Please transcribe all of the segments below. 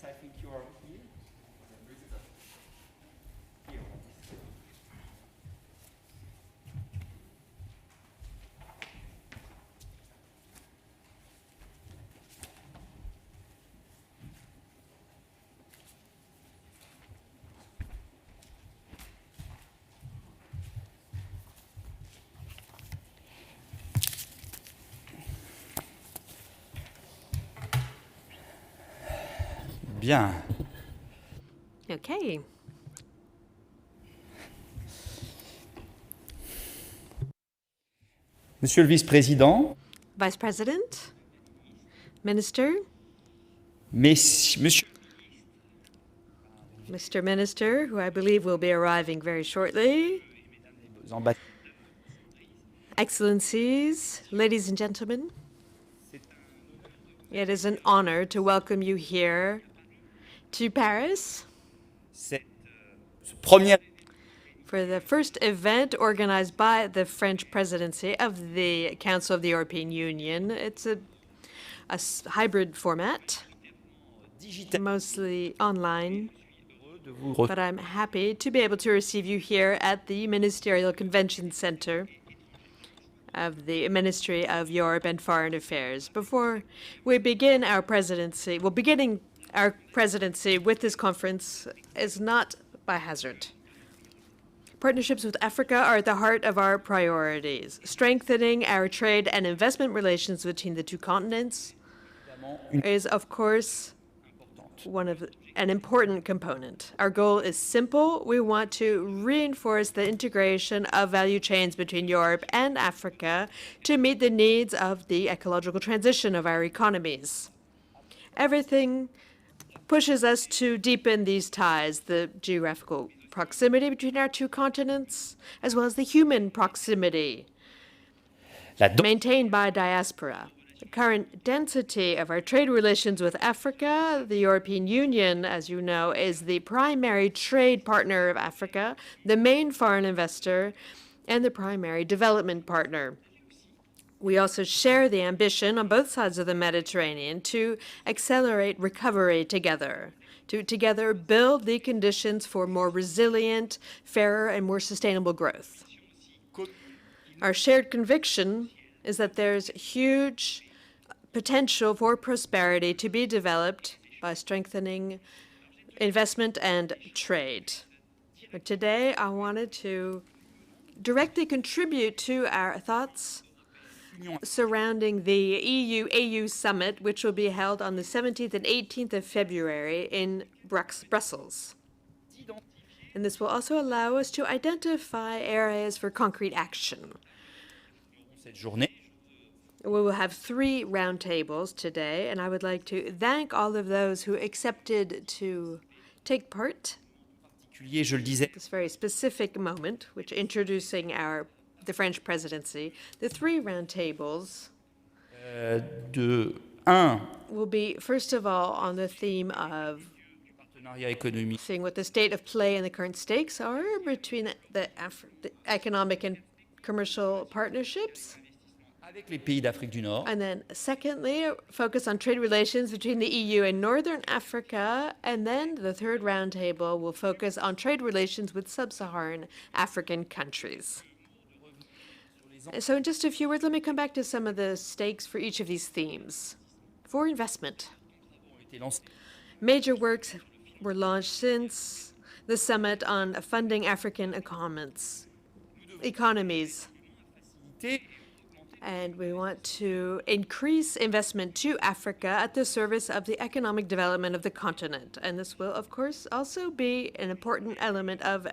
I think you are here. Here. Bien. Okay. Monsieur le vice-président, Vice President, Minister, Monsieur, Mr. Minister, who I believe will be arriving very shortly, ambassadeurs, Excellencies, ladies and gentlemen, it is an honor to welcome you here to Paris ce premier for the first event organized by the French presidency of the Council of the European Union. It's a hybrid format, digital mostly online, de vous but I'm happy to be able to receive you here at the Ministerial Convention Center of the Ministry of Europe and Foreign Affairs. Before we begin our presidency, beginning our presidency with this conference is not by hazard. Partnerships with Africa are at the heart of our priorities. Strengthening our trade and investment relations between the two continents is, of course, an important component. Our goal is simple. We want to reinforce the integration of value chains between Europe and Africa to meet the needs of the ecological transition of our economies. Everything pushes us to deepen these ties, the geographical proximity between our two continents, as well as the human proximity maintained by diaspora. The current density of our trade relations with Africa, the European Union, as you know, is the primary trade partner of Africa, the main foreign investor, and the primary development partner. We also share the ambition on both sides of the Mediterranean to accelerate recovery together, to together build the conditions for more resilient, fairer, and more sustainable growth. Our shared conviction is that there's huge potential for prosperity to be developed by strengthening investment and trade. But today, I wanted to directly contribute to our thoughts surrounding the EU-AU summit, which will be held on the 17th and 18th of February in Brussels. And this will also allow us to identify areas for concrete action. cette journée. We will have 3 roundtables today, and I would like to thank all of those who accepted to take part Je le disais, this very specific moment, which introducing the French presidency. The 3 roundtables will be, first of all, on the theme of partenariat économique seeing what the state of play and the current stakes are between the economic and commercial partnerships. avec les pays d'Afrique du Nord. And then secondly, focus on trade relations between the EU and Northern Africa. And then the third roundtable will focus on trade relations with sub-Saharan African countries. So in just a few words, let me come back to some of the stakes for each of these themes. For investment, major works were launched since the summit on funding African economies. And we want to increase investment to Africa at the service of the economic development of the continent. And this will, of course, also be an important element of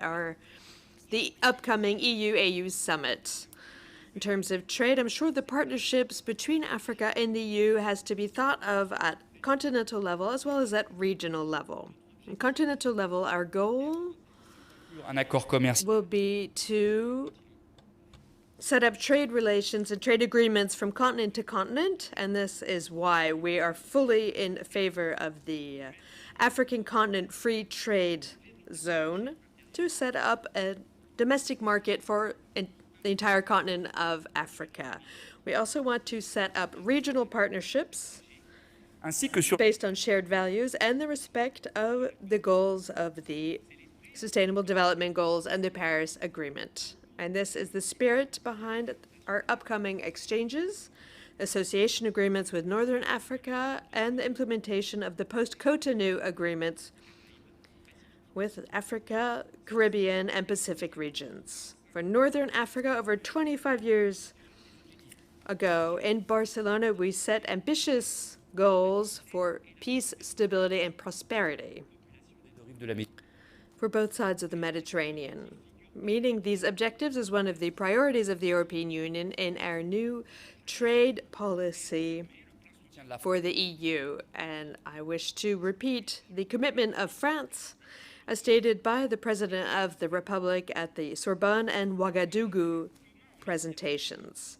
the upcoming EU-AU summit. In terms of trade, I'm sure the partnerships between Africa and the EU has to be thought of at continental level as well as at regional level. At continental level, our goal Un accord commercial will be to set up trade relations and trade agreements from continent to continent, and this is why we are fully in favor of the African Continent Free Trade Zone to set up a domestic market for the entire continent of Africa. We also want to set up regional partnerships ainsi que sur based on shared values and the respect of the goals of the Sustainable Development Goals and the Paris Agreement. And this is the spirit behind our upcoming exchanges, association agreements with Northern Africa, and the implementation of the post-Cotonou agreements with Africa, Caribbean, and Pacific regions. For Northern Africa, over 25 years ago in Barcelona, we set ambitious goals for peace, stability, and prosperity de la for both sides of the Mediterranean. Meeting these objectives is one of the priorities of the European Union in our new trade policy for the EU, and I wish to repeat the commitment of France as stated by the President of the Republic at the Sorbonne and Ouagadougou presentations.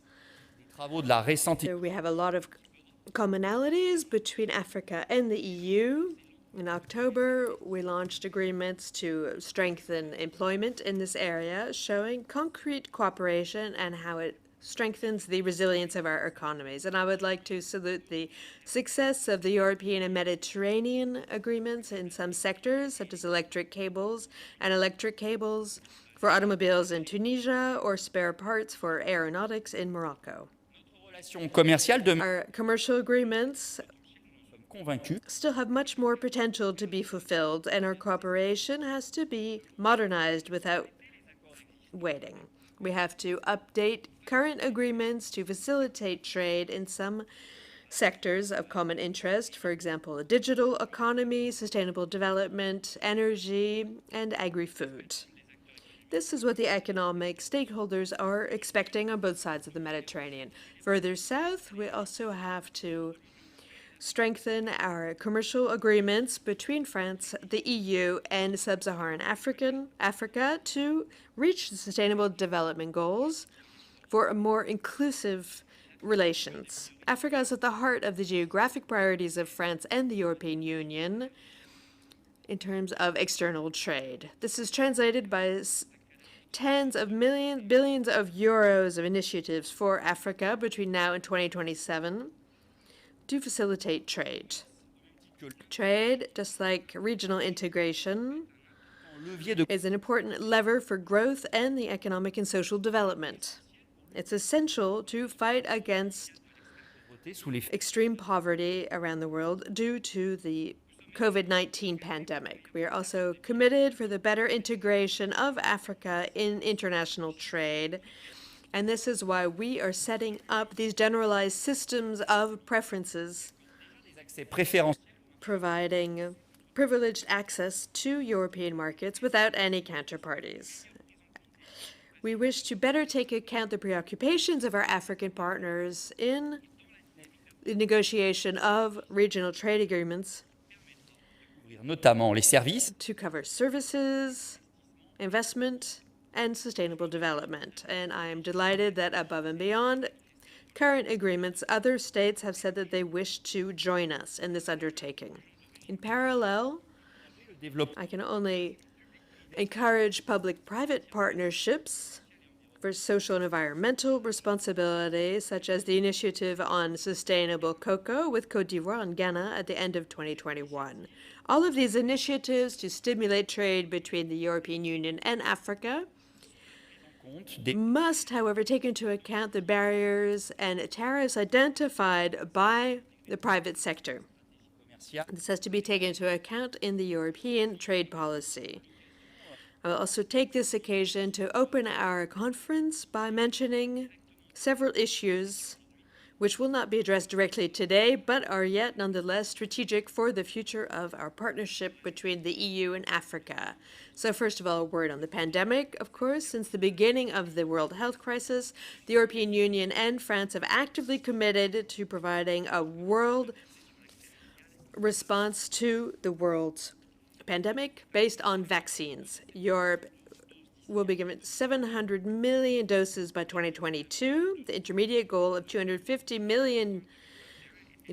travaux de la récente So we have a lot of commonalities between Africa and the EU. In October, we launched agreements to strengthen employment in this area, showing concrete cooperation and how it strengthens the resilience of our economies. And I would like to salute the success of the European and Mediterranean agreements in some sectors, such as electric cables for automobiles in Tunisia or spare parts for aeronautics in Morocco. relation commerciale demeure Our commercial agreements convaincue still have much more potential to be fulfilled, and our cooperation has to be modernized without waiting. We have to update current agreements to facilitate trade in some sectors of common interest, for example, the digital economy, sustainable development, energy, and agri-food. This is what the economic stakeholders are expecting on both sides of the Mediterranean. Further south, we also have to strengthen our commercial agreements between France, the EU, and sub-Saharan Africa to reach the Sustainable Development Goals for a more inclusive relations. Africa is at the heart of the geographic priorities of France and the European Union in terms of external trade. This is translated by tens of billions of euros of initiatives for Africa between now and 2027 to facilitate trade. Trade, just like regional integration, levier de is an important lever for growth and the economic and social development. It's essential to fight against pauvreté sous les extreme poverty around the world due to the COVID-19 pandemic. We are also committed for the better integration of Africa in international trade, and this is why we are setting up these generalized systems of preferences, accès préférentiels providing privileged access to European markets without any counterparties. We wish to better take account the preoccupations of our African partners in the negotiation of regional trade agreements notamment les services to cover services, investment, and sustainable development. And I am delighted that above and beyond current agreements, other states have said that they wish to join us in this undertaking. In parallel, développement I can only encourage public-private partnerships for social and environmental responsibility, such as the initiative on sustainable cocoa with Côte d'Ivoire and Ghana at the end of 2021. All of these initiatives to stimulate trade between the European Union and Africa compte des must, however, take into account the barriers and tariffs identified by the private sector. commerciales This has to be taken into account in the European trade policy. I will also take this occasion to open our conference by mentioning several issues which will not be addressed directly today, but are yet nonetheless strategic for the future of our partnership between the EU and Africa. So first of all, a word on the pandemic. Of course, since the beginning of the world health crisis, the European Union and France have actively committed to providing a world response to the world's pandemic based on vaccines. Europe will be given 700 million doses by 2022. The intermediate goal of 250 million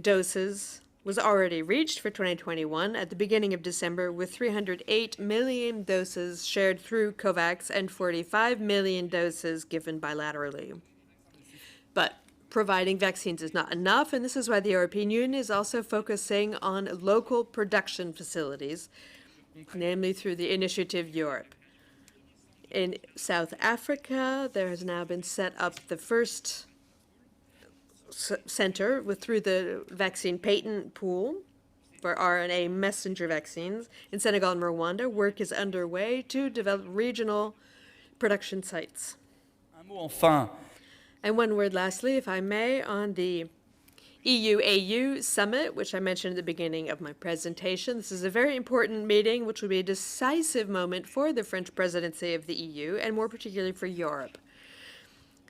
doses was already reached for 2021 at the beginning of December, with 308 million doses shared through COVAX and 45 million doses given bilaterally. But providing vaccines is not enough, and this is why the European Union is also focusing on local production facilities, namely through the Initiative Europe. In South Africa, there has now been set up the first center through the vaccine patent pool for RNA messenger vaccines. In Senegal and Rwanda, work is underway to develop regional production sites. Un mot enfin. And one word lastly, if I may, on the EU-AU summit, which I mentioned at the beginning of my presentation. This is a very important meeting, which will be a decisive moment for the French presidency of the EU, and more particularly for Europe.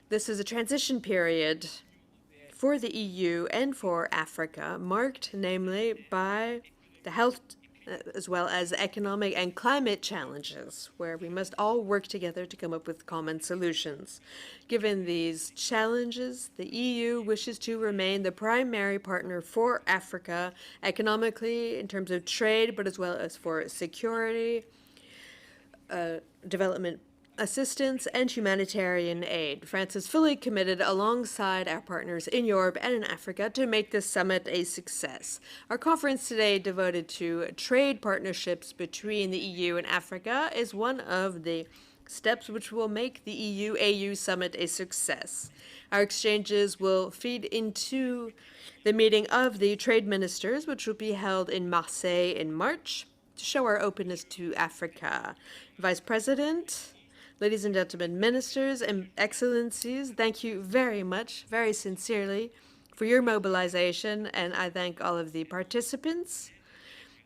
This is a transition period for the EU and for Africa, marked namely by the health as well as economic and climate challenges, where we must all work together to come up with common solutions. Given these challenges, the EU wishes to remain the primary partner for Africa economically in terms of trade, but as well as for security, development assistance, and humanitarian aid. France is fully committed alongside our partners in Europe and in Africa to make this summit a success. Our conference today, devoted to trade partnerships between the EU and Africa, is one of the steps which will make the EU-AU summit a success. Our exchanges will feed into the meeting of the trade ministers, which will be held in Marseille in March, to show our openness to Africa. Vice President, ladies and gentlemen, ministers and excellencies, thank you very much, very sincerely, for your mobilization, and I thank all of the participants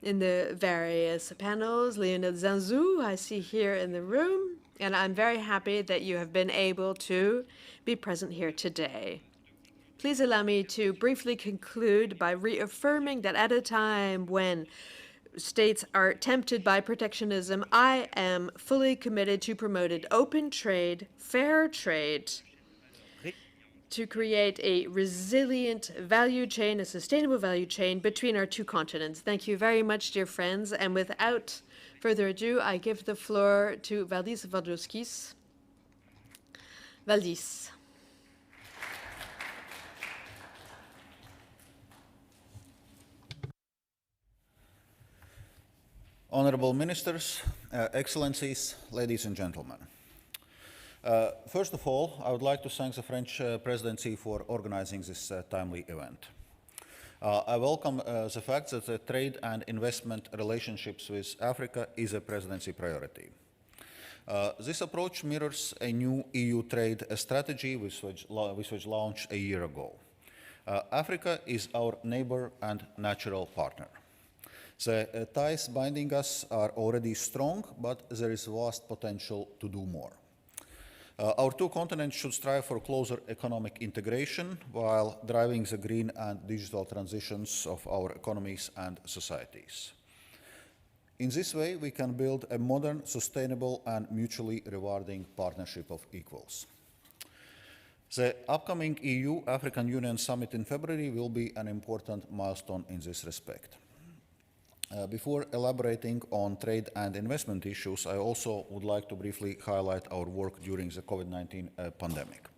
in the various panels. Leonid Zanzou, I see here in the room, and I'm very happy that you have been able to be present here today. Please allow me to briefly conclude by reaffirming that at a time when states are tempted by protectionism, I am fully committed to promoting open trade, fair trade, to create a resilient value chain, a sustainable value chain between our two continents. Thank you very much, dear friends. And without further ado, I give the floor to Valdis Valdovskis. Valdis. Honorable Ministers, Excellencies, ladies and gentlemen. First of all, I would like to thank the French presidency for organizing this timely event. I welcome the fact that the trade and investment relationships with Africa is a presidency priority. This approach mirrors a new EU trade strategy which was launched a year ago. Africa is our neighbor and natural partner. The ties binding us are already strong, but there is vast potential to do more. Our two continents should strive for closer economic integration while driving the green and digital transitions of our economies and societies. In this way, we can build a modern, sustainable, and mutually rewarding partnership of equals. The upcoming EU-African Union Summit in February will be an important milestone in this respect. Before elaborating on trade and investment issues, I also would like to briefly highlight our work during the COVID-19 pandemic.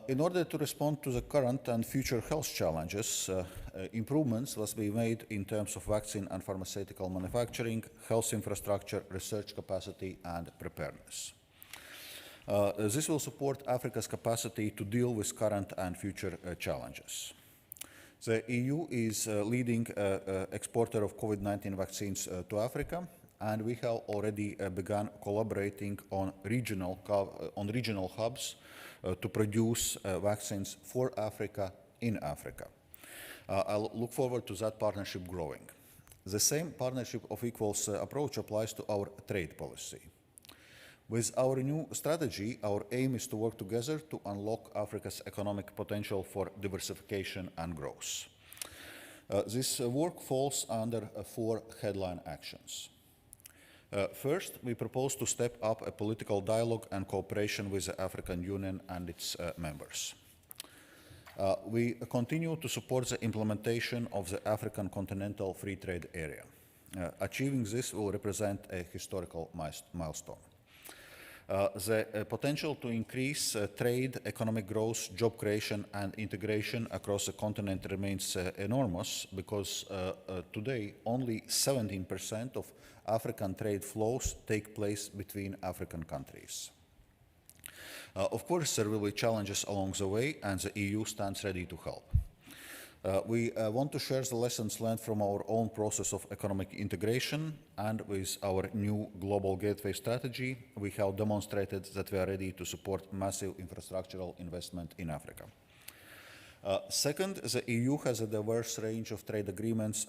In order to respond to the current and future health challenges, improvements must be made in terms of vaccine and pharmaceutical manufacturing, health infrastructure, research capacity, and preparedness. This will support Africa's capacity to deal with current and future challenges. The EU is a leading exporter of COVID-19 vaccines to Africa, and we have already begun collaborating on regional hubs to produce vaccines for Africa in Africa. I look forward to that partnership growing. The same partnership of equals approach applies to our trade policy. With our new strategy, our aim is to work together to unlock Africa's economic potential for diversification and growth. This work falls under four headline actions. First, we propose to step up a political dialogue and cooperation with the African Union and its members. We continue to support the implementation of the African Continental Free Trade Area. Achieving this will represent a historical milestone. The potential to increase trade, economic growth, job creation, and integration across the continent remains enormous because today only 17% of African trade flows take place between African countries. Of course, there will be challenges along the way, and the EU stands ready to help. We want to share the lessons learned from our own process of economic integration, and with our new Global Gateway strategy, we have demonstrated that we are ready to support massive infrastructural investment in Africa. Second, the EU has a diverse range of trade agreements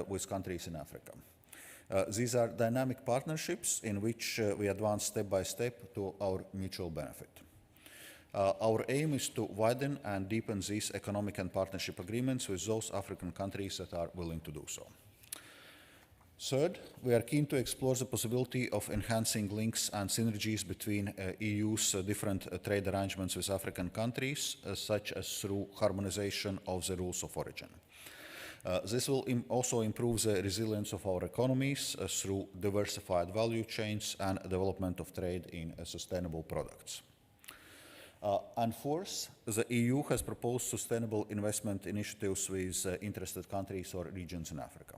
with countries in Africa. These are dynamic partnerships in which we advance step by step to our mutual benefit. Our aim is to widen and deepen these economic and partnership agreements with those African countries that are willing to do so. Third, we are keen to explore the possibility of enhancing links and synergies between EU's different trade arrangements with African countries, such as through harmonization of the rules of origin. This will also improve the resilience of our economies through diversified value chains and development of trade in sustainable products. And fourth, the EU has proposed sustainable investment initiatives with interested countries or regions in Africa.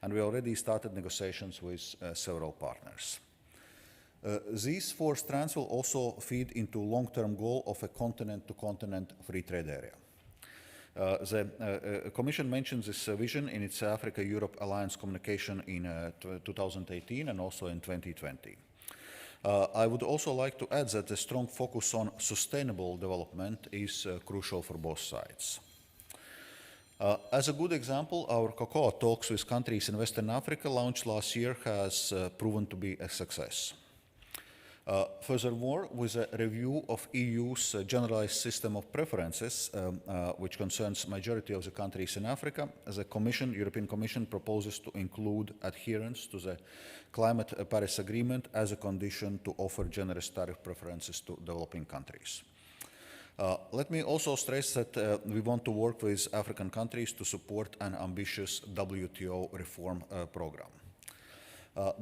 And we already started negotiations with several partners. These four strands will also feed into long-term goal of a continent-to-continent free trade area. The Commission mentions this vision in its Africa-Europe Alliance communication in 2018 and also in 2020. I would also like to add that a strong focus on sustainable development is crucial for both sides. As a good example, our cocoa talks with countries in Western Africa launched last year has proven to be a success. Furthermore, with a review of EU's generalized system of preferences, which concerns majority of the countries in Africa, the European Commission proposes to include adherence to the Climate Paris Agreement as a condition to offer generous tariff preferences to developing countries. Let me also stress that we want to work with African countries to support an ambitious WTO reform program.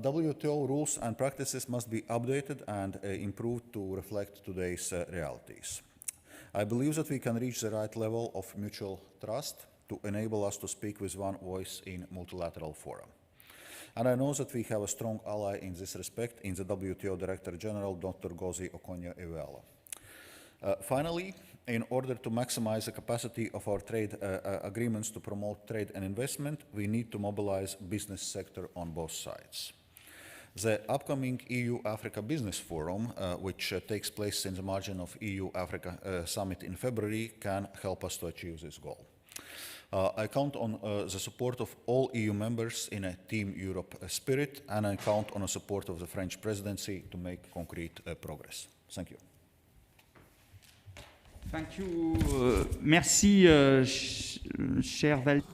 WTO rules and practices must be updated and improved to reflect today's realities. I believe that we can reach the right level of mutual trust to enable us to speak with one voice in multilateral fora. And I know that we have a strong ally in this respect in the WTO Director General, Dr. Ngozi Okonjo-Iweala. Finally, in order to maximize the capacity of our trade agreements to promote trade and investment, we need to mobilize business sector on both sides. The upcoming EU-Africa Business Forum, which takes place in the margin of EU-Africa Summit in February, can help us to achieve this goal. I count on the support of all EU members in a Team Europe spirit, and I count on the support of the French presidency to make concrete progress. Thank you. Thank you. Merci, cher Valdis.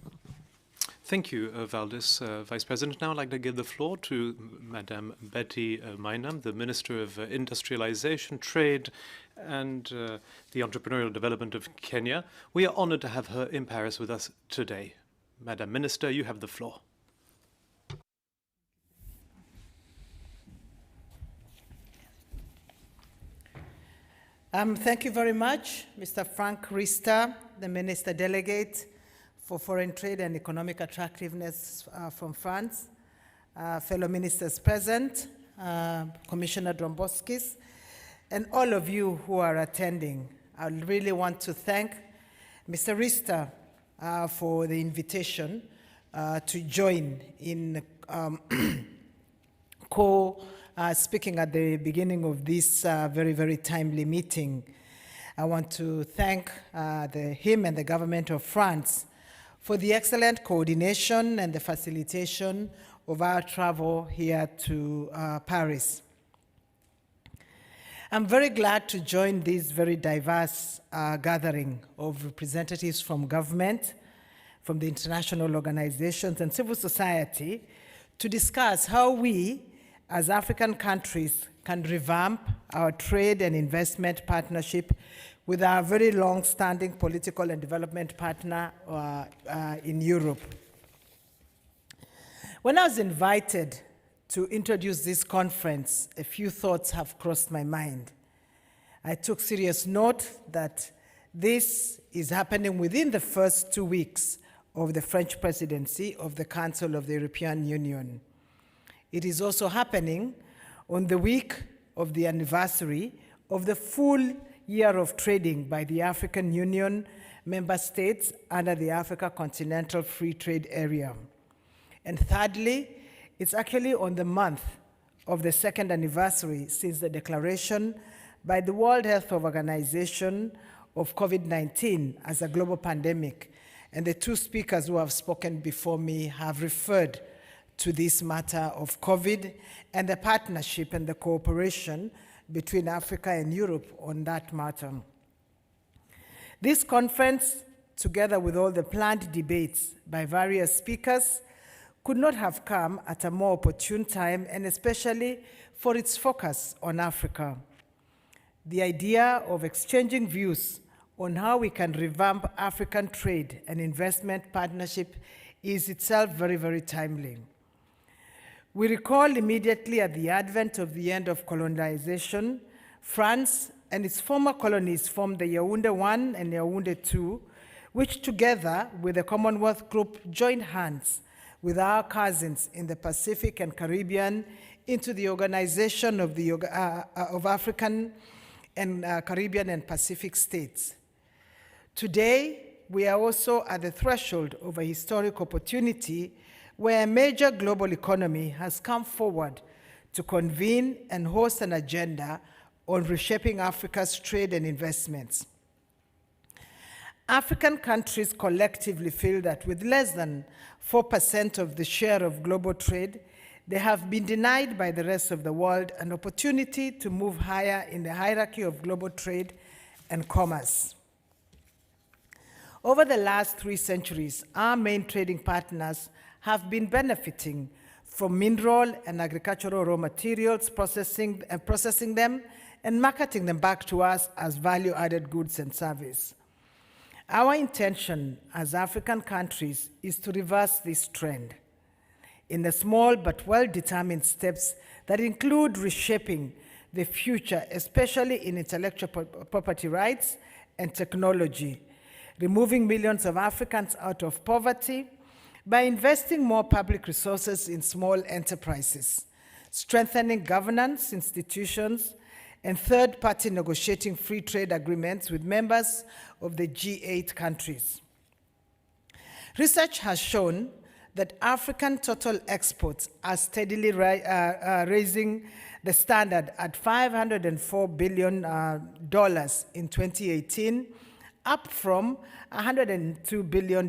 Thank you, Valdis, Vice President. Now I'd like to give the floor to Madame Betty Mainam, the Minister of Industrialization, Trade, and the Entrepreneurial Development of Kenya. We are honored to have her in Paris with us today. Madam Minister, you have the floor. Thank you very much, Mr. Frank Riester, the Minister Delegate for Foreign Trade and Economic Attractiveness from France, fellow ministers present, Commissioner Dombrovskis, and all of you who are attending. I really want to thank Mr. Riester for the invitation to join in speaking at the beginning of this very, very timely meeting. I want to thank him and the government of France for the excellent coordination and the facilitation of our travel here to Paris. I'm very glad to join this very diverse gathering of representatives from government, from the international organizations and civil society to discuss how we, as African countries, can revamp our trade and investment partnership with our very long-standing political and development partner in Europe. When I was invited to introduce this conference, a few thoughts have crossed my mind. I took serious note that this is happening within the first 2 weeks of the French presidency of the Council of the European Union. It is also happening on the week of the anniversary of the full year of trading by the African Union member states under the Africa Continental Free Trade Area. And thirdly, it's actually on the month of the second anniversary since the declaration by the World Health Organization of COVID-19 as a global pandemic. And the two speakers who have spoken before me have referred to this matter of COVID and the partnership and the cooperation between Africa and Europe on that matter. This conference, together with all the planned debates by various speakers, could not have come at a more opportune time, and especially for its focus on Africa. The idea of exchanging views on how we can revamp African trade and investment partnership is itself very, very timely. We recall immediately at the advent of the end of colonization, France and its former colonies formed the Yaoundé I and Yaoundé II, which together with the Commonwealth Group joined hands with our cousins in the Pacific and Caribbean into the Organization of African and Caribbean and Pacific States. Today, we are also at the threshold of a historic opportunity where a major global economy has come forward to convene and host an agenda on reshaping Africa's trade and investments. African countries collectively feel that with less than 4% of the share of global trade, they have been denied by the rest of the world an opportunity to move higher in the hierarchy of global trade and commerce. Over the last 3 centuries, our main trading partners have been benefiting from mineral and agricultural raw materials, processing them and marketing them back to us as value-added goods and service. Our intention as African countries is to reverse this trend in the small but well-determined steps that include reshaping the future, especially in intellectual property rights and technology, removing millions of Africans out of poverty by investing more public resources in small enterprises, strengthening governance institutions, and third-party negotiating free trade agreements with members of the G8 countries. Research has shown that African total exports are steadily raising the standard at $504 billion in 2018, up from $102 billion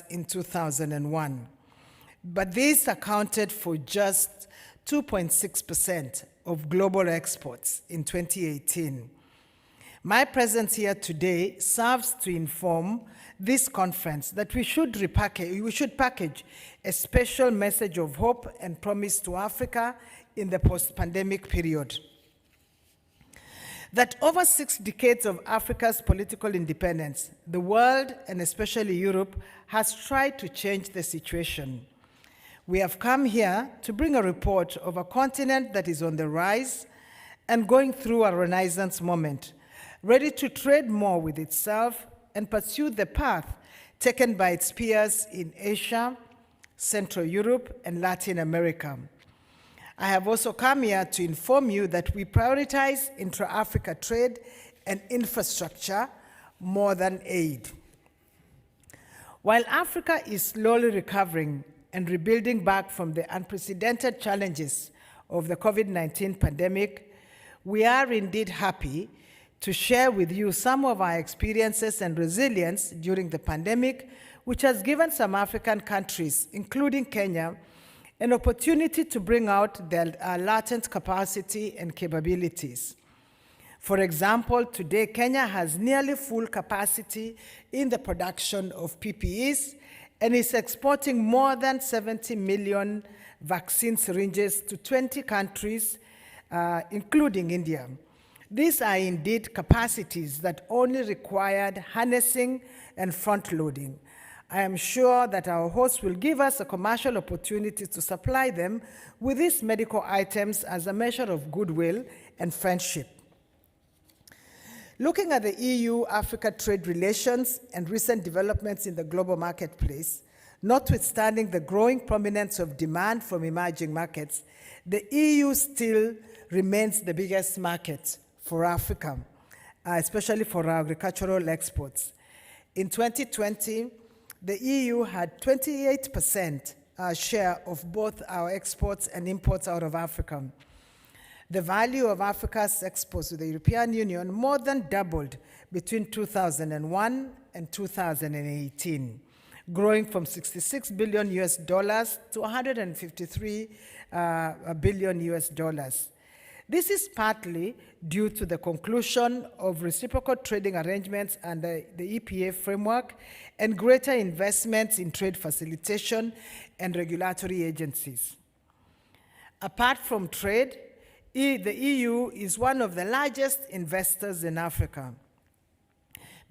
in 2001. But this accounted for just 2.6% of global exports in 2018. My presence here today serves to inform this conference that we should package a special message of hope and promise to Africa in the post-pandemic period. That over 6 decades of Africa's political independence, the world, and especially Europe, has tried to change the situation. We have come here to bring a report of a continent that is on the rise and going through a renaissance moment, ready to trade more with itself and pursue the path taken by its peers in Asia, Central Europe, and Latin America. I have also come here to inform you that we prioritize intra-Africa trade and infrastructure more than aid. While Africa is slowly recovering and rebuilding back from the unprecedented challenges of the COVID-19 pandemic, we are indeed happy to share with you some of our experiences and resilience during the pandemic, which has given some African countries, including Kenya, an opportunity to bring out their latent capacity and capabilities. For example, today Kenya has nearly full capacity in the production of PPEs and is exporting more than 70 million vaccine syringes to 20 countries, including India. These are indeed capacities that only required harnessing and front-loading. I am sure that our host will give us a commercial opportunity to supply them with these medical items as a measure of goodwill and friendship. Looking at the EU-Africa trade relations and recent developments in the global marketplace, notwithstanding the growing prominence of demand from emerging markets, the EU still remains the biggest market for Africa, especially for our agricultural exports. In 2020, the EU had 28% share of both our exports and imports out of Africa. The value of Africa's exports to the European Union more than doubled between 2001 and 2018, growing from $66 billion to $153 billion. This is partly due to the conclusion of reciprocal trading arrangements under the EPA framework and greater investments in trade facilitation and regulatory agencies. Apart from trade, the EU is one of the largest investors in Africa.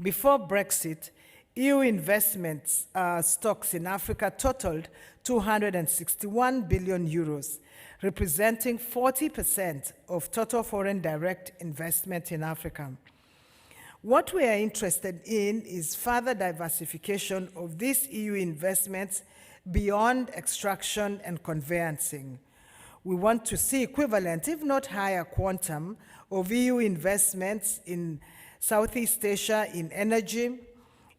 Before Brexit, EU investments stocks in Africa totaled 261 billion euros, representing 40% of total foreign direct investment in Africa. What we are interested in is further diversification of these EU investments beyond extraction and conveyancing. We want to see equivalent, if not higher quantum, of EU investments in Southeast Asia in energy,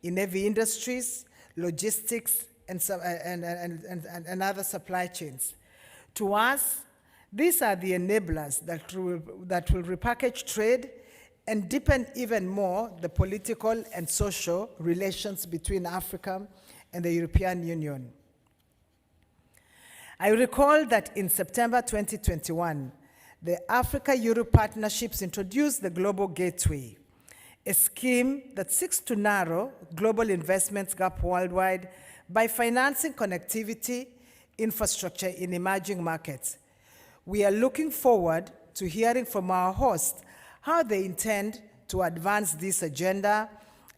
in heavy industries, logistics, and other supply chains. To us, these are the enablers that will repackage trade and deepen even more the political and social relations between Africa and the European Union. I recall that in September 2021, the Africa-Europe Partnerships introduced the Global Gateway, a scheme that seeks to narrow global investments gap worldwide by financing connectivity infrastructure in emerging markets. We are looking forward to hearing from our host how they intend to advance this agenda,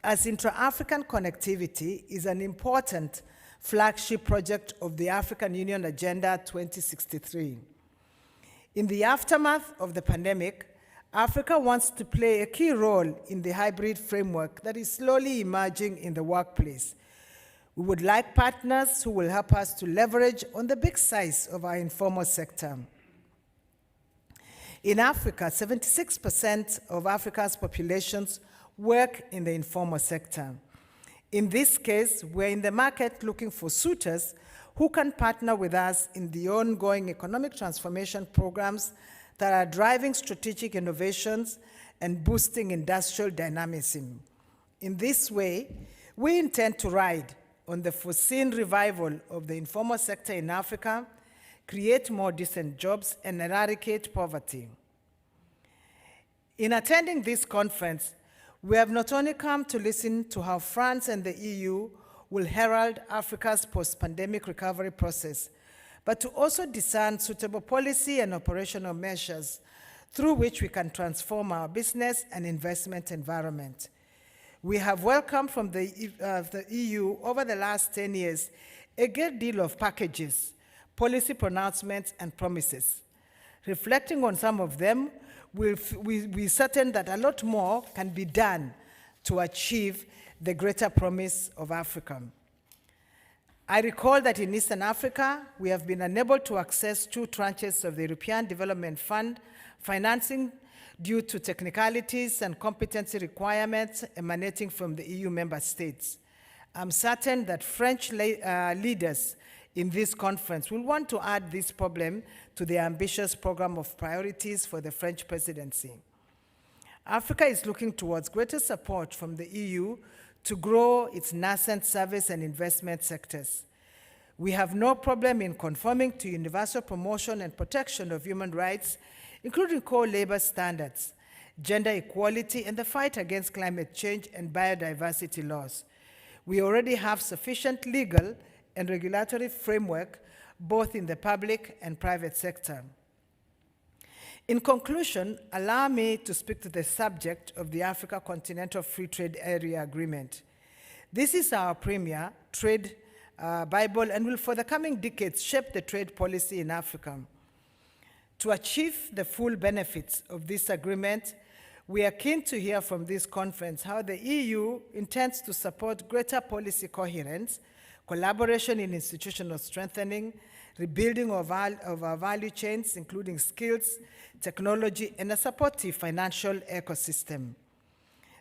as intra-African connectivity is an important flagship project of the African Union Agenda 2063. In the aftermath of the pandemic, Africa wants to play a key role in the hybrid framework that is slowly emerging in the workplace. We would like partners who will help us to leverage on the big size of our informal sector. In Africa, 76% of Africa's populations work in the informal sector. In this case, we're in the market looking for suitors who can partner with us in the ongoing economic transformation programs that are driving strategic innovations and boosting industrial dynamism. In this way, we intend to ride on the foreseen revival of the informal sector in Africa, create more decent jobs, and eradicate poverty. In attending this conference, we have not only come to listen to how France and the EU will herald Africa's post-pandemic recovery process, but to also discern suitable policy and operational measures through which we can transform our business and investment environment. We have welcomed from the EU over the last 10 years a great deal of packages, policy pronouncements, and promises. Reflecting on some of them, we're certain that a lot more can be done to achieve the greater promise of Africa. I recall that in Eastern Africa, we have been unable to access 2 tranches of the European Development Fund financing due to technicalities and competency requirements emanating from the EU member states. I'm certain that French leaders in this conference will want to add this problem to the ambitious program of priorities for the French presidency. Africa is looking towards greater support from the EU to grow its nascent service and investment sectors. We have no problem in conforming to universal promotion and protection of human rights, including core labor standards, gender equality, and the fight against climate change and biodiversity laws. We already have sufficient legal and regulatory framework, both in the public and private sector. In conclusion, allow me to speak to the subject of the Africa Continental Free Trade Area Agreement. This is our premier trade Bible and will, for the coming decades, shape the trade policy in Africa. To achieve the full benefits of this agreement, we are keen to hear from this conference how the EU intends to support greater policy coherence, collaboration in institutional strengthening, rebuilding of our value chains, including skills, technology, and a supportive financial ecosystem.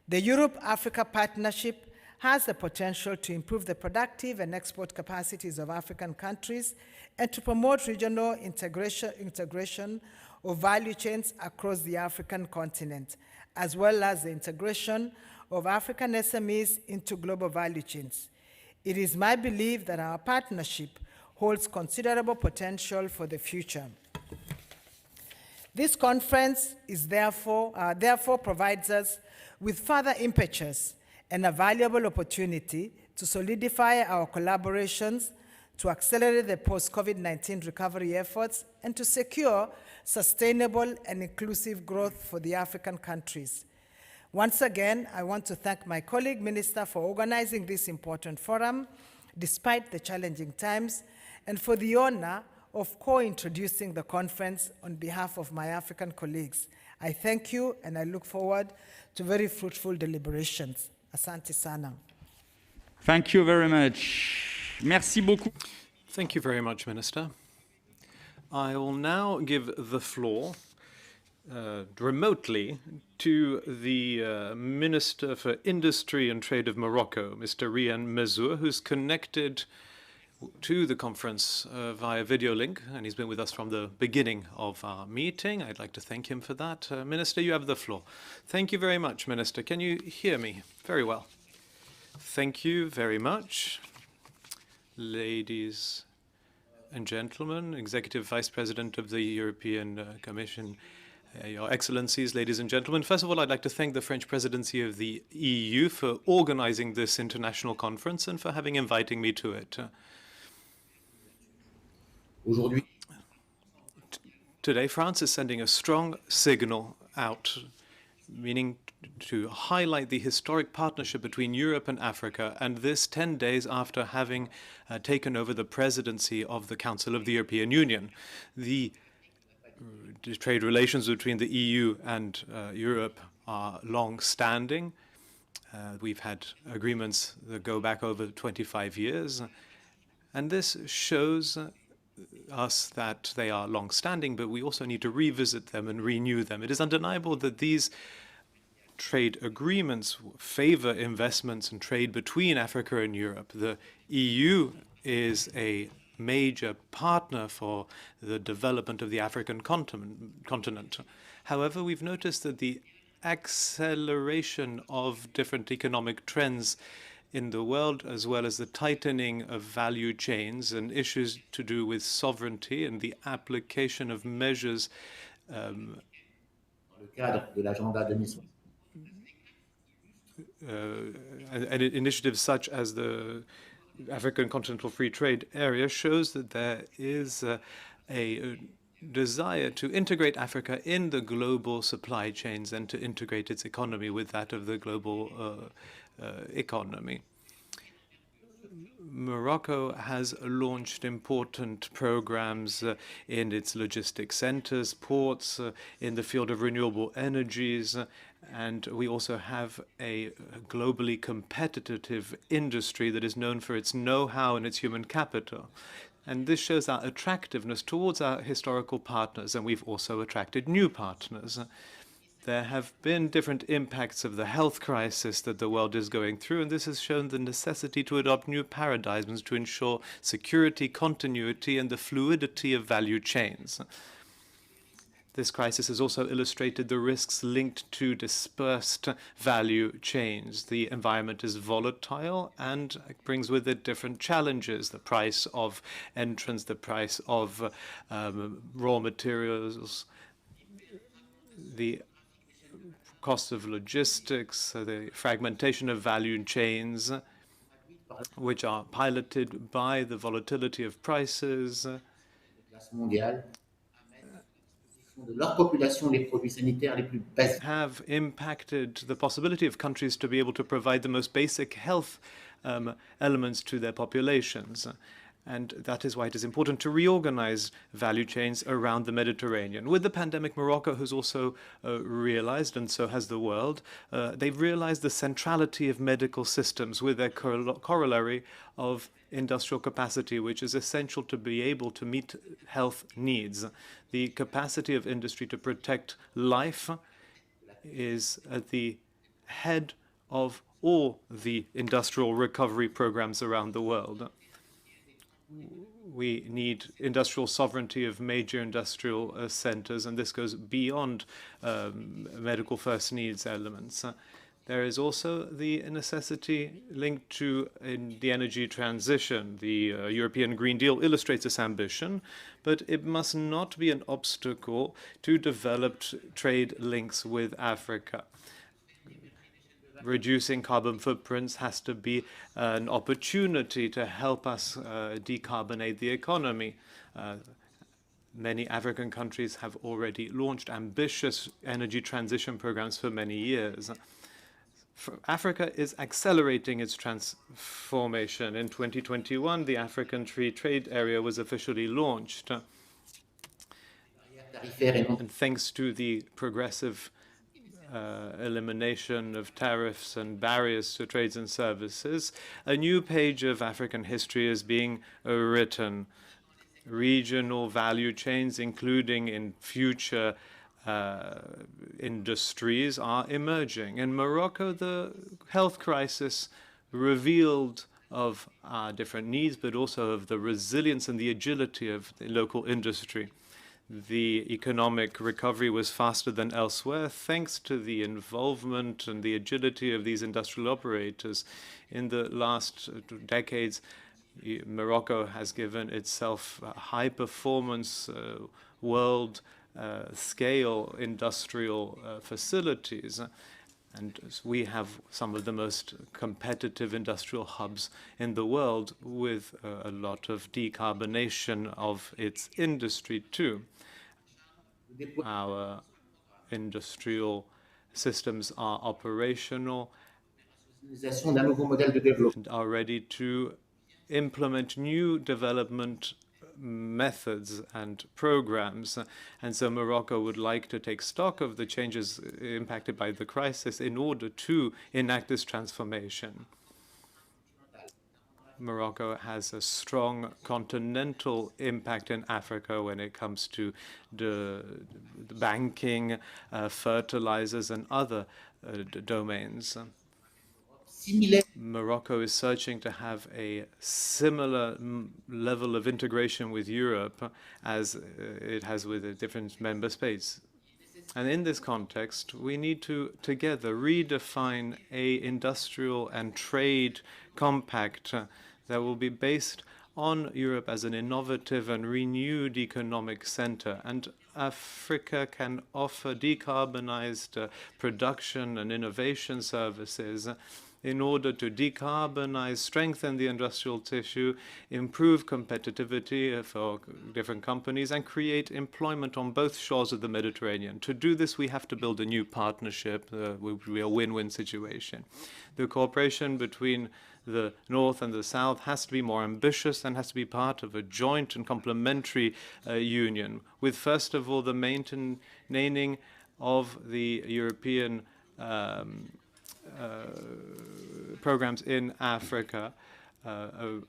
The Europe-Africa Partnership has the potential to improve the productive and export capacities of African countries and to promote regional integration of value chains across the African continent, as well as the integration of African SMEs into global value chains. It is my belief that our partnership holds considerable potential for the future. This conference is therefore provides us with further impetus and a valuable opportunity to solidify our collaborations, to accelerate the post-COVID-19 recovery efforts, and to secure sustainable and inclusive growth for the African countries. Once again, I want to thank my colleague minister for organizing this important forum, despite the challenging times, and for the honor of co-introducing the conference on behalf of my African colleagues. I thank you, and I look forward to very fruitful deliberations. Asante sana. Thank you very much. Merci beaucoup. Thank you very much, Minister. I will now give the floor remotely to the Minister for Industry and Trade of Morocco, Mr. Rian Mazzour, who's connected to the conference via video link, and he's been with us from the beginning of our meeting. I'd like to thank him for that. Minister, you have the floor. Thank you very much, Minister. Can you hear me? Very well. Thank you very much, ladies and gentlemen, Executive Vice President of the European Commission, Your Excellencies, ladies and gentlemen. First of all, I'd like to thank the French presidency of the EU for organizing this international conference and for having invited me to it. Today, France is sending a strong signal out, meaning to highlight the historic partnership between Europe and Africa, and this 10 days after having taken over the presidency of the Council of the European Union. The trade relations between the EU and Europe are long-standing. We've had agreements that go back over 25 years, and this shows us that they are long-standing, but we also need to revisit them and renew them. It is undeniable that these trade agreements favor investments and trade between Africa and Europe. The EU is a major partner for the development of the African continent. However, we've noticed that the acceleration of different economic trends in the world, as well as the tightening of value chains and issues to do with sovereignty and the application of measures and initiatives such as the African Continental Free Trade Area shows that there is a desire to integrate Africa in the global supply chains and to integrate its economy with that of the global economy. Morocco has launched important programs in its logistics centers, ports, in the field of renewable energies, and we also have a globally competitive industry that is known for its know-how and its human capital. And this shows our attractiveness towards our historical partners, and we've also attracted new partners. There have been different impacts of the health crisis that the world is going through, and this has shown the necessity to adopt new paradigms to ensure security, continuity, and the fluidity of value chains. This crisis has also illustrated the risks linked to dispersed value chains. The environment is volatile and brings with it different challenges: the price of entrance, the price of raw materials, the cost of logistics, the fragmentation of value chains, which are piloted by the volatility of prices, have impacted the possibility of countries to be able to provide the most basic health elements to their populations. And that is why it is important to reorganize value chains around the Mediterranean. With the pandemic, Morocco has also realized, and so has the world, they've realized the centrality of medical systems with their corollary of industrial capacity, which is essential to be able to meet health needs. The capacity of industry to protect life is at the head of all the industrial recovery programs around the world. We need industrial sovereignty of major industrial centers, and this goes beyond medical first needs elements. There is also the necessity linked to the energy transition. The European Green Deal illustrates this ambition, but it must not be an obstacle to developed trade links with Africa. Reducing carbon footprints has to be an opportunity to help us decarbonate the economy. Many African countries have already launched ambitious energy transition programs for many years. Africa is accelerating its transformation. In 2021, the African Free Trade Area was officially launched. And thanks to the progressive elimination of tariffs and barriers to trades and services, a new page of African history is being written. Regional value chains, including in future industries, are emerging. In Morocco, the health crisis revealed of our different needs, but also of the resilience and the agility of the local industry. The economic recovery was faster than elsewhere, thanks to the involvement and the agility of these industrial operators. In the last decades, Morocco has given itself high-performance, world-scale industrial facilities. And we have some of the most competitive industrial hubs in the world, with a lot of decarbonation of its industry too. Our industrial systems are operational and are ready to implement new development methods and programs. And so Morocco would like to take stock of the changes impacted by the crisis in order to enact this transformation. Morocco has a strong continental impact in Africa when it comes to the banking, fertilizers, and other domains. Morocco is searching to have a similar level of integration with Europe as it has with the different member states. And in this context, we need to together redefine an industrial and trade compact that will be based on Europe as an innovative and renewed economic center. And Africa can offer decarbonized production and innovation services in order to decarbonize, strengthen the industrial tissue, improve competitivity for different companies, and create employment on both shores of the Mediterranean. To do this, we have to build a new partnership, which will be a win-win situation. The cooperation between the North and the South has to be more ambitious and has to be part of a joint and complementary union, with, first of all, the maintaining of the European programs in Africa, a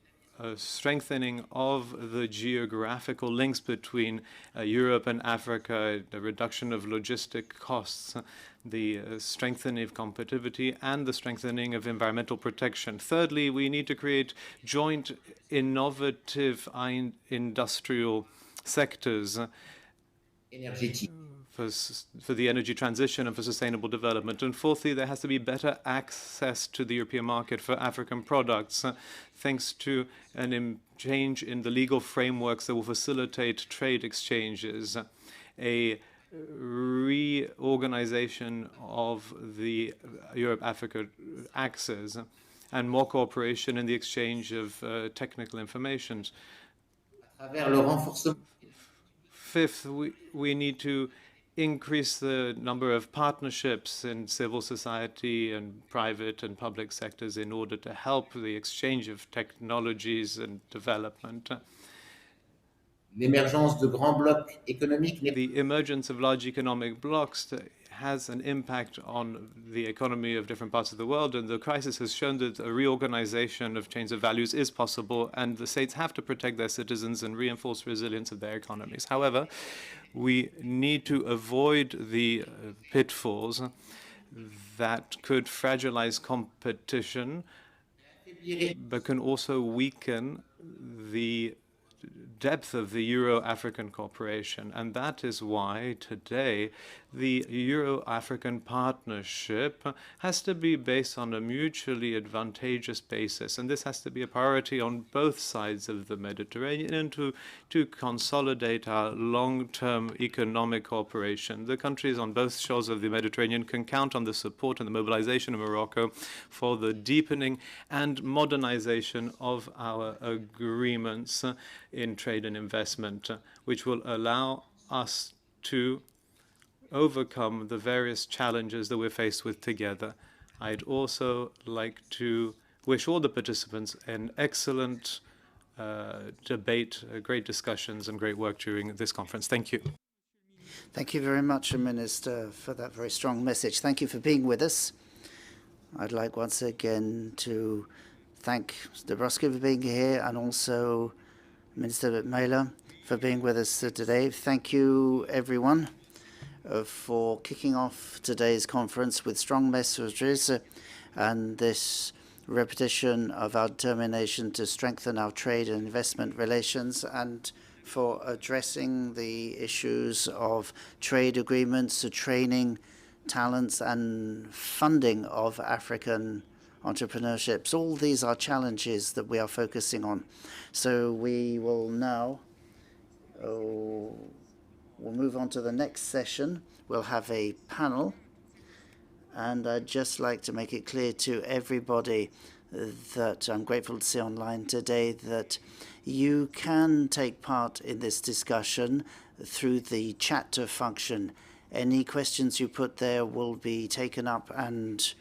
strengthening of the geographical links between Europe and Africa, the reduction of logistic costs, the strengthening of competitivity, and the strengthening of environmental protection. Thirdly, we need to create joint innovative industrial sectors for the energy transition and for sustainable development. And fourthly, there has to be better access to the European market for African products, thanks to a change in the legal frameworks that will facilitate trade exchanges, a reorganization of the Europe-Africa axis, and more cooperation in the exchange of technical information. Fifth, we need to increase the number of partnerships in civil society and private and public sectors in order to help the exchange of technologies and development. L'émergence de grands blocs économiques n'est The emergence of large economic blocs has an impact on the economy of different parts of the world, and the crisis has shown that a reorganization of chains of values is possible, and the states have to protect their citizens and reinforce resilience of their economies. However, we need to avoid the pitfalls that could fragilize competition, but can also weaken the depth of the Euro-African cooperation. And that is why today the Euro-African partnership has to be based on a mutually advantageous basis. And this has to be a priority on both sides of the Mediterranean and to consolidate our long-term economic cooperation. The countries on both shores of the Mediterranean can count on the support and the mobilization of Morocco for the deepening and modernization of our agreements in trade and investment, which will allow us to overcome the various challenges that we're faced with together. I'd also like to wish all the participants an excellent debate, great discussions, and great work during this conference. Thank you. Thank you very much, Minister, for that very strong message. Thank you for being with us. I'd like once again to thank Mr. Dombrovskis for being here, and also Minister Meyler for being with us today. Thank you, everyone, for kicking off today's conference with strong messages and this repetition of our determination to strengthen our trade and investment relations, and for addressing the issues of trade agreements, training, talents, and funding of African entrepreneurships. All these are challenges that we are focusing on. So we will now we'll move on to the next session. We'll have a panel, and I'd just like to make it clear to everybody that I'm grateful to see online today that you can take part in this discussion through the chat function. Any questions you put there will be taken up and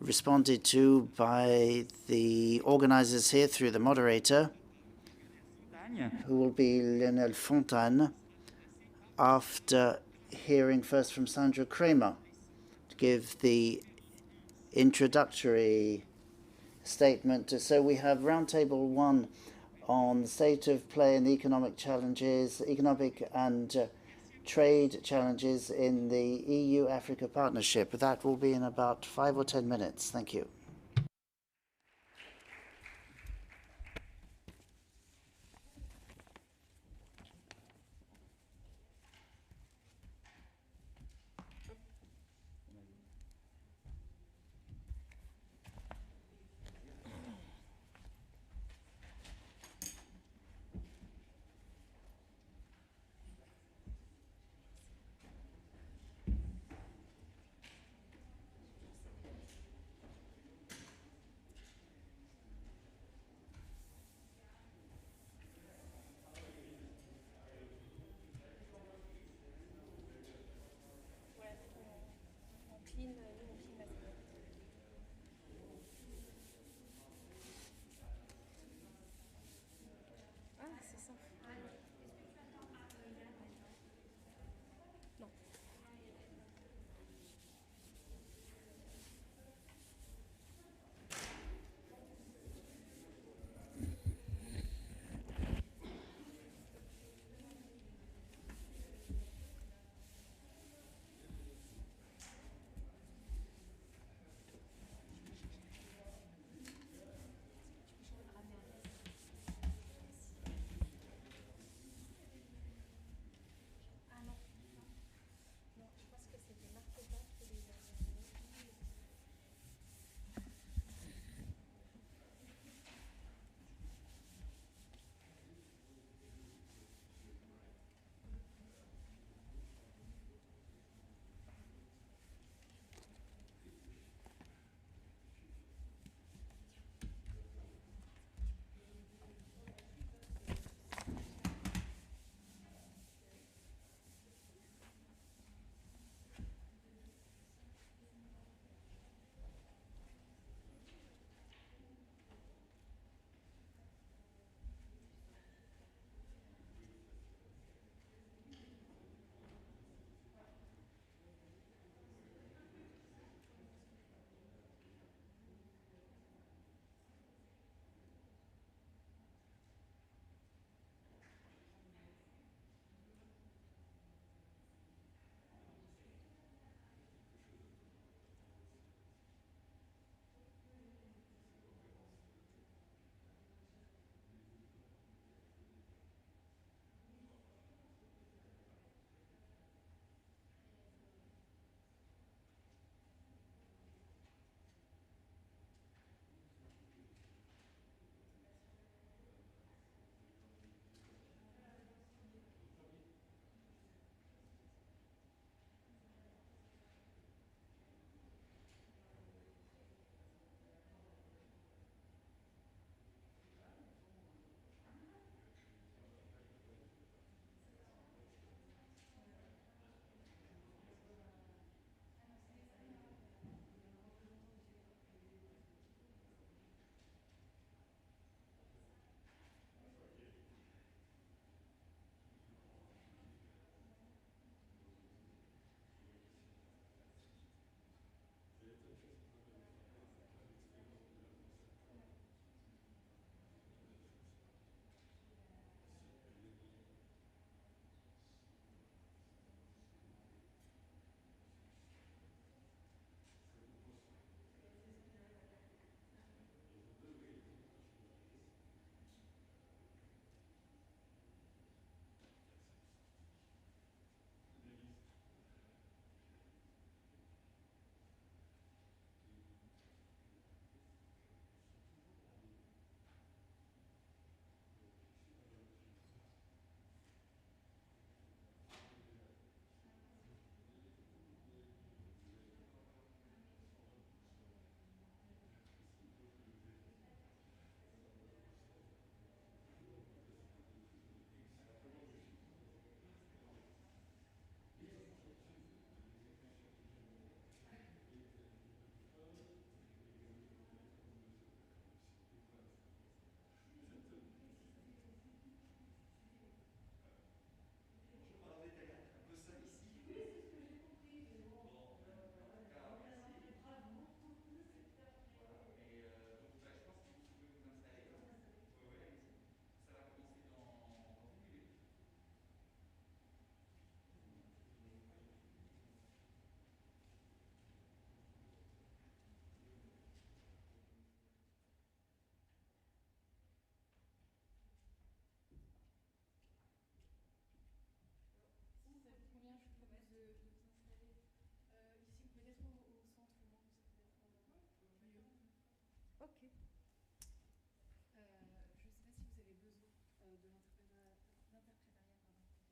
responded to by the organizers here through the moderator, who will be Lionel Fontaine, after hearing first from Sandra Kramer to give the introductory statement. So we have Roundtable 1 on the state of play and the economic challenges, economic and trade challenges in the EU-Africa partnership. That will be in about 5 or 10 minutes. Thank you.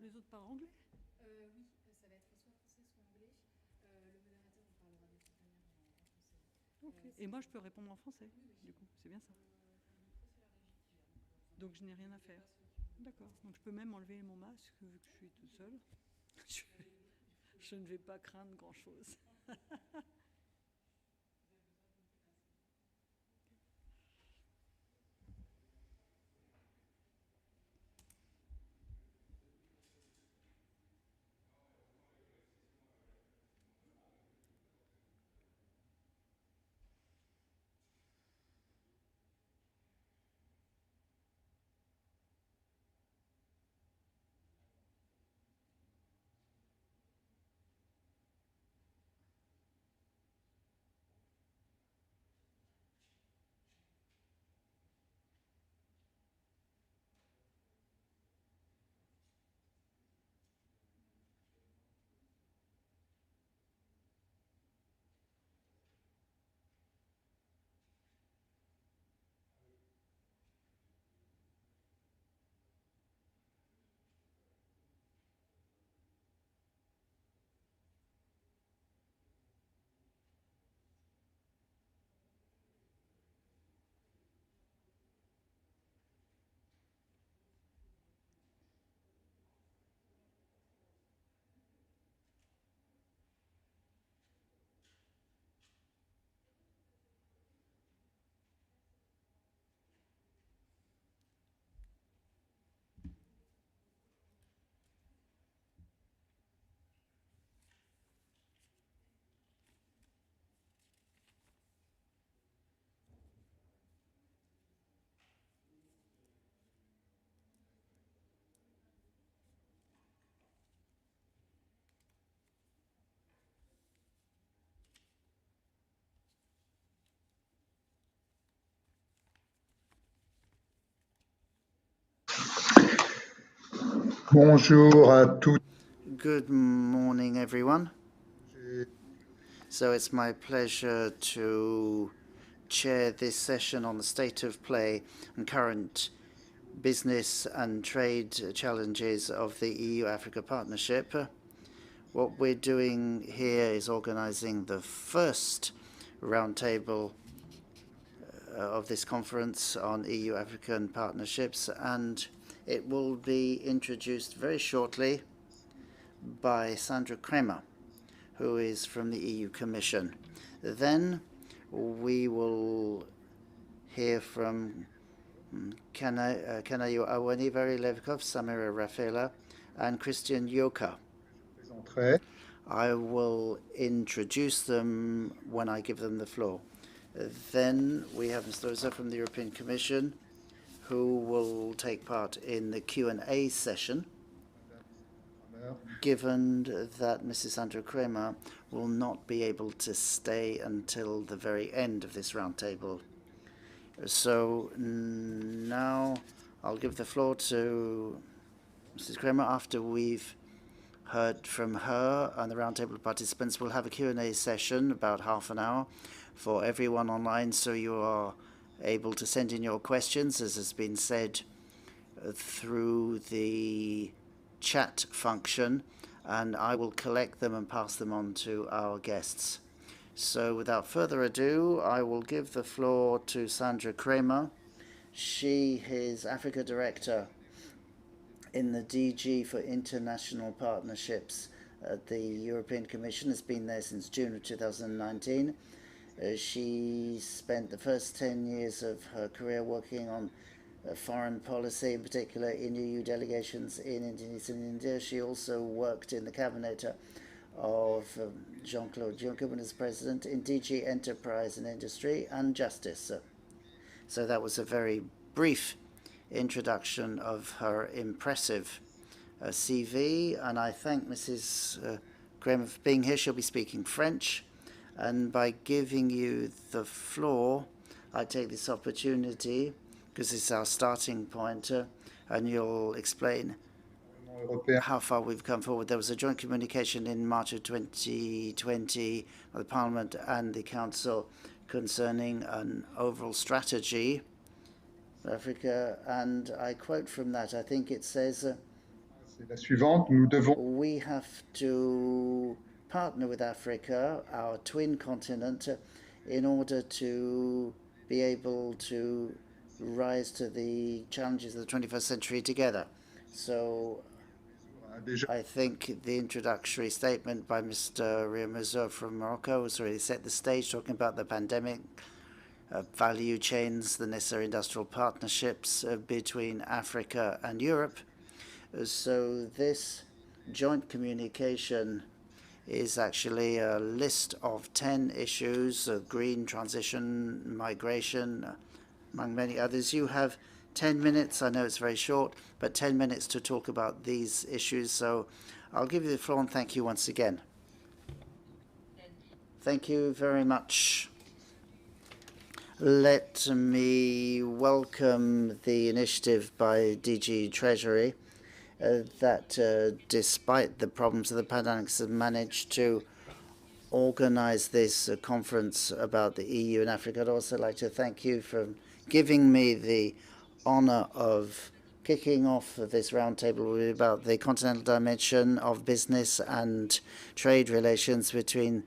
Les autres parlent anglais? Oui, ça va être soit français, soit anglais. Le modérateur vous parlera de toute manière en français. Ok. Et moi, je peux répondre en français, du coup. C'est bien ça. Donc, je n'ai rien à faire. D'accord. Donc, je peux même enlever mon masque, vu que je suis toute seule. Je ne vais pas craindre grand-chose. Bonjour à tous. Good morning, everyone. So it's my pleasure to chair this session on the state of play and current business and trade challenges of the EU-Africa Partnership. What we're doing here is organizing the first roundtable of this conference on EU-African partnerships, and it will be introduced very shortly by Sandra Kremer, who is from the EU Commission. Then we will hear from Kanayo Awani Varilevkov, Samira Rafaela, and Christian Yoka. I will introduce them when I give them the floor. Then we have Mr. Rosa from the European Commission, who will take part in the Q&A session, given that Mrs. Sandra Kremer will not be able to stay until the very end of this roundtable. So now I'll give the floor to Mrs. Kremer. After we've heard from her and the roundtable participants, we'll have a Q&A session, about half an hour, for everyone online, so you are able to send in your questions, as has been said, through the chat function, and I will collect them and pass them on to our guests. So without further ado, I will give the floor to Sandra Kremer. She is Africa Director in the DG for International Partnerships at the European Commission, has been there since June of 2019. She spent the first 10 years of her career working on foreign policy, in particular in EU delegations in Indonesia and India. She also worked in the cabinet of Jean-Claude Juncker when he was president, in DG Enterprise and Industry and Justice. So that was a very brief introduction of her impressive CV, and I thank Mrs. Graham for being here. She'll be speaking French, and by giving you the floor, I take this opportunity, because it's our starting point, and you'll explain how far we've come forward. There was a joint communication in March of 2020 by the Parliament and the Council concerning an overall strategy for Africa, and I quote from that. I think it says, la suivante. Nous devons We have to partner with Africa, our twin continent, in order to be able to rise to the challenges of the 21st century together. So I think the introductory statement by Mr. Riamazour from Morocco has already set the stage, talking about the pandemic, value chains, the necessary industrial partnerships between Africa and Europe. So this joint communication is actually a list of 10 issues, green transition, migration, among many others. You have 10 minutes. I know it's very short, but 10 minutes to talk about these issues. So I'll give you the floor and thank you once again. Thank you very much. Let me welcome the initiative by DG Treasury that despite the problems of the pandemic has managed to organize this conference about the EU and Africa. I'd also like to thank you for giving me the honor of kicking off this roundtable about the continental dimension of business and trade relations between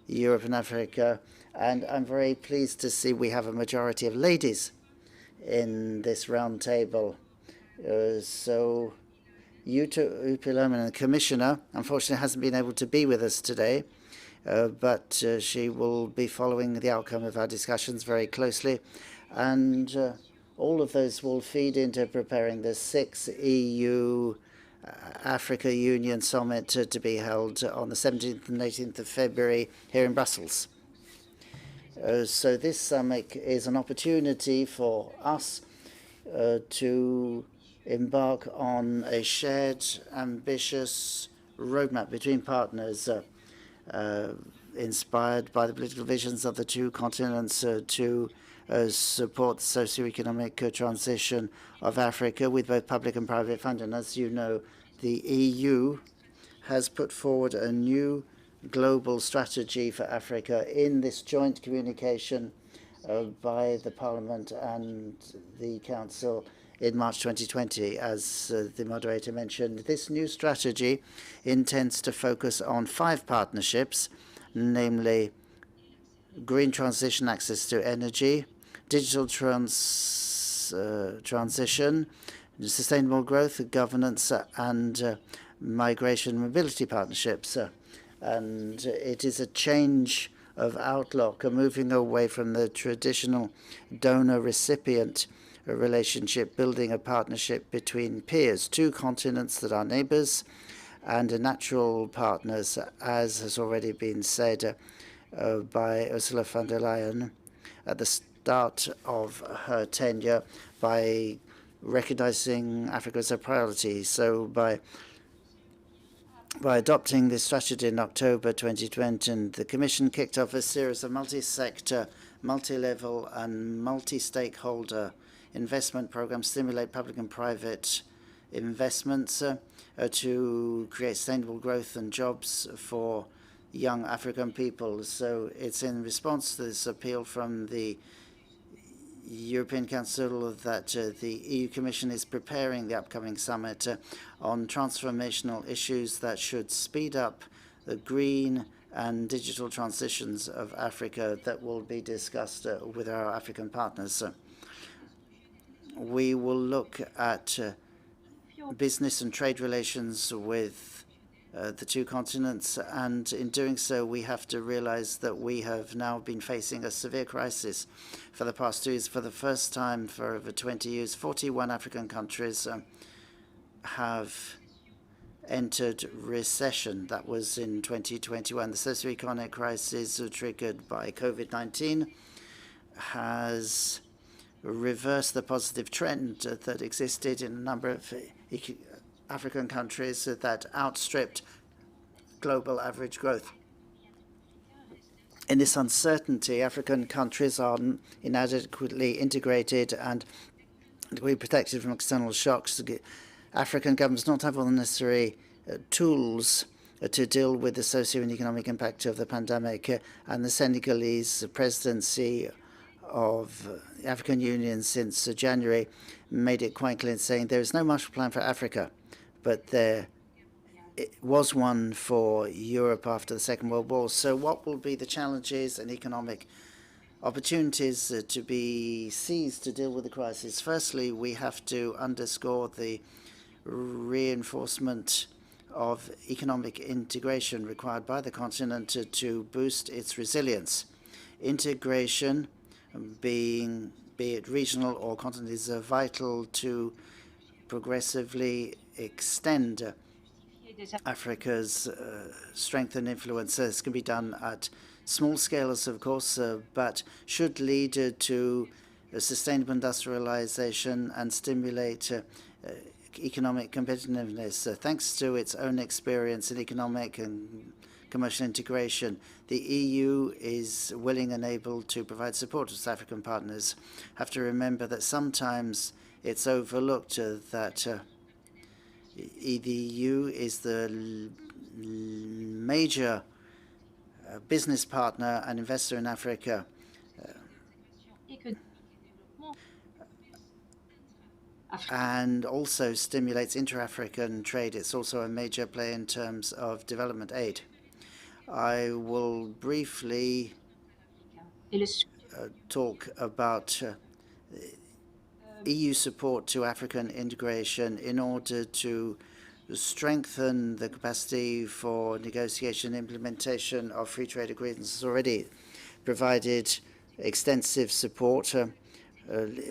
Europe and Africa. And I'm very pleased to see we have a majority of ladies in this roundtable. So Jutta Uppiluomainen, the Commissioner, unfortunately hasn't been able to be with us today, but she will be following the outcome of our discussions very closely. And all of those will feed into preparing the 6th EU Africa Union Summit to be held on the 17th and 18th of February here in Brussels. So this summit is an opportunity for us to embark on a shared, ambitious roadmap between partners inspired by the political visions of the two continents to support the socio-economic transition of Africa with both public and private funding. As you know, the EU has put forward a new global strategy for Africa in this joint communication by the Parliament and the Council in March 2020, as the moderator mentioned. This new strategy intends to focus on 5 partnerships, namely green transition, access to energy, digital transition, sustainable growth, governance, and migration mobility partnerships. And it is a change of outlook, moving away from the traditional donor-recipient relationship, building a partnership between peers, 2 continents that are neighbors and natural partners, as has already been said by Ursula von der Leyen at the start of her tenure, by recognizing Africa as a priority. So by adopting this strategy in October 2020, and the Commission kicked off a series of multi-sector, multi-level and multi-stakeholder investment programs to stimulate public and private investments to create sustainable growth and jobs for young African people. So it's in response to this appeal from the European Council that the EU Commission is preparing the upcoming summit on transformational issues that should speed up the green and digital transitions of Africa that will be discussed with our African partners. We will look at business and trade relations with the 2 continents, and in doing so we have to realize that we have now been facing a severe crisis for the past 2 years. For the first time for over 20 years, 41 African countries have entered recession. That was in 2021. The socioeconomic crisis triggered by COVID-19 has reversed the positive trend that existed in a number of African countries that outstripped global average growth. In this uncertainty, African countries are inadequately integrated and to be protected from external shocks. African governments do not have all the necessary tools to deal with the socio and economic impact of the pandemic, and the Senegalese presidency of the African Union since January made it quite clear, saying there is no Marshall Plan for Africa, but it was one for Europe after the Second World War. So what will be the challenges and economic opportunities to be seized to deal with the crisis? Firstly, we have to underscore the reinforcement of economic integration required by the continent to boost its resilience. Integration, be it regional or continental, is vital to progressively extend Africa's strength and influence. This can be done at small scales, of course, but should lead to sustainable industrialization and stimulate economic competitiveness. Thanks to its own experience in economic and commercial integration, the EU is willing and able to provide support to its African partners. Have to remember that sometimes it's overlooked that the EU is the major business partner and investor in Africa. And also stimulates inter-African trade. It's also a major player in terms of development aid. I will briefly talk about EU support to African integration in order to strengthen the capacity for negotiation and implementation of free trade agreements. Has already provided extensive support,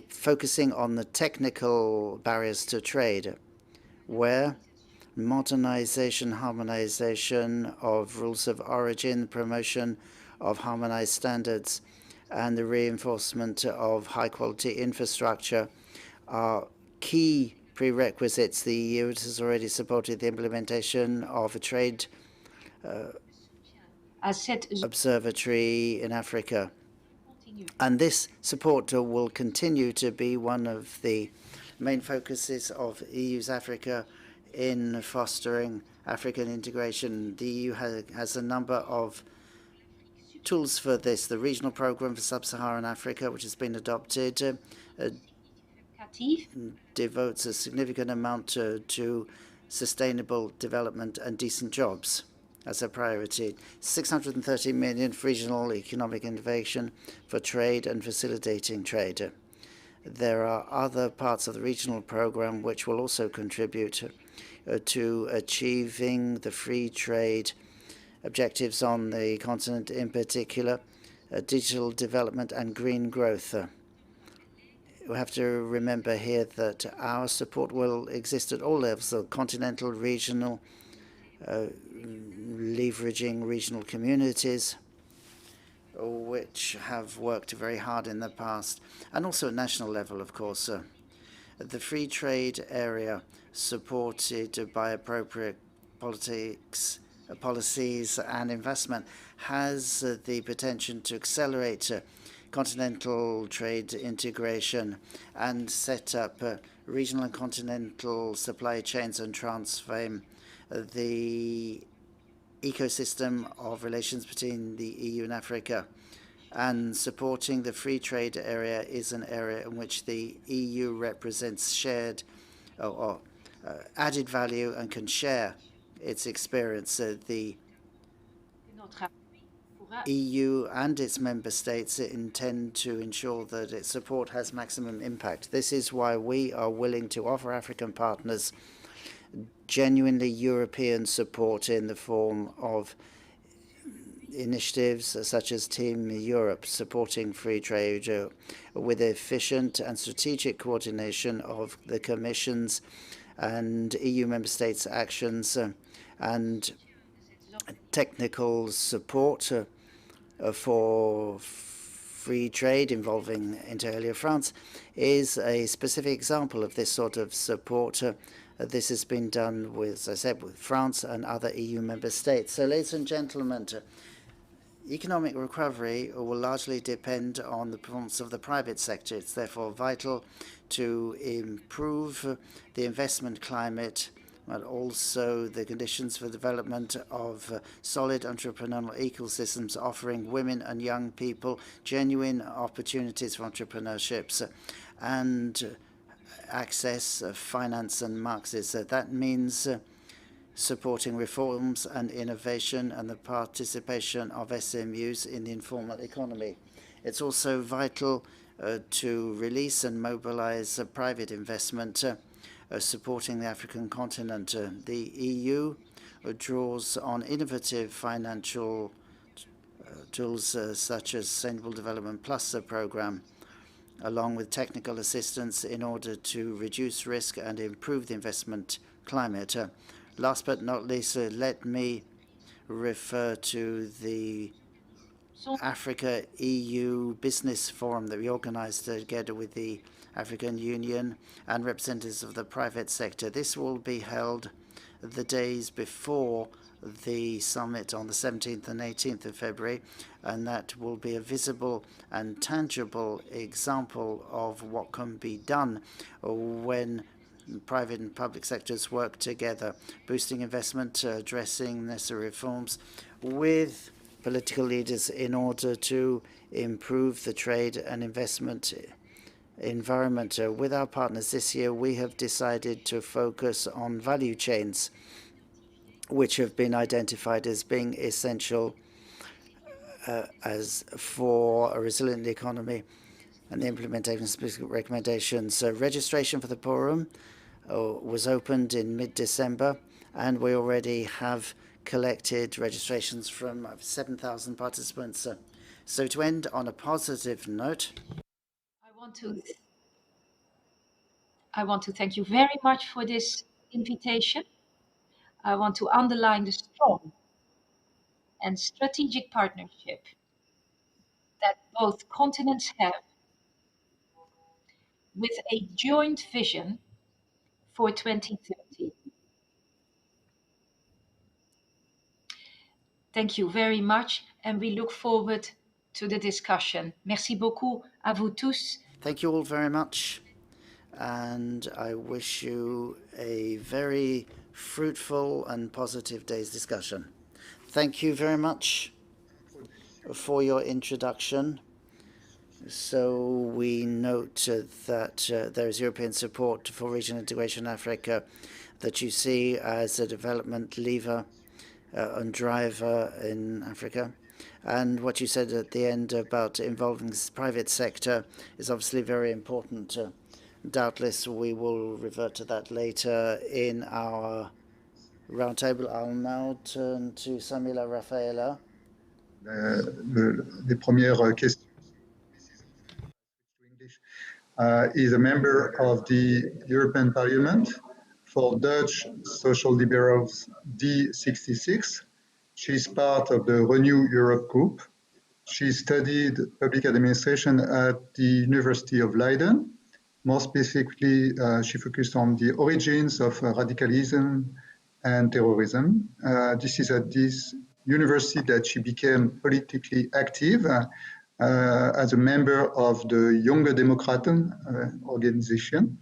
focusing on the technical barriers to trade, where modernization, harmonization of rules of origin, promotion of harmonized standards, and the reinforcement of high-quality infrastructure are key prerequisites. The EU has already supported the implementation of a trade observatory in Africa. And this support will continue to be one of the main focuses of EU's Africa in fostering African integration. The EU has a number of tools for this. The regional program for sub-Saharan Africa, which has been adopted, devotes a significant amount to sustainable development and decent jobs as a priority. 630 million for regional economic innovation for trade and facilitating trade. There are other parts of the regional program which will also contribute to achieving the free trade objectives on the continent, in particular digital development and green growth. We have to remember here that our support will exist at all levels, so continental, regional, leveraging regional communities, which have worked very hard in the past, and also at national level, of course. The free trade area, supported by appropriate policies and investment, has the potential to accelerate continental trade integration and set up regional and continental supply chains and transform the ecosystem of relations between the EU and Africa. And supporting the free trade area is an area in which the EU represents shared or added value and can share its experience. The EU and its member states intend to ensure that its support has maximum impact. This is why we are willing to offer African partners genuinely European support in the form of initiatives such as Team Europe, supporting free trade with efficient and strategic coordination of the Commission's and EU member states' actions and technical support for free trade involving inter alia France is a specific example of this sort of support. This has been done with, as I said, with France and other EU member states. So, ladies and gentlemen, economic recovery will largely depend on the performance of the private sector. It's therefore vital to improve the investment climate, but also the conditions for development of solid entrepreneurial ecosystems, offering women and young people genuine opportunities for entrepreneurships, and access, finance and markets. That means supporting reforms and innovation and the participation of SMUs in the informal economy. It's also vital to release and mobilize private investment, supporting the African continent. The EU draws on innovative financial tools such as Sustainable Development Plus program, along with technical assistance in order to reduce risk and improve the investment climate. Last but not least, let me refer to the Africa-EU Business Forum that we organized together with the African Union and representatives of the private sector. This will be held the days before the summit on the 17th and 18th of February, and that will be a visible and tangible example of what can be done when private and public sectors work together, boosting investment, addressing necessary reforms with political leaders in order to improve the trade and investment environment. With our partners this year, we have decided to focus on value chains, which have been identified as being essential as for a resilient economy, and the implementation of specific recommendations. Registration for the forum was opened in mid-December, and we already have collected registrations from 7,000 participants. So to end on a positive note, I want to thank you very much for this invitation. I want to underline the strong and strategic partnership that both continents have with a joint vision for 2030. Thank you very much, and we look forward to the discussion. Merci beaucoup à vous tous. Thank you all very much, and I wish you a very fruitful and positive day's discussion. Thank you very much for your introduction. So we note that there is European support for regional integration in Africa that you see as a development lever and driver in Africa. And what you said at the end about involving the private sector is obviously very important. Doubtless we will revert to that later in our roundtable. I'll now turn to Samila Rafaela. Les premières questions. Is a member of the European Parliament for Dutch Social Liberals D66. She's part of the Renew Europe group. She studied public administration at the University of Leiden. More specifically, she focused on the origins of radicalism and terrorism. This is at this university that she became politically active as a member of the Jonge Democraten organization.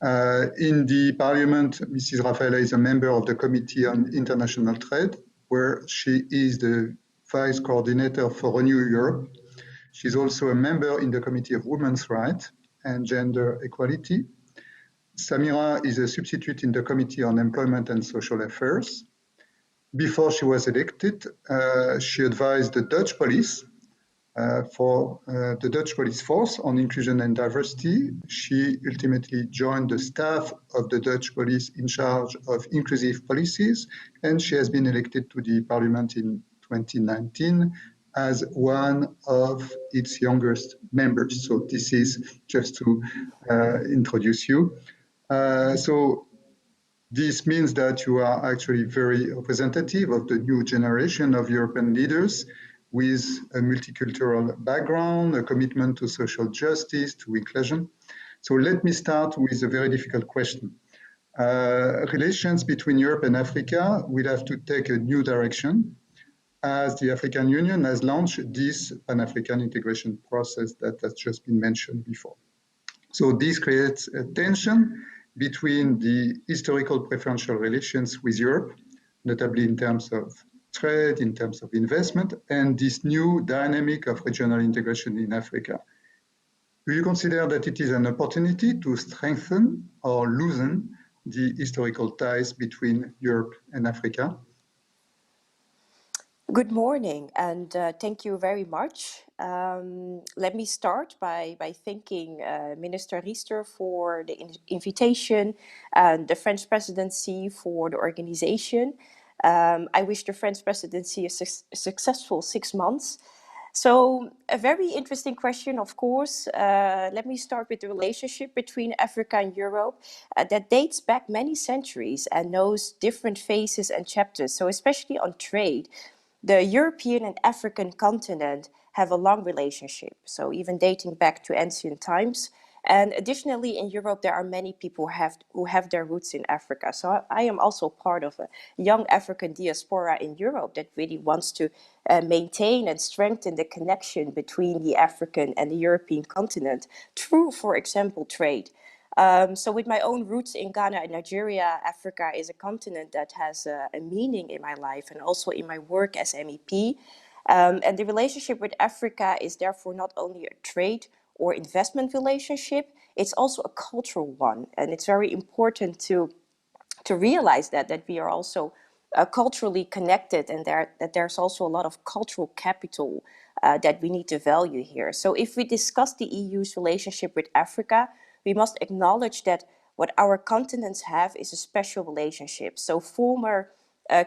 In the parliament, Mrs. Rafaela is a member of the Committee on International Trade, where she is the vice coordinator for Renew Europe. She's also a member in the Committee of Women's Rights and Gender Equality. Samira is a substitute in the Committee on Employment and Social Affairs. Before she was elected, she advised the Dutch police for the Dutch police force on inclusion and diversity. She ultimately joined the staff of the Dutch police in charge of inclusive policies, and she has been elected to the parliament in 2019 as one of its youngest members. So this is just to introduce you. So this means that you are actually very representative of the new generation of European leaders with a multicultural background, a commitment to social justice, to inclusion. So let me start with a very difficult question. Relations between Europe and Africa will have to take a new direction as the African Union has launched this Pan-African integration process that has just been mentioned before. So this creates a tension between the historical preferential relations with Europe, notably in terms of trade, in terms of investment, and this new dynamic of regional integration in Africa. Do you consider that it is an opportunity to strengthen or loosen the historical ties between Europe and Africa? Good morning, and thank you very much. Let me start by thanking Minister Riester for the invitation and the French presidency for the organization. I wish the French presidency a successful 6 months. So a very interesting question, of course. Let me start with the relationship between Africa and Europe that dates back many centuries and knows different phases and chapters. So especially on trade, the European and African continent have a long relationship, so even dating back to ancient times. And additionally, in Europe, there are many people who have their roots in Africa. So I am also part of a young African diaspora in Europe that really wants to maintain and strengthen the connection between the African and the European continent through, for example, trade. So with my own roots in Ghana and Nigeria, Africa is a continent that has a meaning in my life and also in my work as MEP. And the relationship with Africa is therefore not only a trade or investment relationship, it's also a cultural one. And it's very important to realize that we are also culturally connected and that there's also a lot of cultural capital that we need to value here. So if we discuss the EU's relationship with Africa, we must acknowledge that what our continents have is a special relationship. So former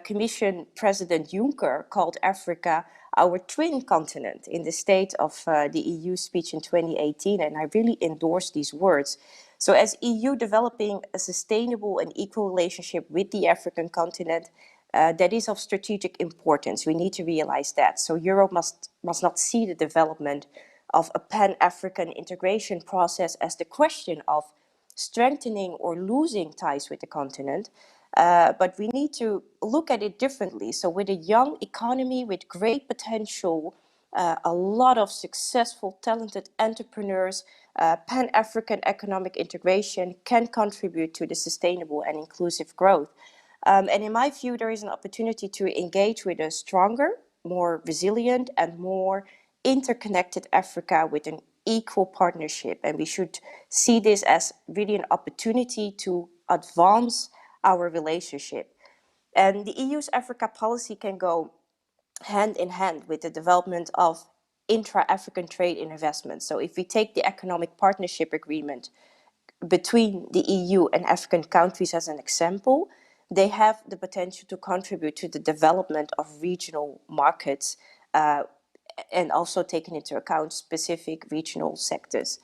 Commission President Juncker called Africa our twin continent in the State of the EU speech in 2018, and I really endorse these words. So as EU developing a sustainable and equal relationship with the African continent, that is of strategic importance. We need to realize that. So Europe must not see the development of a pan-African integration process as the question of strengthening or losing ties with the continent, but we need to look at it differently. So with a young economy with great potential, a lot of successful, talented entrepreneurs, Pan-African economic integration can contribute to the sustainable and inclusive growth. And in my view, there is an opportunity to engage with a stronger, more resilient and more interconnected Africa with an equal partnership. And we should see this as really an opportunity to advance our relationship. And the EU's Africa policy can go hand in hand with the development of intra-African trade and investment. So if we take the economic partnership agreement between the EU and African countries as an example, they have the potential to contribute to the development of regional markets and also taking into account specific regional sectors.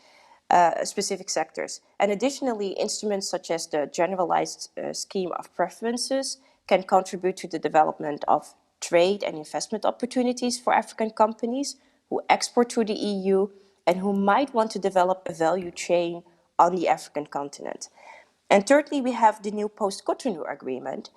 Specific sectors. And additionally, instruments such as the Generalized Scheme of Preferences can contribute to the development of trade and investment opportunities for African companies who export to the EU and who might want to develop a value chain on the African continent. And thirdly, we have the new post-Cotonou agreement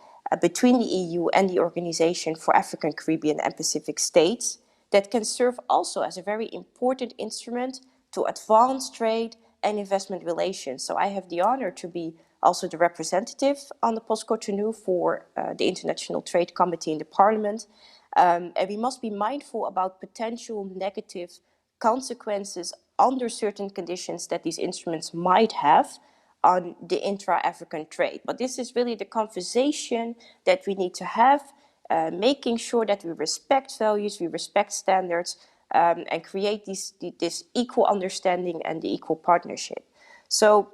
between the EU and the Organization for African, Caribbean and Pacific States that can serve also as a very important instrument to advance trade and investment relations. So I have the honor to be also the representative on the post-Cotonou for the International Trade Committee in the Parliament. And we must be mindful about potential negative consequences under certain conditions that these instruments might have on the intra-African trade. But this is really the conversation that we need to have, making sure that we respect values, we respect standards, and create this equal understanding and the equal partnership. So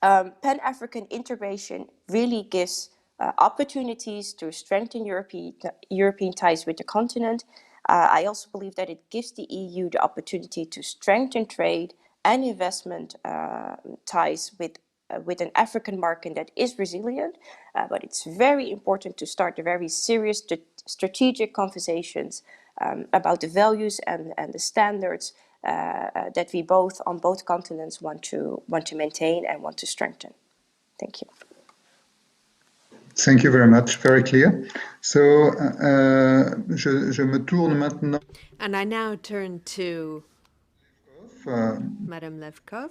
Pan-African integration really gives opportunities to strengthen European ties with the continent. I also believe that it gives the EU the opportunity to strengthen trade and investment ties with an African market that is resilient, but it's very important to start the very serious strategic conversations about the values and the standards that we both on both continents want to maintain and want to strengthen. Thank you. Thank you very much. Very clear. So, je me tourne maintenant. And I now turn to Madame Levkov,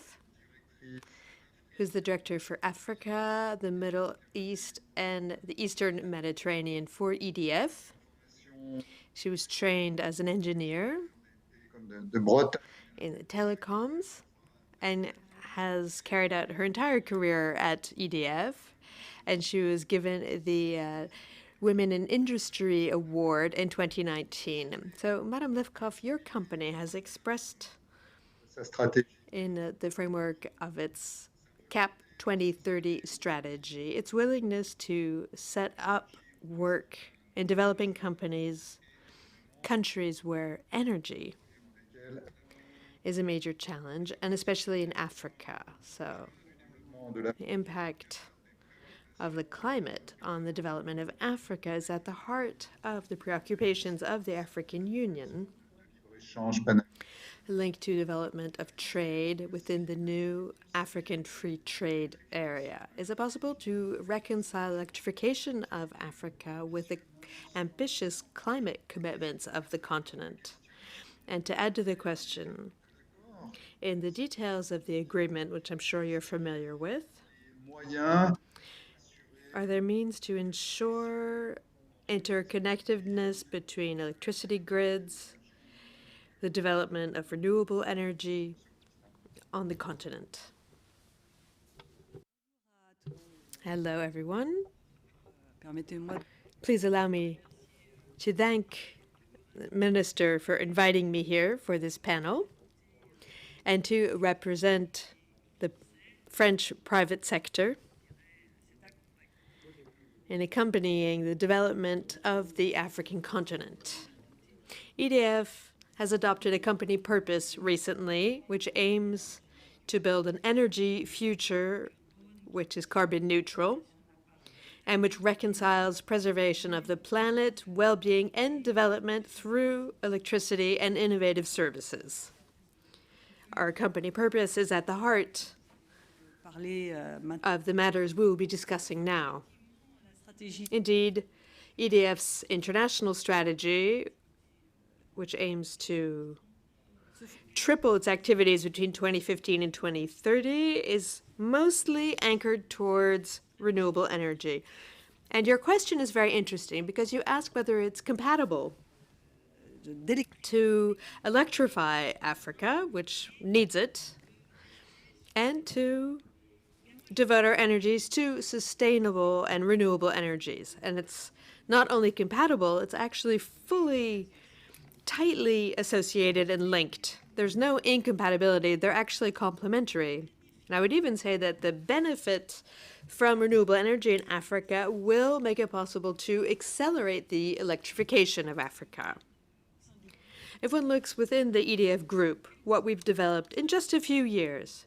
who's the Director for Africa, the Middle East, and the Eastern Mediterranean for EDF. She was trained as an engineer in the telecoms and has carried out her entire career at EDF, and she was given the Women in Industry Award in 2019. So, Madam Lifkoff, your company has expressed in the framework of its CAP 2030 strategy its willingness to set up work in developing countries where energy is a major challenge, and especially in Africa. So the impact of the climate on the development of Africa is at the heart of the preoccupations of the African Union, linked to development of trade within the new African Free Trade Area. Is it possible to reconcile electrification of Africa with the ambitious climate commitments of the continent? And to add to the question, in the details of the agreement, which I'm sure you're familiar with, are there means to ensure interconnectedness between electricity grids, the development of renewable energy on the continent? Hello, everyone. Please allow me to thank the Minister for inviting me here for this panel and to represent the French private sector in accompanying the development of the African continent. EDF has adopted a company purpose recently, which aims to build an energy future which is carbon neutral and which reconciles preservation of the planet, well-being, and development through electricity and innovative services. Our company purpose is at the heart of the matters we will be discussing now. Indeed, EDF's international strategy, which aims to triple its activities between 2015 and 2030, is mostly anchored towards renewable energy. And your question is very interesting because you ask whether it's compatible to electrify Africa, which needs it, and to devote our energies to sustainable and renewable energies. And it's not only compatible, it's actually fully, tightly associated and linked. There's no incompatibility, they're actually complementary. And I would even say that the benefit from renewable energy in Africa will make it possible to accelerate the electrification of Africa. If one looks within the EDF group, what we've developed in just a few years,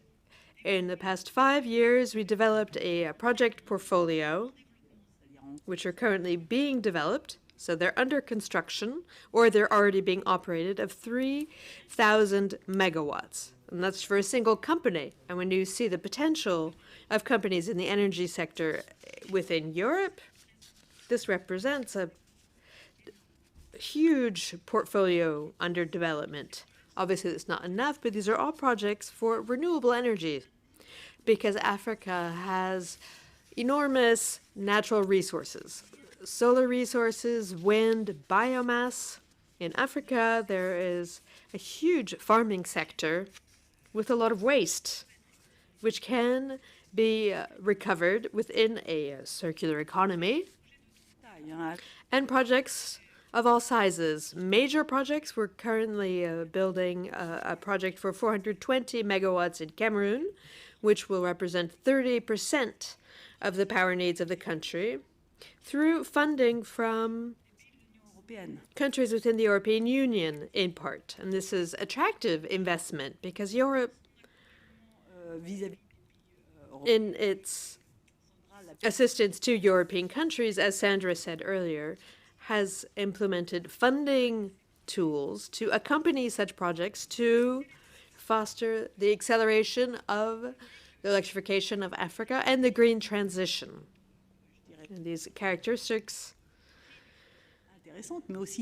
in the past 5 years, we developed a project portfolio, which are currently being developed, so they're under construction, or they're already being operated, of 3,000 megawatts. And that's for a single company. And when you see the potential of companies in the energy sector within Europe, this represents a huge portfolio under development. Obviously, it's not enough, but these are all projects for renewable energy because Africa has enormous natural resources, solar resources, wind, biomass. In Africa, there is a huge farming sector with a lot of waste, which can be recovered within a circular economy, and projects of all sizes. Major projects, we're currently building a project for 420 megawatts in Cameroon, which will represent 30% of the power needs of the country, through funding from countries within the European Union in part. And this is attractive investment because Europe, in its assistance to European countries, as Sandra said earlier, has implemented funding tools to accompany such projects to foster the acceleration of the electrification of Africa and the green transition. And these characteristics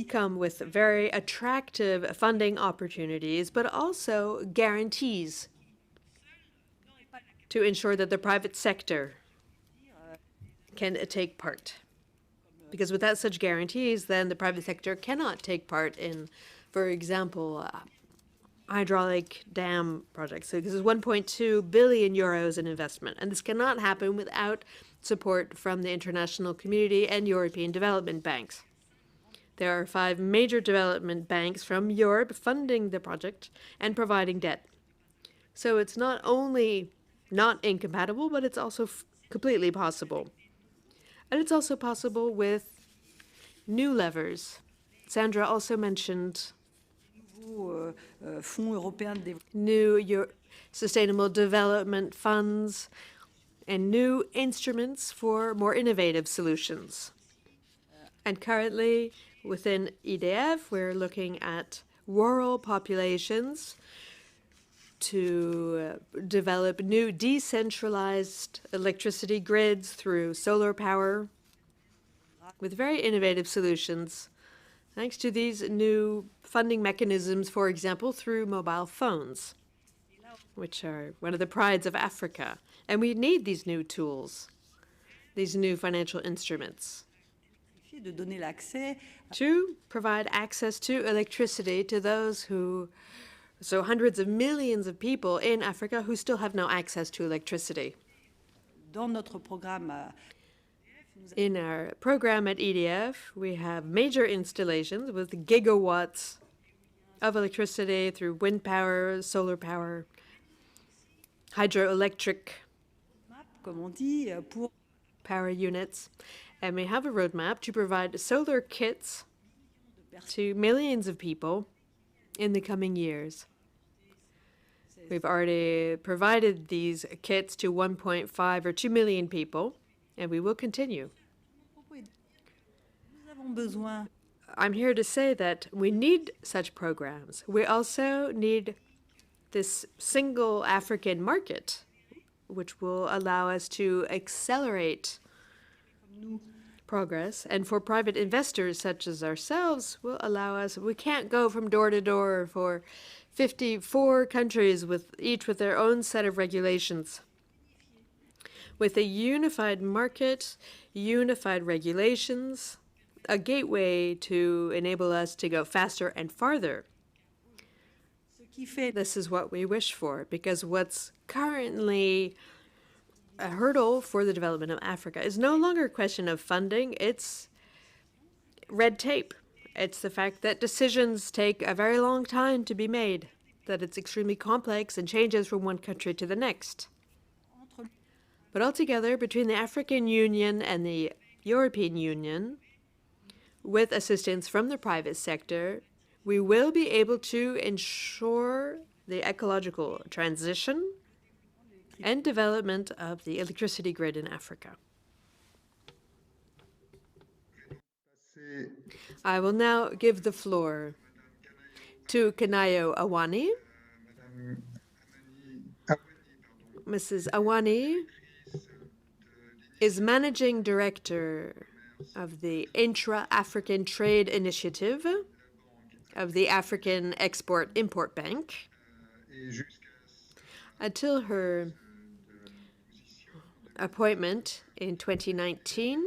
come with very attractive funding opportunities, but also guarantees to ensure that the private sector can take part. Because without such guarantees, then the private sector cannot take part in, for example, hydraulic dam project. So this is 1.2 billion euros in investment, and this cannot happen without support from the international community and European development banks. There are 5 major development banks from Europe funding the project and providing debt. So it's not only not incompatible, but it's also completely possible. And it's also possible with new levers. Sandra also mentioned new sustainable development funds and new instruments for more innovative solutions. And currently, within EDF, we're looking at rural populations to develop new decentralized electricity grids through solar power with very innovative solutions, thanks to these new funding mechanisms, for example, through mobile phones, which are one of the prides of Africa. And we need these new tools, these new financial instruments, to provide access to electricity to those who, so hundreds of millions of people in Africa who still have no access to electricity. In our program at EDF, we have major installations with gigawatts of electricity through wind power, solar power, hydroelectric power units. And we have a roadmap to provide solar kits to millions of people in the coming years. We've already provided these kits to 1.5 or 2 million people, and we will continue. I'm here to say that we need such programs. We also need this single African market, which will allow us to accelerate progress, and for private investors such as ourselves will allow us, we can't go from door to door for 54 countries each with their own set of regulations. With a unified market, unified regulations, a gateway to enable us to go faster and farther. This is what we wish for, because what's currently a hurdle for the development of Africa is no longer a question of funding, it's red tape. It's the fact that decisions take a very long time to be made, that it's extremely complex and changes from one country to the next. But altogether, between the African Union and the European Union, with assistance from the private sector, we will be able to ensure the ecological transition and development of the electricity grid in Africa. I will now give the floor to Kanayo Awani. Mrs. Awani is Managing Director of the Intra-African Trade Initiative of the African Export-Import Bank. Until her appointment in 2019,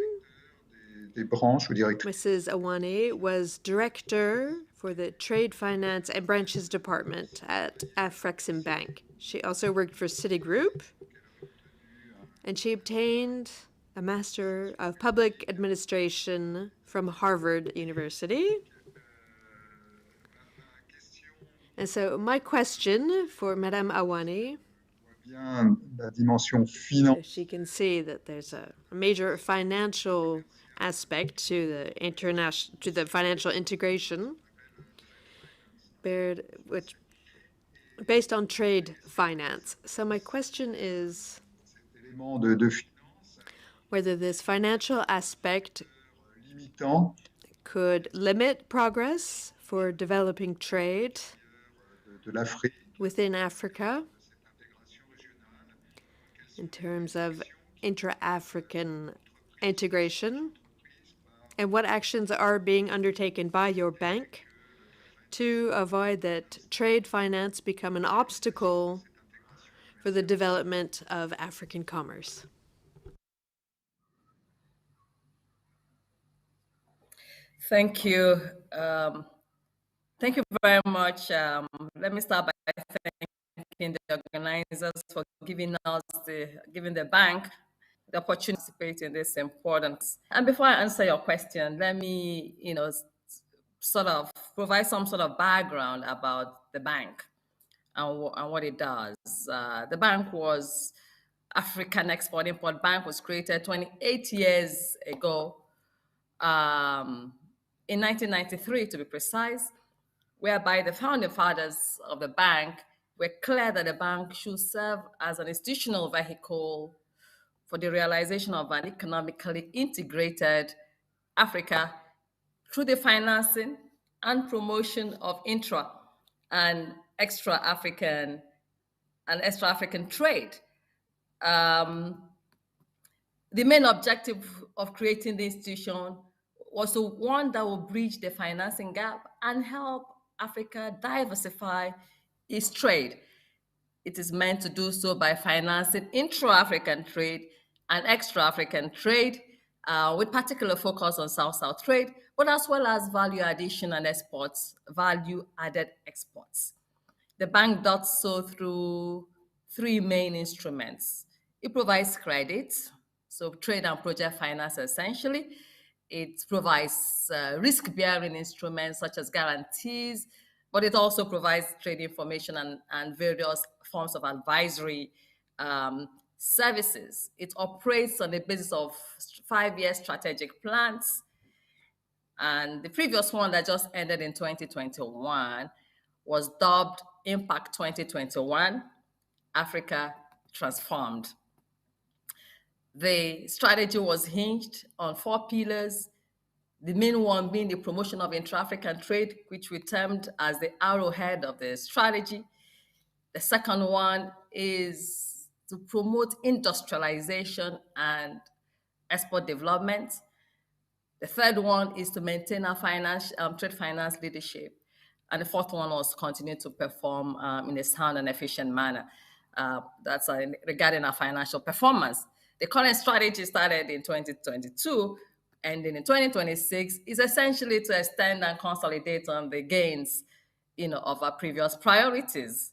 Mrs. Awani was Director for the Trade Finance and Branches Department at Afreximbank. She also worked for Citigroup, and she obtained a Master of Public Administration from Harvard University. And so my question for Madame Awani, she can see that there's a major financial aspect to the financial integration, which based on trade finance. So my question is whether this financial aspect could limit progress for developing trade within Africa in terms of intra-African integration, and what actions are being undertaken by your bank to avoid that trade finance become an obstacle for the development of African commerce. Thank you. Thank you very much. Let me start by thanking the organizers for giving the bank the opportunity to participate in this important. And before I answer your question, let me, sort of provide some sort of background about the bank and what it does. The bank was African Export-Import Bank was created 28 years ago, in 1993 to be precise, whereby the founding fathers of the bank were clear that the bank should serve as an institutional vehicle for the realization of an economically integrated Africa through the financing and promotion of intra and extra-African trade. The main objective of creating the institution was one that will bridge the financing gap and help Africa diversify its trade. It is meant to do so by financing intra-African trade and extra-African trade, with particular focus on South-South trade, but as well as value addition and exports, value-added exports. The bank does so through three main instruments. It provides credit, so trade and project finance essentially. It provides risk-bearing instruments such as guarantees, but it also provides trade information and various forms of advisory services. It operates on the basis of 5-year strategic plans. And the previous one that just ended in 2021 was dubbed Impact 2021, Africa Transformed. The strategy was hinged on 4 pillars, the main one being the promotion of intra-African trade, which we termed as the arrowhead of the strategy. The second one is to promote industrialization and export development. The third one is to maintain our trade finance leadership. And the fourth one was continue to perform in a sound and efficient manner. That's regarding our financial performance. The current strategy started in 2022, ending in 2026, is essentially to extend and consolidate on the gains, of our previous priorities.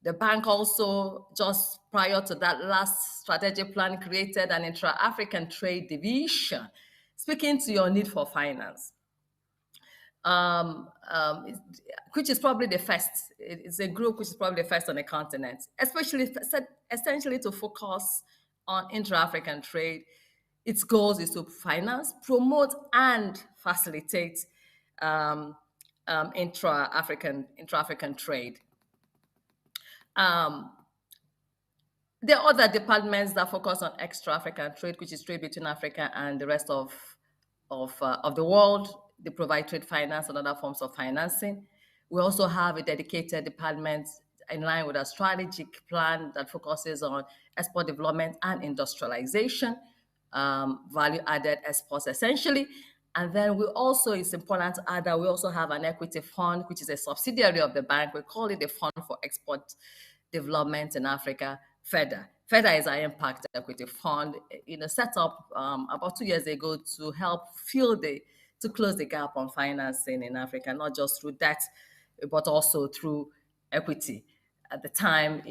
The bank also, just prior to that last strategic plan, created an intra-African trade division, speaking to your need for finance, which is probably the first. It's a group which is probably the first on the continent, essentially to focus on intra-African trade. Its goals is to finance, promote, and facilitate intra-African trade. There are other departments that focus on extra-African trade, which is trade between Africa and the rest of the world. They provide trade finance and other forms of financing. We also have a dedicated department in line with our strategic plan that focuses on export development and industrialization, value-added exports essentially. And then it's important to add that we also have an equity fund, which is a subsidiary of the bank. We call it the Fund for Export Development in Africa, FEDA. FEDA is our impact equity fund, set up about 2 years ago to help to close the gap on financing in Africa, not just through debt, but also through equity. At the time,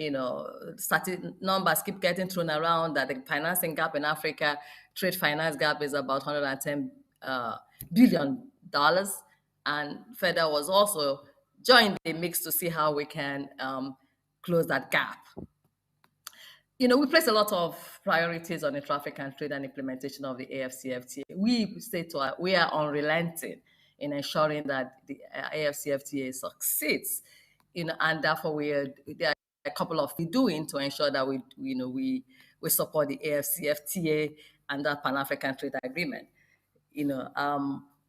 numbers keep getting thrown around that the financing gap in Africa, trade finance gap, is about $110 billion. And FEDA was also joined the mix to see how we can close that gap. We place a lot of priorities on intra-African trade and implementation of the AfCFTA. We are unrelenting in ensuring that the AfCFTA succeeds, and therefore there are a couple of things doing to ensure that we support the AfCFTA and that Pan-African Trade Agreement.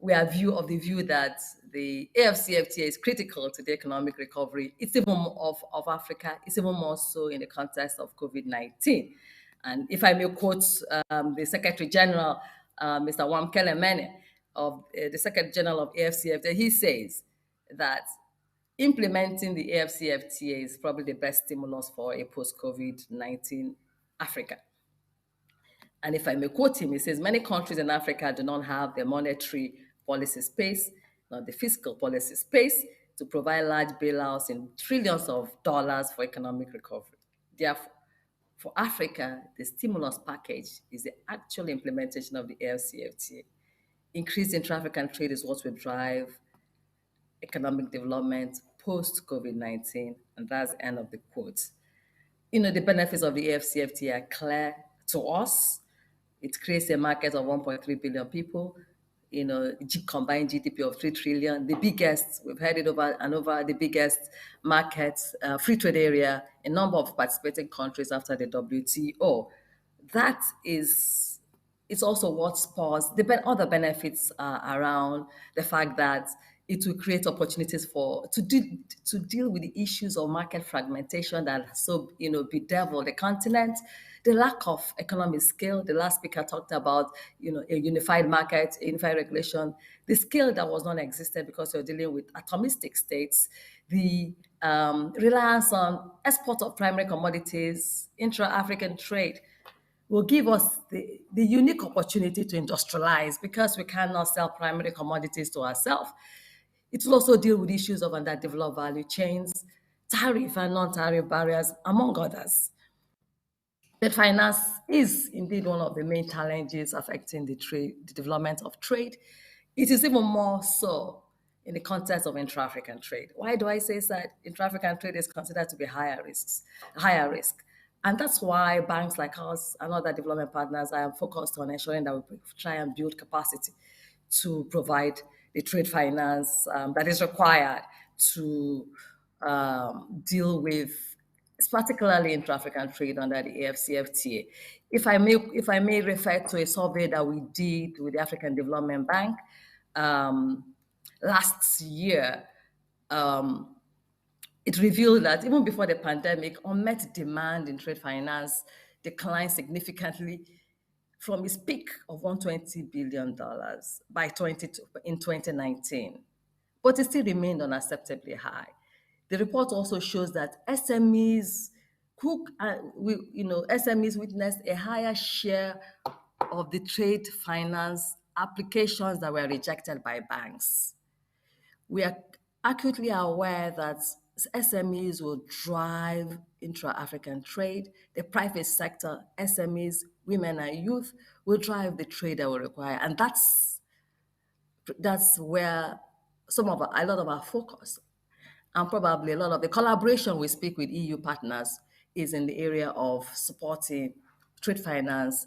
We are of the view that the AfCFTA is critical to the economic recovery. It's even more of Africa. It's even more so in the context of COVID-19. And if I may quote the Secretary General, Mr. Wamkele Mene, the Secretary General of AfCFTA, he says that implementing the AfCFTA is probably the best stimulus for a post-COVID-19 Africa. And if I may quote him, he says, many countries in Africa do not have the monetary policy space, not the fiscal policy space, to provide large bailouts in trillions of dollars for economic recovery. Therefore, for Africa, the stimulus package is the actual implementation of the AfCFTA. Increase in intra-African trade is what will drive economic development post-COVID-19, and that's the end of the quote. You know, the benefits of the AfCFTA are clear to us. It creates a market of 1.3 billion people, you know, combined GDP of 3 trillion, the biggest, we've heard it over and over, the biggest market, free trade area, a number of participating countries after the WTO. That is, it's also what spurs the other benefits around the fact that it will create opportunities to deal with the issues of market fragmentation that so, you know, bedevil the continent. The lack of economic scale, the last speaker talked about, you know, a unified market, unified regulation, the scale that was non-existent because you're dealing with atomistic states, the reliance on export of primary commodities, intra-African trade will give us the unique opportunity to industrialize because we cannot sell primary commodities to ourselves. It will also deal with issues of underdeveloped value chains, tariff and non-tariff barriers, among others. Trade finance is indeed one of the main challenges affecting the development of trade. It is even more so in the context of intra-African trade. Why do I say that? Intra-African trade is considered to be higher risk. And that's why banks like us and other development partners are focused on ensuring that we try and build capacity to provide the trade finance that is required to deal with, particularly intra-African trade under the AfCFTA. If I may refer to a survey that we did with the African Development Bank last year, it revealed that even before the pandemic, unmet demand in trade finance declined significantly from its peak of $120 billion in 2019, but it still remained unacceptably high. The report also shows that SMEs witnessed a higher share of the trade finance applications that were rejected by banks. We are acutely aware that SMEs will drive intra-African trade. The private sector, SMEs, women and youth will drive the trade that will require. And that's where a lot of our focus and probably a lot of the collaboration we speak with EU partners is in the area of supporting trade finance,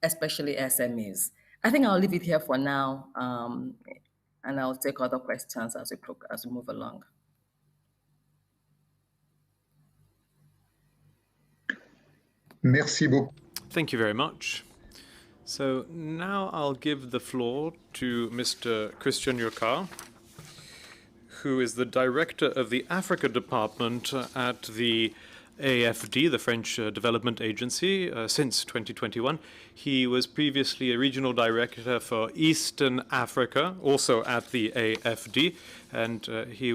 especially SMEs. I think I'll leave it here for now, and I'll take other questions as we move along. Merci beaucoup. Thank you very much. So now I'll give the floor to Mr. Christian Jurkar, who is the director of the Africa Department at the AFD, the French Development Agency, since 2021. He was previously a regional director for Eastern Africa, also at the AFD, and he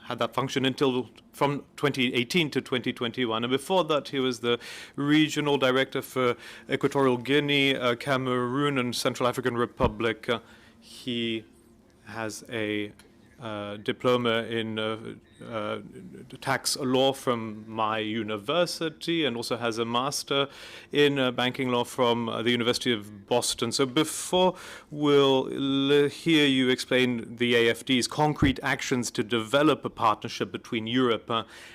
had that function until from 2018 to 2021. And before that, he was the regional director for Equatorial Guinea, Cameroon, and Central African Republic. He has a diploma in tax law from my university and also has a master in banking law from the University of Boston. So before we'll hear you explain the AFD's concrete actions to develop a partnership between Europe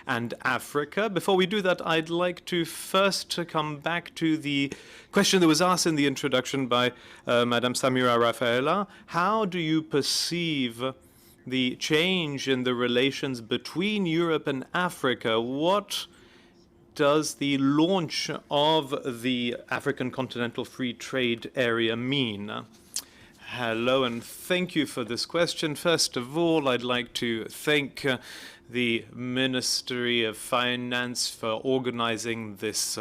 and Africa, before we do that, I'd like to first come back to the question that was asked in the introduction by Madame Samira Rafaela. How do you perceive the change in the relations between Europe and Africa? What does the launch of the African Continental Free Trade Area mean? Hello, and thank you for this question. First of all, I'd like to thank the Ministry of Finance for organizing this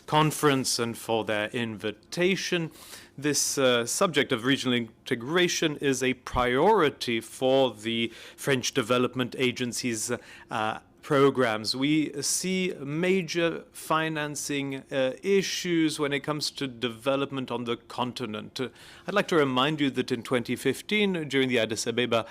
conference and for their invitation. This subject of regional integration is a priority for the French Development Agency's programs. We see major financing issues when it comes to development on the continent. I'd like to remind you that in 2015, during the Addis Ababa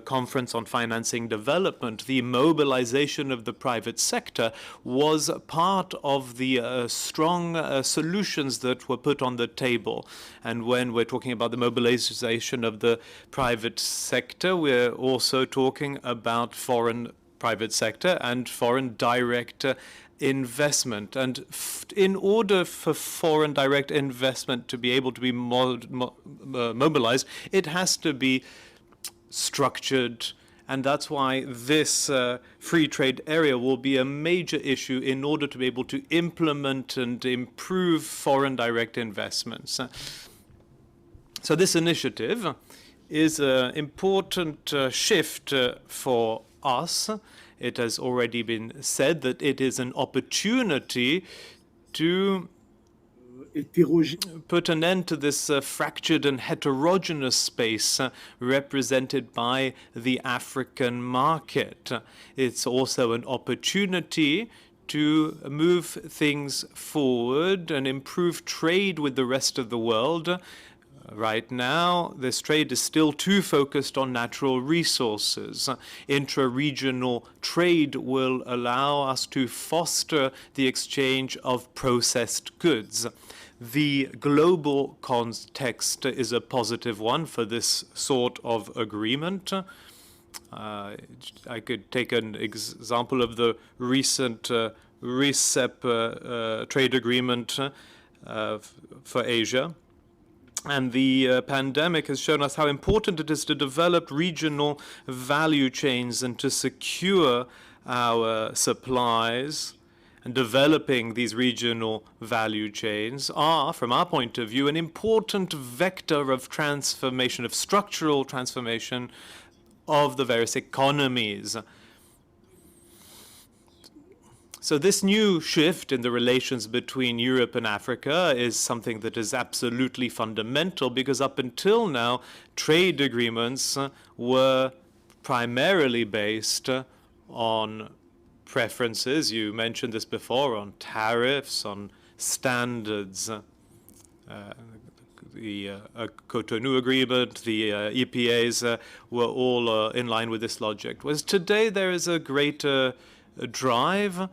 Conference on Financing Development, the mobilization of the private sector was part of the strong solutions that were put on the table. And when we're talking about the mobilization of the private sector, we're also talking about foreign private sector and foreign direct investment. And in order for foreign direct investment to be able to be mobilized, it has to be structured. And that's why this free trade area will be a major issue in order to be able to implement and improve foreign direct investments. So this initiative is an important shift for us. It has already been said that it is an opportunity to put an end to this fractured and heterogeneous space represented by the African market. It's also an opportunity to move things forward and improve trade with the rest of the world. Right now, this trade is still too focused on natural resources. Intra-regional trade will allow us to foster the exchange of processed goods. The global context is a positive one for this sort of agreement. I could take an example of the recent RCEP trade agreement for Asia. And the pandemic has shown us how important it is to develop regional value chains and to secure our supplies. And developing these regional value chains are, from our point of view, an important vector of transformation, of structural transformation of the various economies. So this new shift in the relations between Europe and Africa is something that is absolutely fundamental, because up until now, trade agreements were primarily based on preferences. You mentioned this before, on tariffs, on standards. The Cotonou Agreement, the EPAs were all in line with this logic. Whereas today there is a greater drive,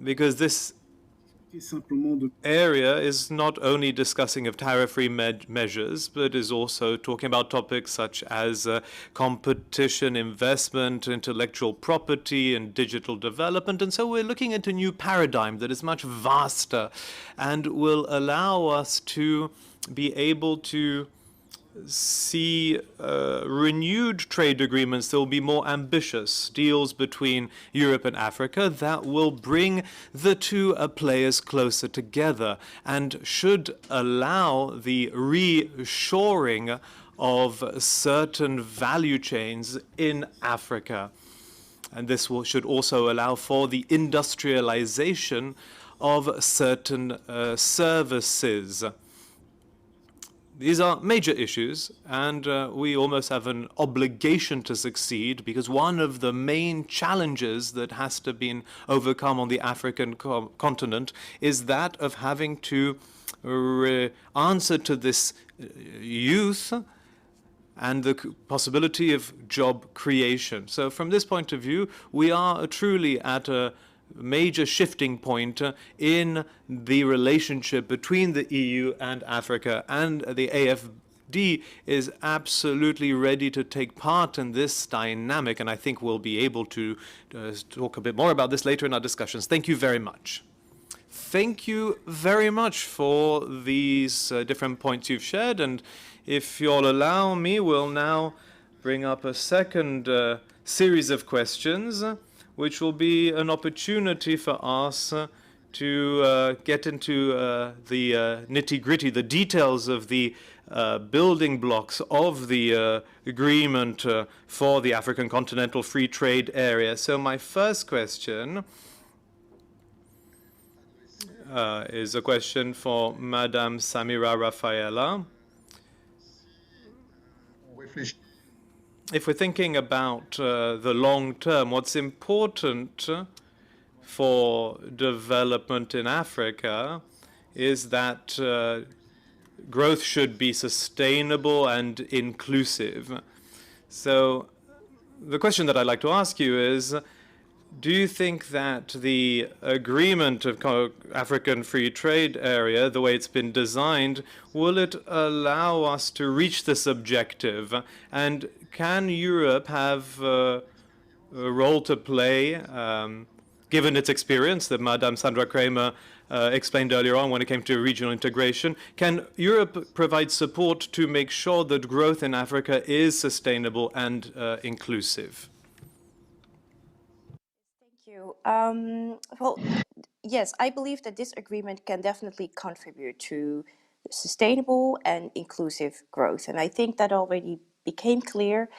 because this area is not only discussing of tariff-free measures, but is also talking about topics such as competition, investment, intellectual property, and digital development. And so we're looking at a new paradigm that is much vaster and will allow us to be able to see renewed trade agreements that will be more ambitious, deals between Europe and Africa that will bring the two players closer together and should allow the reshoring of certain value chains in Africa. And this should also allow for the industrialization of certain services. These are major issues, and we almost have an obligation to succeed, because one of the main challenges that has to be overcome on the African continent is that of having to answer to this youth and the possibility of job creation. So from this point of view, we are truly at a major shifting point in the relationship between the EU and Africa, and the AFD is absolutely ready to take part in this dynamic, and I think we'll be able to talk a bit more about this later in our discussions. Thank you very much. Thank you very much for these different points you've shared, and if you'll allow me, we'll now bring up a second series of questions, which will be an opportunity for us to get into the nitty-gritty, the details of the building blocks of the agreement for the African Continental Free Trade Area. So my first question is a question for Madame Samira Rafaela. if we're thinking about the long term, what's important for development in Africa is that growth should be sustainable and inclusive. So the question that I'd like to ask you is, do you think that the agreement of African Free Trade Area, the way it's been designed, will it allow us to reach this objective? And can Europe have a role to play, given its experience that Madame Sandra Kramer explained earlier on when it came to regional integration? Can Europe provide support to make sure that growth in Africa is sustainable and inclusive? Well, yes, I believe that this agreement can definitely contribute to sustainable and inclusive growth. And I think that already became clear,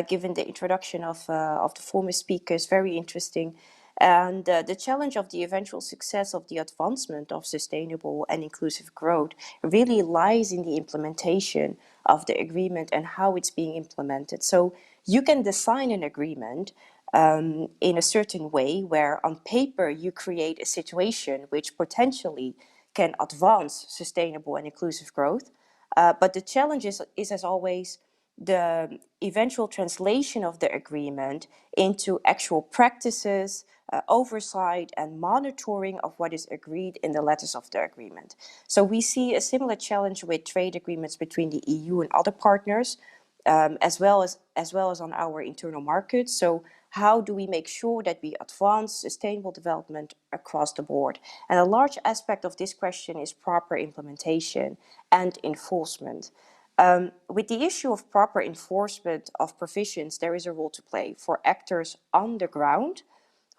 given the introduction of the former speakers, very interesting. And the challenge of the eventual success of the advancement of sustainable and inclusive growth really lies in the implementation of the agreement and how it's being implemented. So you can design an agreement in a certain way where on paper you create a situation which potentially can advance sustainable and inclusive growth. But the challenge is as always the eventual translation of the agreement into actual practices, oversight and monitoring of what is agreed in the letters of the agreement. So we see a similar challenge with trade agreements between the EU and other partners, as well as on our internal markets. So how do we make sure that we advance sustainable development across the board? And a large aspect of this question is proper implementation and enforcement. With the issue of proper enforcement of provisions, there is a role to play for actors on the ground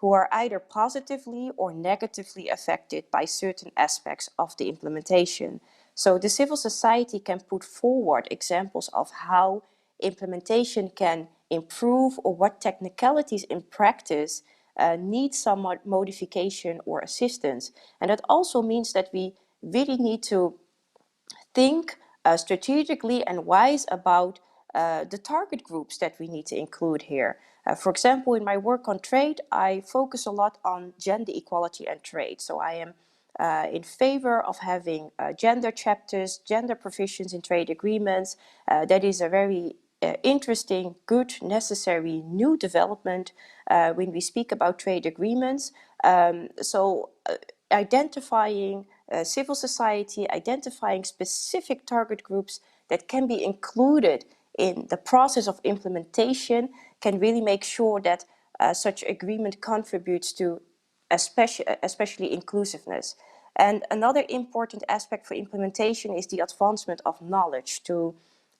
who are either positively or negatively affected by certain aspects of the implementation. So the civil society can put forward examples of how implementation can improve or what technicalities in practice need some modification or assistance. And that also means that we really need to think strategically and wise about the target groups that we need to include here. For example, in my work on trade, I focus a lot on gender equality and trade. So I am in favor of having gender chapters, gender provisions in trade agreements. That is a very interesting, good, necessary new development when we speak about trade agreements. Identifying civil society, identifying specific target groups that can be included in the process of implementation can really make sure that such agreement contributes to especially inclusiveness. And another important aspect for implementation is the advancement of knowledge to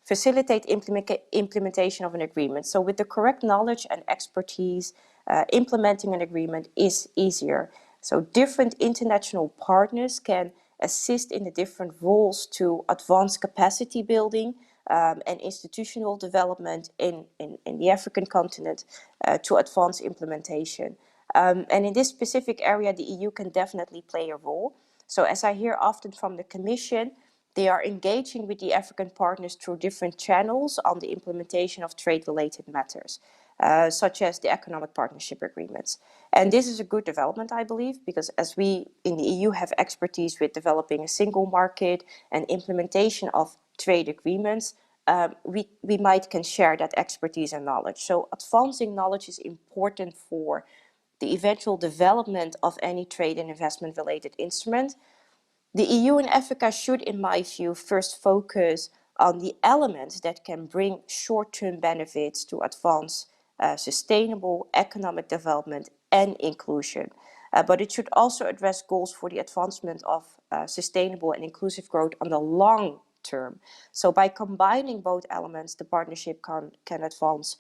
facilitate implementation of an agreement. So with the correct knowledge and expertise, implementing an agreement is easier. So different international partners can assist in the different roles to advance capacity building and institutional development in the African continent to advance implementation. And in this specific area, the EU can definitely play a role. So as I hear often from the Commission, they are engaging with the African partners through different channels on the implementation of trade-related matters, such as the economic partnership agreements. And this is a good development, I believe, because as we in the EU have expertise with developing a single market and implementation of trade agreements, we might can share that expertise and knowledge. So advancing knowledge is important for the eventual development of any trade and investment related instrument. The EU and Africa should, in my view, first focus on the elements that can bring short-term benefits to advance sustainable economic development and inclusion. But it should also address goals for the advancement of sustainable and inclusive growth on the long term. So by combining both elements, the partnership can advance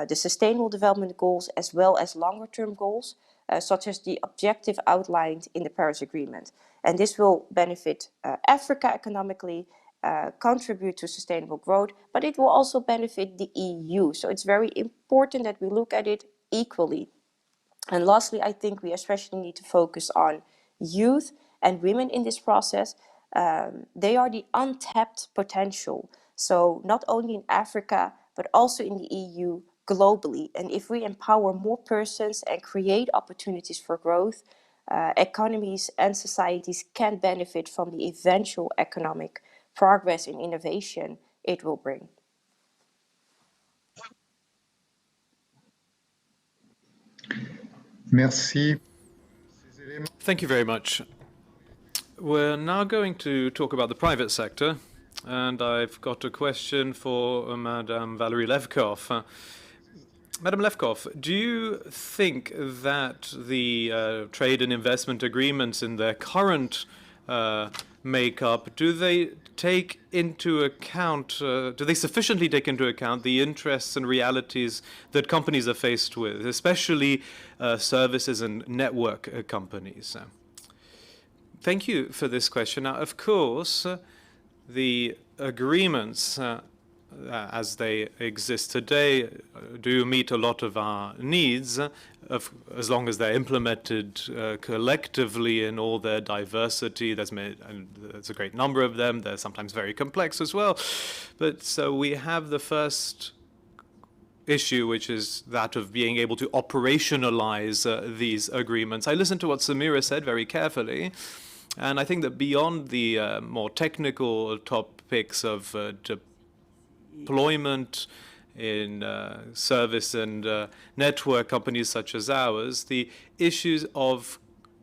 the sustainable development goals as well as longer-term goals, such as the objective outlined in the Paris Agreement. And this will benefit Africa economically, contribute to sustainable growth, but it will also benefit the EU. So it's very important that we look at it equally. And lastly, I think we especially need to focus on youth and women in this process. They are the untapped potential. So not only in Africa, but also in the EU globally. And if we empower more persons and create opportunities for growth, economies and societies can benefit from the eventual economic progress and innovation it will bring. Merci. Thank you very much. We're now going to talk about the private sector, and I've got a question for Madame Valerie Levkov. Madam Levkov, do you think that the trade and investment agreements in their current makeup, do they take into account, do they sufficiently take into account the interests and realities that companies are faced with, especially services and network companies? Thank you for this question. Now, of course, the agreements as they exist today do meet a lot of our needs, as long as they're implemented collectively in all their diversity. There's a great number of them. They're sometimes very complex as well. But so we have the first issue, which is that of being able to operationalize these agreements. I listened to what Samira said very carefully, and I think that beyond the more technical topics of deployment in service and network companies such as ours, the issues of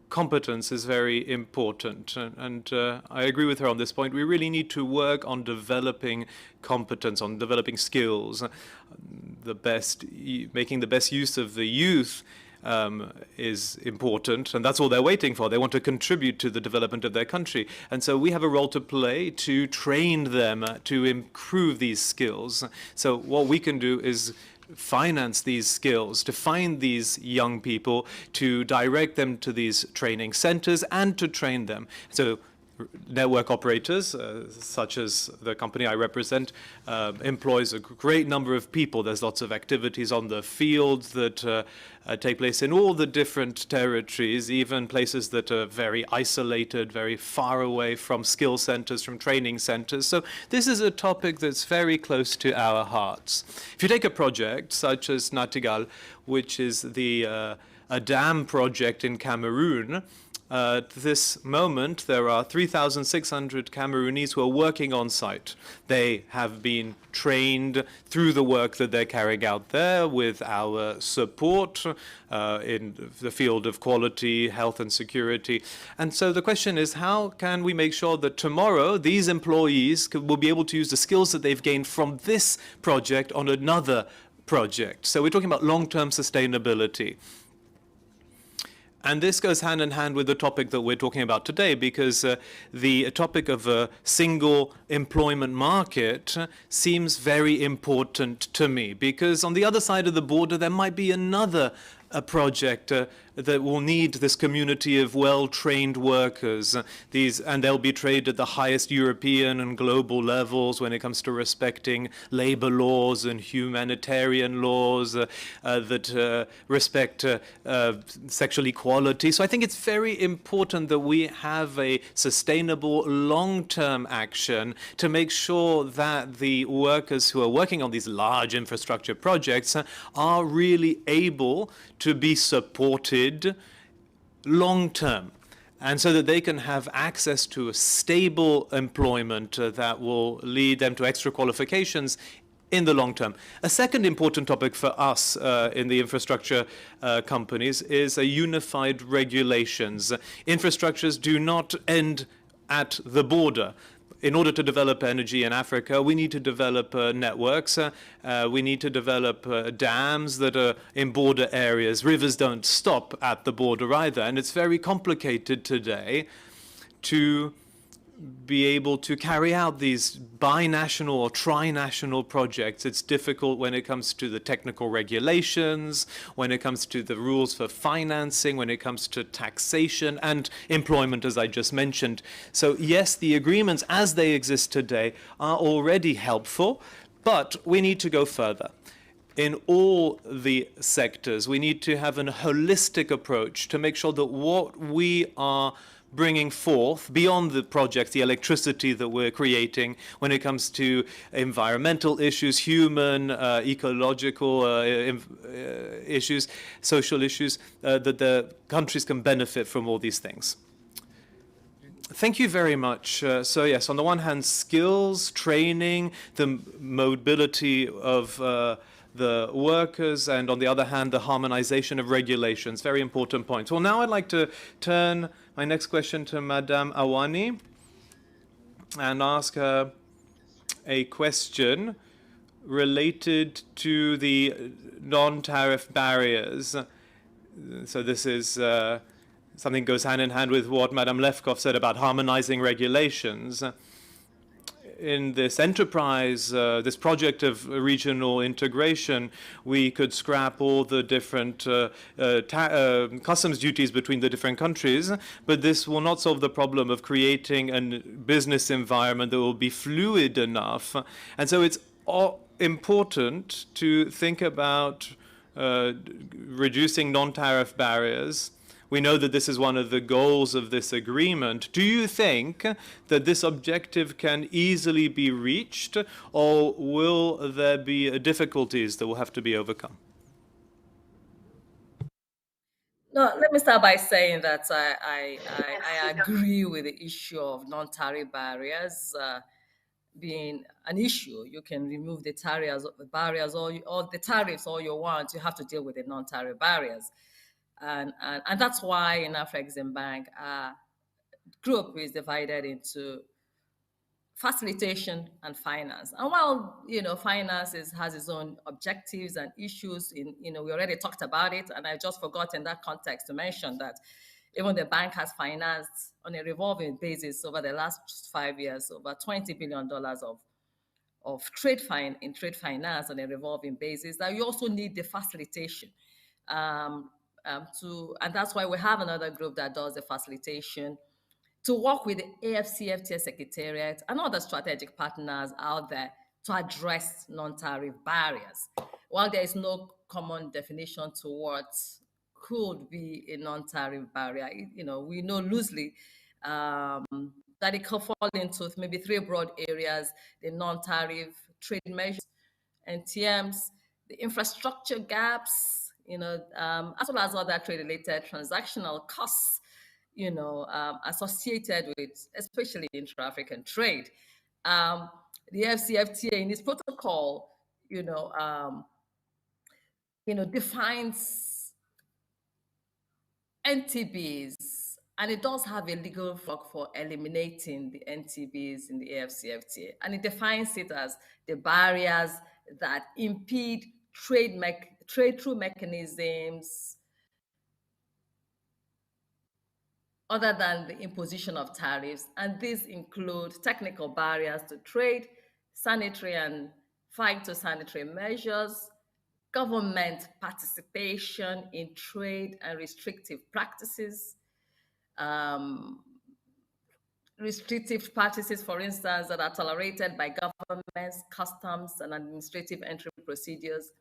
competence is very important. And I agree with her on this point. We really need to work on developing competence, on developing skills. Making the best use of the youth is important, and that's all they're waiting for. They want to contribute to the development of their country. And so we have a role to play to train them to improve these skills. So what we can do is finance these skills, to find these young people, to direct them to these training centers and to train them. So network operators, such as the company I represent, employs a great number of people. There's lots of activities on the field that take place in all the different territories, even places that are very isolated, very far away from skill centers, from training centers. So this is a topic that's very close to our hearts. If you take a project such as Natigal, which is a dam project in Cameroon, at this moment, there are 3,600 Cameroonese who are working on site. They have been trained through the work that they're carrying out there with our support in the field of quality, health and security. And so the question is, how can we make sure that tomorrow these employees will be able to use the skills that they've gained from this project on another project? So we're talking about long-term sustainability. And this goes hand in hand with the topic that we're talking about today, because the topic of a single employment market seems very important to me, because on the other side of the border, there might be another project that will need this community of well-trained workers. And they'll be trained at the highest European and global levels when it comes to respecting labor laws and humanitarian laws that respect sexual equality. So I think it's very important that we have a sustainable long-term action to make sure that the workers who are working on these large infrastructure projects are really able to be supported long term, and so that they can have access to a stable employment that will lead them to extra qualifications in the long term. A second important topic for us in the infrastructure companies is a unified regulations. Infrastructures do not end at the border. In order to develop energy in Africa, we need to develop networks. We need to develop dams that are in border areas. Rivers don't stop at the border either. And it's very complicated today to be able to carry out these binational or trinational projects. It's difficult when it comes to the technical regulations, when it comes to the rules for financing, when it comes to taxation and employment, as I just mentioned. So yes, the agreements as they exist today are already helpful, but we need to go further. In all the sectors, we need to have a holistic approach to make sure that what we are bringing forth beyond the projects, the electricity that we're creating when it comes to environmental issues, human, ecological issues, social issues, that the countries can benefit from all these things. Thank you very much. So yes, on the one hand, skills, training, the mobility of the workers, and on the other hand, the harmonization of regulations. Very important points. Well, now I'd like to turn my next question to Madame Awani and ask her a question related to the non-tariff barriers. So this is something goes hand in hand with what Madame Lefkow said about harmonizing regulations. In this enterprise, this project of regional integration, we could scrap all the different customs duties between the different countries, but this will not solve the problem of creating a business environment that will be fluid enough. And so it's important to think about reducing non-tariff barriers. We know that this is one of the goals of this agreement. Do you think that this objective can easily be reached, or will there be difficulties that will have to be overcome? No, let me start by saying that I agree with the issue of non-tariff barriers being an issue. You can remove the tariffs, or the tariffs all you want. You have to deal with the non-tariff barriers. And that's why in Afreximbank, our group is divided into facilitation and finance. And while, finance has its own objectives and issues, we already talked about it, and I just forgot in that context to mention that even the bank has financed on a revolving basis over the last 5 years, over $20 billion of trade finance on a revolving basis, that you also need the facilitation. And that's why we have another group that does the facilitation to work with the AFCFTA Secretariat and other strategic partners out there to address non-tariff barriers. While there is no common definition to what could be a non-tariff barrier, we know loosely that it can fall into maybe 3 broad areas: the non-tariff trade measures, NTMs, the infrastructure gaps, as well as other trade-related transactional costs, associated with, especially intra-African trade. The FCFTA in its protocol, defines NTBs, and it does have a legal framework for eliminating the NTBs in the AFCFTA, and it defines it as the barriers that impede trade through mechanisms other than the imposition of tariffs. And these include technical barriers to trade, sanitary and phytosanitary measures, government participation in trade and restrictive practices, for instance, that are tolerated by governments, customs, and administrative entry procedures.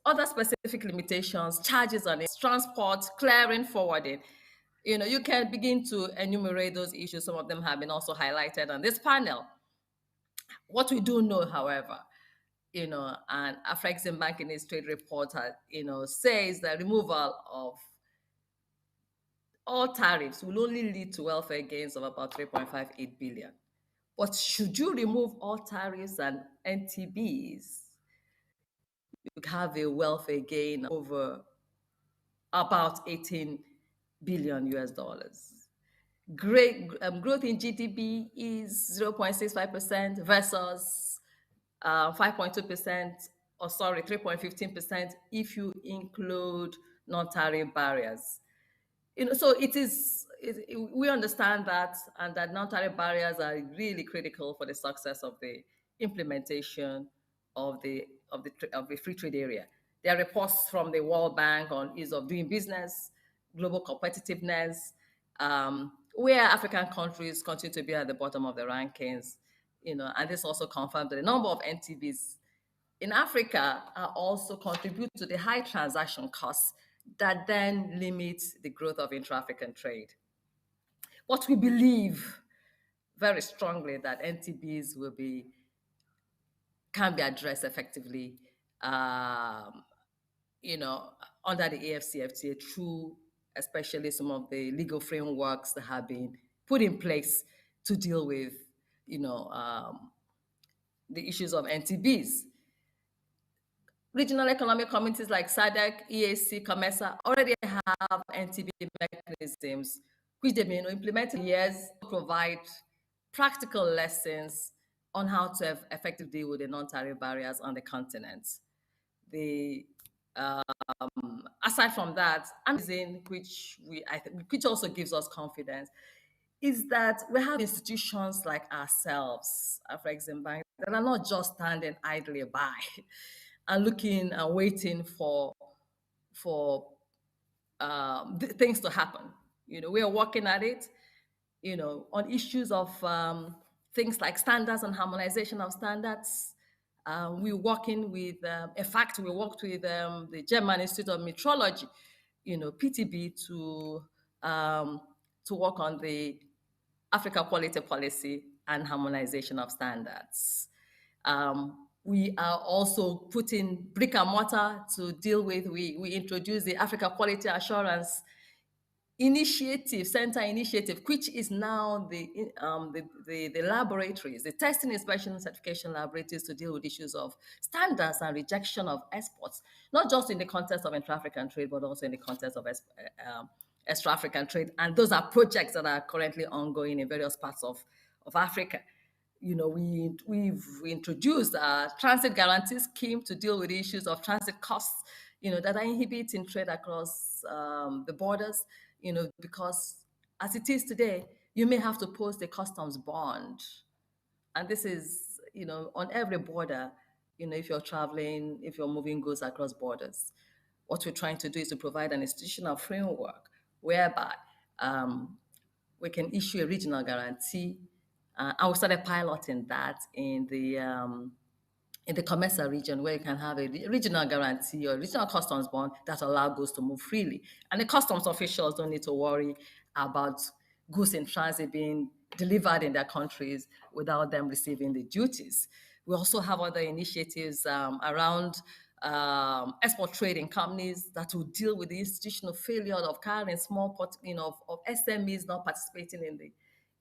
Other specific limitations, charges on transport, clearing, forwarding. You can begin to enumerate those issues. Some of them have been also highlighted on this panel. What we do know, however, and Afreximbank in its trade report, says that removal of all tariffs will only lead to welfare gains of about 3.58 billion. But should you remove all tariffs and NTBs, you have a welfare gain over about 18 billion US dollars. Great growth in GDP is 0.65% versus 5.2%, or 3.15% if you include non-tariff barriers. So we understand that, and that non-tariff barriers are really critical for the success of the implementation of the free trade area. There are reports from the World Bank on ease of doing business, global competitiveness, where African countries continue to be at the bottom of the rankings, and this also confirms that the number of NTBs in Africa are also contribute to the high transaction costs that then limits the growth of intra-African trade. But we believe very strongly that NTBs can be addressed effectively, you know, under the AFCFTA through especially some of the legal frameworks that have been put in place to deal with, you know, the issues of NTBs. Regional economic communities like SADC, EAC, COMESA already have NTB mechanisms, which they may implement in years, provide practical lessons on how to effectively deal with the non-tariff barriers on the continent. Aside from that, which also gives us confidence, is that we have institutions like ourselves, Afreximbank, that are not just standing idly by and looking and waiting for things to happen. You know, we are working at it, you know, on issues of things like standards and harmonization of standards. We're working with, in fact, we worked with the German Institute of Metrology, you know, PTB, to work on the Africa Quality Policy and harmonization of standards. We are also putting brick and mortar to deal with, we introduced the Africa Quality Assurance Initiative, Center Initiative, which is now the laboratories, the testing, inspection, and certification laboratories to deal with issues of standards and rejection of exports, not just in the context of intra-African trade, but also in the context of extra-African trade. And those are projects that are currently ongoing in various parts of Africa. You know, we've introduced a transit guarantee scheme to deal with the issues of transit costs, you know, that are inhibiting trade across the borders, you know, because as it is today, you may have to post a customs bond. And this is, you know, on every border, you know, if you're traveling, if you're moving goods across borders. What we're trying to do is to provide an institutional framework whereby we can issue a regional guarantee. And we started piloting that in the COMESA region, where you can have a regional guarantee or regional customs bond that allow goods to move freely. And the customs officials don't need to worry about goods in transit being delivered in their countries without them receiving the duties. We also have other initiatives around export trading companies that will deal with the institutional failure of carrying small, you know, of SMEs not participating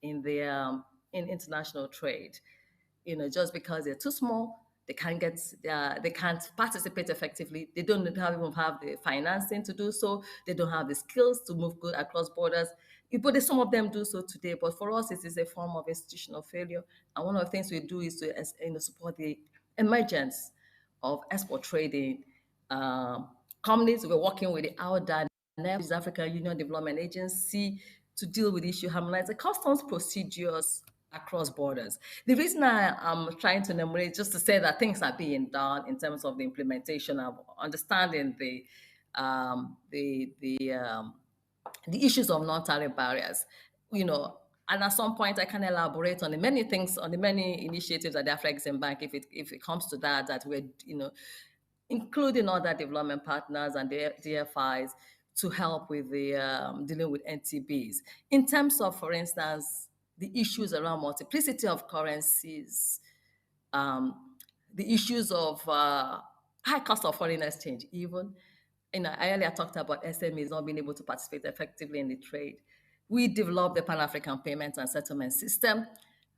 in international trade. You know, just because they're too small, they can't participate effectively. They don't even have the financing to do so. They don't have the skills to move goods across borders. But some of them do so today. But for us, it is a form of institutional failure. And one of the things we do is to support the emergence of export trading companies. We're working with the AUDA, which is African Union Development Agency, to deal with the issue, harmonize the customs procedures across borders. The reason I'm trying to enumerate, just to say that things are being done in terms of the implementation of understanding the issues of non-tariff barriers, you know. And at some point, I can elaborate on the many things, on the many initiatives at the Afreximbank, if it comes to that we're, you know, including other development partners and the DFIs to help with the dealing with NTBs. In terms of, for instance, the issues around multiplicity of currencies, the issues of high cost of foreign exchange, even. You know, I earlier talked about SMEs not being able to participate effectively in the trade. We developed the Pan-African Payments and Settlement System,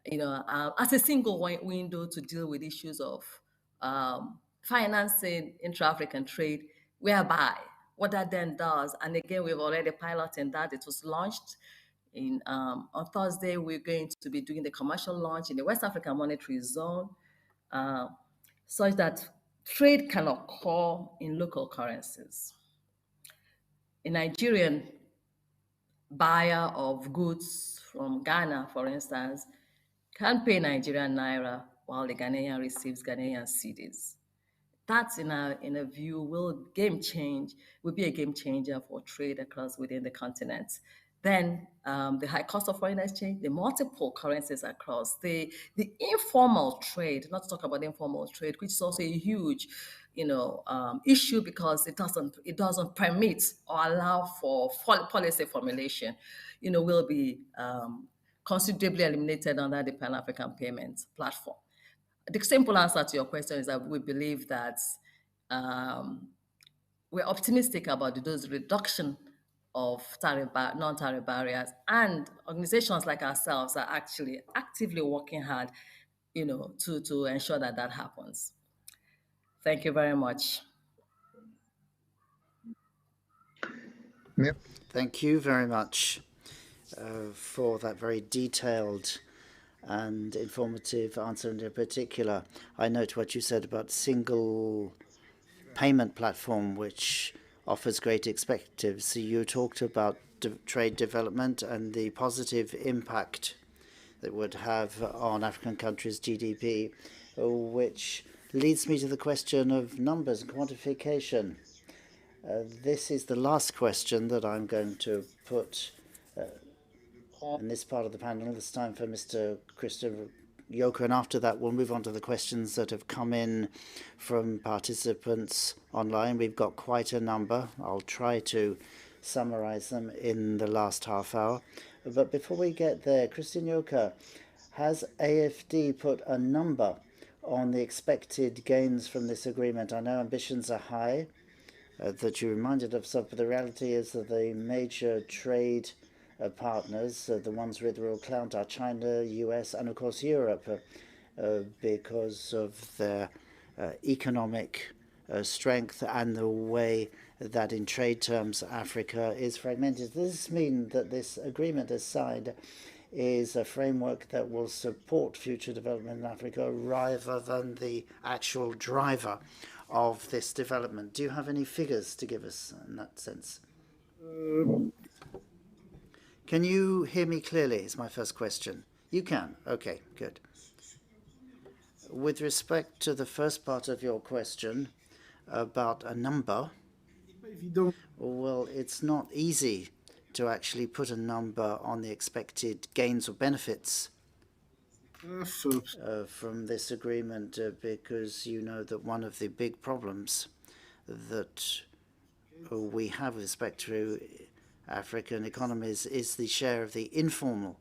you know, as a single window to deal with issues of financing intra-African trade, whereby what that then does, and again, we've already piloted that. It was launched on Thursday. We're going to be doing the commercial launch in the West African Monetary Zone, such that trade can occur in local currencies. A Nigerian buyer of goods from Ghana, for instance, can pay Nigerian naira while the Ghanaian receives Ghanaian cedis. That, in a view, will be a game changer for trade across within the continent. then the high cost of foreign exchange, the multiple currencies across, the informal trade, not to talk about the informal trade, which is also a huge, issue because it doesn't permit or allow for policy formulation, will be considerably eliminated under the Pan-African Payments Platform. The simple answer to your question is that we believe that we're optimistic about those reduction of non-tariff barriers, and organizations like ourselves are actually actively working hard, to ensure that that happens. Thank you very much. Thank you very much for that very detailed and informative answer. And in particular, I note what you said about single payment platform, which offers great perspectives. So you talked about trade development and the positive impact that would have on African countries' GDP, which leads me to the question of numbers and quantification. This is the last question that I'm going to put in this part of the panel. This time for Mr. Christopher Yoka, and after that we'll move on to the questions that have come in from participants online. We've got quite a number. I'll try to summarize them in the last half hour. But before we get there, Christian Yoka, has AFD put a number on the expected gains from this agreement? I know ambitions are high, that you reminded us of, but the reality is that the major trade partners, the ones with real clout, are China, US, and of course Europe, because of their economic strength and the way that in trade terms Africa is fragmented. Does this mean that this agreement as signed is a framework that will support future development in Africa rather than the actual driver of this development? Do you have any figures to give us in that sense? Can you hear me clearly is my first question. You can? Okay, good. With respect to the first part of your question about a number, well, it's not easy to actually put a number on the expected gains or benefits from this agreement, because you know that one of the big problems that we have with respect to African economies is the share of the informal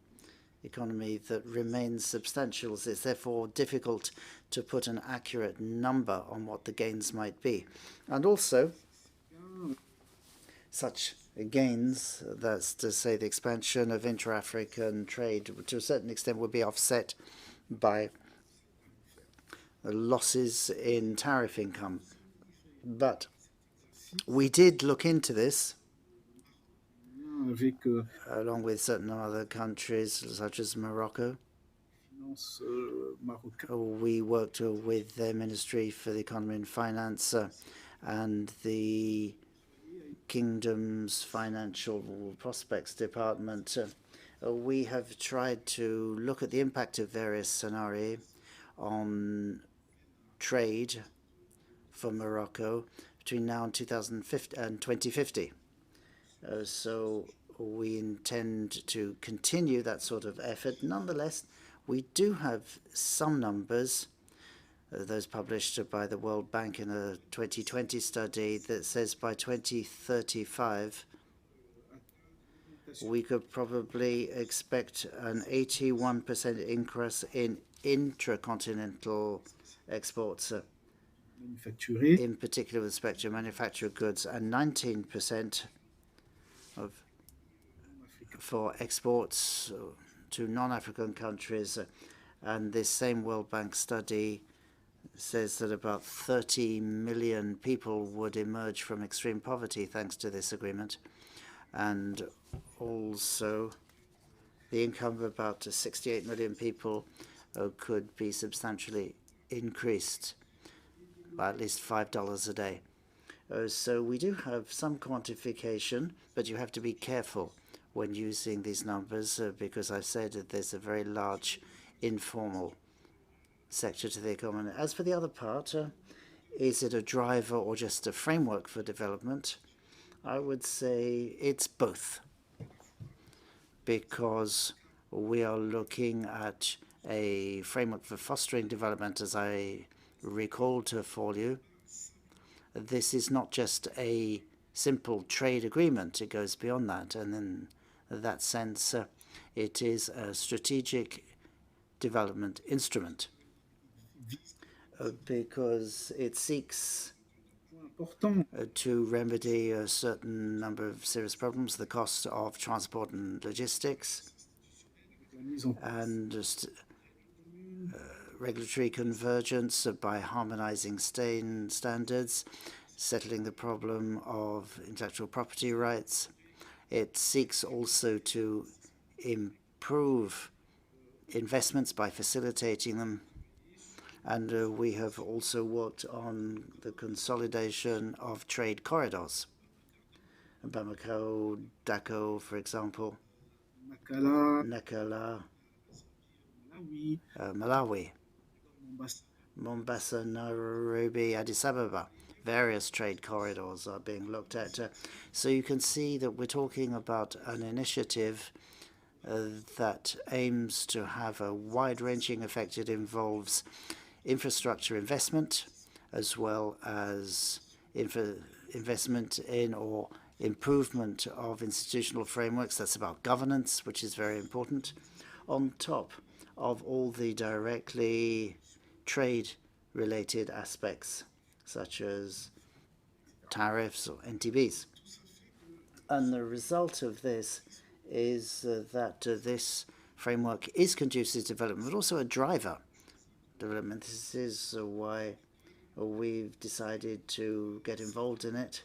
economy that remains substantial. It's therefore difficult to put an accurate number on what the gains might be. And also, such gains, that's to say the expansion of intra-African trade, to a certain extent would be offset by losses in tariff income. But we did look into this, along with certain other countries, such as Morocco. We worked with their Ministry for the Economy and Finance and the Kingdom's Financial Prospects Department. We have tried to look at the impact of various scenarios on trade for Morocco between now and 2050. So we intend to continue that sort of effort. Nonetheless, we do have some numbers, those published by the World Bank in a 2020 study that says by 2035, we could probably expect an 81% increase in intracontinental exports, in particular with respect to manufactured goods, and 19% for exports to non-African countries. And this same World Bank study says that about 30 million people would emerge from extreme poverty thanks to this agreement. And also the income of about 68 million people could be substantially increased by at least $5 a day. So we do have some quantification, but you have to be careful when using these numbers because I've said that there's a very large informal sector to the economy. As for the other part, is it a driver or just a framework for development? I would say it's both. because we are looking at a framework for fostering development, as I recalled for you. This is not just a simple trade agreement. It goes beyond that. And in that sense, it is a strategic development instrument because it seeks to remedy a certain number of serious problems, the cost of transport and logistics, and just regulatory convergence by harmonizing standards, settling the problem of intellectual property rights. It seeks also to improve investments by facilitating them. And we have also worked on the consolidation of trade corridors. Bamako, Dako, for example, Nakala, Malawi, Mombasa, Nairobi, Addis Ababa. Various trade corridors are being looked at. So you can see that we're talking about an initiative that aims to have a wide-ranging effect. It involves infrastructure investment as well as investment in or improvement of institutional frameworks. That's about governance, which is very important, on top of all the directly trade-related aspects, such as tariffs or NTBs. And the result of this is that this framework is conducive to development, but also a driver development. This is why we've decided to get involved in it.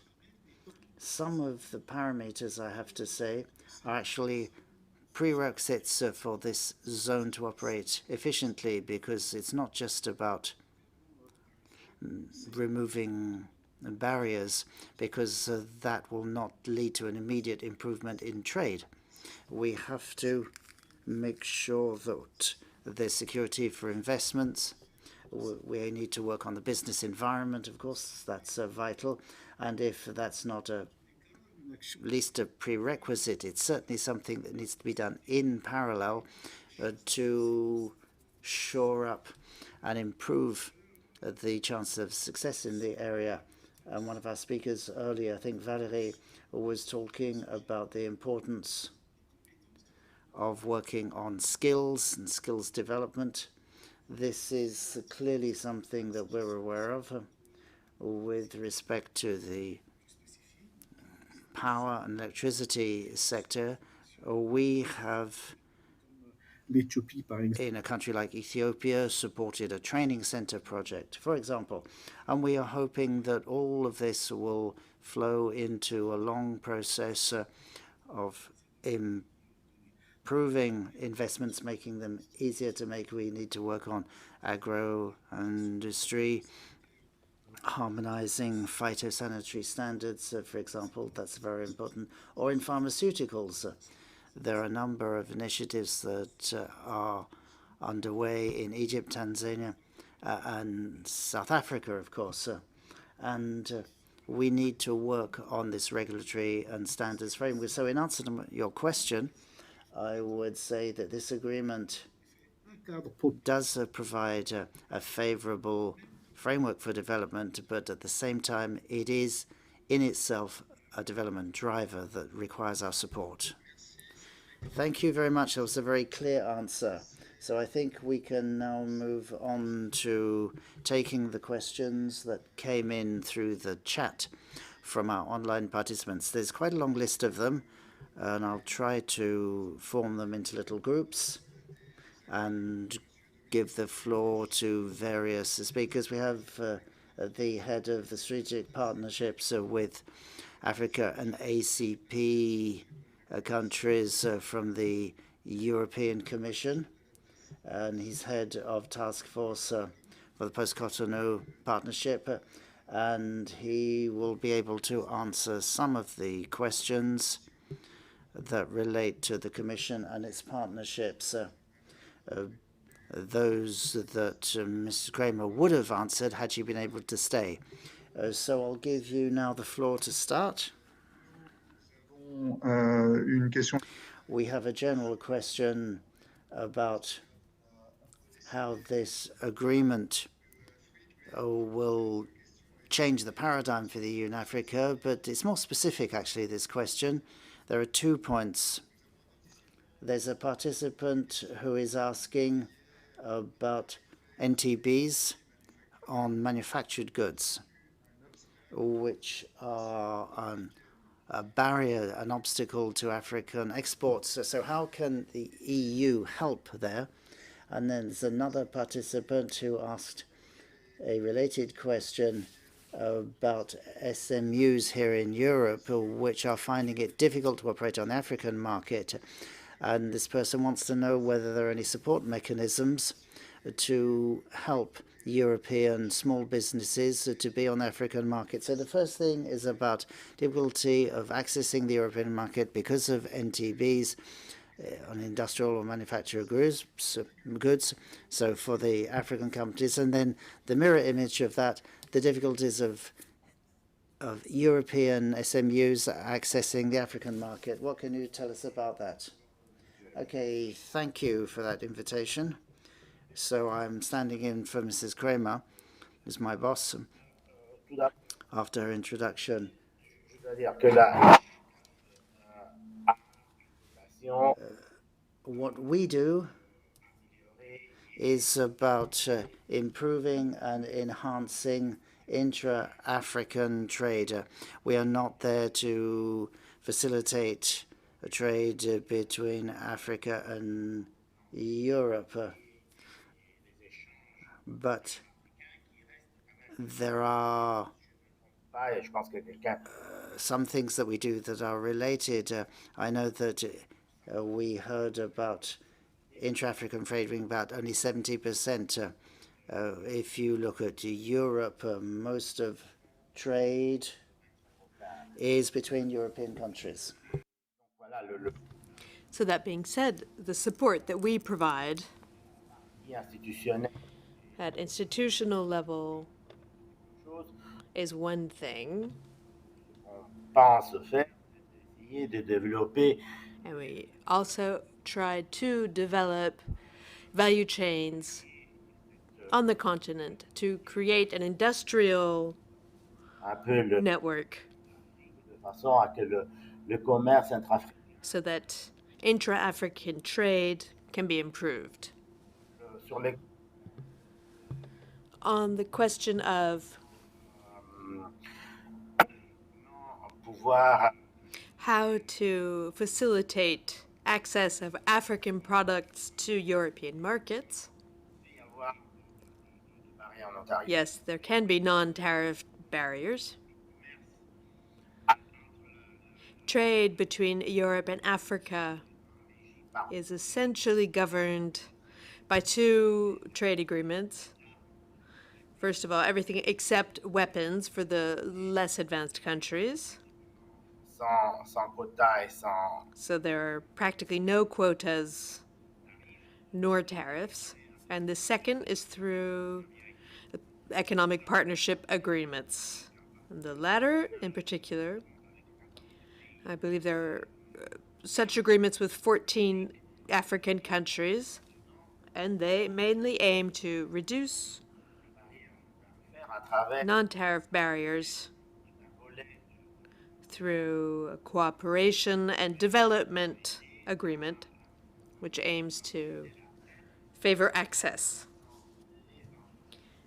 Some of the parameters, I have to say, are actually prerequisites for this zone to operate efficiently, because it's not just about removing barriers, because that will not lead to an immediate improvement in trade. We have to make sure that there's security for investments. We need to work on the business environment, of course, that's vital. And if that's not at least a prerequisite, it's certainly something that needs to be done in parallel to shore up and improve the chance of success in the area. And one of our speakers earlier, I think Valérie, was talking about the importance of working on skills and skills development. This is clearly something that we're aware of with respect to the power and electricity sector. We have, in a country like Ethiopia, supported a training center project, for example, and we are hoping that all of this will flow into a long process of improving investments, making them easier to make. We need to work on agro-industry, harmonizing phytosanitary standards, for example. That's very important. Or in pharmaceuticals. There are a number of initiatives that are underway in Egypt, Tanzania, and South Africa, of course. And we need to work on this regulatory and standards framework. So in answer to your question, I would say that this agreement does provide a favorable framework for development, but at the same time, it is in itself a development driver that requires our support. Thank you very much. That was a very clear answer. So I think we can now move on to taking the questions that came in through the chat from our online participants. There's quite a long list of them, and I'll try to form them into little groups and give the floor to various speakers. We have the head of the strategic partnerships with Africa and ACP countries from the European Commission, and he's head of task force for the post-Cotonou partnership, and he will be able to answer some of the questions that relate to the Commission and its partnerships. Those that Mrs. Kramer would have answered had she been able to stay. So I'll give you now the floor to start. We have a general question about how this agreement will change the paradigm for the EU and Africa, but it's more specific, actually, this question. There are 2 points. There's a participant who is asking about NTBs on manufactured goods, which are a barrier, an obstacle to African exports. So how can the EU help there? And then there's another participant who asked a related question about SMUs here in Europe, which are finding it difficult to operate on the African market. And this person wants to know whether there are any support mechanisms to help European small businesses to be on the African market. So the first thing is about difficulty of accessing the European market because of NTBs on industrial or manufactured goods. So for the African companies, and then the mirror image of that, the difficulties of European SMUs accessing the African market. What can you tell us about that? Okay, thank you for that invitation. So I'm standing in for Mrs. Kramer, who's my boss, after her introduction. What we do is about improving and enhancing intra-African trade. We are not there to facilitate a trade between Africa and Europe. But there are some things that we do that are related. I know that we heard about intra-African trade being about only 70%. If you look at Europe, most of trade is between European countries. So that being said, the support that we provide at institutional level is one thing. And we also tried to develop value chains on the continent to create an industrial network so that intra-African trade can be improved. On the question of how to facilitate access of African products to European markets, yes, there can be non-tariff barriers. Trade between Europe and Africa is essentially governed by 2 trade agreements. First of all, everything except weapons for the less advanced countries. So there are practically no quotas nor tariffs. And the second is through economic partnership agreements. And the latter, in particular, I believe there are such agreements with 14 African countries, and they mainly aim to reduce non-tariff barriers through a cooperation and development agreement, which aims to favor access,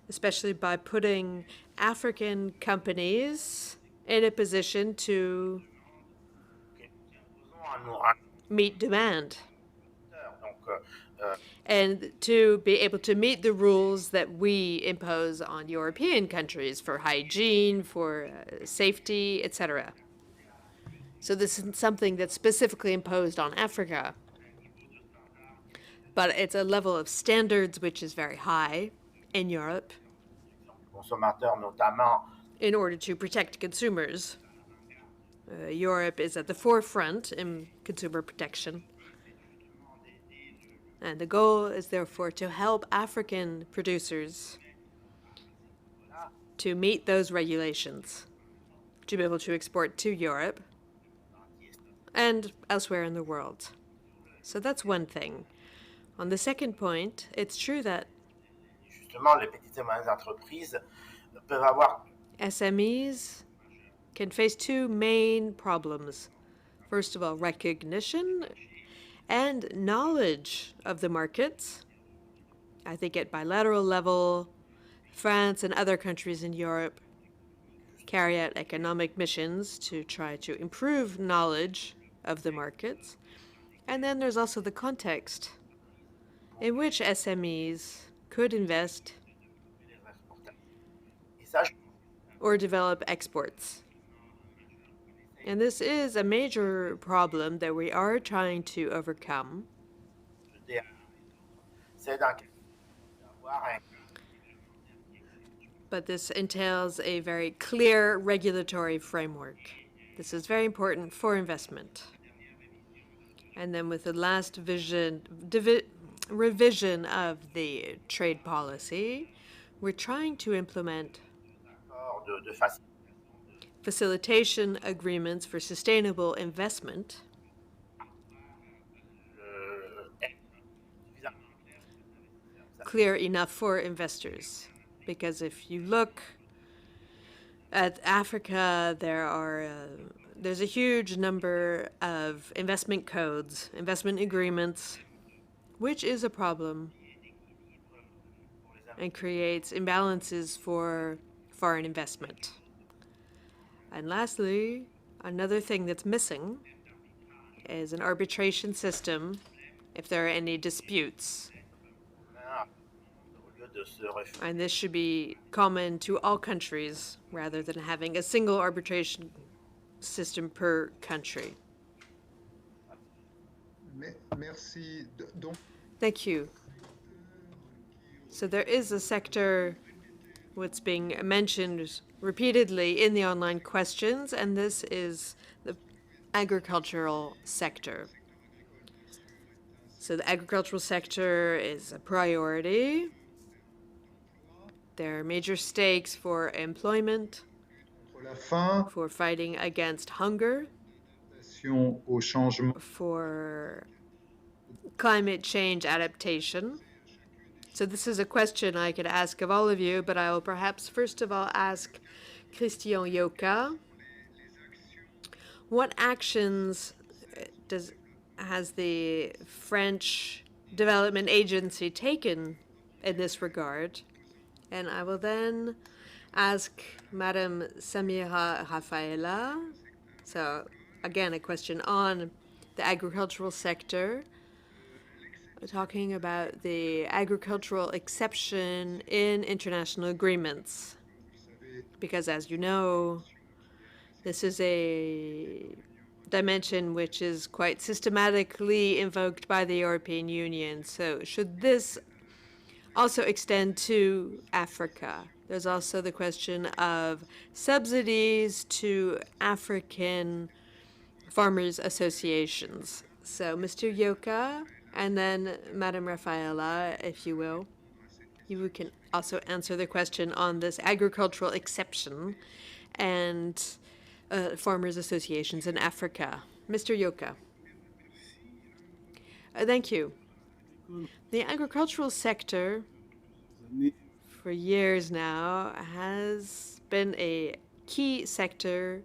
especially by putting African companies in a position to meet demand and to be able to meet the rules that we impose on European countries for hygiene, for safety, etc. So this isn't something that's specifically imposed on Africa, but it's a level of standards which is very high in Europe in order to protect consumers. Europe is at the forefront in consumer protection. And the goal is therefore to help African producers to meet those regulations, to be able to export to Europe and elsewhere in the world. So that's one thing. On the second point, it's true that Justement, les petites et moyennes entreprises peuvent avoir SMEs can face two main problems. First of all, recognition and knowledge of the markets. I think at bilateral level, France and other countries in Europe carry out economic missions to try to improve knowledge of the markets. And then there's also the context in which SMEs could invest or develop exports. And this is a major problem that we are trying to overcome. But this entails a very clear regulatory framework. This is very important for investment. And then with the last revision of the trade policy, we're trying to implement facilitation agreements for sustainable investment clear enough for investors. Because if you look at Africa, there's a huge number of investment codes, investment agreements, which is a problem and creates imbalances for foreign investment. And lastly, another thing that's missing is an arbitration system if there are any disputes. And this should be common to all countries rather than having a single arbitration system per country. Merci. Thank you. So there is a sector what's being mentioned repeatedly in the online questions, and this is the agricultural sector. So the agricultural sector is a priority. There are major stakes for employment, for fighting against hunger, for climate change adaptation. So this is a question I could ask of all of you, but I will perhaps first of all ask Christian Yoka. What actions has the French Development Agency taken in this regard? And I will then ask Madame Samira Rafaela. So again, a question on the agricultural sector, talking about the agricultural exception in international agreements. Because as you know, this is a dimension which is quite systematically invoked by the European Union. So should this also extend to Africa? There's also the question of subsidies to African farmers' associations. So Mr. Yoka, and then Madame Rafaela, if you will. You can also answer the question on this agricultural exception and farmers' associations in Africa. Mr. Yoka. Thank you. The agricultural sector, for years now, has been a key sector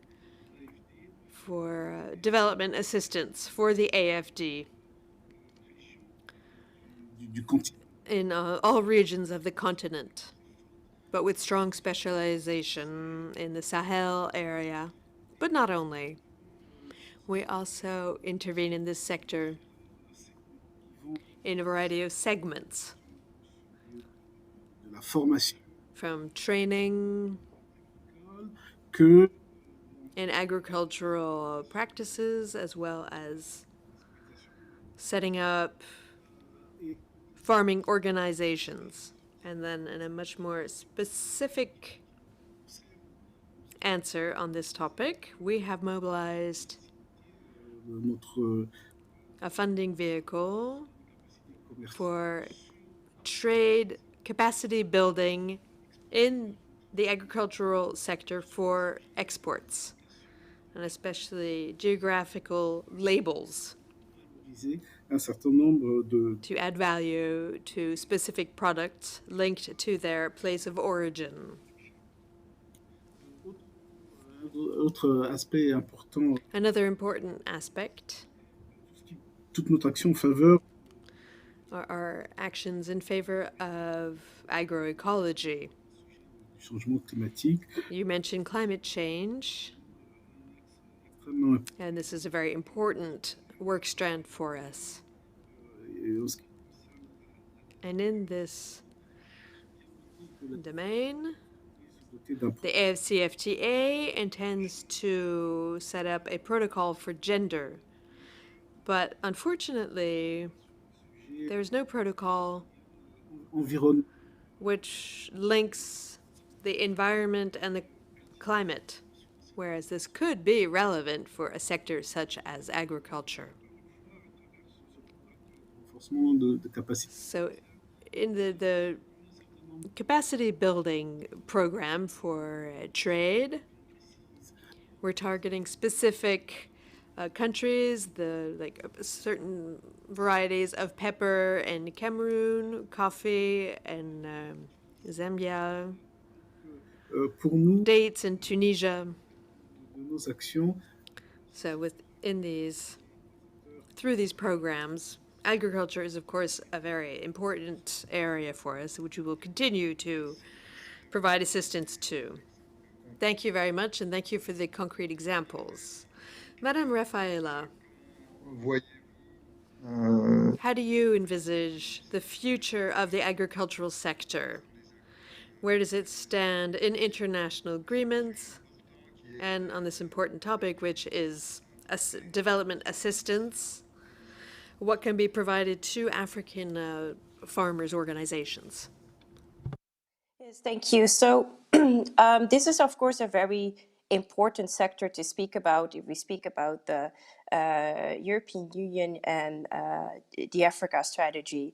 for development assistance for the AFD in all regions of the continent, but with strong specialization in the Sahel area, but not only. We also intervene in this sector in a variety of segments, from training in agricultural practices, as well as setting up farming organizations. And then in a much more specific answer on this topic, we have mobilized a funding vehicle for trade capacity building in the agricultural sector for exports, and especially geographical labels. to add value to specific products linked to their place of origin. Another important aspect are our actions in favor of agroecology. You mentioned climate change, and this is a very important work strand for us. And in this domain, the AFCFTA intends to set up a protocol for gender. But unfortunately, there's no protocol which links the environment and the climate, whereas this could be relevant for a sector such as agriculture. So in the capacity building program for trade, we're targeting specific countries, certain varieties of pepper in Cameroon, coffee in Zambia, dates in Tunisia. So through these programs, agriculture is, of course, a very important area for us, which we will continue to provide assistance to. Thank you very much, and thank you for the concrete examples. Madame Rafaela, how do you envisage the future of the agricultural sector? Where does it stand in international agreements and on this important topic, which is development assistance? What can be provided to African farmers' organizations? Yes, thank you. So this is, of course, a very important sector to speak about if we speak about the European Union and the Africa strategy.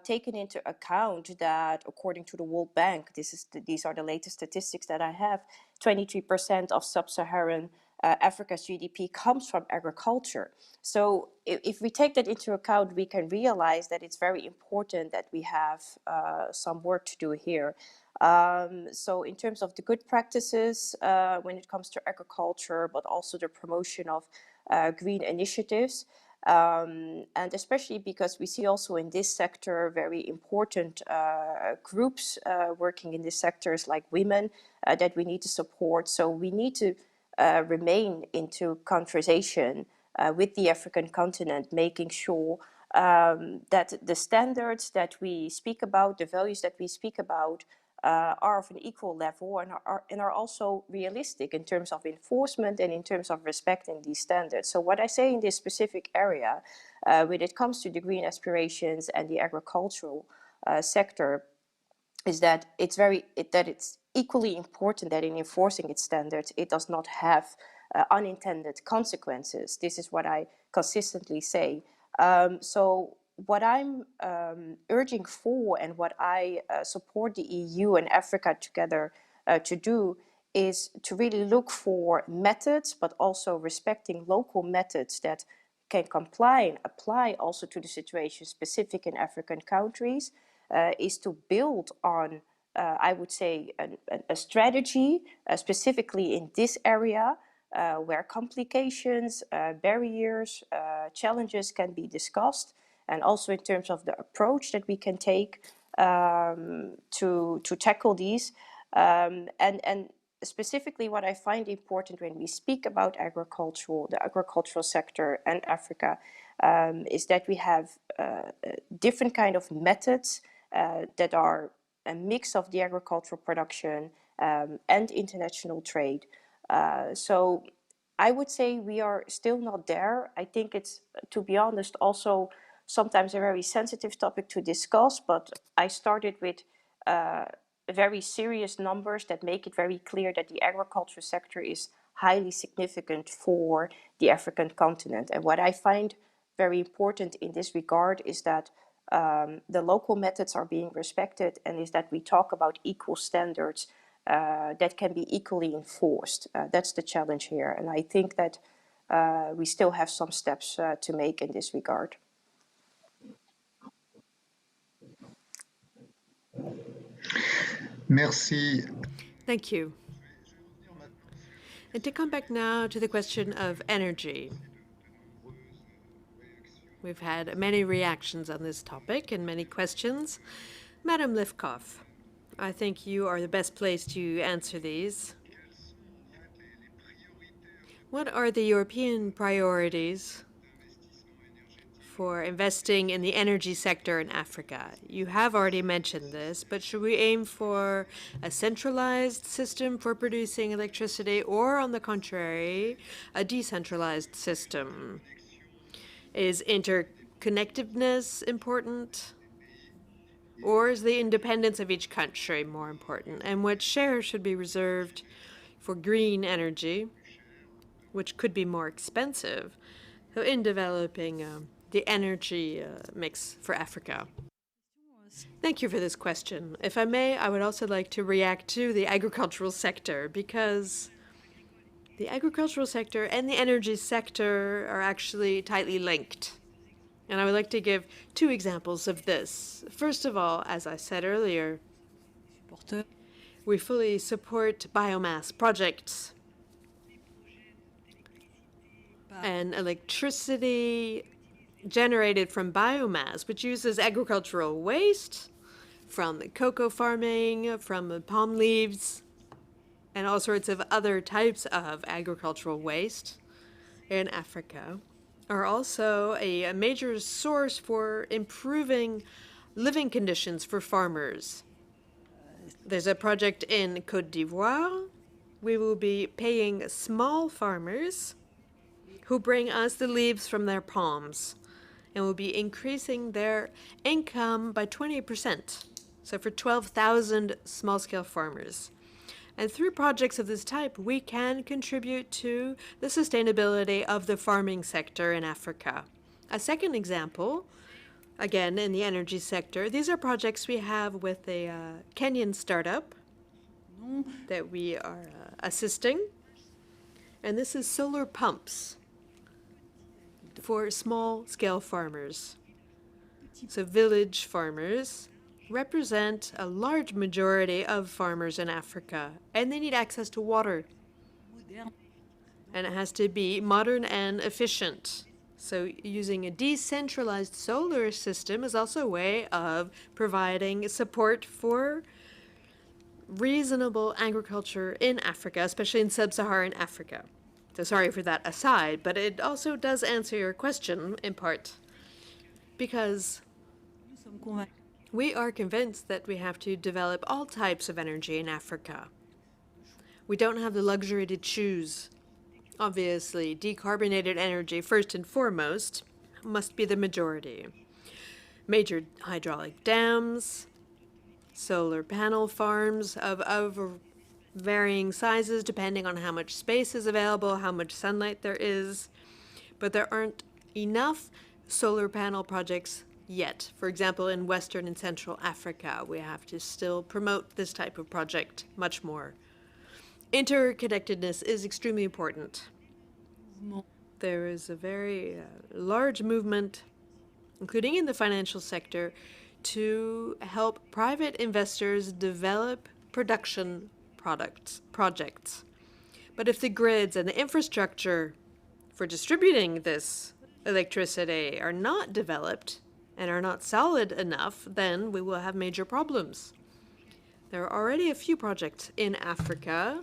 Taking into account that, according to the World Bank, these are the latest statistics that I have, 23% of sub-Saharan Africa's GDP comes from agriculture. So if we take that into account, we can realize that it's very important that we have some work to do here. So in terms of the good practices when it comes to agriculture, but also the promotion of green initiatives, and especially because we see also in this sector very important groups working in these sectors like women that we need to support. So we need to remain into conversation with the African continent, making sure that the standards that we speak about, the values that we speak about, are of an equal level and are also realistic in terms of enforcement and in terms of respecting these standards. So what I say in this specific area, when it comes to the green aspirations and the agricultural sector, is that it's equally important that in enforcing its standards, it does not have unintended consequences. This is what I consistently say. So what I'm urging for and what I support the EU and Africa together to do is to really look for methods, but also respecting local methods that can comply and apply also to the situation specific in African countries, is to build on, I would say, a strategy specifically in this area where complications, barriers, challenges can be discussed, and also in terms of the approach that we can take to tackle these. And specifically what I find important when we speak about the agricultural sector and Africa, is that we have different kind of methods that are a mix of the agricultural production and international trade. So I would say we are still not there. I think it's, to be honest, also sometimes a very sensitive topic to discuss, but I started with very serious numbers that make it very clear that the agriculture sector is highly significant for the African continent. And what I find very important in this regard is that the local methods are being respected, and is that we talk about equal standards that can be equally enforced. That's the challenge here. And I think that we still have some steps to make in this regard. Merci. Thank you. And to come back now to the question of energy. We've had many reactions on this topic and many questions. Madam Lifkoff, I think you are the best place to answer these. What are the European priorities for investing in the energy sector in Africa? You have already mentioned this, but should we aim for a centralized system for producing electricity or, on the contrary, a decentralized system? Is interconnectedness important? Or is the independence of each country more important? And what share should be reserved for green energy, which could be more expensive, so in developing the energy mix for Africa? Thank you for this question. If I may, I would also like to react to the agricultural sector, because the agricultural sector and the energy sector are actually tightly linked. And I would like to give two examples of this. First of all, as I said earlier, we fully support biomass projects and electricity generated from biomass, which uses agricultural waste from cocoa farming, from palm leaves, and all sorts of other types of agricultural waste in Africa, are also a major source for improving living conditions for farmers. There's a project in Côte d'Ivoire. We will be paying small farmers who bring us the leaves from their palms, and will be increasing their income by 20%. So for 12,000 small-scale farmers. And through projects of this type, we can contribute to the sustainability of the farming sector in Africa. A second example, again in the energy sector, these are projects we have with a Kenyan startup that we are assisting. And this is solar pumps for small-scale farmers. So village farmers represent a large majority of farmers in Africa, and they need access to water. And it has to be modern and efficient. So using a decentralized solar system is also a way of providing support for reasonable agriculture in Africa, especially in sub-Saharan Africa. So sorry for that aside, but it also does answer your question in part, because we are convinced that we have to develop all types of energy in Africa. We don't have the luxury to choose. Obviously, decarbonated energy, first and foremost, must be the majority. Major hydraulic dams, solar panel farms of varying sizes depending on how much space is available, how much sunlight there is. But there aren't enough solar panel projects yet. For example, in Western and Central Africa, we have to still promote this type of project much more. Interconnectedness is extremely important. There is a very large movement, including in the financial sector, to help private investors develop production projects. But if the grids and the infrastructure for distributing this electricity are not developed and are not solid enough, then we will have major problems. There are already a few projects in Africa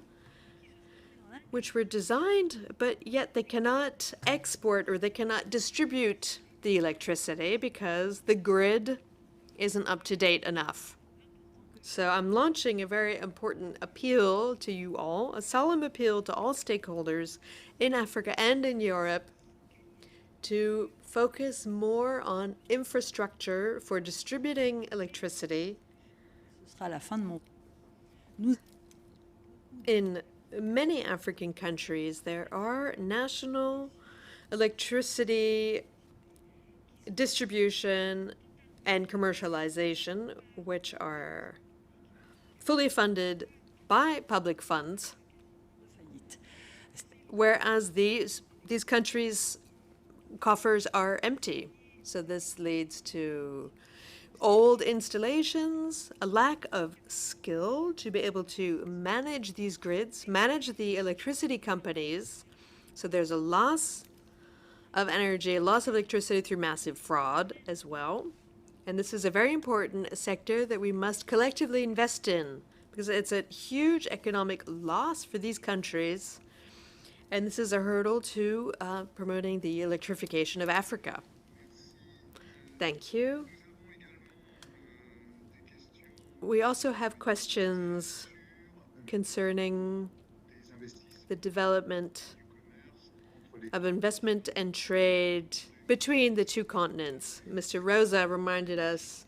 which were designed, but yet they cannot export or they cannot distribute the electricity because the grid isn't up to date enough. So I'm launching a very important appeal to you all, a solemn appeal to all stakeholders in Africa and in Europe to focus more on infrastructure for distributing electricity. In many African countries, there are national electricity distribution and commercialization, which are fully funded by public funds, whereas these countries' coffers are empty. So this leads to old installations, a lack of skill to be able to manage these grids, manage the electricity companies. So there's a loss of energy, loss of electricity through massive fraud as well. And this is a very important sector that we must collectively invest in because it's a huge economic loss for these countries. And this is a hurdle to promoting the electrification of Africa. Thank you. We also have questions concerning the development of investment and trade between the two continents. Mr. Rosa reminded us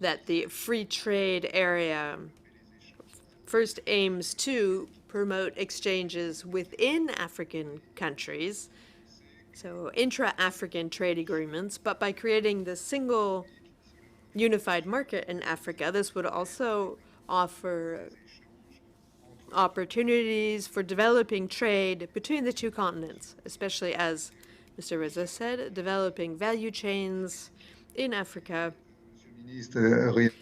that the free trade area first aims to promote exchanges within African countries, so intra-African trade agreements, but by creating the single unified market in Africa, this would also offer opportunities for developing trade between the two continents, especially, as Mr. Reza said, developing value chains in Africa.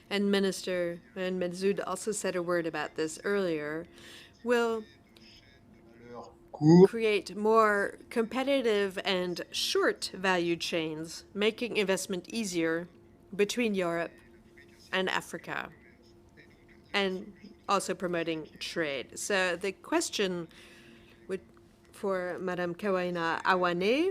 And Minister Mensud also said a word about this earlier, will create more competitive and short value chains, making investment easier between Europe and Africa, and also promoting trade. So the question for Madame Kawaina Awani,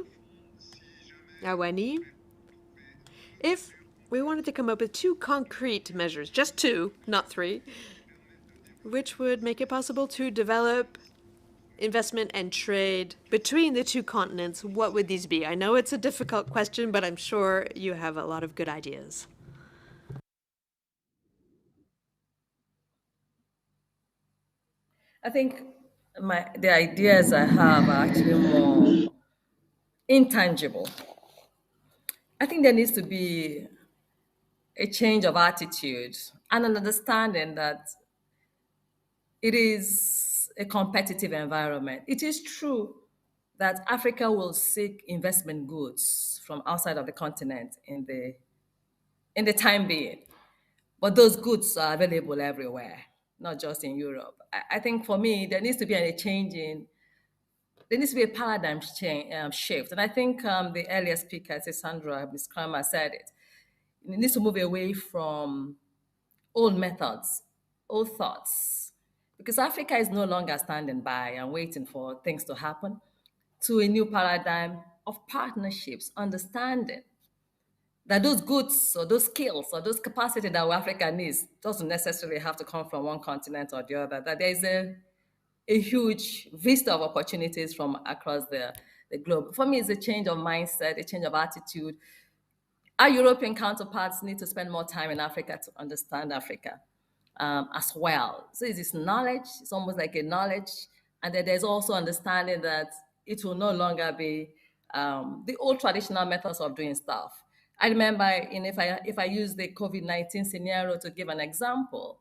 if we wanted to come up with 2 concrete measures, just 2, not 3, which would make it possible to develop investment and trade between the two continents, what would these be? I know it's a difficult question, but I'm sure you have a lot of good ideas. I think the ideas I have are actually more intangible. I think there needs to be a change of attitude and an understanding that it is a competitive environment. It is true that Africa will seek investment goods from outside of the continent in the time being, but those goods are available everywhere, not just in Europe. I think for me, there needs to be a change there needs to be a paradigm shift. And I think the earlier speaker, Sandra, Ms. Kramer, said it. It needs to move away from old methods, old thoughts, because Africa is no longer standing by and waiting for things to happen, to a new paradigm of partnerships, understanding that those goods or those skills or those capacity that Africa needs doesn't necessarily have to come from one continent or the other, that there is a huge vista of opportunities from across the globe. For me, it's a change of mindset, a change of attitude. Our European counterparts need to spend more time in Africa to understand Africa as well. So it's this knowledge, it's almost like a knowledge, and then there's also understanding that it will no longer be the old traditional methods of doing stuff. I remember, if I use the COVID-19 scenario to give an example,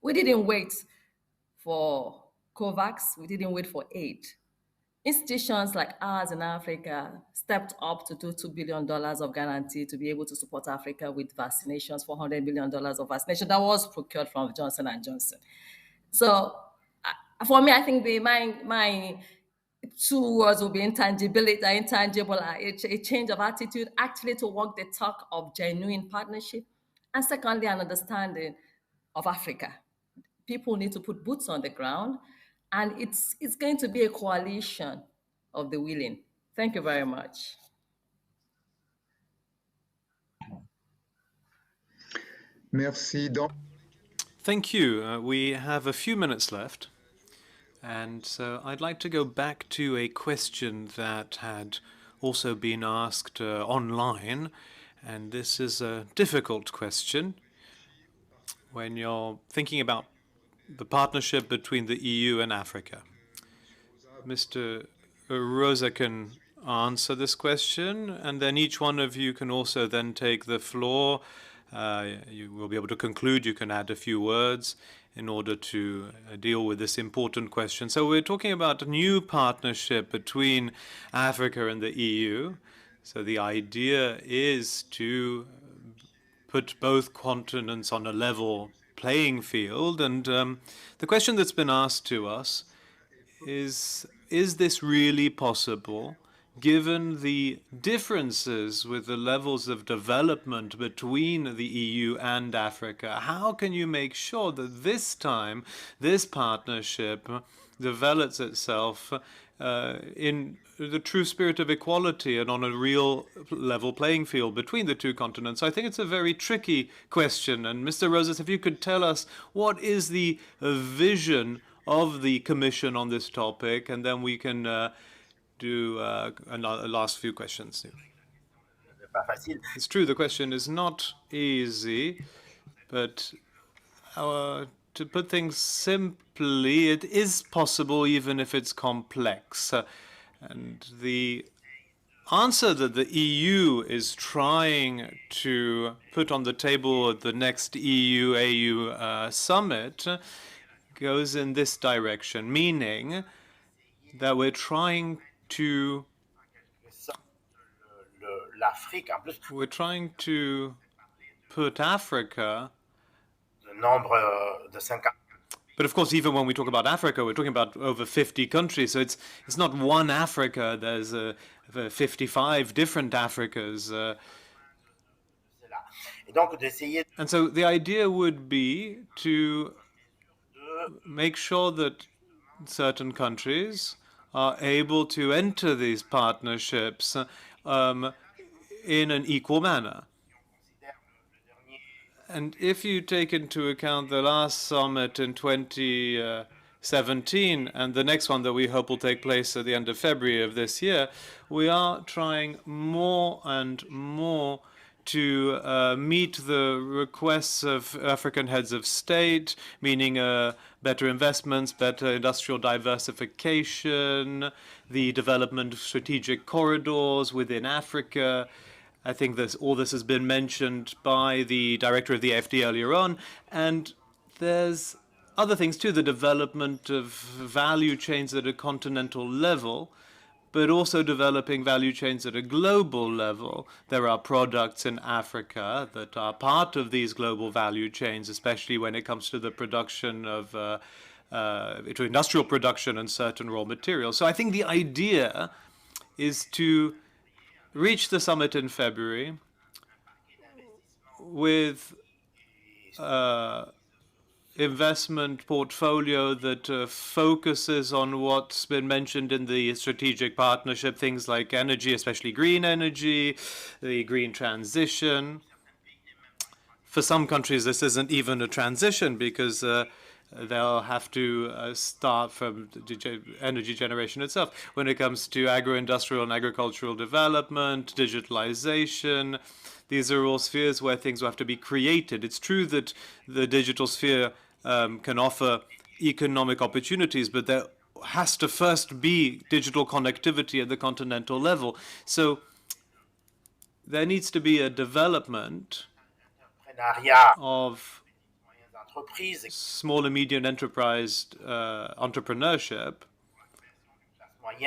we didn't wait for COVAX, we didn't wait for aid. Institutions like ours in Africa stepped up to do $2 billion of guarantee to be able to support Africa with vaccinations, $400 million of vaccination that was procured from Johnson & Johnson. So for me, I think my 2 words will be intangibility, a change of attitude, actually to walk the talk of genuine partnership. And secondly, an understanding of Africa. People need to put boots on the ground, and it's going to be a coalition of the willing. Thank you very much. Merci. Thank you. We have a few minutes left. And so I'd like to go back to a question that had also been asked online. And this is a difficult question. When you're thinking about the partnership between the EU and Africa. Mr. Rosa can answer this question, and then each one of you can also then take the floor. You will be able to conclude. You can add a few words in order to deal with this important question. So we're talking about a new partnership between Africa and the EU. So the idea is to put both continents on a level playing field. And the question that's been asked to us is this really possible, given the differences with the levels of development between the EU and Africa? How can you make sure that this time this partnership develops itself in the true spirit of equality and on a real level playing field between the two continents? I think it's a very tricky question. And Mr. Rosas, if you could tell us what is the vision of the Commission on this topic, and then we can do a last few questions. It's true, the question is not easy, but to put things simply, it is possible even if it's complex. And the answer that the EU is trying to put on the table at the next EU-AU summit goes in this direction, meaning that we're trying to put Africa. But of course, even when we talk about Africa, we're talking about over 50 countries. So it's not one Africa. There's 55 different Africas. And so the idea would be to make sure that certain countries are able to enter these partnerships in an equal manner. And if you take into account the last summit in 2017 and the next one that we hope will take place at the end of February of this year, we are trying more and more to meet the requests of African heads of state, meaning better investments, better industrial diversification, the development of strategic corridors within Africa. I think all this has been mentioned by the director of the AFD earlier on. And there's other things too, the development of value chains at a continental level, but also developing value chains at a global level. There are products in Africa that are part of these global value chains, especially when it comes to the production of to industrial production and certain raw materials. So I think the idea is to reach the summit in February with investment portfolio that focuses on what's been mentioned in the strategic partnership, things like energy, especially green energy, the green transition. For some countries, this isn't even a transition because they'll have to start from energy generation itself. When it comes to agro-industrial and agricultural development, digitalization, these are all spheres where things will have to be created. It's true that the digital sphere can offer economic opportunities, but there has to first be digital connectivity at the continental level. So there needs to be a development of small and medium enterprise entrepreneurship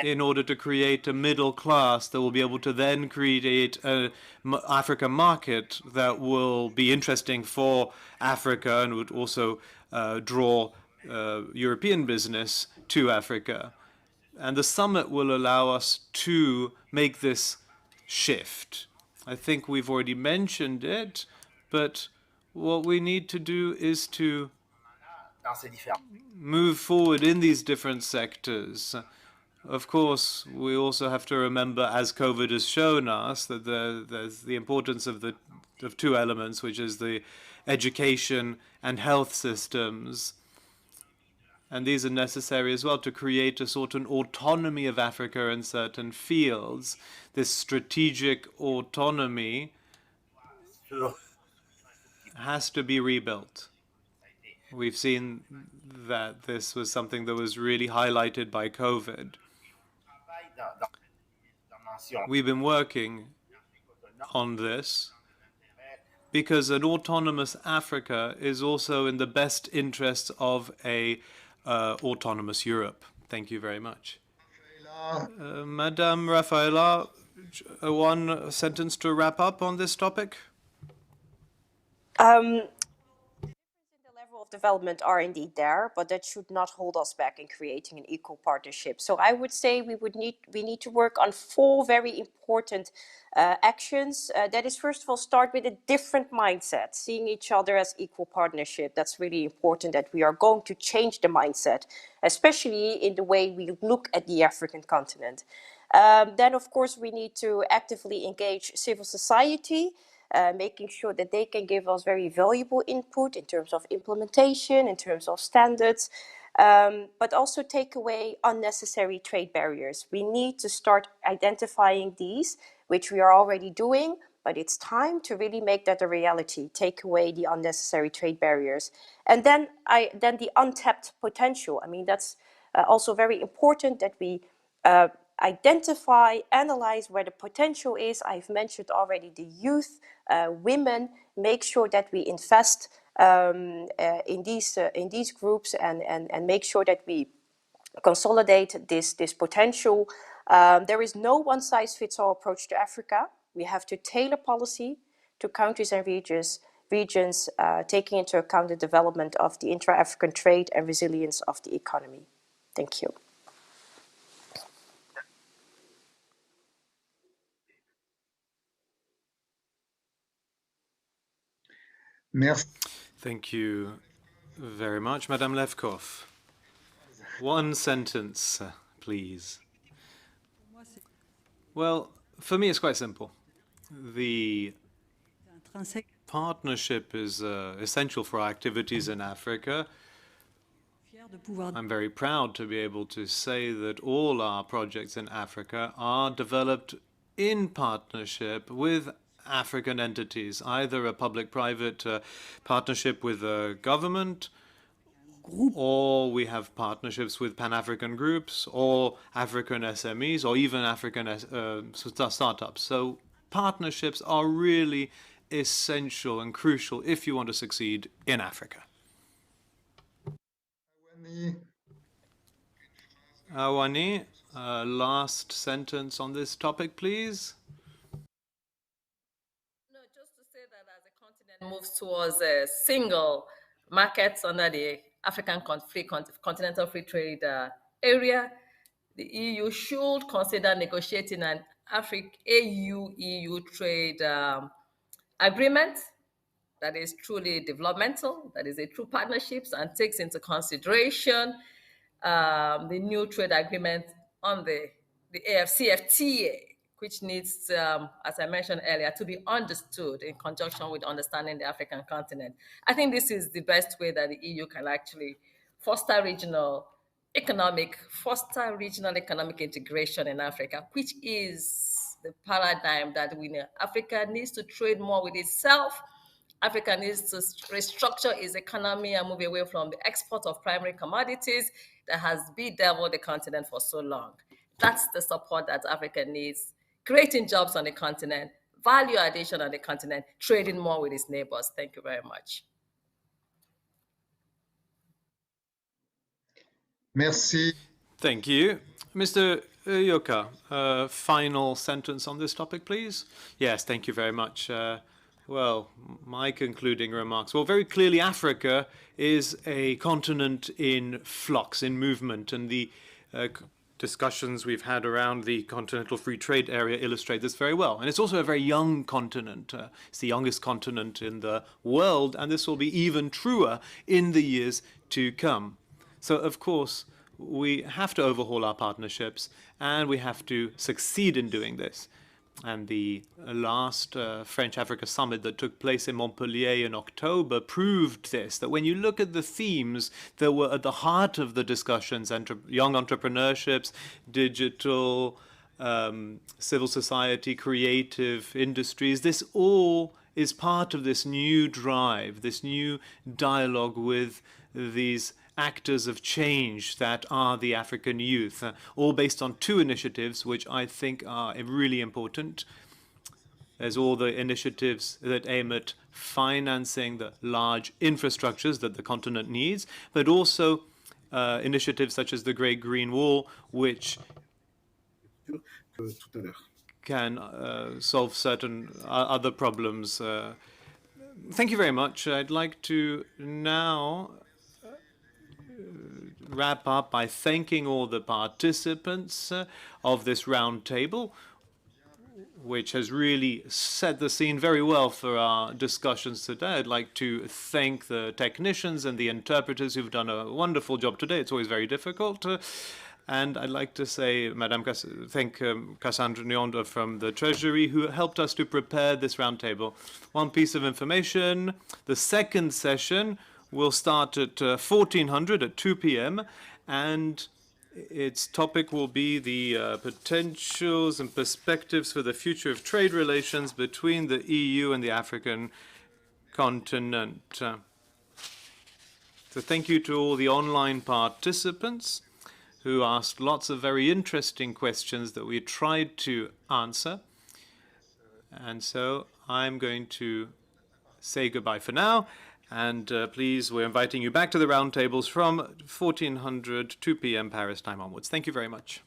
in order to create a middle class that will be able to then create an African market that will be interesting for Africa and would also draw European business to Africa. And the summit will allow us to make this shift. I think we've already mentioned it, but what we need to do is to move forward in these different sectors. Of course, we also have to remember, as COVID has shown us, that there's the importance of two elements, which is the education and health systems. And these are necessary as well to create a sort of autonomy of Africa in certain fields. This strategic autonomy has to be rebuilt. We've seen that this was something that was really highlighted by COVID. We've been working on this because an autonomous Africa is also in the best interests of a autonomous Europe. Thank you very much. Madame Rafaela, One sentence to wrap up on this topic. The level of development are indeed there, but that should not hold us back in creating an equal partnership. So I would say we need to work on 4 very important actions. That is, first of all, start with a different mindset, seeing each other as equal partnership. That's really important, that we are going to change the mindset, especially in the way we look at the African continent. Then, of course, we need to actively engage civil society, making sure that they can give us very valuable input in terms of implementation, in terms of standards, but also take away unnecessary trade barriers. We need to start identifying these, which we are already doing, but it's time to really make that a reality, take away the unnecessary trade barriers. And then the untapped potential. I mean, that's also very important that we identify, analyze where the potential is. I've mentioned already the youth, women, make sure that we invest in these groups and make sure that we consolidate this potential. There is no one-size-fits-all approach to Africa. We have to tailor policy to countries and regions, taking into account the development of the intra-African trade and resilience of the economy. Thank you. Merci. Thank you very much. Madame Levkov. One sentence, please. Well, for me, it's quite simple. The partnership is essential for our activities in Africa. I'm very proud to be able to say that all our projects in Africa are developed in partnership with African entities, either a public-private partnership with a government, or we have partnerships with Pan-African groups, or African SMEs, or even African startups. So partnerships are really essential and crucial if you want to succeed in Africa. Awani, last sentence on this topic, please. Moves towards a single market under the African Continental Free Trade Area, the EU should consider negotiating an AU-EU trade agreement that is truly developmental, that is a true partnership and takes into consideration the new trade agreement on the AfCFTA, which needs, as I mentioned earlier, to be understood in conjunction with understanding the African continent. I think this is the best way that the EU can actually foster regional economic integration in Africa, which is the paradigm that we know. Africa needs to trade more with itself. Africa needs to restructure its economy and move away from the export of primary commodities that has bedeviled the continent for so long. That's the support that Africa needs. Creating jobs on the continent, value addition on the continent, trading more with its neighbors. Thank you very much. Merci. Thank you. Mr. Uyoka, final sentence on this topic, please. Yes, thank you very much. Well, my concluding remarks. Well, very clearly, Africa is a continent in flux, in movement, and the discussions we've had around the Continental Free Trade Area illustrate this very well. And it's also a very young continent. It's the youngest continent in the world, and this will be even truer in the years to come. So, of course, we have to overhaul our partnerships, and we have to succeed in doing this. And the last French-Africa summit that took place in Montpellier in October proved this, that when you look at the themes that were at the heart of the discussions, young entrepreneurships, digital, civil society, creative industries, this all is part of this new drive, this new dialogue with these actors of change that are the African youth, all based on 2 initiatives, which I think are really important. There's all the initiatives that aim at financing the large infrastructures that the continent needs, but also initiatives such as the Great Green Wall, which can solve certain other problems. Thank you very much. I'd like to now wrap up by thanking all the participants of this round table, which has really set the scene very well for our discussions today. I'd like to thank the technicians and the interpreters who've done a wonderful job today. It's always very difficult. And I'd like to say, thank Cassandra Nyonda from the Treasury, who helped us to prepare this roundtable. One piece of information, the second session will start at 1400 at 2 p.m. and its topic will be the potentials and perspectives for the future of trade relations between the EU and the African continent. So thank you to all the online participants who asked lots of very interesting questions that we tried to answer. And so I'm going to say goodbye for now. And please, we're inviting you back to the roundtables from 1400, 2 p.m. Paris time onwards. Thank you very much.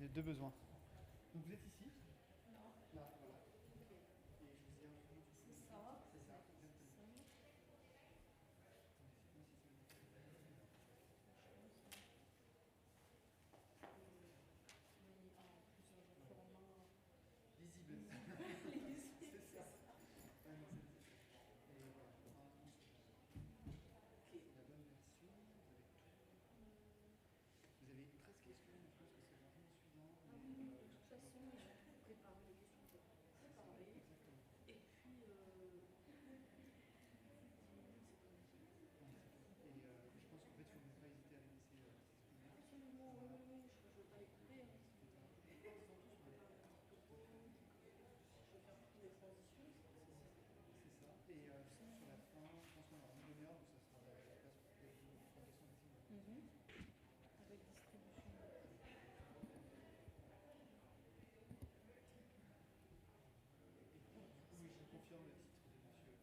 des deux besoins. Donc vous êtes ici. Là, voilà. C'est ça. C'est ça. Lisible. C'est ça. La bonne version. Vous avez 13 questions, je pense que c'est le suivant. Ah oui, de toute façon, je prépare les questions séparées. Et puis, je pense qu'en fait, il ne faut pas hésiter à les laisser s'exprimer. Absolument, oui, je ne veux pas les couper. Je vais faire toutes les transitions. C'est ça. Et sur la fin, je pense qu'on aura une demi-heure, donc ça sera la place pour les questions maximum. Avec distribution. Oui, je confirme le titre de monsieur.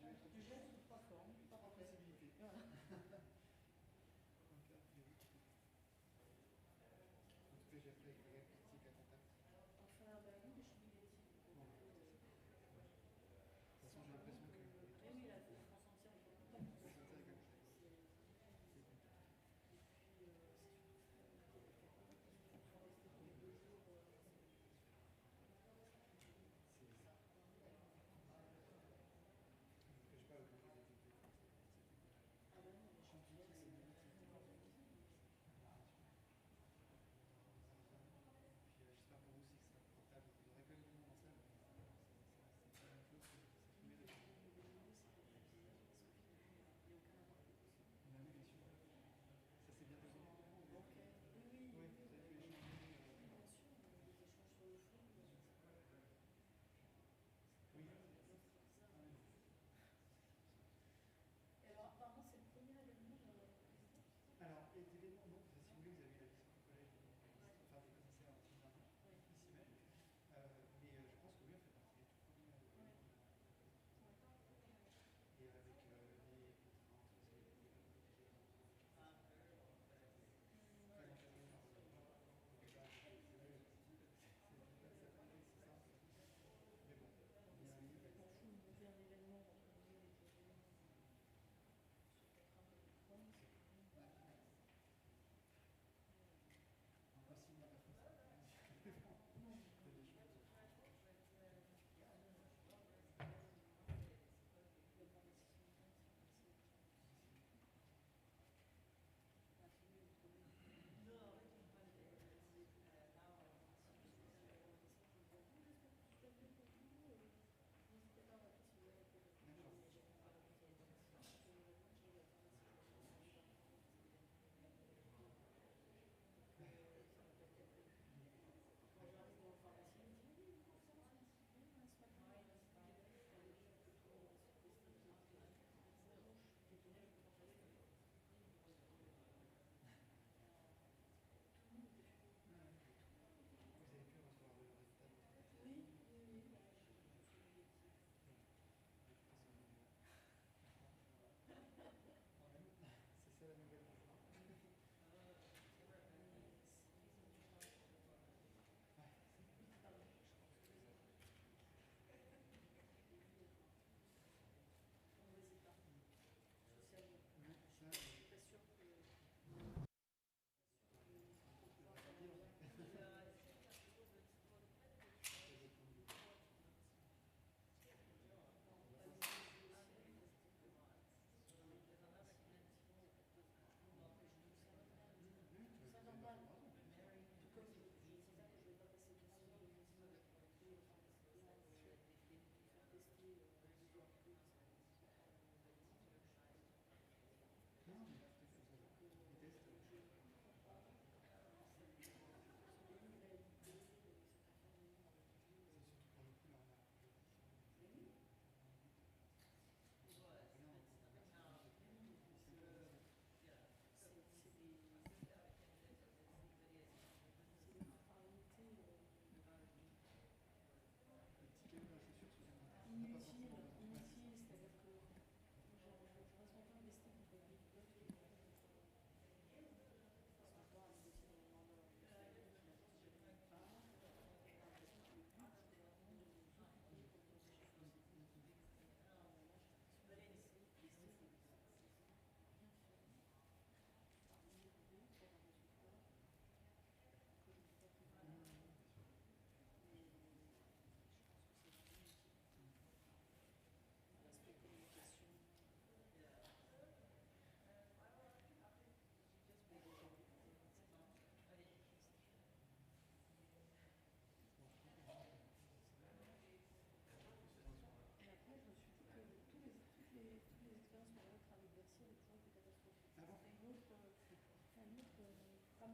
Ça, c'est aussi du geste sous trois formes, par possibilité. Voilà. En tout cas, j'ai appris avec les critiques à contact. Enfin, bah oui, je suis négative. De toute façon, j'ai l'impression que. Oui, la France entière est en contact.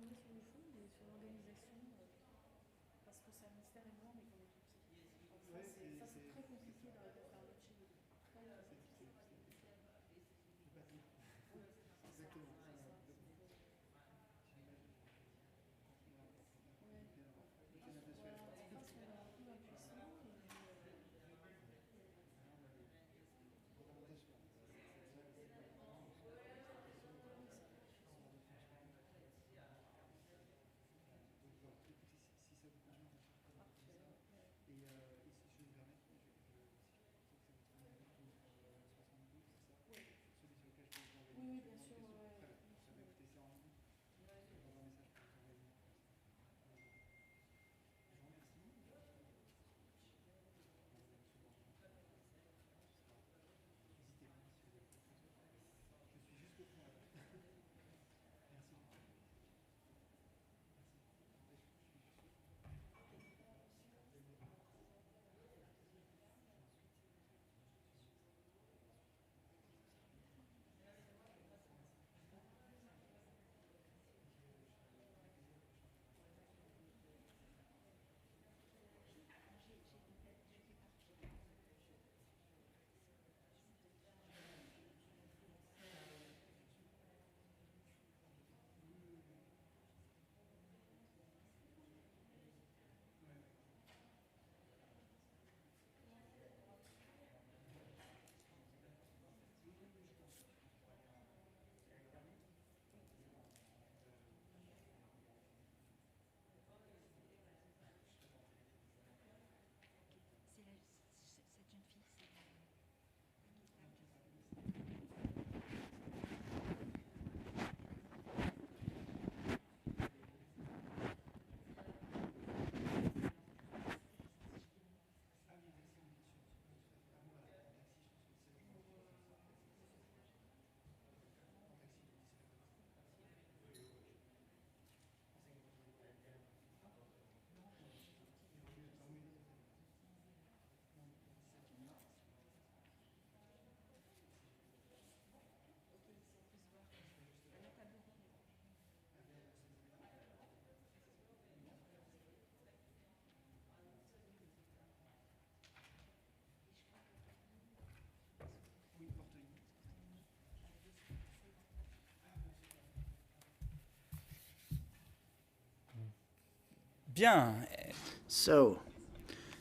demander sur le fond, mais sur l'organisation, parce que c'est un mystère énorme et qu'on est tout petit. Donc ça, c'est très compliqué de faire matcher les deux. Très compliqué. Exactement. Oui, bien sûr. Bien. So,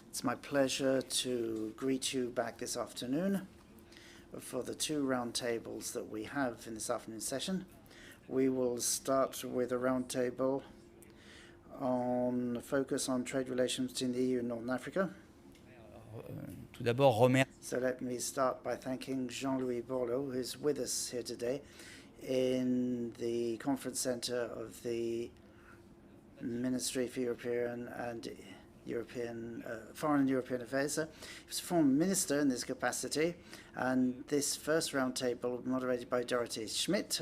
it's my pleasure to greet you back this afternoon for the two roundtables that we have in this afternoon session. We will start with a roundtable on focus on trade relations between the EU and Northern Africa. Tout d'abord, remercier. So let me start by thanking Jean-Louis Borloo, who's with us here today in the conference center of the Ministry for European and Foreign and European Affairs. He was a former minister in this capacity, and this first roundtable moderated by Dorothy Schmidt,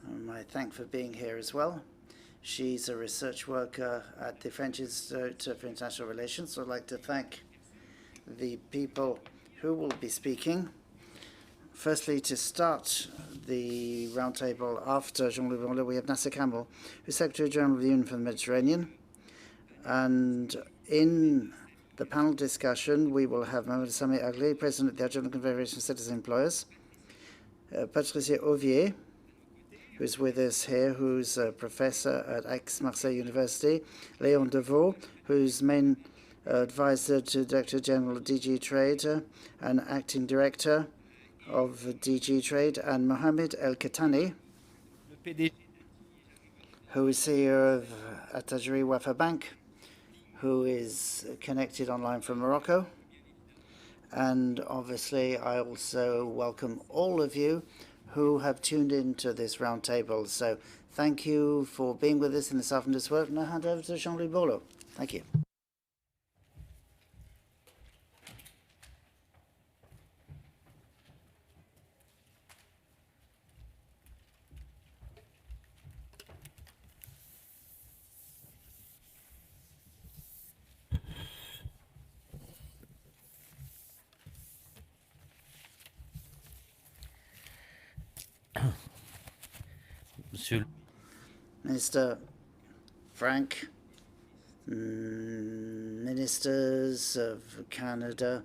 whom I thank for being here as well. She's a research worker at the French Institute for International Relations, so I'd like to thank the people who will be speaking. Firstly, to start the roundtable after Jean-Louis Borloo, we have Nasser Campbell, who's Secretary General of the Union for the Mediterranean. And in the panel discussion, we will have Mohamed Sami Agli, President of the Algerian Confederation of Citizen Employers, Patricia Ovier, who's with us here, who's a professor at Aix-Marseille University, Léon Deveau, who's main advisor to Director General of DG Trade and acting director of DG Trade, and Mohamed El Khatani, who is CEO of Attajri Wafa Bank, who is connected online from Morocco. And obviously, I also welcome all of you who have tuned into this roundtable. So thank you for being with us in this afternoon's work. Now hand over to Jean-Louis Borloo. Thank you. Monsieur. Minister Frank, ministers of Canada,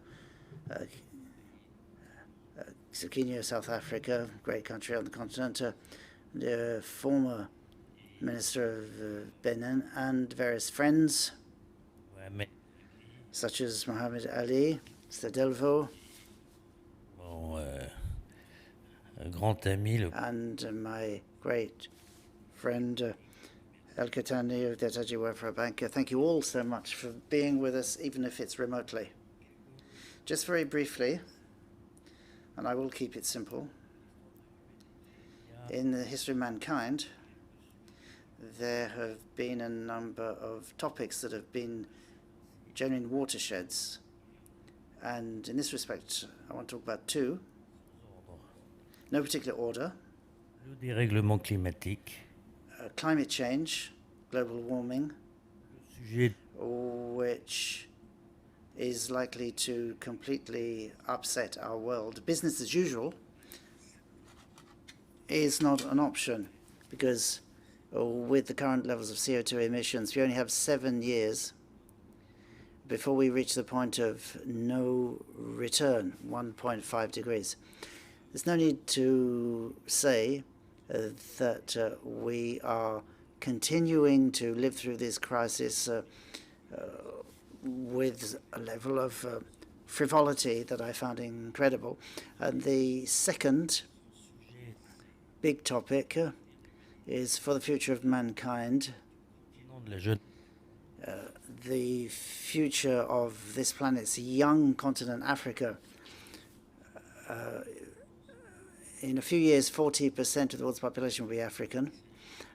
Kenya, South Africa, great country on the continent, the former Minister of Benin, and various friends, such as Mohamed Ali, Mr. Delvaux, and my great friend El Khatani of the Taji Welfare Bank. Thank you all so much for being with us, even if it's remotely. Just very briefly, and I will keep it simple, in the history of mankind, there have been a number of topics that have been genuine watersheds. And in this respect, I want to talk about two. No particular order. Le dérèglement climatique. Climate change, global warming, which is likely to completely upset our world. Business as usual is not an option because with the current levels of CO2 emissions, we only have 7 years before we reach the point of no return, 1.5 degrees. There's no need to say that we are continuing to live through this crisis with a level of frivolity that I found incredible. And the second big topic is for the future of mankind, the future of this planet's young continent, Africa. In a few years, 40% of the world's population will be African.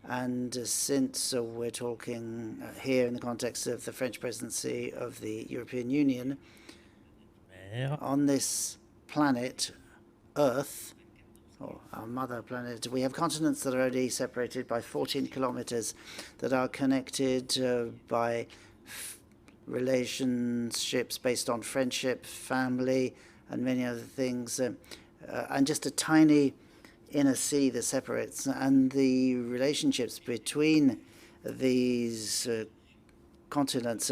And since we're talking here in the context of the French presidency of the European Union, on this planet, Earth, or our mother planet, we have continents that are already separated by 14 kilometers, that are connected by relationships based on friendship, family, and many other things. And just a tiny inner sea that separates, and the relationships between these continents,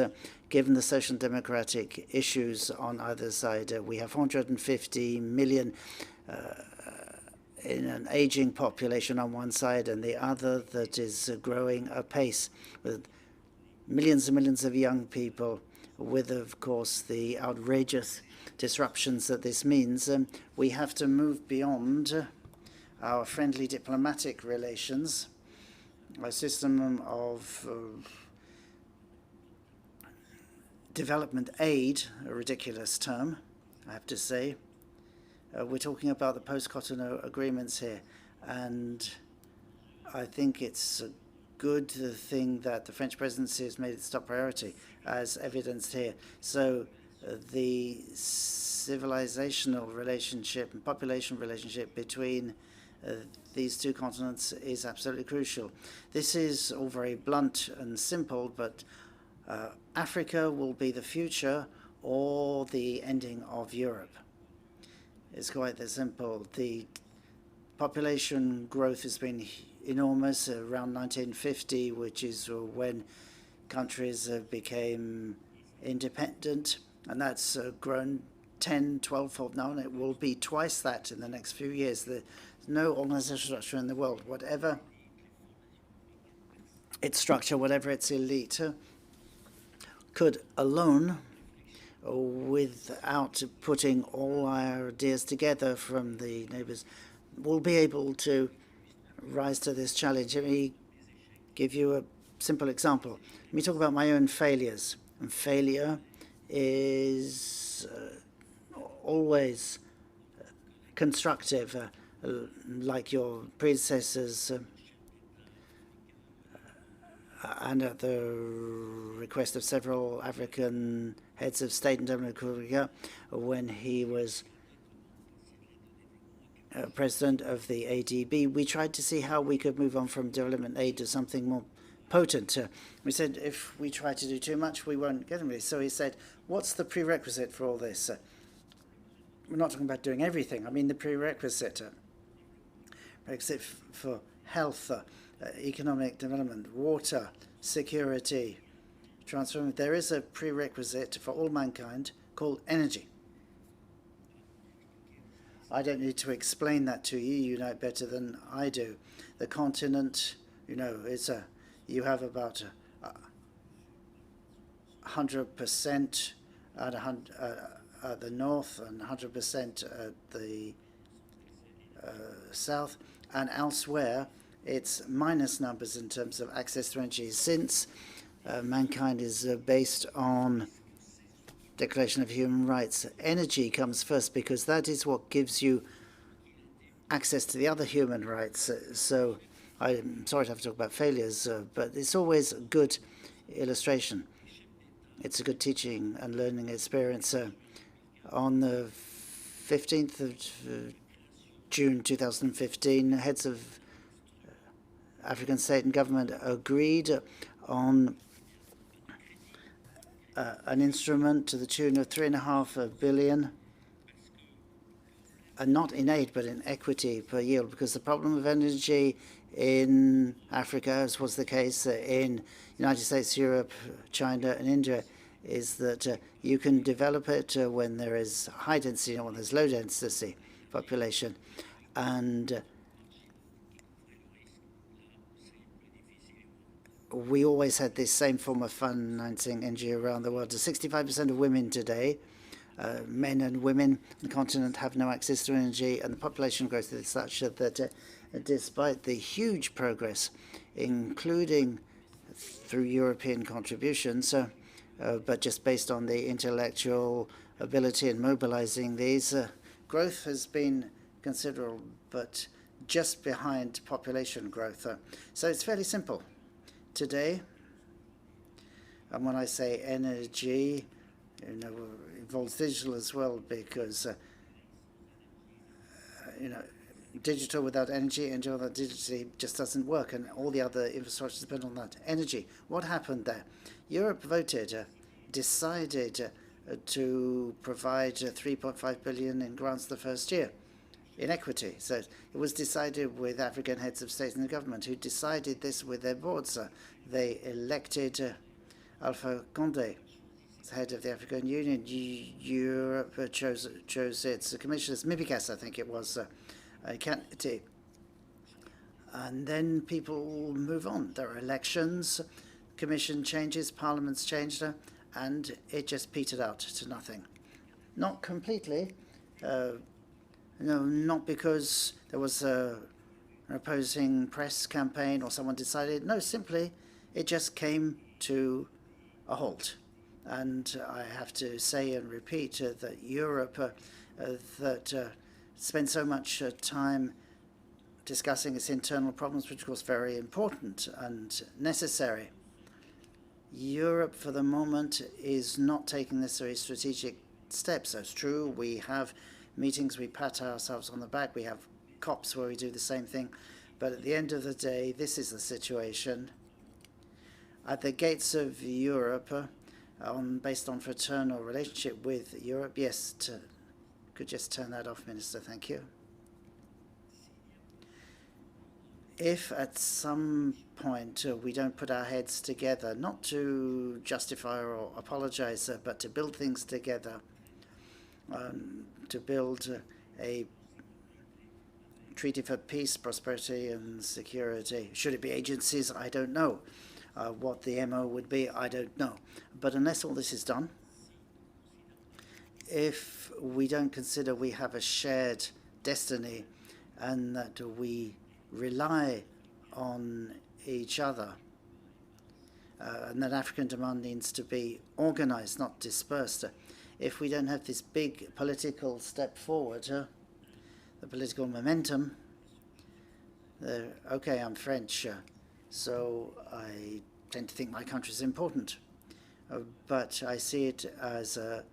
given the social and democratic issues on either side. We have 450 million in an aging population on one side, and the other that is growing apace with millions and millions of young people, with, of course, the outrageous disruptions that this means. We have to move beyond our friendly diplomatic relations, a system of development aid, a ridiculous term, I have to say. We're talking about the post-Cotonou agreements here, and I think it's a good thing that the French presidency has made its top priority, as evidenced here. So the civilizational relationship and population relationship between these two continents is absolutely crucial. This is all very blunt and simple, but Africa will be the future or the ending of Europe. It's quite that simple. The population growth has been enormous around 1950, which is when countries became independent, and that's grown 10, 12-fold now, and it will be twice that in the next few years. There's no organizational structure in the world, whatever its structure, whatever its elite, could alone, without putting all our ideas together from the neighbors, will be able to rise to this challenge. Let me give you a simple example. Let me talk about my own failures. And failure is always constructive, like your predecessors, and at the request of several African heads of state and democracy, when he was president of the ADB, we tried to see how we could move on from development aid to something more potent. We said if we try to do too much, we won't get anywhere. So he said, what's the prerequisite for all this? We're not talking about doing everything. I mean the prerequisite for health, economic development, water, security transformation, there is a prerequisite for all mankind called energy. I don't need to explain that to you. You know it better than I do. The continent, you know, you have about 100% at the north and 100% at the south, and elsewhere it's minus numbers in terms of access to energy. Since mankind is based on Declaration of Human Rights, energy comes first because that is what gives you access to the other human rights. So I'm sorry to have to talk about failures, but it's always a good illustration. It's a good teaching and learning experience. On the 15th of June 2015, heads of African state and government agreed on an instrument to the tune of $3.5 billion, and not in aid but in equity per yield, because the problem of energy in Africa, as was the case in United States, Europe, China, and India, is that you can develop it when there is high density, not when there's low density population. And we always had this same form of financing energy around the world. 65% of women today, men and women on the continent, have no access to energy, and the population growth is such that despite the huge progress, including through European contributions, but just based on the intellectual ability in mobilizing these, growth has been considerable, but just behind population growth. So it's fairly simple. Today, and when I say energy, you know, involves digital as well, because you know, digital without energy, energy without digital just doesn't work, and all the other infrastructures depend on that. Energy. What happened there? Europe voted, decided to provide 3.5 billion in grants the first year in equity. So it was decided with African heads of state and government, who decided this with their boards. They elected Alpha Condé as head of the African Union. Europe chose its commissioners, Mibicas, I think it was, candidate. And then people move on. There are elections, commission changes, parliaments changed, and it just petered out to nothing. Not completely. No, not because there was an opposing press campaign or someone decided. No, simply it just came to a halt. And I have to say and repeat that Europe that spent so much time discussing its internal problems, which was very important and necessary. Europe, for the moment, is not taking necessary strategic steps. That's true. We have meetings, we pat ourselves on the back. We have COPs where we do the same thing. But at the end of the day, this is the situation. At the gates of Europe, based on fraternal relationship with Europe, yes, could just turn that off, Minister, thank you. If at some point we don't put our heads together, not to justify or apologize, but to build things together, to build a treaty for peace, prosperity, and security. Should it be agencies? I don't know. What the MO would be, I don't know. But unless all this is done, if we don't consider we have a shared destiny and that we rely on each other, and that African demand needs to be organized, not dispersed, if we don't have this big political step forward, the political momentum, okay, I'm French, so I tend to think my country is important, but I see it as a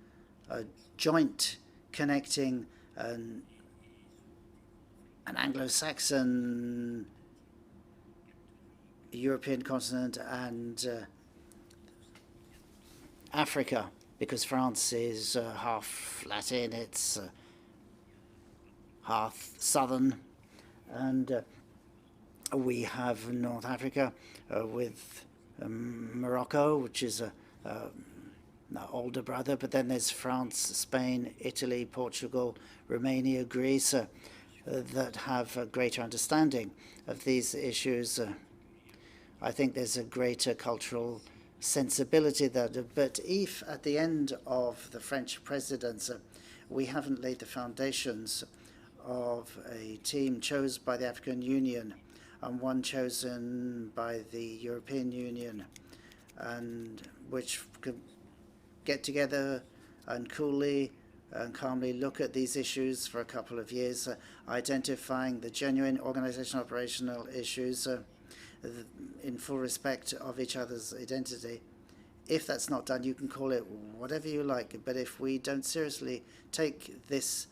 joint connecting an Anglo-Saxon European continent and Africa, because France is half Latin, it's half southern, and we have North Africa with Morocco, which is an older brother, but then there's France, Spain, Italy, Portugal, Romania, Greece, that have a greater understanding of these issues. I think there's a greater cultural sensibility there. But if at the end of the French presidency, we haven't laid the foundations of a team chosen by the African Union and one chosen by the European Union, and which could get together and coolly and calmly look at these issues for a couple of years, identifying the genuine organizational operational issues in full respect of each other's identity. If that's not done, you can call it whatever you like, but if we don't seriously take this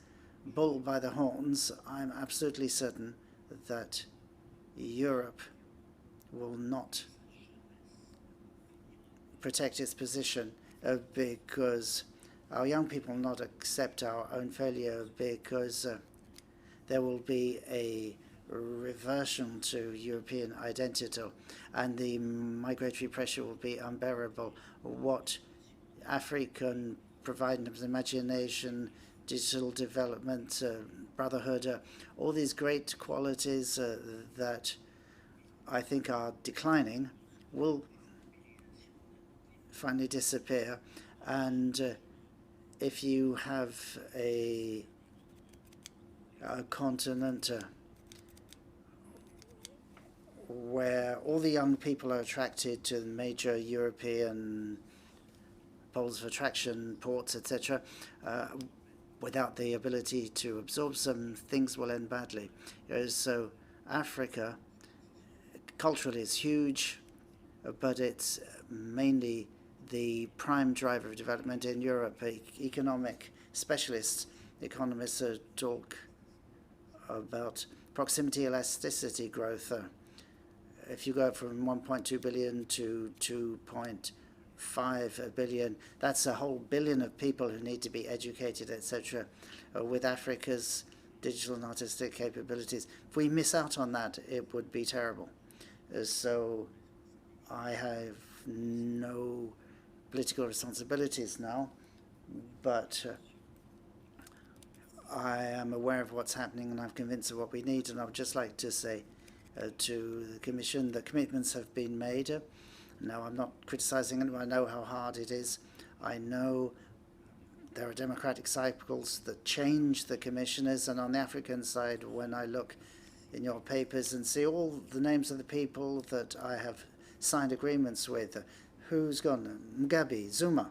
bull by the horns, I'm absolutely certain that Europe will not protect its position because our young people will not accept our own failure, because there will be a reversion to European identity and the migratory pressure will be unbearable. What Africa can provide in terms of imagination, digital development, brotherhood, all these great qualities that I think are declining will finally disappear. And if you have a continent where all the young people are attracted to major European poles of attraction, ports, etc., without the ability to absorb some, things will end badly. So Africa, culturally, is huge, but it's mainly the prime driver of development in Europe. Economic specialists, economists talk about proximity elasticity growth. If you go from 1.2 billion to 2.5 billion, that's a whole billion of people who need to be educated, etc. With Africa's digital and artistic capabilities, if we miss out on that, it would be terrible. So I have no political responsibilities now, but I am aware of what's happening and I'm convinced of what we need. And I would just like to say to the Commission that commitments have been made. Now, I'm not criticizing anyone. I know how hard it is. I know there are democratic cycles that change the commissioners. And on the African side, when I look in your papers and see all the names of the people that I have signed agreements with, who's gone? Mugabe, Zuma,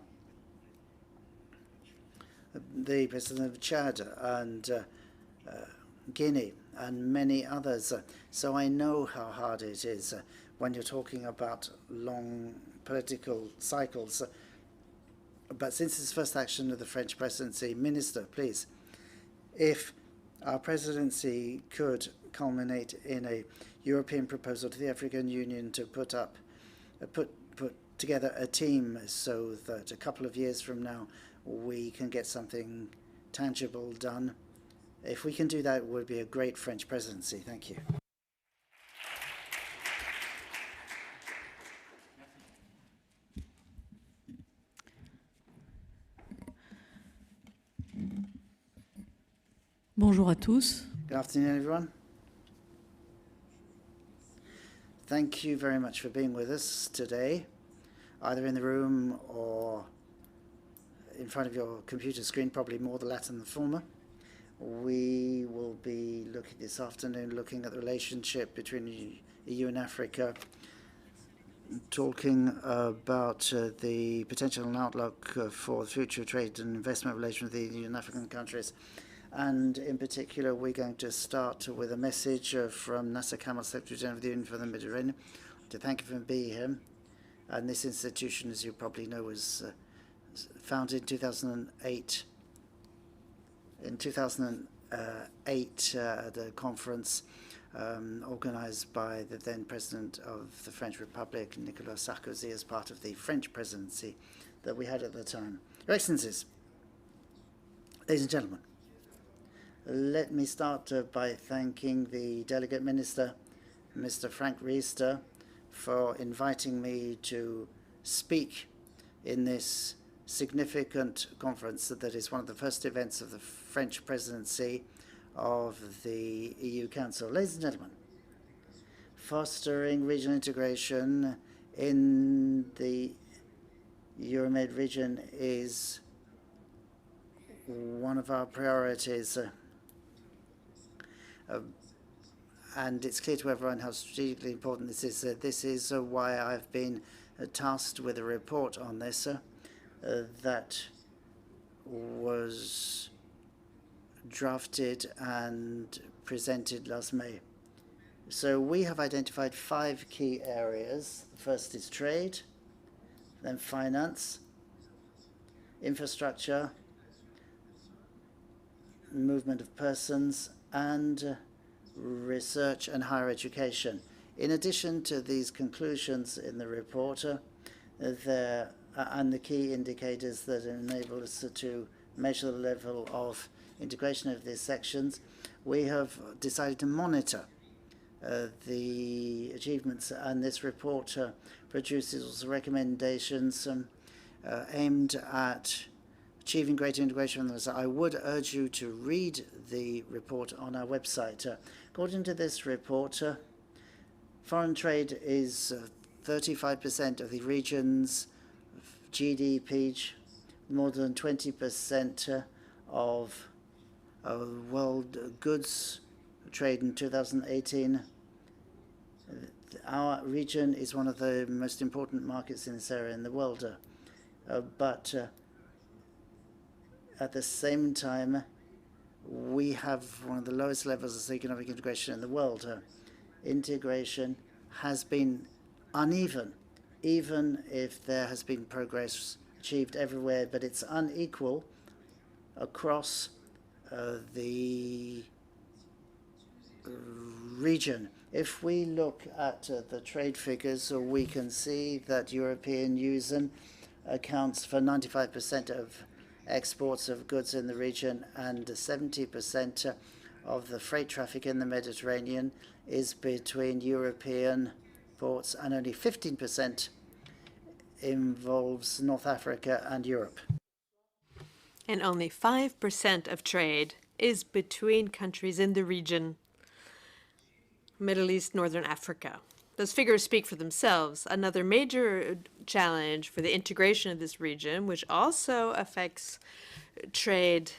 the president of Chad, and Guinea, and many others. So I know how hard it is when you're talking about long political cycles. But since it's first action of the French presidency, Minister, please, if our presidency could culminate in a European proposal to the African Union to put together a team so that a couple of years from now we can get something tangible done. If we can do that, it would be a great French presidency. Thank you. Bonjour à tous. Good afternoon, everyone. Thank you very much for being with us today, either in the room or in front of your computer screen, probably more the latter than the former. We will be looking this afternoon, looking at the relationship between EU and Africa, talking about the potential and outlook for the future trade and investment relations with the EU and African countries. And in particular, we're going to start with a message from Nasser Kamal, Secretary General of the Union for the Mediterranean, to thank you for being here. And this institution, as you probably know, was founded in 2008. In 2008, at a conference organized by the then President of the French Republic, Nicolas Sarkozy, as part of the French presidency that we had at the time. Your Excellencies, ladies and gentlemen, let me start by thanking the Delegate Minister, Mr. Frank Riester, for inviting me to speak in this significant conference that is one of the first events of the French presidency of the EU Council. Ladies and gentlemen, fostering regional integration in the Euromed region is one of our priorities. And it's clear to everyone how strategically important this is. This is why I've been tasked with a report on this that was drafted and presented last May. So we have identified 5 key areas. The first is trade, then finance, infrastructure, movement of persons, and research and higher education. In addition to these conclusions in the report, there and the key indicators that enable us to measure the level of integration of these sections, we have decided to monitor the achievements, and this report produces recommendations aimed at achieving greater integration. I would urge you to read the report on our website. According to this report, foreign trade is 35% of the region's GDP, more than 20% of world goods trade in 2018. Our region is one of the most important markets in this area in the world, but at the same time, we have one of the lowest levels of economic integration in the world. Integration has been uneven, even if there has been progress achieved everywhere, but it's unequal across the region. If we look at the trade figures, we can see that European Union accounts for 95% of exports of goods in the region, and 70% of the freight traffic in the Mediterranean is between European ports, and only 15% involves North Africa and Europe. And only 5% of trade is between countries in the region, Middle East, Northern Africa. Those figures speak for themselves. Another major challenge for the integration of this region, which also affects trade,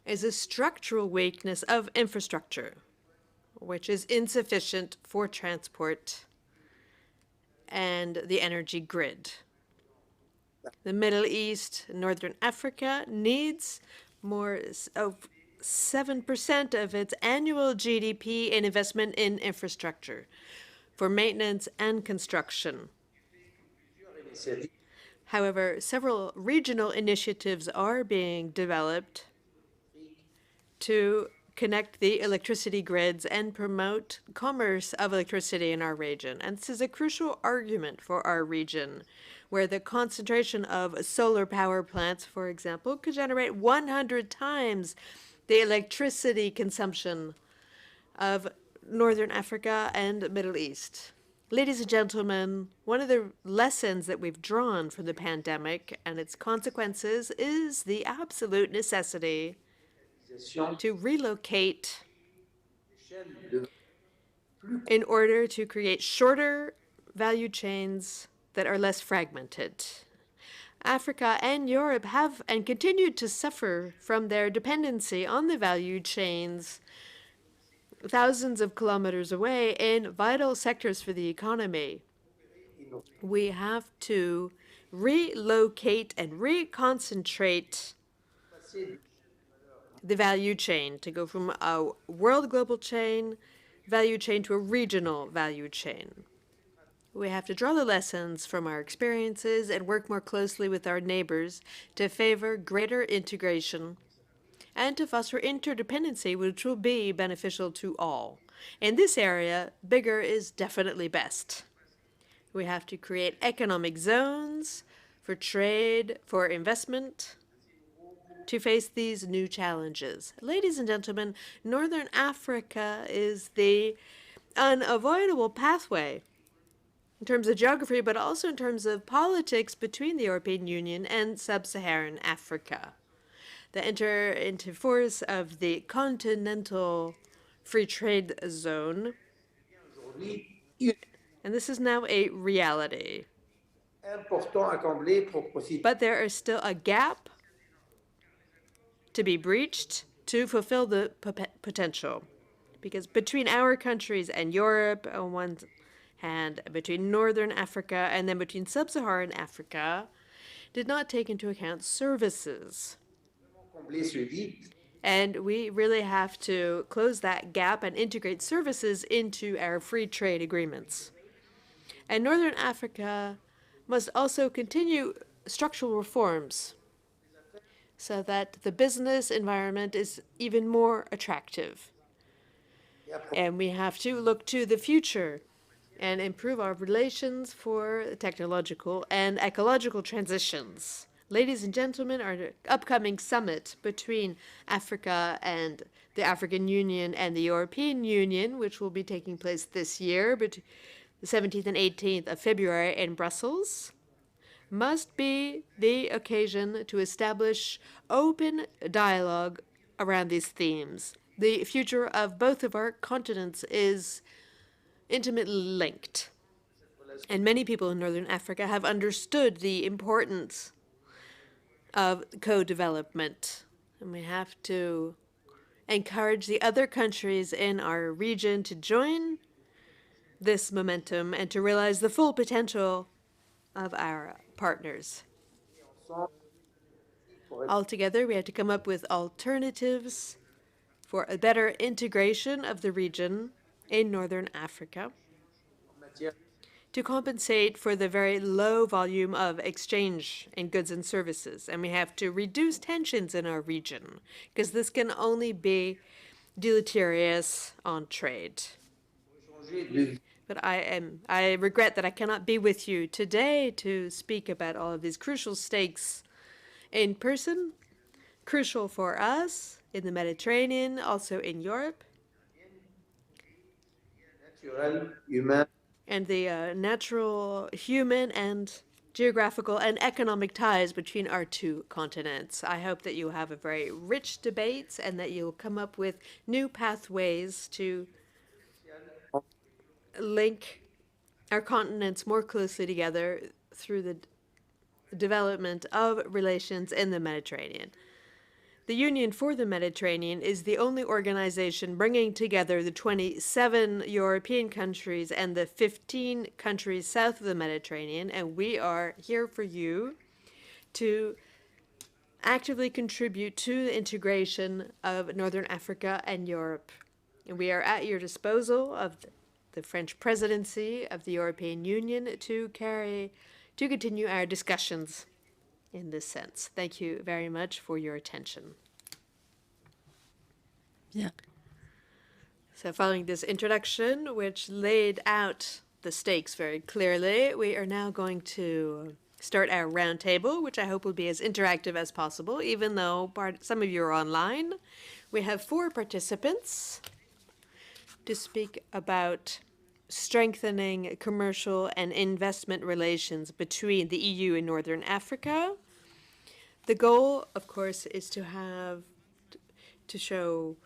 is a structural weakness of infrastructure, which is insufficient for transport and the energy grid. The Middle East, Northern Africa needs more of 7% of its annual GDP in investment in infrastructure for maintenance and construction. However, several regional initiatives are being developed to connect the electricity grids and promote commerce of electricity in our region. And this is a crucial argument for our region, where the concentration of solar power plants, for example, could generate 100 times the electricity consumption of Northern Africa and Middle East. Ladies and gentlemen, one of the lessons that we've drawn from the pandemic and its consequences is the absolute necessity to relocate in order to create shorter value chains that are less fragmented. Africa and Europe have and continue to suffer from their dependency on the value chains thousands of kilometers away in vital sectors for the economy. We have to relocate and reconcentrate the value chain to go from a world global chain value chain to a regional value chain. We have to draw the lessons from our experiences and work more closely with our neighbors to favor greater integration and to foster interdependency, which will be beneficial to all. In this area, bigger is definitely best. We have to create economic zones for trade, for investment, to face these new challenges. Ladies and gentlemen, Northern Africa is the unavoidable pathway in terms of geography, but also in terms of politics between the European Union and Sub-Saharan Africa. The enter into force of the Continental Free Trade Zone, and this is now a reality. But there is still a gap to be breached to fulfill the potential. Because between our countries and Europe on one hand, between Northern Africa and then between Sub-Saharan Africa, did not take into account services. And we really have to close that gap and integrate services into our free trade agreements. And Northern Africa must also continue structural reforms so that the business environment is even more attractive. And we have to look to the future and improve our relations for technological and ecological transitions. Ladies and gentlemen, our upcoming summit between Africa and the African Union and the European Union, which will be taking place this year, between the 17th and 18th of February in Brussels, must be the occasion to establish open dialogue around these themes. The future of both of our continents is intimately linked. And many people in Northern Africa have understood the importance of co-development. And we have to encourage the other countries in our region to join this momentum and to realize the full potential of our partners. Altogether, we have to come up with alternatives for a better integration of the region in Northern Africa to compensate for the very low volume of exchange in goods and services. And we have to reduce tensions in our region, because this can only be deleterious on trade. But I regret that I cannot be with you today to speak about all of these crucial stakes in person, crucial for us in the Mediterranean, also in Europe, and the natural, human, and geographical and economic ties between our two continents. I hope that you have a very rich debate and that you'll come up with new pathways to link our continents more closely together through the development of relations in the Mediterranean. The Union for the Mediterranean is the only organization bringing together the 27 European countries and the 15 countries south of the Mediterranean, and we are here for you to actively contribute to the integration of Northern Africa and Europe. And we are at your disposal of the French presidency of the European Union to continue our discussions in this sense. Thank you very much for your attention. Yeah. So following this introduction, which laid out the stakes very clearly, we are now going to start our roundtable, which I hope will be as interactive as possible, even though some of you are online. We have 4 participants to speak about strengthening commercial and investment relations between the EU and Northern Africa. The goal, of course, is to show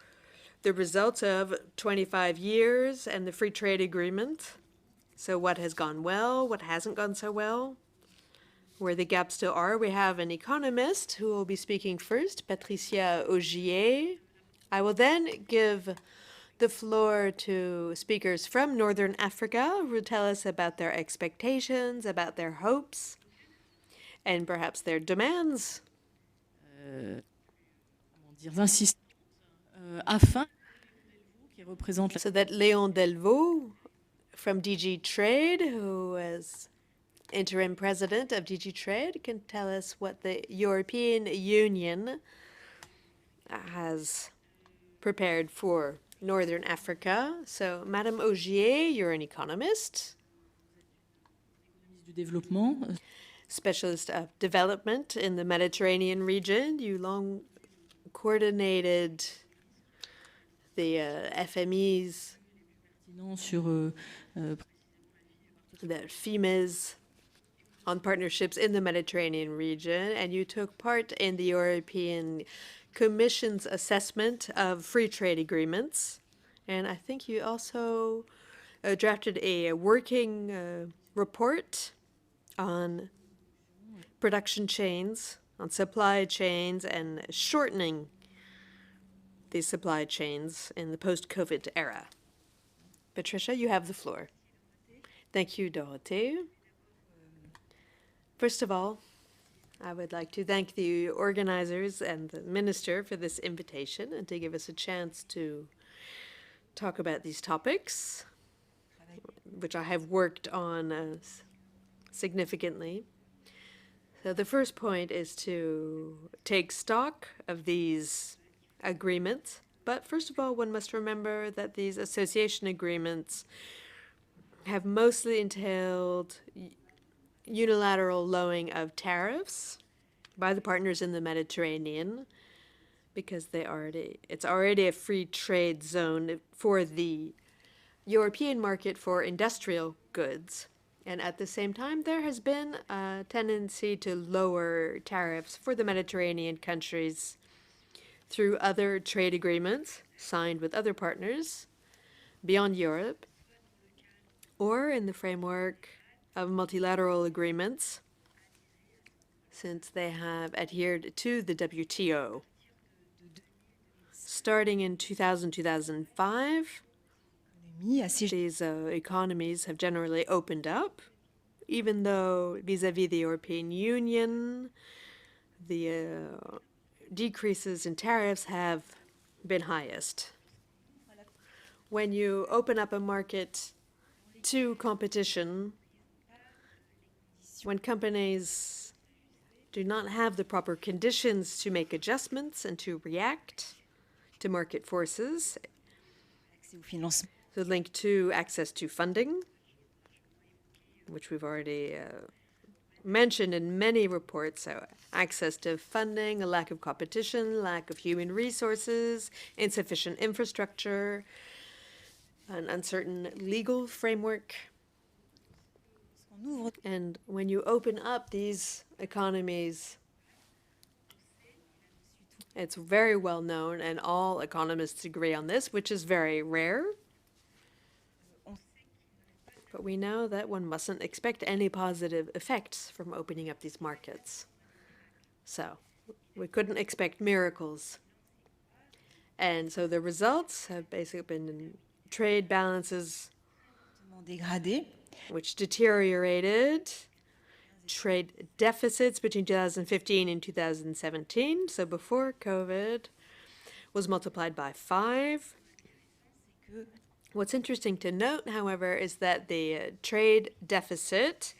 the results of 25 years and the free trade agreement. So what has gone well, what hasn't gone so well, where the gaps still are. We have an economist who will be speaking first, Patricia Augier. I will then give the floor to speakers from Northern Africa who will tell us about their expectations, about their hopes, and perhaps their demands. So that Léon Delvaux from DG Trade, who is interim president of DG Trade, can tell us what the European Union has prepared for Northern Africa. So, Madame Augier, you're an economist, specialist of development in the Mediterranean region. You long coordinated the FME's the FEMAs on partnerships in the Mediterranean region, and you took part in the European Commission's assessment of free trade agreements. And I think you also drafted a working report on production chains, on supply chains, and shortening these supply chains in the post-COVID era. Patricia, you have the floor. Thank you, Dorothée. First of all, I would like to thank the organizers and the minister for this invitation and to give us a chance to talk about these topics, which I have worked on significantly. So the first point is to take stock of these agreements. But first of all, one must remember that these association agreements have mostly entailed unilateral lowering of tariffs by the partners in the Mediterranean, because it's already a free trade zone for the European market for industrial goods. And at the same time, there has been a tendency to lower tariffs for the Mediterranean countries through other trade agreements signed with other partners beyond Europe, or in the framework of multilateral agreements, since they have adhered to the WTO. Starting in 2000-2005, these economies have generally opened up, even though vis-à-vis the European Union, the decreases in tariffs have been highest. When you open up a market to competition, when companies do not have the proper conditions to make adjustments and to react to market forces, so linked to access to funding, which we've already mentioned in many reports, so access to funding, a lack of competition, lack of human resources, insufficient infrastructure, an uncertain legal framework. And when you open up these economies, it's very well known, and all economists agree on this, which is very rare. But we know that one mustn't expect any positive effects from opening up these markets. So we couldn't expect miracles. And so the results have basically been trade balances which deteriorated, trade deficits between 2015 and 2017, so before COVID, was multiplied by 5. What's interesting to note, however, is that the trade deficit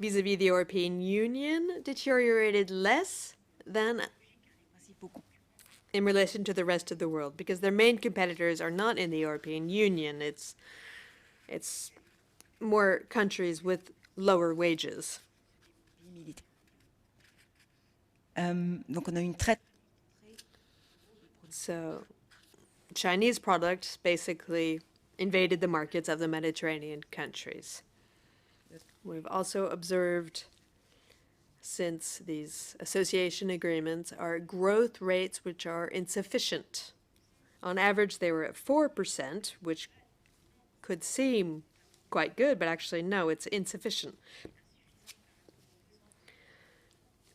vis-à-vis the European Union deteriorated less than in relation to the rest of the world, because their main competitors are not in the European Union. It's more countries with lower wages. So Chinese products basically invaded the markets of the Mediterranean countries. We've also observed, since these association agreements, are growth rates which are insufficient. On average, they were at 4%, which could seem quite good, but actually, no, it's insufficient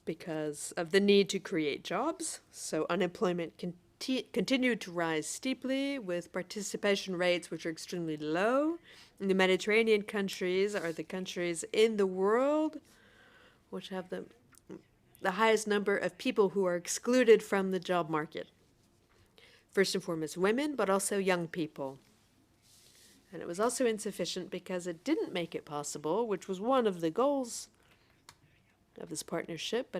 because of the need to create jobs. So unemployment continued to rise steeply, with participation rates which are extremely low. And the Mediterranean countries are the countries in the world which have the highest number of people who are excluded from the job market. First and foremost, women, but also young people. And it was also insufficient because it didn't make it possible, which was one of the goals of this partnership,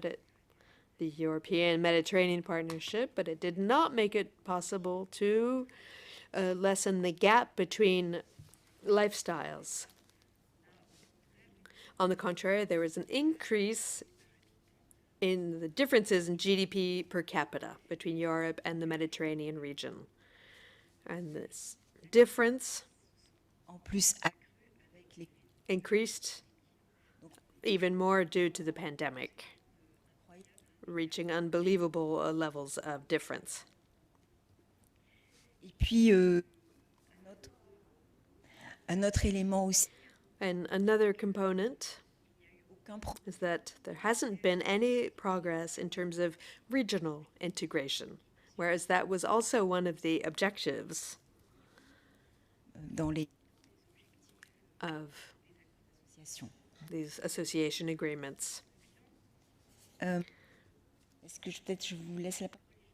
the European Mediterranean Partnership, but it did not make it possible to lessen the gap between lifestyles. On the contrary, there was an increase in the differences in GDP per capita between Europe and the Mediterranean region. And this difference increased even more due to the pandemic, reaching unbelievable levels of difference. Et puis, un autre élément aussi. And another component is that there hasn't been any progress in terms of regional integration, whereas that was also one of the objectives of these association agreements.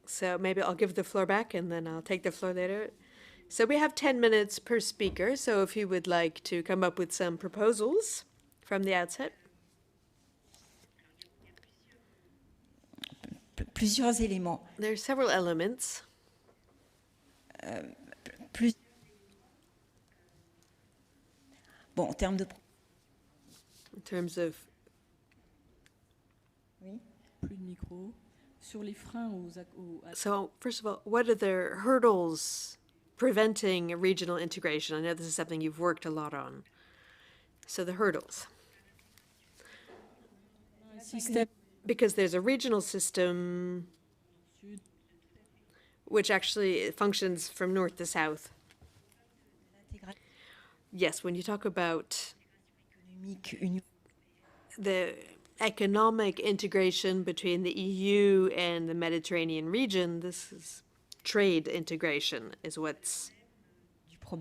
So maybe I'll give the floor back and then I'll take the floor later. So we have 10 minutes per speaker, so if you would like to come up with some proposals from the outset. Plusieurs éléments. There are several elements. Bon, en termes de... Oui. Plus de micro. Sur les freins So, first of all, what are the hurdles preventing regional integration? I know this is something you've worked a lot on. So the hurdles. Because there's a regional system which actually functions from north to south. Yes, when you talk about the economic integration between the EU and the Mediterranean region, this is trade integration is what's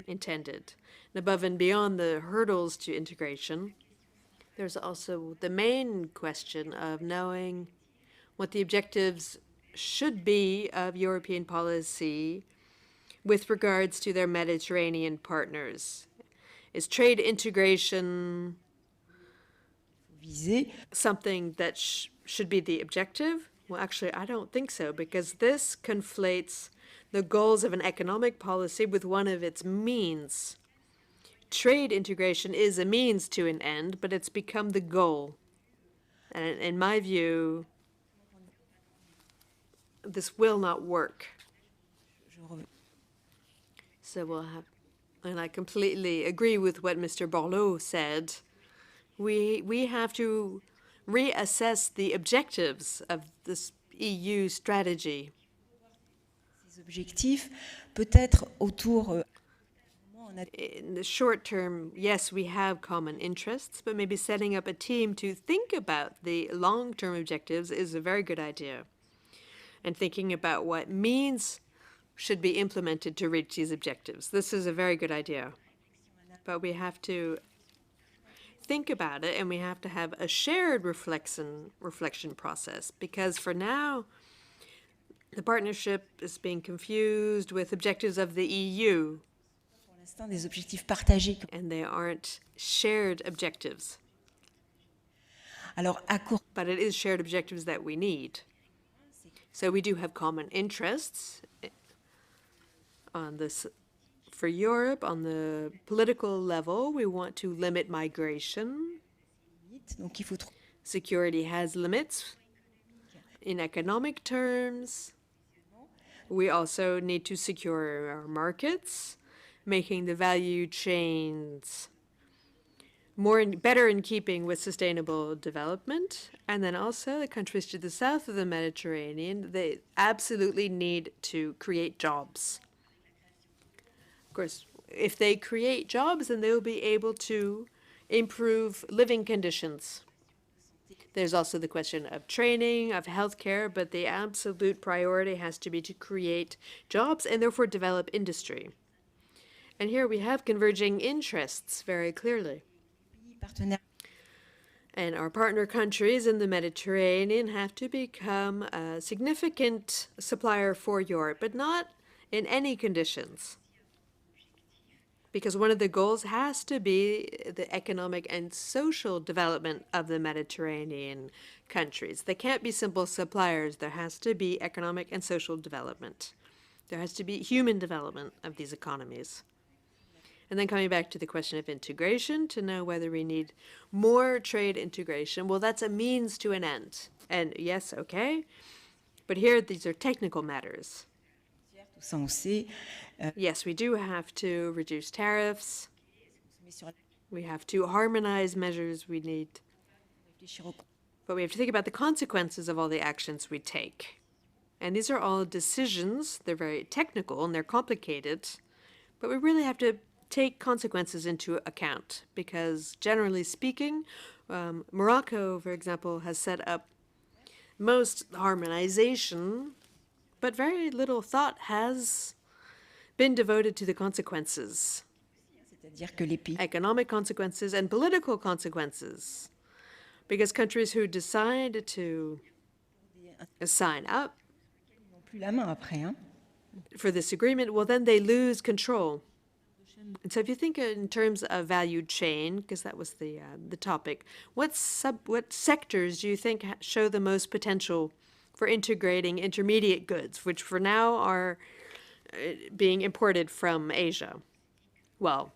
intended. And above and beyond the hurdles to integration, there's also the main question of knowing what the objectives should be of European policy with regards to their Mediterranean partners. Is trade integration something that should be the objective? Well, actually, I don't think so, because this conflates the goals of an economic policy with one of its means. Trade integration is a means to an end, but it's become the goal. And in my view, this will not work. So we'll have, and I completely agree with what Mr. Borloo said. We have to reassess the objectives of this EU strategy. Ces objectifs, peut-être autour. In the short term, yes, we have common interests, but maybe setting up a team to think about the long-term objectives is a very good idea. And thinking about what means should be implemented to reach these objectives. This is a very good idea. But we have to think about it, and we have to have a shared reflection process, because for now, the partnership is being confused with objectives of the EU. Des objectifs partagés. And they aren't shared objectives. Alors, but it is shared objectives that we need. So we do have common interests on this. For Europe, on the political level, we want to limit migration. Security has limits. In economic terms, we also need to secure our markets, making the value chains better in keeping with sustainable development. And then also the countries to the south of the Mediterranean, they absolutely need to create jobs. Of course, if they create jobs, then they'll be able to improve living conditions. There's also the question of training, of healthcare, but the absolute priority has to be to create jobs and therefore develop industry. And here we have converging interests very clearly. And our partner countries in the Mediterranean have to become a significant supplier for Europe, but not in any conditions. Because one of the goals has to be the economic and social development of the Mediterranean countries. They can't be simple suppliers. There has to be economic and social development. There has to be human development of these economies. And then coming back to the question of integration, to know whether we need more trade integration, well, that's a means to an end. And yes, okay, but here these are technical matters. Yes, we do have to reduce tariffs. We have to harmonize measures we need. But we have to think about the consequences of all the actions we take. And these are all decisions. They're very technical and they're complicated. But we really have to take consequences into account because, generally speaking, Morocco, for example, has set up most harmonization, but very little thought has been devoted to the consequences. Economic consequences and political consequences. Because countries who decide to sign up for this agreement, well, then they lose control. And so if you think in terms of value chain, because that was the topic, what sectors do you think show the most potential for integrating intermediate goods, which for now are being imported from Asia? Well,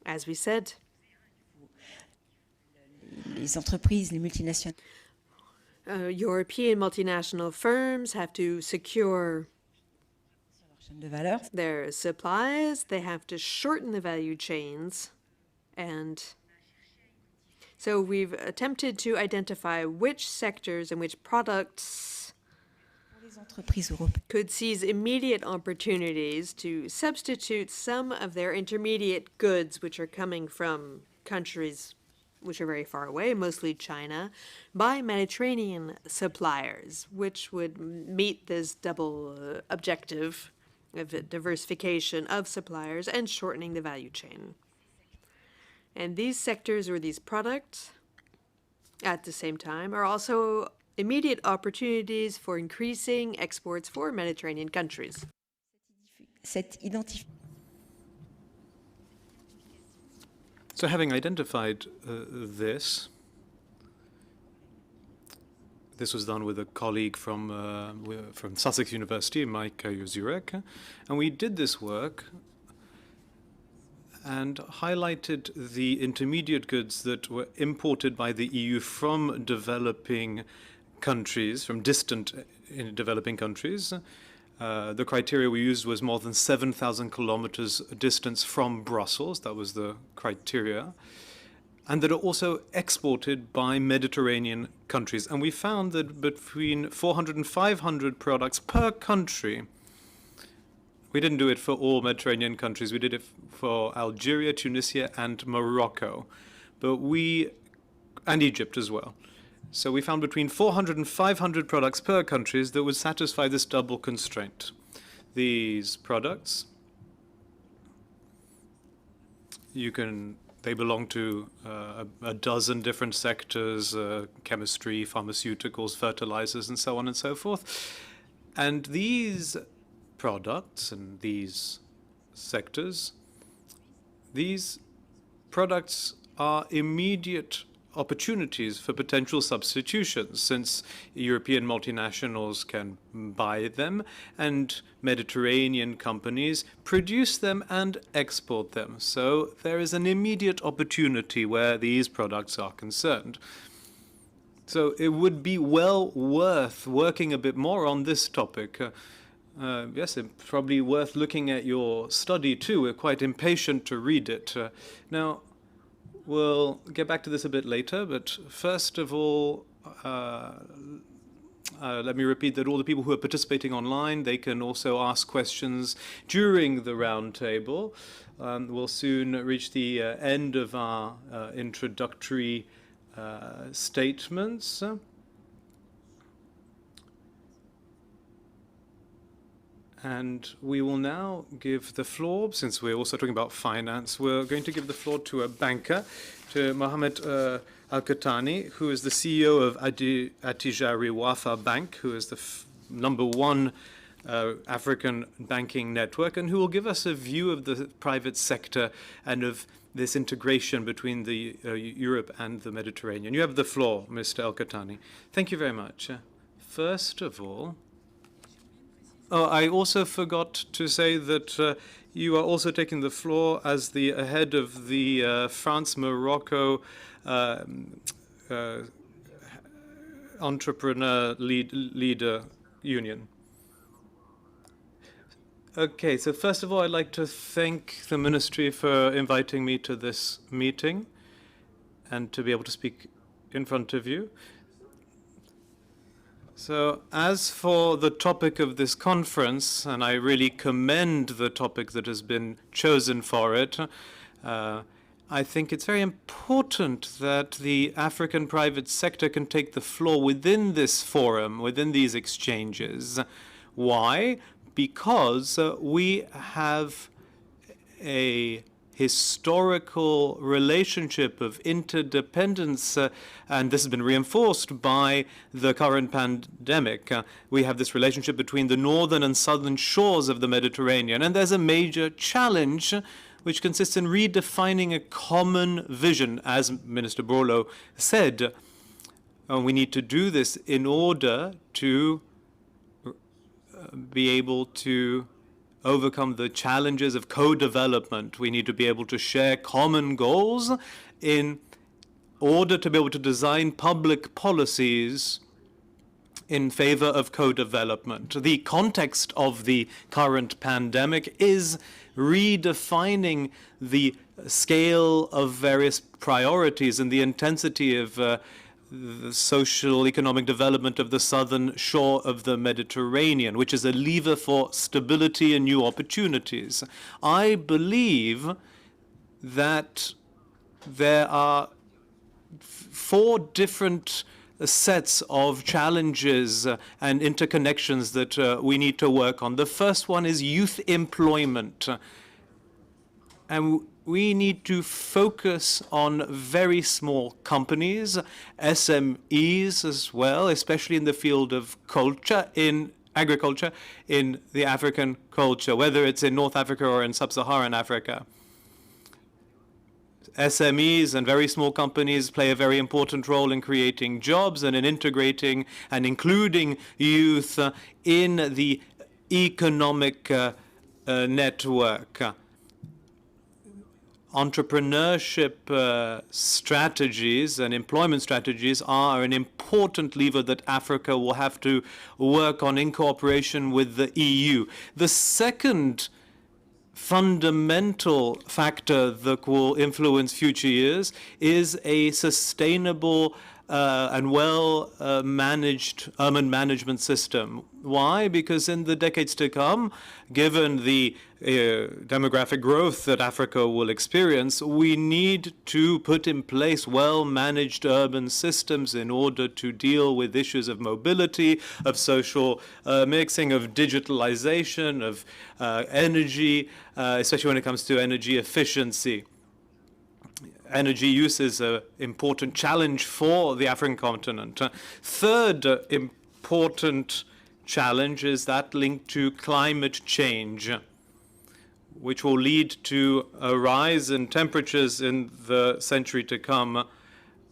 as we said, les entreprises, les multinationales. European multinational firms have to secure their supplies. They have to shorten the value chains. And so we've attempted to identify which sectors and which products could seize immediate opportunities to substitute some of their intermediate goods, which are coming from countries which are very far away, mostly China, by Mediterranean suppliers, which would meet this double objective of diversification of suppliers and shortening the value chain. And these sectors or these products, at the same time, are also immediate opportunities for increasing exports for Mediterranean countries. So having identified this was done with a colleague from Sussex University, Mike Jurek, and we did this work and highlighted the intermediate goods that were imported by the EU from developing countries, from distant developing countries. The criteria we used was more than 7,000 kilometers distance from Brussels. That was the criteria. And that are also exported by Mediterranean countries. And we found that between 400 and 500 products per country. We didn't do it for all Mediterranean countries. We did it for Algeria, Tunisia, and Morocco. And Egypt as well. So we found between 400 and 500 products per country that would satisfy this double constraint. These products, they belong to a dozen different sectors, chemistry, pharmaceuticals, fertilizers, and so on and so forth. And these products and these sectors, these products are immediate opportunities for potential substitutions, since European multinationals can buy them and Mediterranean companies produce them and export them. So there is an immediate opportunity where these products are concerned. So it would be well worth working a bit more on this topic. Yes, it's probably worth looking at your study too. We're quite impatient to read it. Now, we'll get back to this a bit later, but first of all, let me repeat that all the people who are participating online, they can also ask questions during the roundtable. We'll soon reach the end of our introductory statements. And we will now give the floor, since we're also talking about finance, we're going to give the floor to a banker, to Mohamed Al-Qahtani, who is the CEO of Attijari Wafa Bank, who is the #1 African banking network, and who will give us a view of the private sector and of this integration between the Europe and the Mediterranean. You have the floor, Mr. Al-Qahtani. Thank you very much. First of all, I also forgot to say that you are also taking the floor as the head of the France-Morocco Entrepreneur Leader Union. Okay, so first of all, I'd like to thank the Ministry for inviting me to this meeting. and to be able to speak in front of you. So as for the topic of this conference, and I really commend the topic that has been chosen for it, I think it's very important that the African private sector can take the floor within this forum, within these exchanges. Why? Because we have a historical relationship of interdependence, and this has been reinforced by the current pandemic. We have this relationship between the northern and southern shores of the Mediterranean, and there's a major challenge which consists in redefining a common vision, as Minister Borloo said. We need to do this in order to be able to overcome the challenges of co-development. We need to be able to share common goals in order to be able to design public policies in favor of co-development. The context of the current pandemic is redefining the scale of various priorities and the intensity of the social economic development of the southern shore of the Mediterranean, which is a lever for stability and new opportunities. I believe that there are 4 different sets of challenges and interconnections that we need to work on. The first one is youth employment. And we need to focus on very small companies, SMEs as well, especially in the field of culture, in agriculture, in the African culture, whether it's in North Africa or in sub-Saharan Africa. SMEs and very small companies play a very important role in creating jobs and in integrating and including youth in the economic network. Entrepreneurship strategies and employment strategies are an important lever that Africa will have to work on in cooperation with the EU. The second fundamental factor that will influence future years is a sustainable and well-managed urban management system. Why? Because in the decades to come, given the demographic growth that Africa will experience, we need to put in place well-managed urban systems in order to deal with issues of mobility, of social mixing, of digitalization, of energy, especially when it comes to energy efficiency. Energy use is an important challenge for the African continent. Third important challenge is that linked to climate change, which will lead to a rise in temperatures in the century to come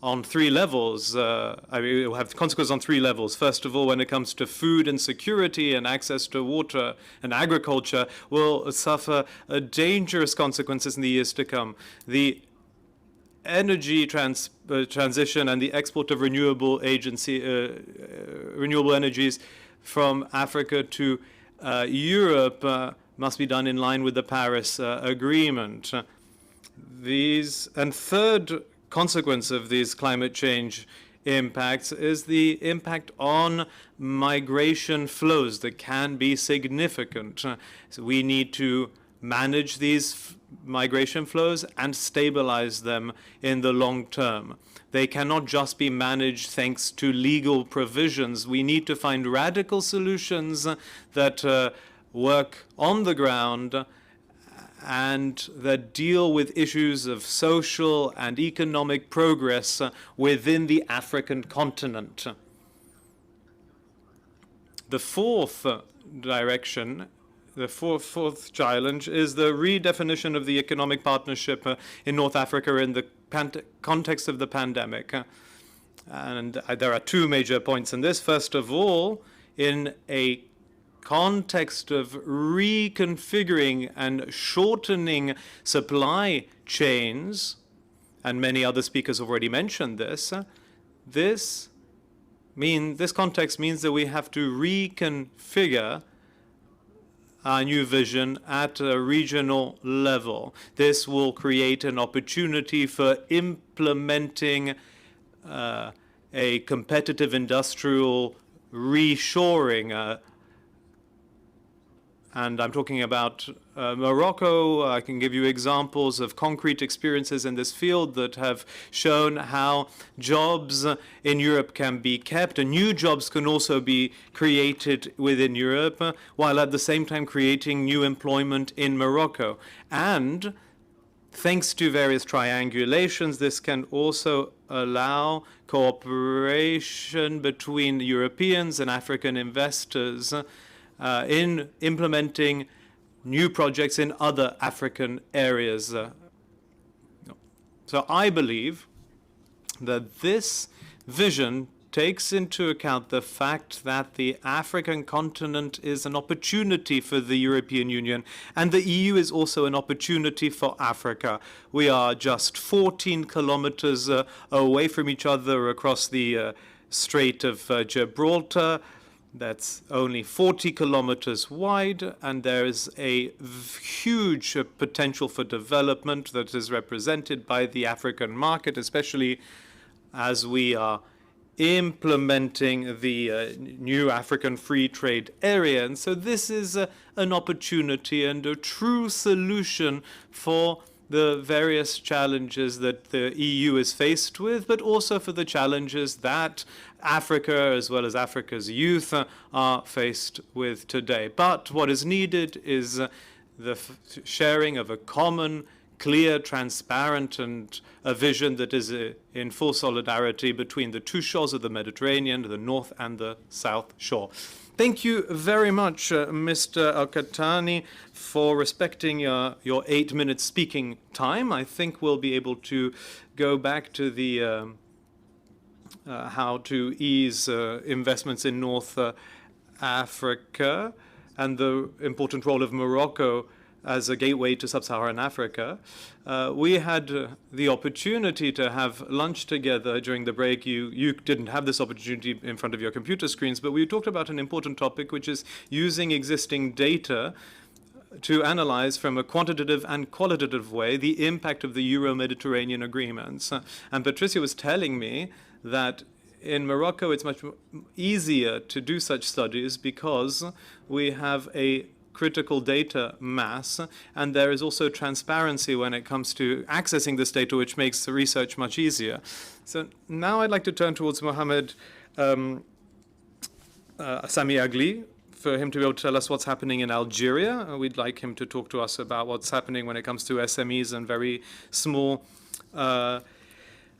on 3 levels. It will have consequences on 3 levels. First of all, when it comes to food insecurity and access to water and agriculture, will suffer dangerous consequences in the years to come. The energy transition and the export of renewable energies from Africa to Europe must be done in line with the Paris Agreement. And third consequence of these climate change impacts is the impact on migration flows that can be significant. So we need to manage these migration flows and stabilize them in the long term. They cannot just be managed thanks to legal provisions. We need to find radical solutions that work on the ground and that deal with issues of social and economic progress within the African continent. The fourth direction, the fourth challenge, is the redefinition of the economic partnership in North Africa in the context of the pandemic. And there are 2 major points in this. First of all, in a context of reconfiguring and shortening supply chains, and many other speakers already mentioned this, this context means that we have to reconfigure our new vision at a regional level. This will create an opportunity for implementing a competitive industrial reshoring. And I'm talking about Morocco. I can give you examples of concrete experiences in this field that have shown how jobs in Europe can be kept, and new jobs can also be created within Europe, while at the same time creating new employment in Morocco. And thanks to various triangulations, this can also allow cooperation between Europeans and African investors in implementing new projects in other African areas. So I believe that this vision takes into account the fact that the African continent is an opportunity for the European Union, and the EU is also an opportunity for Africa. We are just 14 kilometers away from each other across the Strait of Gibraltar. That's only 40 kilometers wide, and there is a huge potential for development that is represented by the African market, especially as we are implementing the new African free trade area. And so this is an opportunity and a true solution for the various challenges that the EU is faced with, but also for the challenges that Africa, as well as Africa's youth, are faced with today. But what is needed is the sharing of a common, clear, transparent, and a vision that is in full solidarity between the two shores of the Mediterranean, the north and the south shore. Thank you very much, Mr. Al-Qahtani, for respecting your 8-minute speaking time. I think we'll be able to go back to the how to ease investments in North Africa and the important role of Morocco as a gateway to sub-Saharan Africa. We had the opportunity to have lunch together during the break. You didn't have this opportunity in front of your computer screens, but we talked about an important topic, which is using existing data to analyze from a quantitative and qualitative way the impact of the Euro-Mediterranean agreements. And Patricia was telling me that in Morocco it's much easier to do such studies because we have a critical data mass, and there is also transparency when it comes to accessing this data, which makes the research much easier. So now I'd like to turn towards Mohamed Sami Agli, for him to be able to tell us what's happening in Algeria. We'd like him to talk to us about what's happening when it comes to SMEs and very small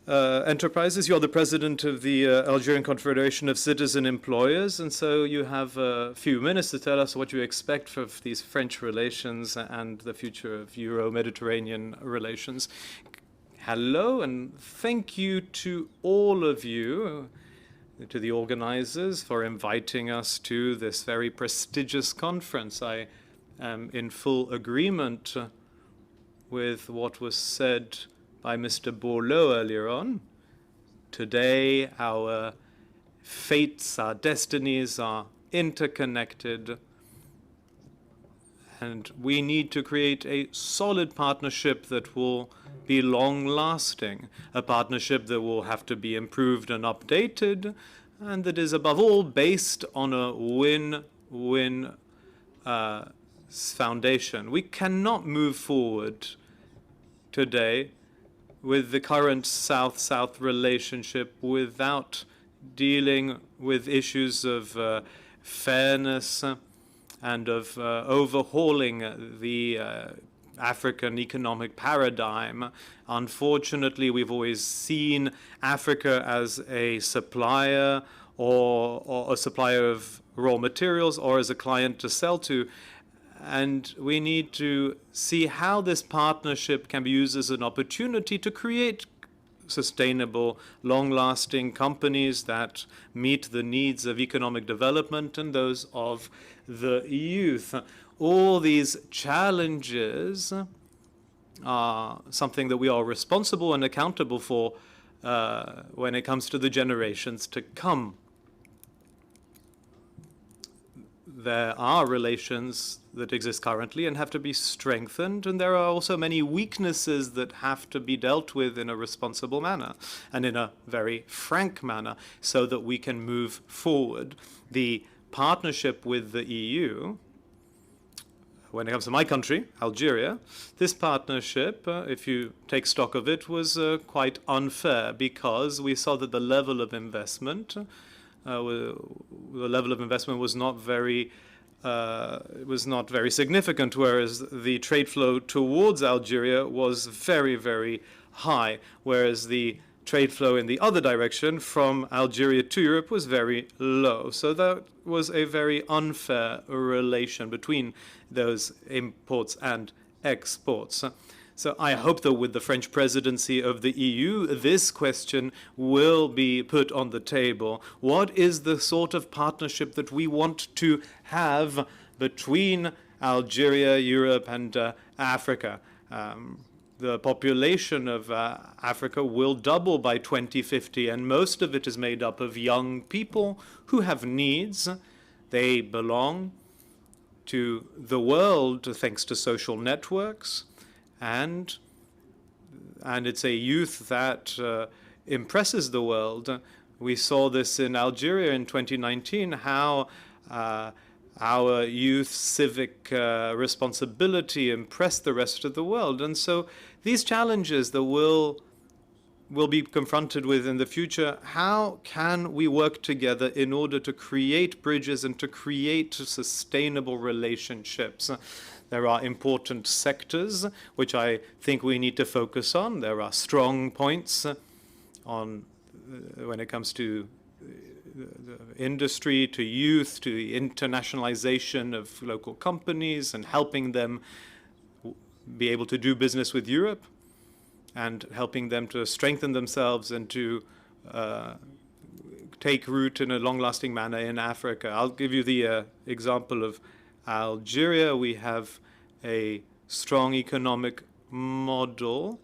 enterprises. You're the president of the Algerian Confederation of Citizen Employers, and so you have a few minutes to tell us what you expect for these French relations and the future of Euro-Mediterranean relations. Hello, and thank you to all of you, to the organizers, for inviting us to this very prestigious conference. I am in full agreement with what was said by Mr. Bourleau earlier on. Today, our fates, our destinies are interconnected, and we need to create a solid partnership that will be long-lasting, a partnership that will have to be improved and updated, and that is above all based on a win-win foundation. We cannot move forward today with the current South-South relationship without dealing with issues of fairness and of overhauling the African economic paradigm. Unfortunately, we've always seen Africa as a supplier or a supplier of raw materials or as a client to sell to. And we need to see how this partnership can be used as an opportunity to create sustainable, long-lasting companies that meet the needs of economic development and those of the youth. All these challenges are something that we are responsible and accountable for when it comes to the generations to come. There are relations that exist currently and have to be strengthened, and there are also many weaknesses that have to be dealt with in a responsible manner and in a very frank manner so that we can move forward. The partnership with the EU, when it comes to my country, Algeria, this partnership, if you take stock of it, was quite unfair because we saw that the level of investment was not very significant, whereas the trade flow towards Algeria was very, very high, whereas the trade flow in the other direction from Algeria to Europe was very low. So that was a very unfair relation between those imports and exports. So I hope that with the French presidency of the EU, this question will be put on the table. What is the sort of partnership that we want to have between Algeria, Europe, and Africa? The population of Africa will double by 2050, and most of it is made up of young people who have needs. They belong to the world thanks to social networks, and it's a youth that impresses the world. We saw this in Algeria in 2019, how our youth civic responsibility impressed the rest of the world. And so these challenges that we'll be confronted with in the future, how can we work together in order to create bridges and to create sustainable relationships? There are important sectors which I think we need to focus on. There are strong points on when it comes to industry, to youth, to the internationalization of local companies and helping them be able to do business with Europe and helping them to strengthen themselves and to take root in a long-lasting manner in Africa. I'll give you the example of Algeria. We have a strong economic model.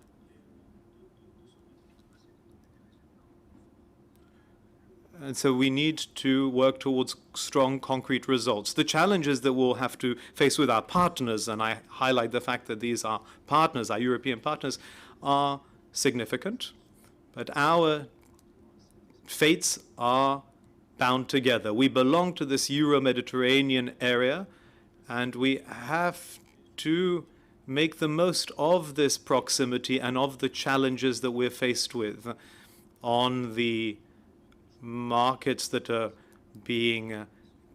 And so we need to work towards strong, concrete results. The challenges that we'll have to face with our partners, and I highlight the fact that these are partners, our European partners, are significant, but our fates are bound together. We belong to this Euro-Mediterranean area, and we have to make the most of this proximity and of the challenges that we're faced with on the markets that are being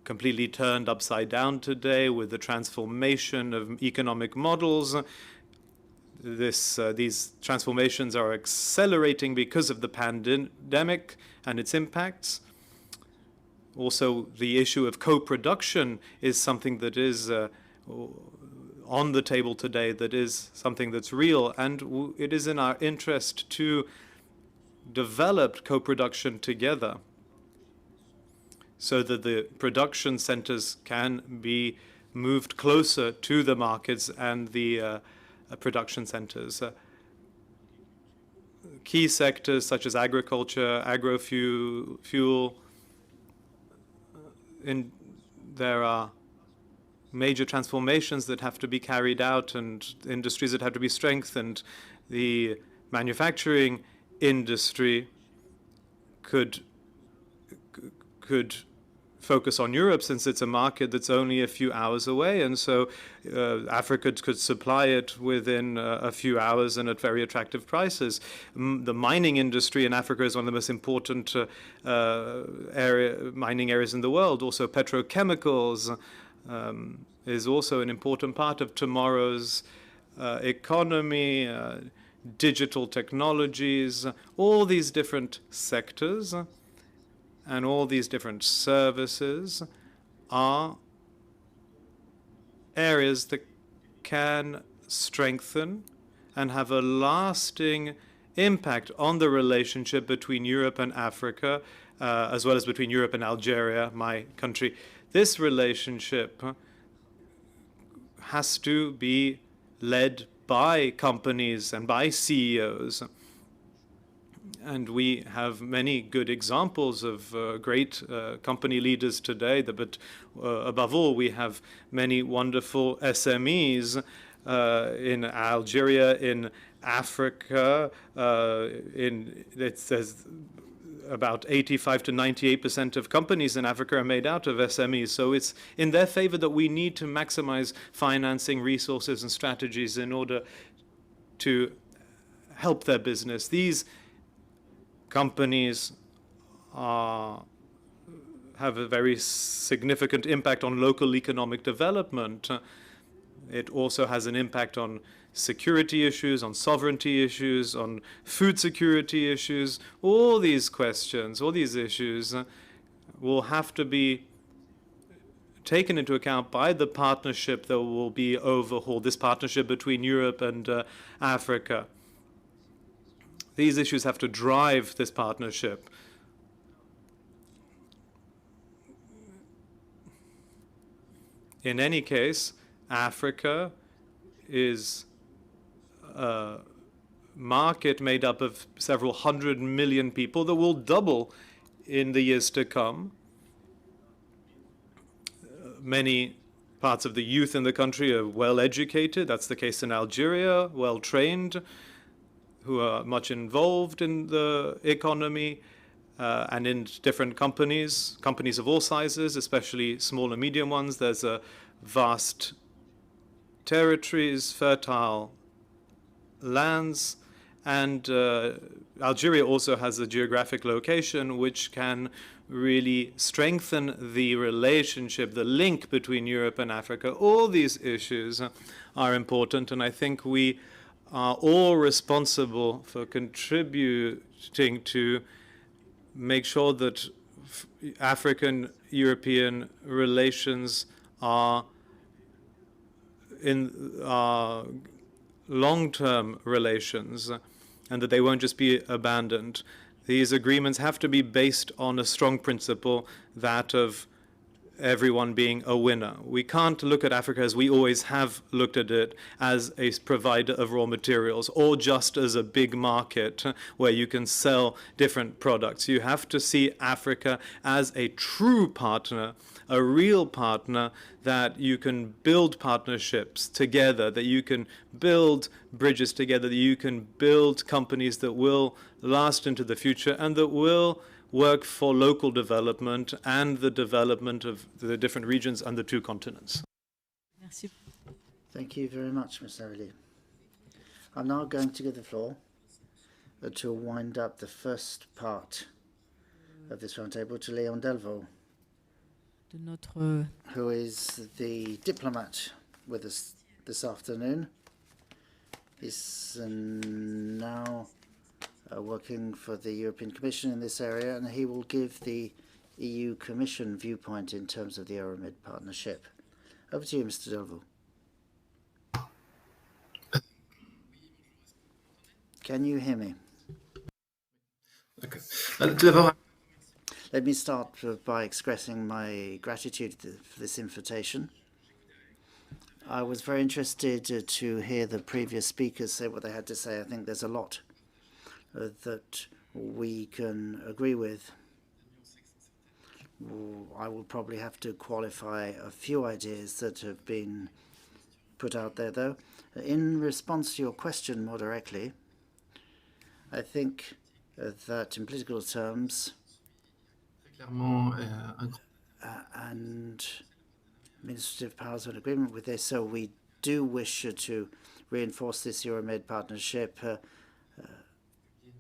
completely turned upside down today with the transformation of economic models. These transformations are accelerating because of the pandemic and its impacts. Also, the issue of co-production is something that is on the table today, that is something that's real, and it is in our interest to develop co-production together so that the production centers can be moved closer to the markets and the production centers. Key sectors such as agriculture, agrofuel, there are major transformations that have to be carried out and industries that have to be strengthened. The manufacturing industry could focus on Europe since it's a market that's only a few hours away, and so Africa could supply it within a few hours and at very attractive prices. The mining industry in Africa is one of the most important mining areas in the world. Also, petrochemicals is also an important part of tomorrow's economy. Digital technologies, all these different sectors and all these different services are areas that can strengthen and have a lasting impact on the relationship between Europe and Africa, as well as between Europe and Algeria, my country. This relationship has to be led by companies and by CEOs. And we have many good examples of great company leaders today, but above all, we have many wonderful SMEs in Algeria, in Africa. There's about 85 to 98% of companies in Africa are made out of SMEs. So it's in their favor that we need to maximize financing resources and strategies in order to help their business. These companies have a very significant impact on local economic development. It also has an impact on security issues, on sovereignty issues, on food security issues. All these questions, all these issues will have to be taken into account by the partnership that will be overhauled, this partnership between Europe and Africa. These issues have to drive this partnership. In any case, Africa is a market made up of several 100 million people that will double in the years to come. Many parts of the youth in the country are well educated. That's the case in Algeria, well trained, who are much involved in the economy and in different companies of all sizes, especially small and medium ones. There's a vast territories, fertile lands, and Algeria also has a geographic location which can really strengthen the relationship, the link between Europe and Africa. All these issues are important, and I think we are all responsible for contributing to make sure that African-European relations are in long-term relations and that they won't just be abandoned. These agreements have to be based on a strong principle, that of everyone being a winner. We can't look at Africa as we always have looked at it, as a provider of raw materials or just as a big market where you can sell different products. You have to see Africa as a true partner, a real partner, that you can build partnerships together, that you can build bridges together, that you can build companies that will last into the future and that will work for local development and the development of the different regions and the two continents. Merci. Thank you very much, Ms. Areli. I'm now going to give the floor to wind up the first part of this roundtable to Léon Delvaux, who is the diplomat with us this afternoon. He's now working for the European Commission in this area, and he will give the EU Commission viewpoint in terms of the Euromed partnership. Over to you, Mr. Delvaux. Can you hear me? Okay. Let me start by expressing my gratitude for this invitation. I was very interested to hear the previous speakers say what they had to say. I think there's a lot that we can agree with. I will probably have to qualify a few ideas that have been put out there, though. In response to your question more directly, I think that in political terms, and administrative powers are in agreement with this, so we do wish to reinforce this Euromed partnership.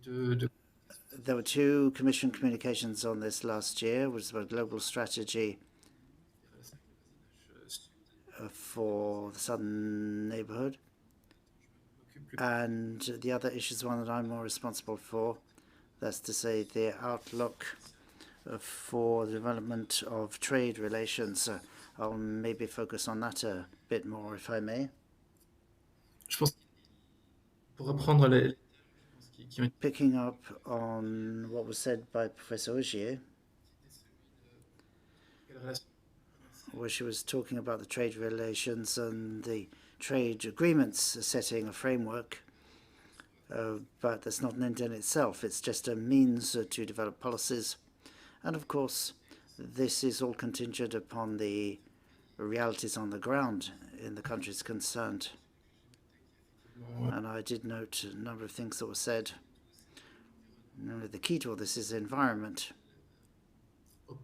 There were two Commission communications on this last year, which was about global strategy for the southern neighborhood. And the other issue is one that I'm more responsible for. That's to say, the outlook for the development of trade relations. I'll maybe focus on that a bit more, if I may. Picking up on what was said by Professor Ogier, where she was talking about the trade relations and the trade agreements setting a framework. but that's not an end in itself. It's just a means to develop policies. And of course, this is all contingent upon the realities on the ground in the countries concerned. And I did note a number of things that were said. The key to all this is environment.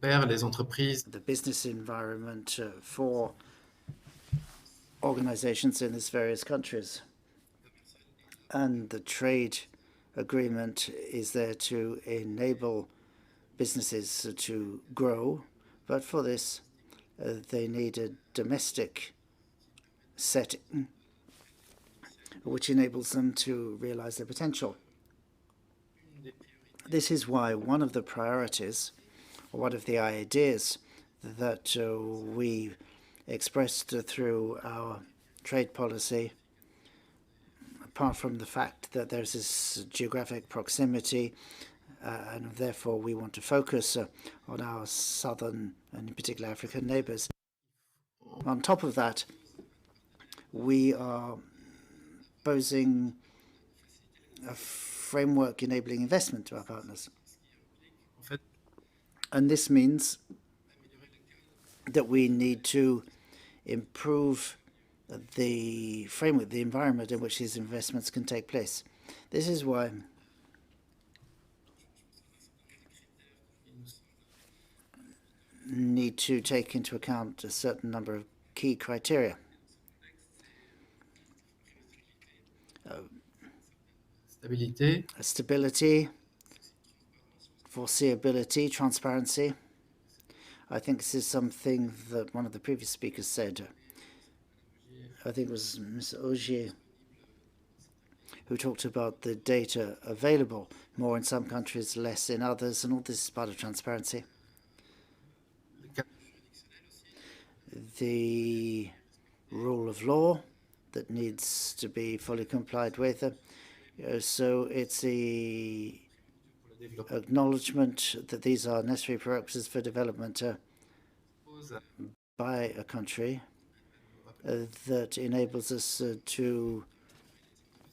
The business environment for organizations in these various countries. And the trade agreement is there to enable businesses to grow, but for this, they need a domestic setting which enables them to realize their potential. This is why one of the priorities, or one of the ideas that we expressed through our trade policy, apart from the fact that there's this geographic proximity, and therefore we want to focus on our southern and in particular African neighbors. On top of that, we are posing a framework enabling investment to our partners. And this means that we need to improve the framework, the environment in which these investments can take place. This is why we need to take into account a certain number of key criteria. Stability, foreseeability, transparency. I think this is something that one of the previous speakers said. I think it was Mr. Ogier who talked about the data available, more in some countries, less in others, and all this is part of transparency. The rule of law that needs to be fully complied with. So it's the acknowledgement that these are necessary prerequisites for development by a country that enables us to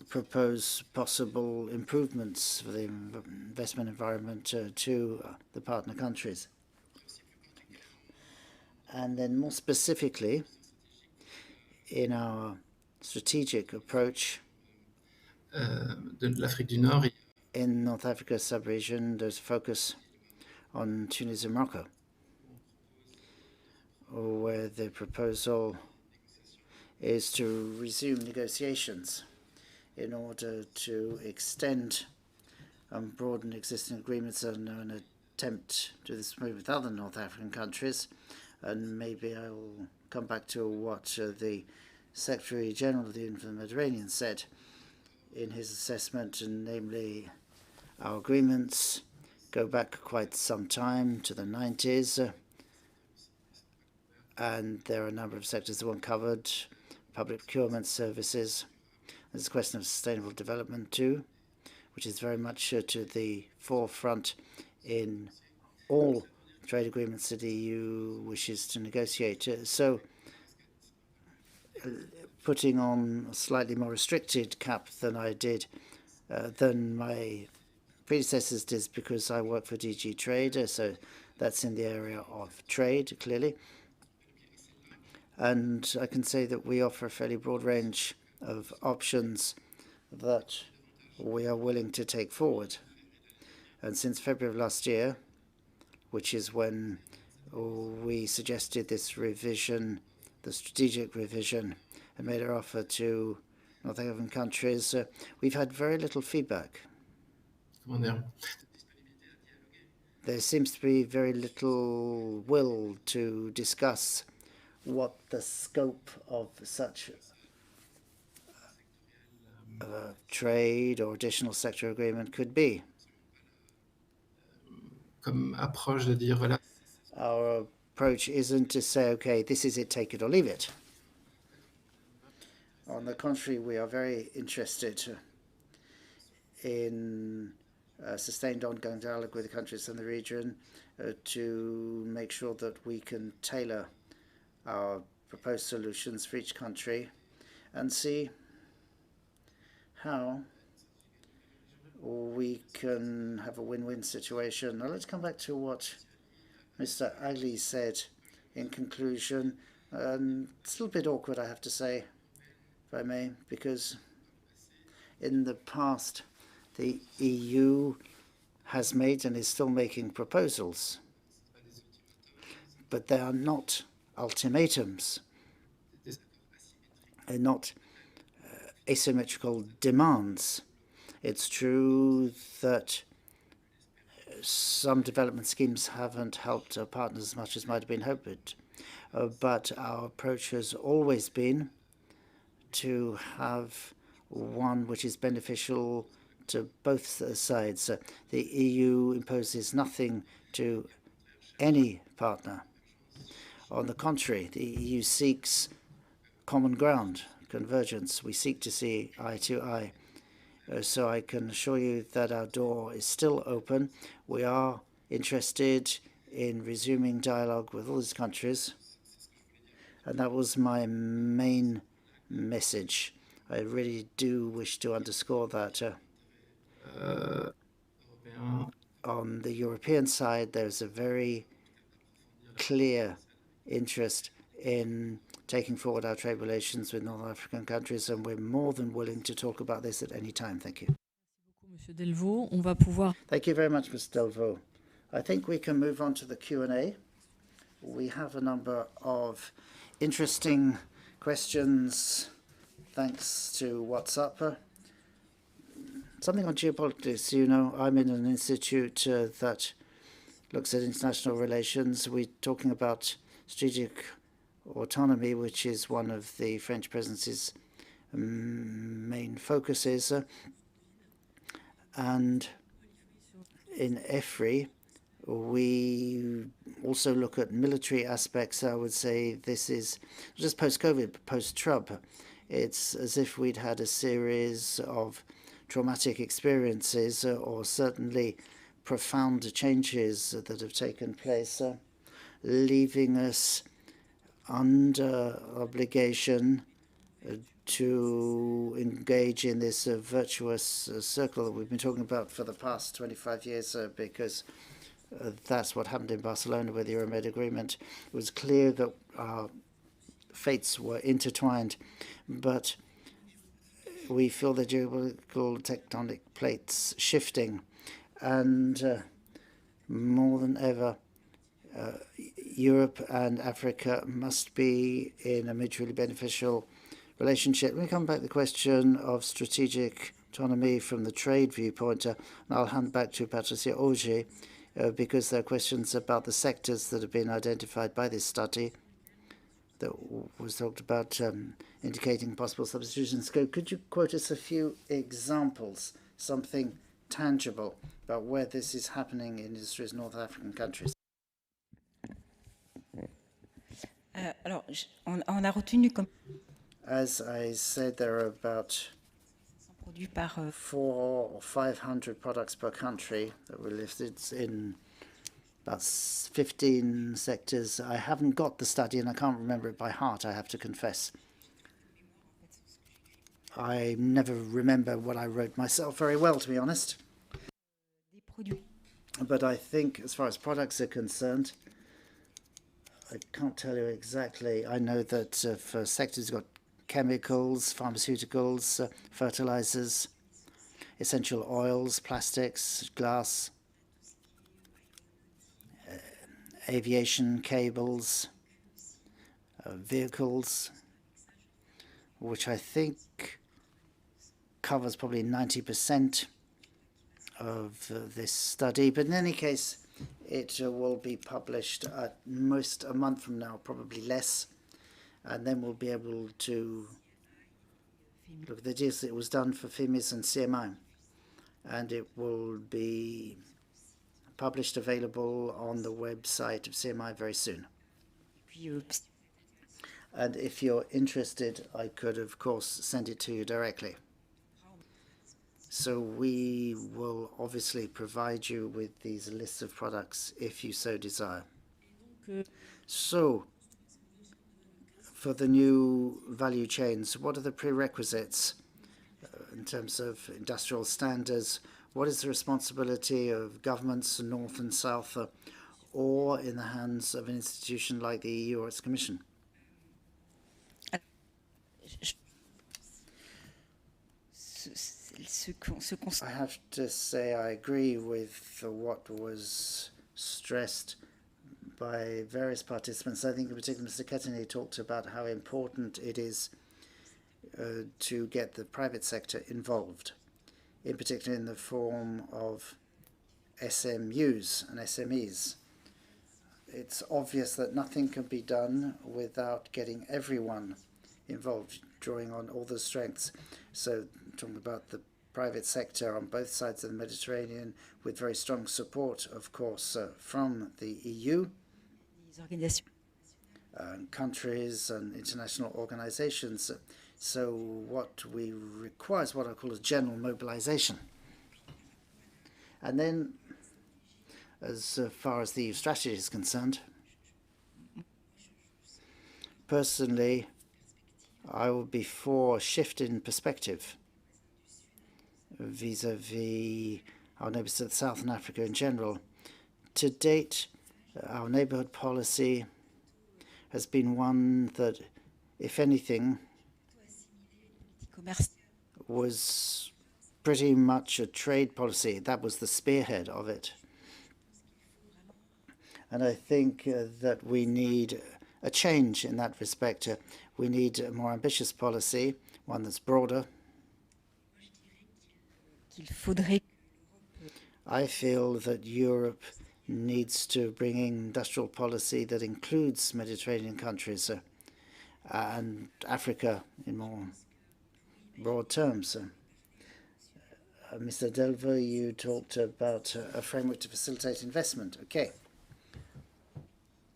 propose possible improvements for the investment environment to the partner countries. And then more specifically, in our strategic approach, in North Africa sub-region, there's a focus on Tunisia and Morocco, where the proposal is to resume negotiations in order to extend and broaden existing agreements, and an attempt to do this with other North African countries. And maybe I will come back to what the Secretary General of the Union for the Mediterranean said in his assessment, and namely our agreements go back quite some time to the 90s, and there are a number of sectors that weren't covered, public procurement services. There's a question of sustainable development too, which is very much to the forefront in all trade agreements that the EU wishes to negotiate. So putting on a slightly more restricted cap than I did, than my predecessors did, because I work for DG Trade, so that's in the area of trade, clearly. And I can say that we offer a fairly broad range of options that we are willing to take forward. And since February of last year, which is when we suggested this revision, the strategic revision, and made our offer to North African countries, we've had very little feedback. There seems to be very little will to discuss what the scope of such trade or additional sector agreement could be. Our approach isn't to say, okay, this is it, take it or leave it. On the contrary, we are very interested in sustained ongoing dialogue with the countries in the region to make sure that we can tailor our proposed solutions for each country and see how we can have a win-win situation. Now let's come back to what Mr. Ali said in conclusion. It's a little bit awkward, I have to say, if I may, because in the past, the EU has made and is still making proposals, but they are not ultimatums. They're not asymmetrical demands. It's true that some development schemes haven't helped our partners as much as might have been hoped, but our approach has always been to have one which is beneficial to both sides. The EU imposes nothing to any partner. On the contrary, the EU seeks common ground, convergence. We seek to see eye to eye. So I can assure you that our door is still open. We are interested in resuming dialogue with all these countries. And that was my main message. I really do wish to underscore that. On the European side, there's a very clear interest in taking forward our trade relations with North African countries, and we're more than willing to talk about this at any time. Thank you. Thank you very much, Mr. Delvaux. I think we can move on to the Q&A. We have a number of interesting questions thanks to WhatsApp. Something on geopolitics. You know, I'm in an institute that looks at international relations. We're talking about strategic autonomy, which is one of the French presidency's main focuses. And in EFRI, we also look at military aspects. I would say this is just post-COVID, post-Trump. It's as if we'd had a series of traumatic experiences or certainly profound changes that have taken place, leaving us under obligation to engage in this virtuous circle that we've been talking about for the past 25 years, because that's what happened in Barcelona with the Euromed agreement. It was clear that our fates were intertwined, but we feel the geopolitical tectonic plates shifting, and more than ever, Europe and Africa must be in a mutually beneficial relationship. Let me come back to the question of strategic autonomy from the trade viewpoint, and I'll hand back to Patricia Auger, because there are questions about the sectors that have been identified by this study that was talked about, indicating possible substitutions. Could you quote us a few examples, something tangible about where this is happening in industries in North African countries? As I said, there are about 400 or 500 products per country that were listed in about 15 sectors. I haven't got the study and I can't remember it by heart, I have to confess. I never remember what I wrote myself very well, to be honest. But I think as far as products are concerned, I can't tell you exactly. I know that for sectors, you've got chemicals, pharmaceuticals, fertilizers, essential oils, plastics, glass, aviation cables, vehicles, which I think covers probably 90% of this study. But in any case, it will be published at most a month from now, probably less. And then we'll be able to look at the deals that was done for FIMIS and CMI. And it will be published, available on the website of CMI very soon. And if you're interested, I could, of course, send it to you directly. So we will obviously provide you with these lists of products if you so desire. So, for the new value chains, what are the prerequisites in terms of industrial standards? What is the responsibility of governments, north and south, or in the hands of an institution like the EU or its Commission? I have to say I agree with what was stressed by various participants. I think in particular Mr. Kettany talked about how important it is to get the private sector involved, in particular in the form of SMUs and SMEs. It's obvious that nothing can be done without getting everyone involved, drawing on all the strengths. So talking about the private sector on both sides of the Mediterranean with very strong support, of course, from the EU, countries and international organizations. So what we require is what I call a general mobilization. And then, as far as the EU strategy is concerned, personally, I will be for a shift in perspective vis-à-vis our neighbours to the south and Africa in general. To date, our neighbourhood policy has been one that, if anything, was pretty much a trade policy. That was the spearhead of it. And I think that we need a change in that respect. We need a more ambitious policy, one that's broader. I feel that Europe needs to bring in industrial policy that includes Mediterranean countries and Africa in more broad terms. Mr. Delvaux, you talked about a framework to facilitate investment. Okay.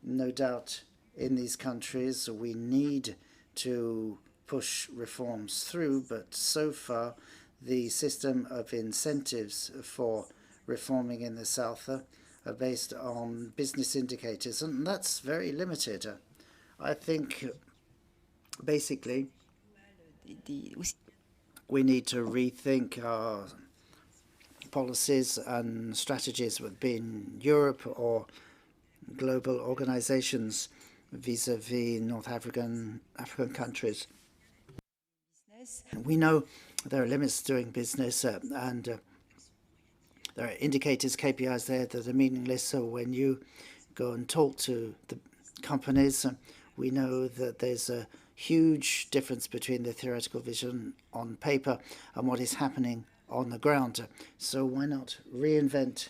No doubt in these countries we need to push reforms through, but so far the system of incentives for reforming in the south are based on business indicators, and that's very limited. I think basically we need to rethink our policies and strategies within Europe or global organizations vis-à-vis North African countries. We know there are limits to doing business and there are indicators, KPIs there that are meaningless. So when you go and talk to the companies, we know that there's a huge difference between the theoretical vision on paper and what is happening on the ground. So why not reinvent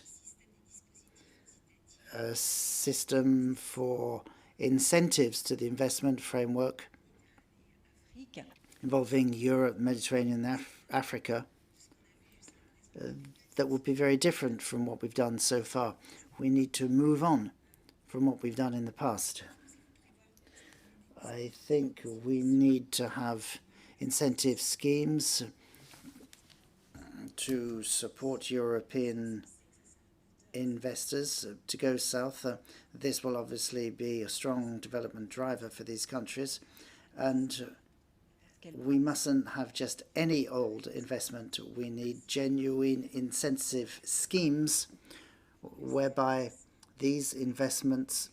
a system for incentives to the investment framework involving Europe, Mediterranean, and Africa that would be very different from what we've done so far. We need to move on from what we've done in the past. I think we need to have incentive schemes to support European investors to go south. This will obviously be a strong development driver for these countries, and we mustn't have just any old investment. We need genuine incentive schemes whereby these investments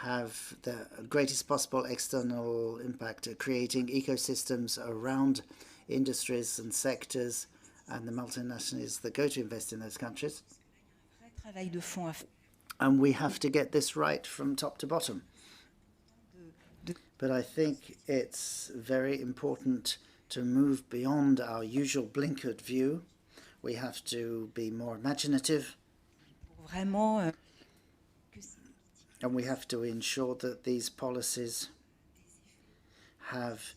have the greatest possible external impact, creating ecosystems around industries and sectors and the multinationals that go to invest in those countries. And we have to get this right from top to bottom. But I think it's very important to move beyond our usual blinkered view. We have to be more imaginative. And we have to ensure that these policies have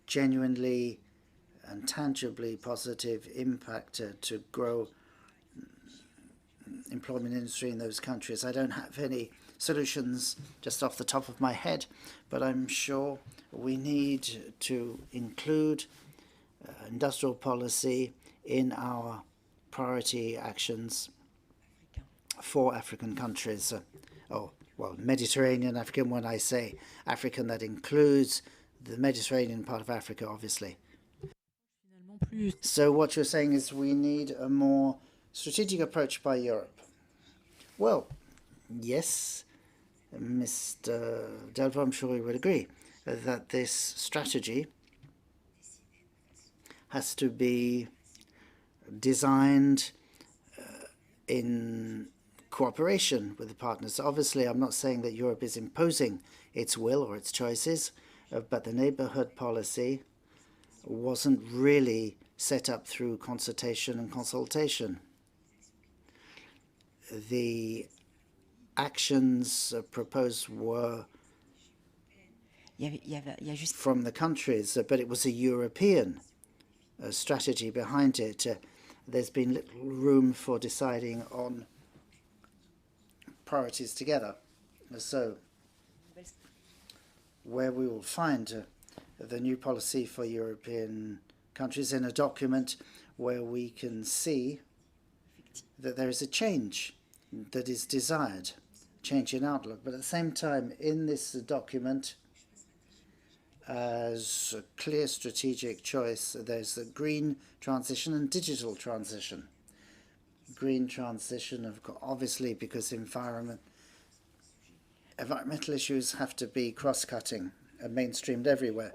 genuinely and tangibly positive impact to grow employment industry in those countries. I don't have any solutions just off the top of my head, but I'm sure we need to include industrial policy in our priority actions for African countries. Well, Mediterranean, African, when I say African, that includes the Mediterranean part of Africa, obviously. So what you're saying is we need a more strategic approach by Europe. Well, yes, Mr. Delvaux, I'm sure you would agree that this strategy has to be designed in cooperation with the partners. Obviously, I'm not saying that Europe is imposing its will or its choices, but the neighborhood policy wasn't really set up through consultation and consultation. The actions proposed were from the countries, but it was a European strategy behind it. There's been little room for deciding on priorities together. So, where we will find the new policy for European countries in a document where we can see that there is a change that is desired, change in outlook. But at the same time, in this document, as a clear strategic choice, there's the green transition and digital transition. Green transition, obviously, because environmental issues have to be cross-cutting and mainstreamed everywhere.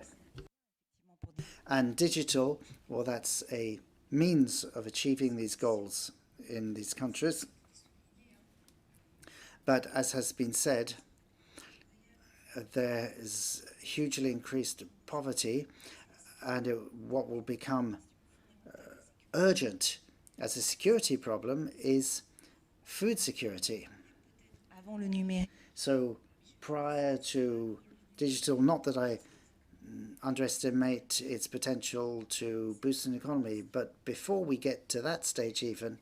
And digital, well, that's a means of achieving these goals in these countries. But as has been said, there is hugely increased poverty, and what will become urgent as a security problem is food security. So prior to digital, not that I underestimate its potential to boost an economy, but before we get to that stage even,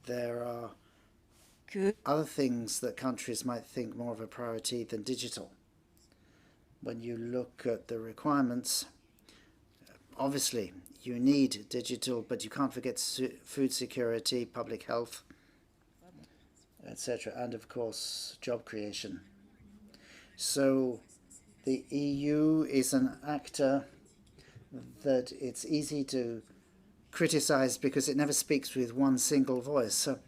there are other things that countries might think more of a priority than digital. When you look at the requirements, obviously you need digital, but you can't forget food security, public health, etc., and of course job creation. So the EU is an actor that it's easy to criticize because it never speaks with one single voice. So,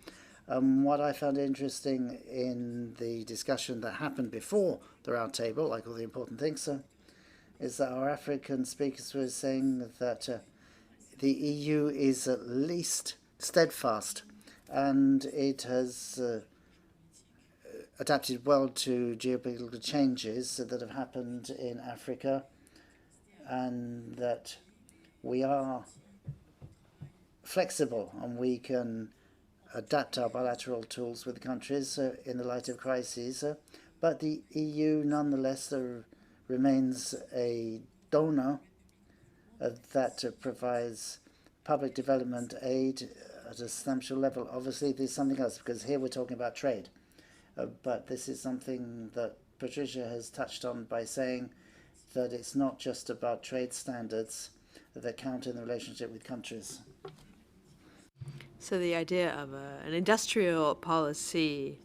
what I found interesting in the discussion that happened before the round table, like all the important things, is that our African speakers were saying that the EU is at least steadfast, and it has adapted well to geopolitical changes that have happened in Africa, and that we are flexible and we can adapt our bilateral tools with countries in the light of crises. But the EU, nonetheless, remains a donor that provides public development aid at a substantial level. Obviously, there's something else, because here we're talking about trade. But this is something that Patricia has touched on by saying that it's not just about trade standards that count in the relationship with countries. So the idea of an industrial policy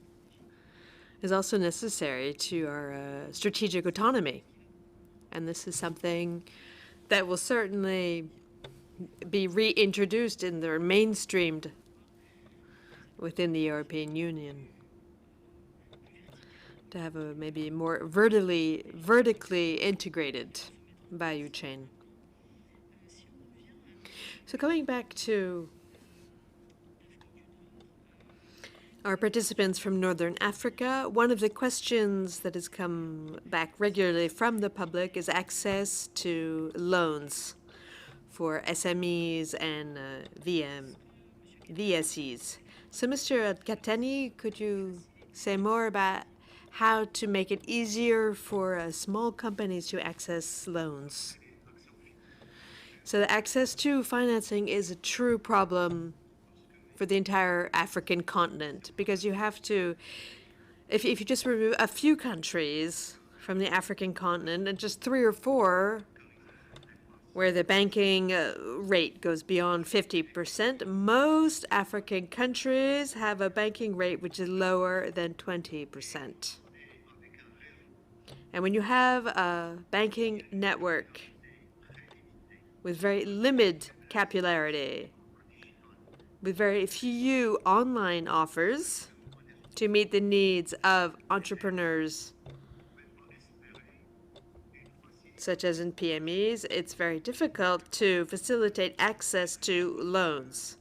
is also necessary to our strategic autonomy. And this is something that will certainly be reintroduced and mainstreamed within the European Union, to have a maybe more vertically integrated value chain. So coming back to our participants from Northern Africa, one of the questions that has come back regularly from the public is access to loans for SMEs and VSEs. So Mr. Katani, could you say more about how to make it easier for small companies to access loans? So the access to financing is a true problem for the entire African continent, because you have to, if you just remove a few countries from the African continent and just 3 or 4 where the banking rate goes beyond 50%, most African countries have a banking rate which is lower than 20%. And when you have a banking network with very limited capillarity, with very few online offers to meet the needs of entrepreneurs, such as in PMEs. It's very difficult to facilitate access to loans.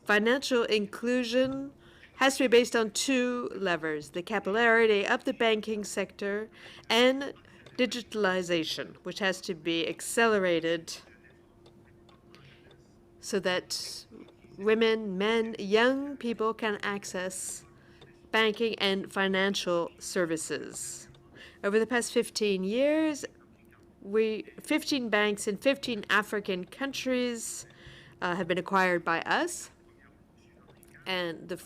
Financial inclusion has to be based on two levers: the capillarity of the banking sector and digitalization, which has to be accelerated so that women, men, young people can access banking and financial services. Over the past 15 years, 15 banks in 15 African countries have been acquired by us. And the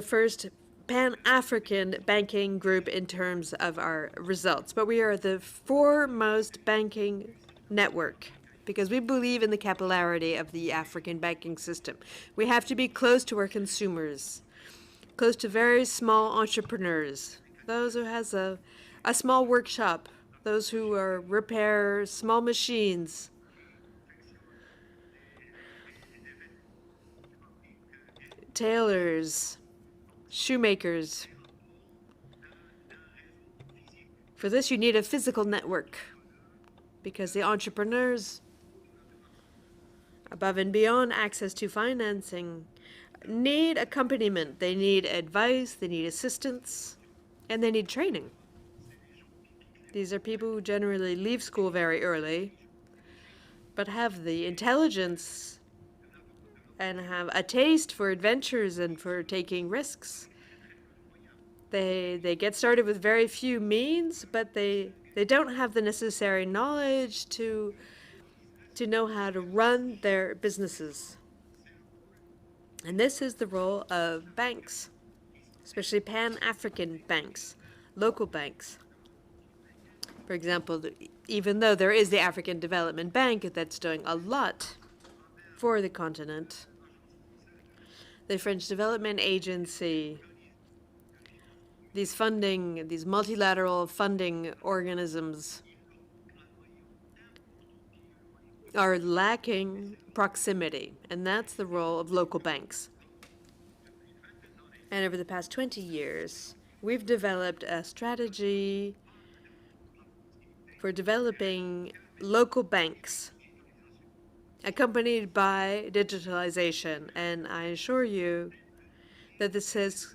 first Pan-African banking group in terms of our results. But we are the foremost banking network because we believe in the capillarity of the African banking system. We have to be close to our consumers, close to very small entrepreneurs, those who has a small workshop, those who repair small machines, tailors, shoemakers. For this, you need a physical network because the entrepreneurs, above and beyond access to financing, need accompaniment. They need advice, they need assistance, and they need training. These are people who generally leave school very early, but have the intelligence and have a taste for adventures and for taking risks. They get started with very few means, but they don't have the necessary knowledge to know how to run their businesses. And this is the role of banks, especially Pan-African banks, local banks. For example, even though there is the African Development Bank that's doing a lot for the continent, the French Development Agency, these multilateral funding organisms are lacking proximity, and that's the role of local banks. And over the past 20 years, we've developed a strategy for developing local banks accompanied by digitalization. And I assure you that this has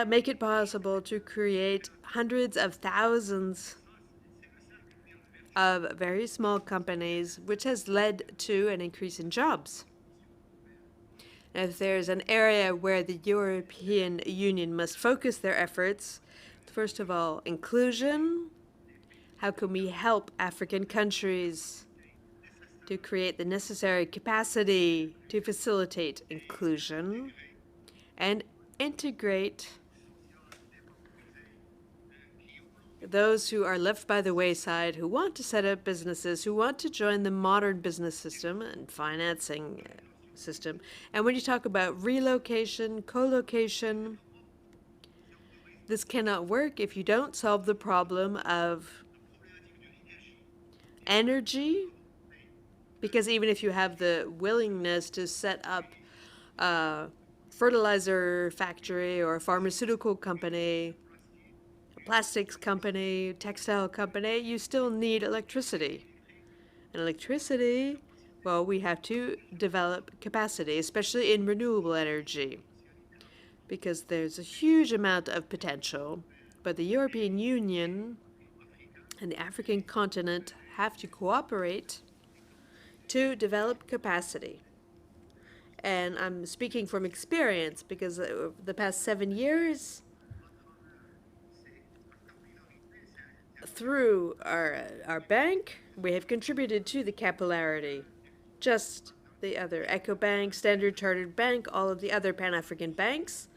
make it possible to create hundreds of thousands of very small companies, which has led to an increase in jobs. And if there's an area where the European Union must focus their efforts, first of all, inclusion. How can we help African countries to create the necessary capacity to facilitate inclusion and integrate those who are left by the wayside, who want to set up businesses, who want to join the modern business system and financing system. And when you talk about relocation, co-location, this cannot work if you don't solve the problem of energy, because even if you have the willingness to set up a fertilizer factory or a pharmaceutical company, plastics company, textile company, you still need electricity. And electricity, well, we have to develop capacity, especially in renewable energy, because there's a huge amount of potential. But the European Union and the African continent have to cooperate to develop capacity. And I'm speaking from experience because the past 7 years, through our bank, we have contributed to the capillarity. Just the other EcoBank, Standard Chartered Bank, all of the other Pan-African banks,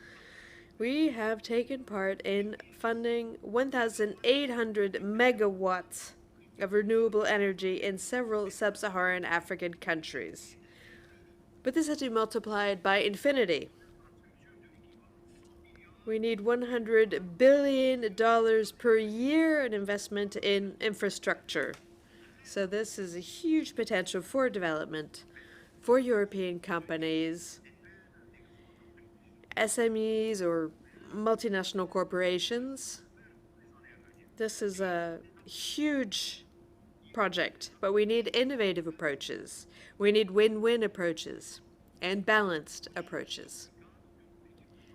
we have taken part in funding 1,800 megawatts of renewable energy in several sub-Saharan African countries. But this has to be multiplied by infinity. We need $100 billion per year in investment in infrastructure. So this is a huge potential for development for European companies, SMEs or multinational corporations. This is a huge project, but we need innovative approaches. We need win-win approaches and balanced approaches.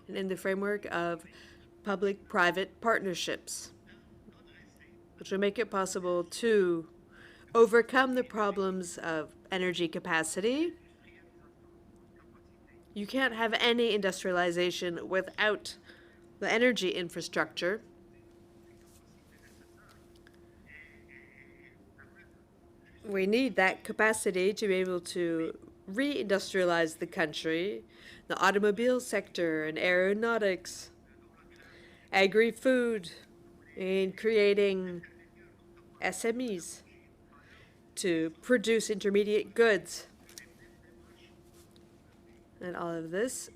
And in the framework of public-private partnerships, which will make it possible to overcome the problems of energy capacity. You can't have any industrialization without the energy infrastructure. We need that capacity to be able to re-industrialize the country, the automobile sector and aeronautics, agri-food, and creating SMEs to produce intermediate goods. And all of this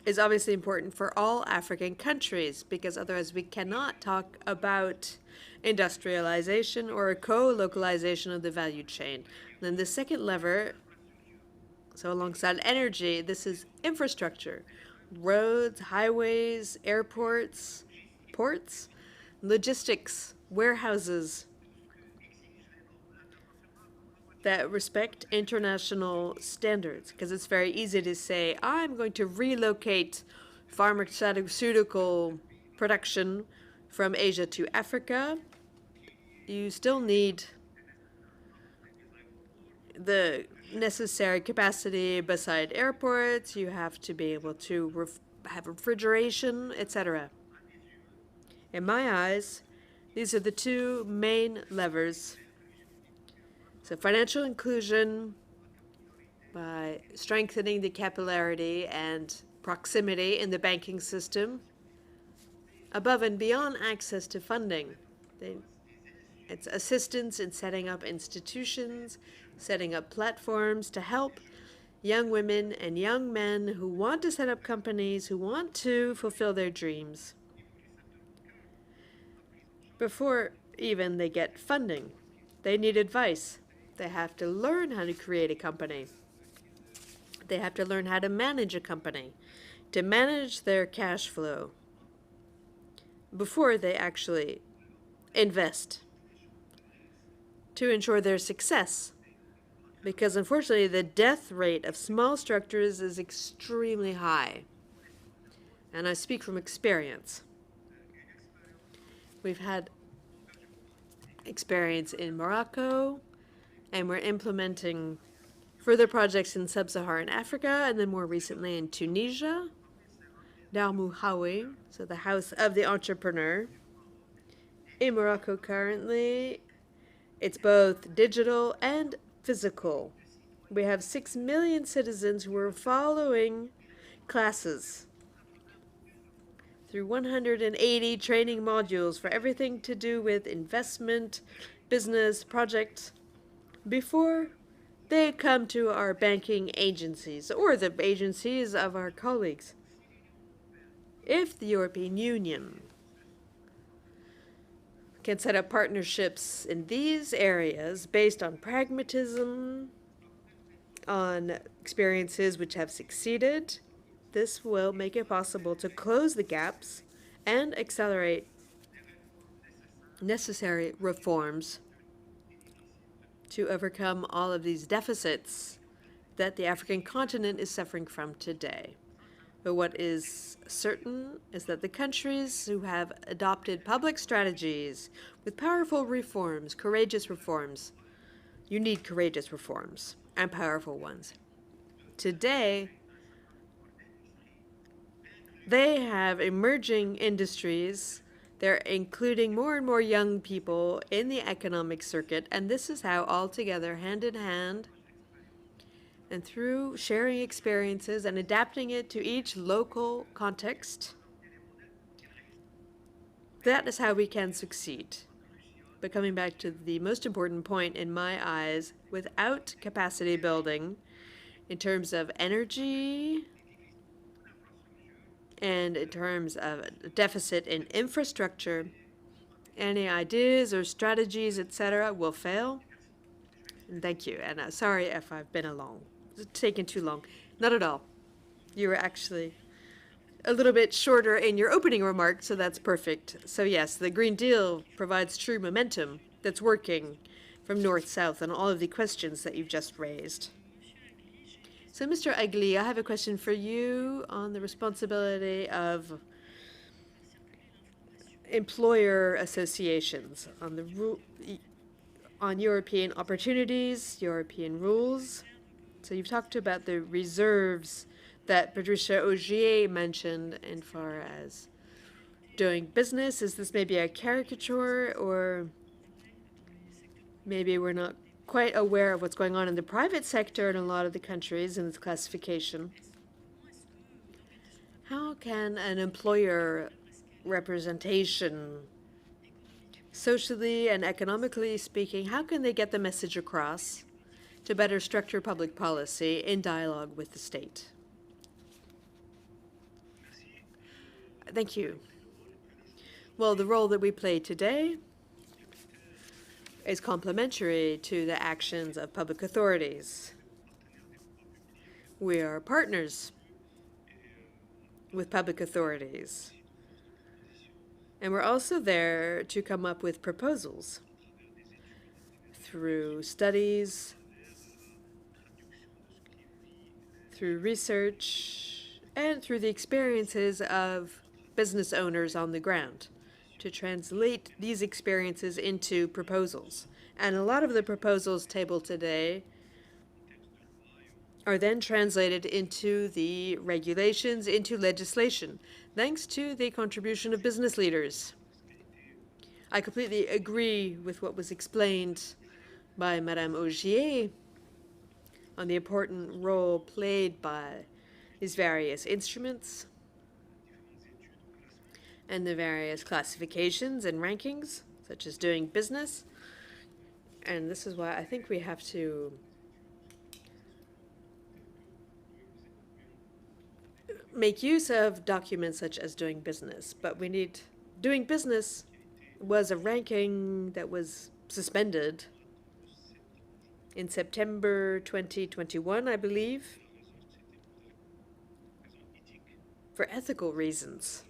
is obviously important for all African countries, because otherwise we cannot talk about industrialization or a co-localization of the value chain. And then the second lever, so alongside energy, this is infrastructure. Roads, highways, airports, ports, logistics, warehouses that respect international standards, because it's very easy to say, I'm going to relocate pharmaceutical production from Asia to Africa. You still need the necessary capacity beside airports. You have to be able to have refrigeration, etc. In my eyes, these are the two main levers. So financial inclusion by strengthening the capillarity and proximity in the banking system, above and beyond access to funding. It's assistance in setting up institutions, setting up platforms to help young women and young men who want to set up companies, who want to fulfill their dreams. Before even they get funding, they need advice. They have to learn how to create a company. They have to learn how to manage a company, to manage their cash flow before they actually invest, to ensure their success. Because unfortunately, the death rate of small structures is extremely high. And I speak from experience. We've had experience in Morocco, and we're implementing further projects in sub-Saharan Africa, and then more recently in Tunisia, Dar Mohawi, so the House of the Entrepreneur. In Morocco currently, it's both digital and physical. We have 6 million citizens who are following classes through 180 training modules for everything to do with investment, business, projects, before they come to our banking agencies or the agencies of our colleagues. If the European Union can set up partnerships in these areas based on pragmatism, on experiences which have succeeded, this will make it possible to close the gaps and accelerate necessary reforms to overcome all of these deficits that the African continent is suffering from today. But what is certain is that the countries who have adopted public strategies with powerful reforms, courageous reforms, you need courageous reforms and powerful ones. Today, they have emerging industries. They're including more and more young people in the economic circuit, and this is how all together, hand in hand, and through sharing experiences and adapting it to each local context, that is how we can succeed. But coming back to the most important point in my eyes, without capacity building in terms of energy And in terms of a deficit in infrastructure, any ideas or strategies, etc., will fail. And thank you. And sorry if I've been taken too long. Not at all. You were actually a little bit shorter in your opening remarks, so that's perfect. So yes, the Green Deal provides true momentum that's working from north-south on all of the questions that you've just raised. So, Mr. Agli, I have a question for you on the responsibility of employer associations, on European opportunities, European rules. So you've talked about the reserves that Patricia Ogier mentioned in far as doing business. Is this maybe a caricature, or maybe we're not quite aware of what's going on in the private sector in a lot of the countries in this classification? How can an employer representation, socially and economically speaking, how can they get the message across to better structure public policy in dialogue with the state? Thank you. Well, the role that we play today is complementary to the actions of public authorities. We are partners with public authorities. And we're also there to come up with proposals through studies, through research, and through the experiences of business owners on the ground, to translate these experiences into proposals. And a lot of the proposals tabled today are then translated into the regulations, into legislation, thanks to the contribution of business leaders. I completely agree with what was explained by Madame Ogier on the important role played by these various instruments and the various classifications and rankings, such as doing business. And this is why I think we have to make use of documents such as doing business. But doing business was a ranking that was suspended in September 2021, I believe, for ethical reasons.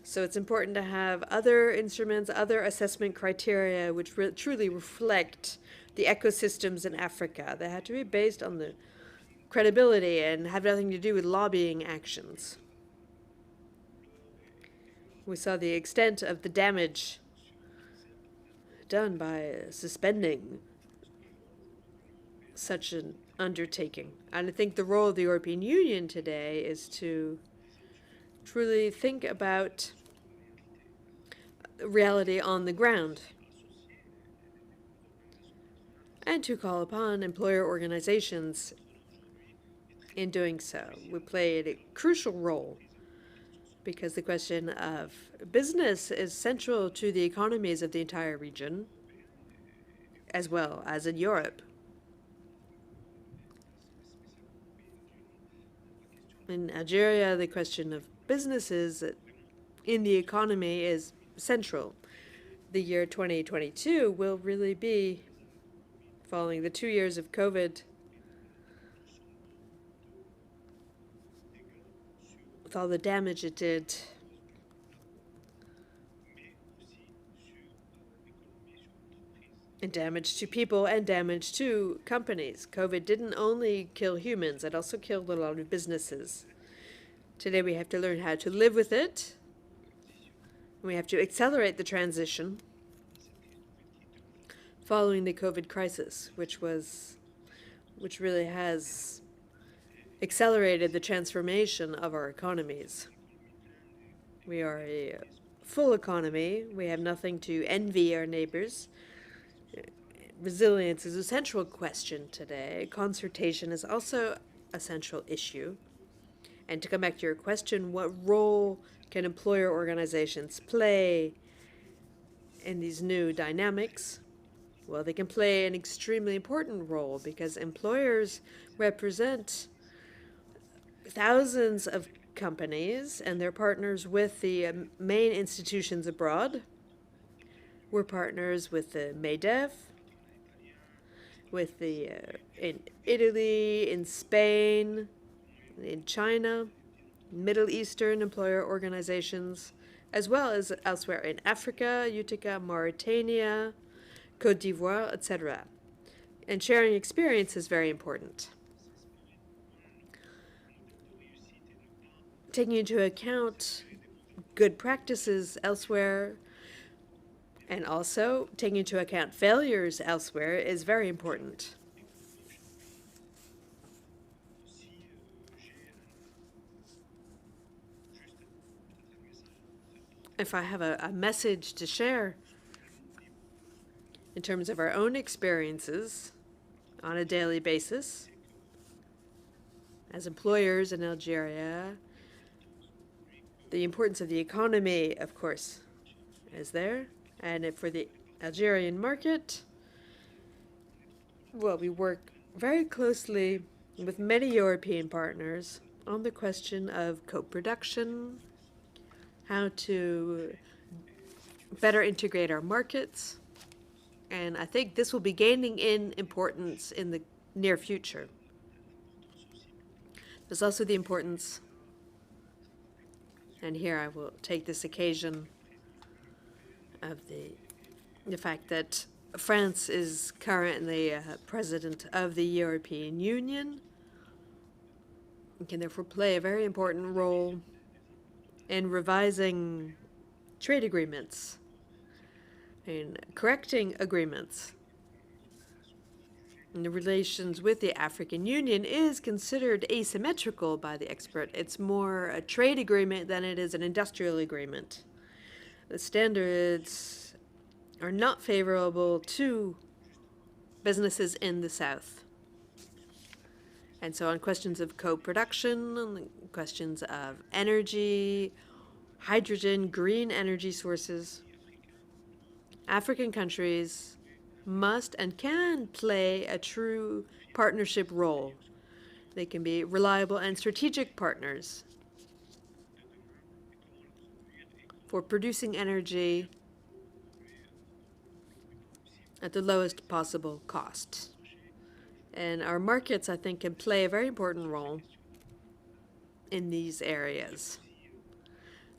So it's important to have other instruments, other assessment criteria which truly reflect the ecosystems in Africa. They have to be based on the credibility and have nothing to do with lobbying actions. We saw the extent of the damage done by suspending such an undertaking. And I think the role of the European Union today is to truly think about reality on the ground and to call upon employer organizations in doing so. We played a crucial role because the question of business is central to the economies of the entire region, as well as in Europe. In Algeria, the question of businesses in the economy is central. The year 2022 will really be, following the 2 years of COVID, with all the damage it did, and damage to people and damage to companies. COVID didn't only kill humans, it also killed a lot of businesses. Today we have to learn how to live with it. We have to accelerate the transition following the COVID crisis, which really has accelerated the transformation of our economies. We are a full economy. We have nothing to envy our neighbors. Resilience is a central question today. Concertation is also a central issue. And to come back to your question, what role can employer organizations play in these new dynamics? Well, they can play an extremely important role because employers represent thousands of companies and they're partners with the main institutions abroad. We're partners with the MEDEF, with the in Italy, in Spain, in China, Middle Eastern employer organizations, as well as elsewhere in Africa, Utica, Mauritania, Côte d'Ivoire, etc. And sharing experience is very important. Taking into account good practices elsewhere and also taking into account failures elsewhere is very important. If I have a message to share in terms of our own experiences on a daily basis as employers in Algeria, the importance of the economy, of course, is there. And for the Algerian market, well, we work very closely with many European partners on the question of co-production, how to better integrate our markets. And I think this will be gaining in importance in the near future. There's also the importance, and here I will take this occasion of the fact that France is currently president of the European Union and can therefore play a very important role in revising trade agreements, in correcting agreements. And the relations with the African Union is considered asymmetrical by the expert. It's more a trade agreement than it is an industrial agreement. The standards are not favorable to businesses in the South. And so on questions of co-production, on questions of energy, hydrogen, green energy sources, African countries must and can play a true partnership role. They can be reliable and strategic partners for producing energy at the lowest possible cost. And our markets, I think, can play a very important role in these areas.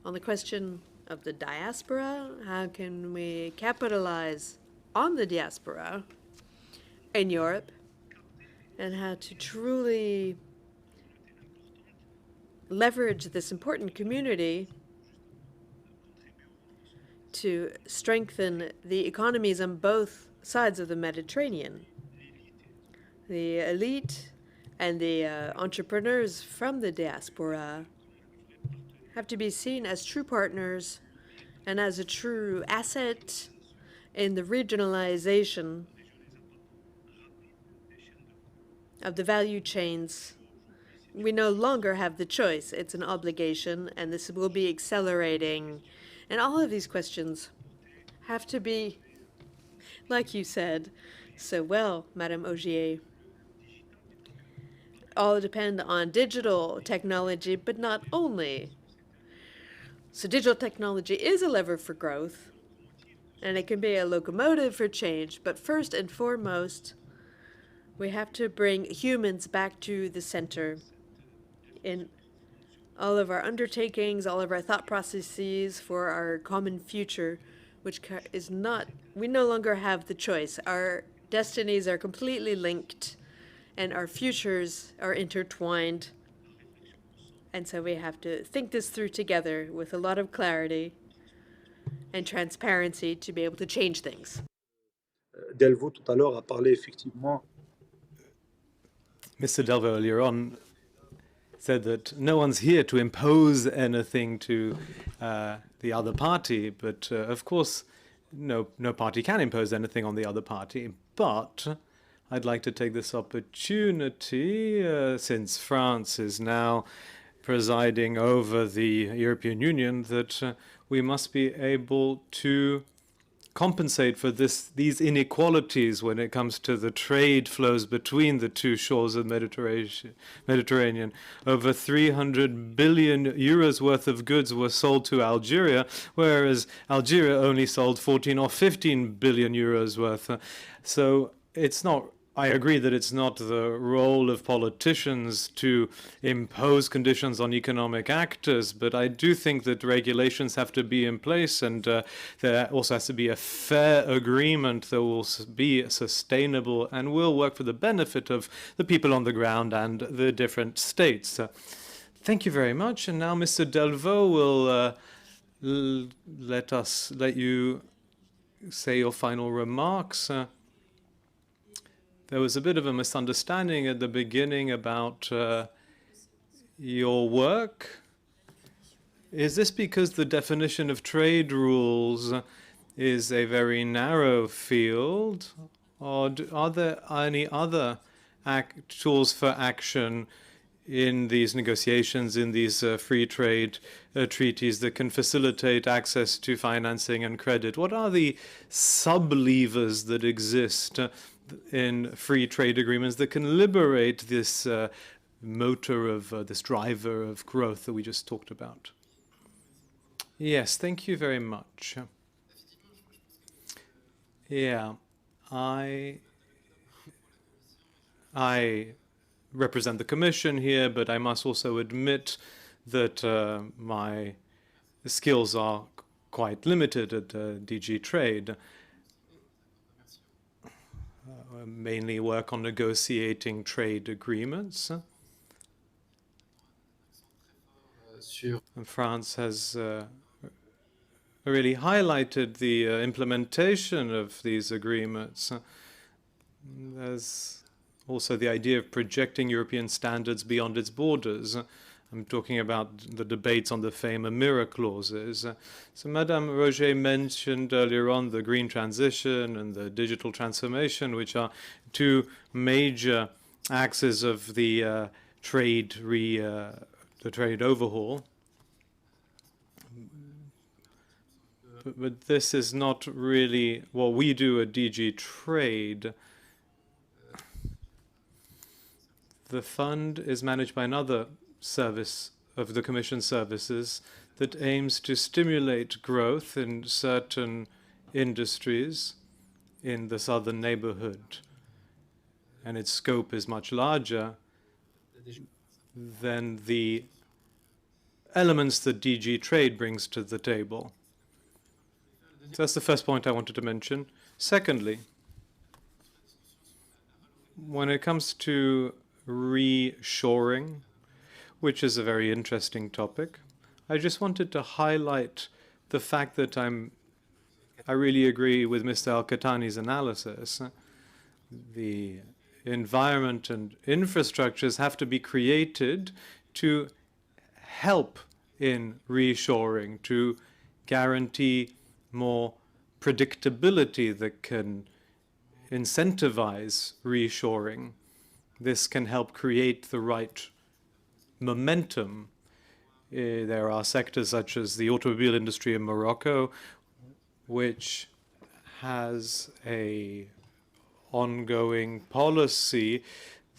On the question of the diaspora, how can we capitalize on the diaspora in Europe and how to truly leverage this important community to strengthen the economies on both sides of the Mediterranean. The elite and the entrepreneurs from the diaspora have to be seen as true partners and as a true asset in the regionalization of the value chains. We no longer have the choice. It's an obligation, and this will be accelerating. And all of these questions have to be, like you said so well, Madame Ogier, all depend on digital technology, but not only. So digital technology is a lever for growth, and it can be a locomotive for change, but first and foremost, we have to bring humans back to the center in all of our undertakings, all of our thought processes for our common future, which is not, we no longer have the choice. Our destinies are completely linked, and our futures are intertwined. And so we have to think this through together with a lot of clarity and transparency to be able to change things. Delvaux tout à l'heure a parlé effectivement. Mr. Delvaux earlier on said that no one's here to impose anything to the other party, but of course no party can impose anything on the other party. But I'd like to take this opportunity, since France is now presiding over the European Union, that we must be able to compensate for these inequalities when it comes to the trade flows between the two shores of the Mediterranean. Over 300 billion euros worth of goods were sold to Algeria, whereas Algeria only sold 14 or 15 billion euros worth. So it's not, I agree that it's not the role of politicians to impose conditions on economic actors, but I do think that regulations have to be in place, and there also has to be a fair agreement that will be sustainable and will work for the benefit of the people on the ground and the different states. Thank you very much. And now Mr. Delvaux will let you say your final remarks. There was a bit of a misunderstanding at the beginning about your work. Is this because the definition of trade rules is a very narrow field, or are there any other tools for action in these negotiations, in these free trade treaties that can facilitate access to financing and credit? What are the sub-levers that exist in free trade agreements that can liberate this motor of this driver of growth that we just talked about? Yes, thank you very much. Yeah, I represent the Commission here, but I must also admit that my skills are quite limited at DG Trade. Mainly work on negotiating trade agreements. And France has really highlighted the implementation of these agreements. There's also the idea of projecting European standards beyond its borders. I'm talking about the debates on the famous mirror clauses. So Madame Roger mentioned earlier on the green transition and the digital transformation, which are two major axes of the trade overhaul. But this is not really what we do at DG Trade. The fund is managed by another service of the Commission services that aims to stimulate growth in certain industries in the southern neighborhood. And its scope is much larger than the elements that DG Trade brings to the table. So that's the first point I wanted to mention. Secondly, when it comes to reshoring, which is a very interesting topic, I just wanted to highlight the fact that I really agree with Mr. Al-Qahtani's analysis. The environment and infrastructures have to be created to help in reshoring, to guarantee more predictability that can incentivize reshoring. This can help create the right momentum. There are sectors such as the automobile industry in Morocco, which has a ongoing policy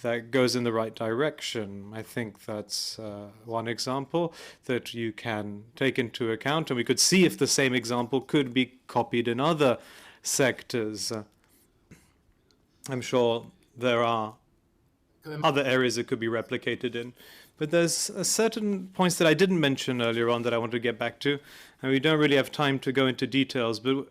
that goes in the right direction. I think that's one example that you can take into account, and we could see if the same example could be copied in other sectors. I'm sure there are other areas it could be replicated in. But there's certain points that I didn't mention earlier on that I want to get back to, and we don't really have time to go into details, but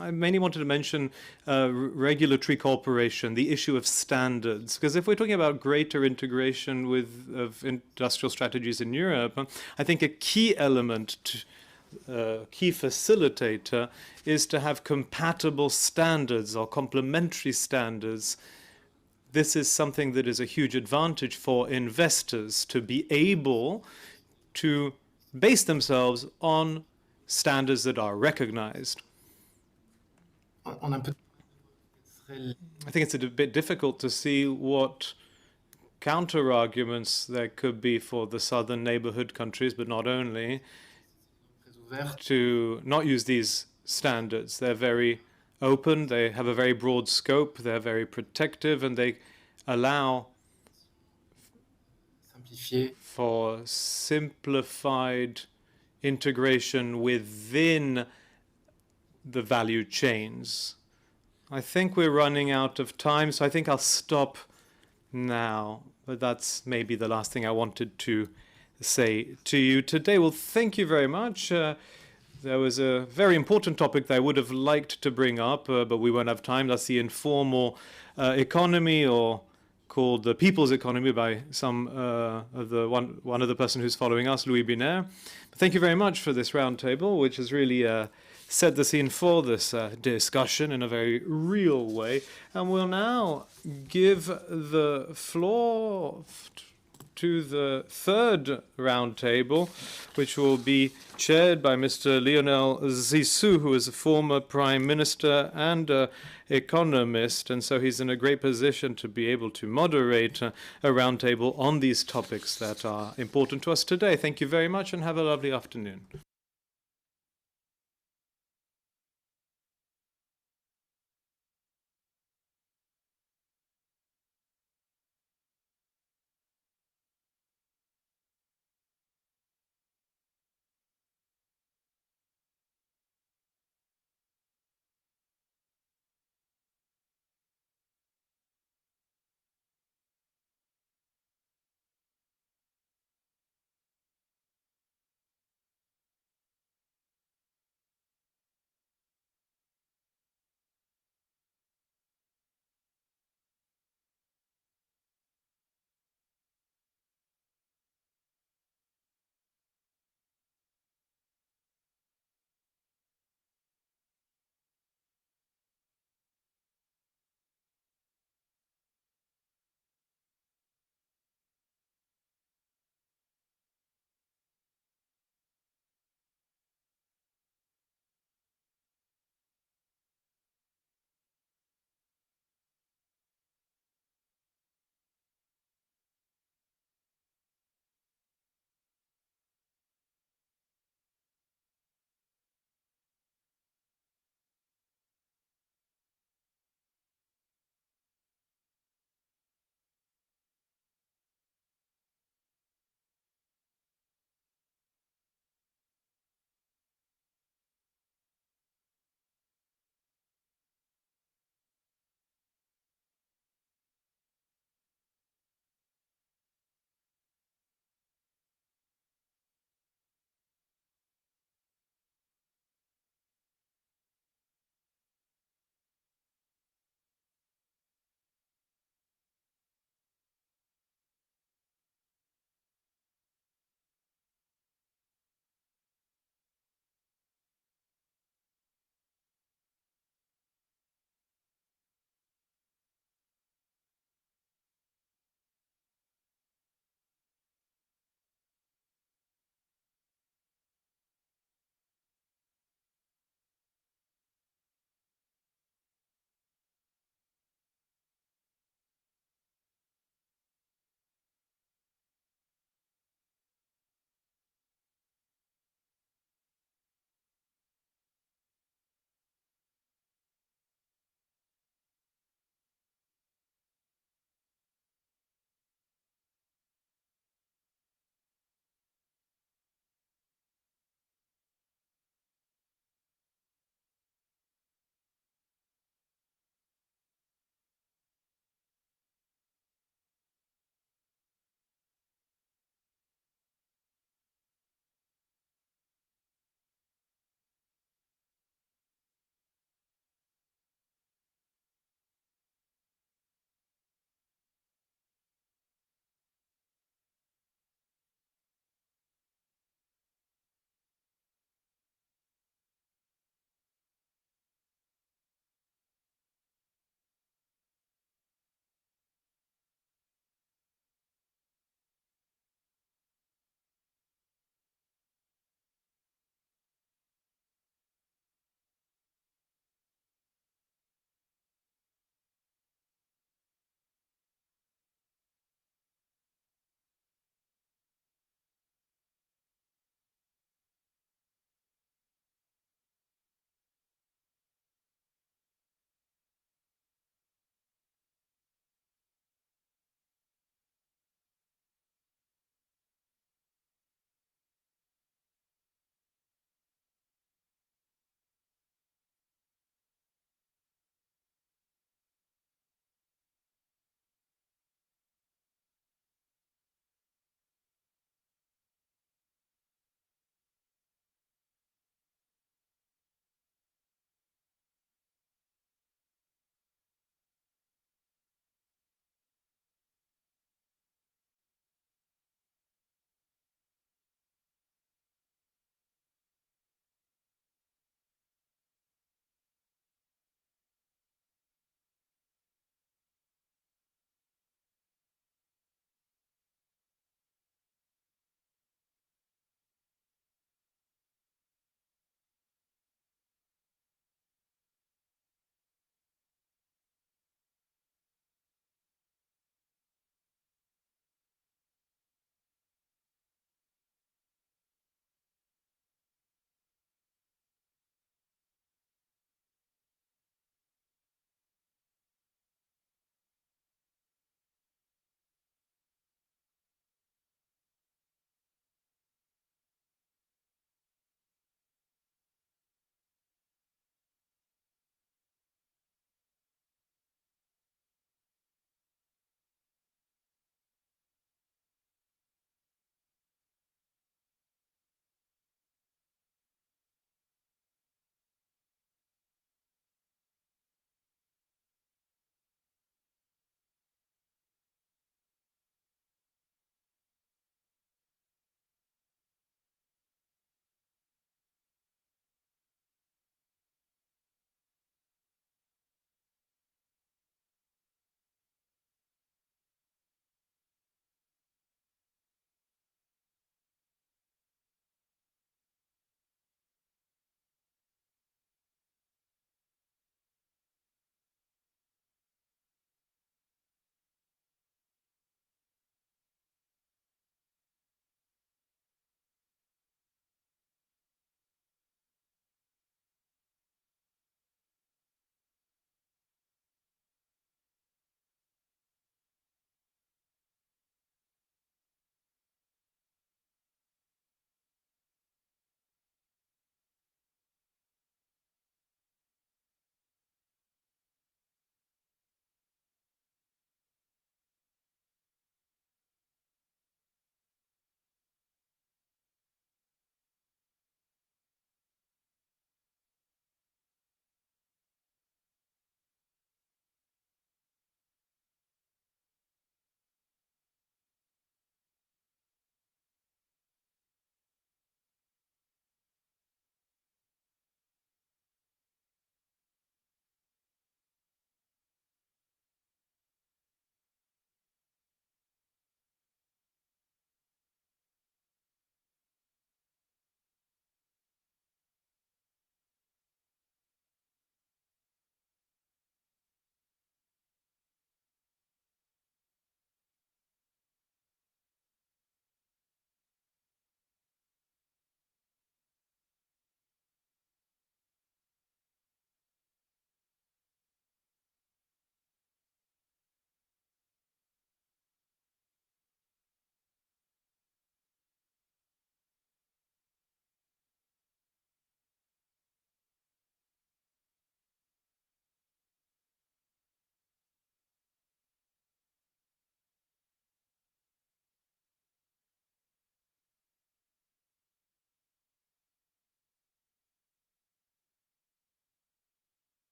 I mainly wanted to mention regulatory cooperation, the issue of standards, because if we're talking about greater integration of industrial strategies in Europe, I think a key element, key facilitator, is to have compatible standards or complementary standards. This is something that is a huge advantage for investors, to be able to base themselves on standards that are recognized. I think it's a bit difficult to see what counter-arguments there could be for the southern neighborhood countries, but not only, to not use these standards. They're very open, they have a very broad scope, they're very protective, and they allow for simplified integration within the value chains. I think we're running out of time, so I think I'll stop now. But that's maybe the last thing I wanted to say to you today. Well, thank you very much. There was a very important topic that I would have liked to bring up, but we won't have time. That's the informal economy, or called the people's economy by some one of the person who's following us, Louis Binaire. Thank you very much for this roundtable, which has really set the scene for this discussion in a very real way. And we'll now give the floor to the third roundtable, which will be chaired by Mr. Lionel Zissou, who is a former prime minister and economist, and so he's in a great position to be able to moderate a roundtable on these topics that are important to us today. Thank you very much and have a lovely afternoon.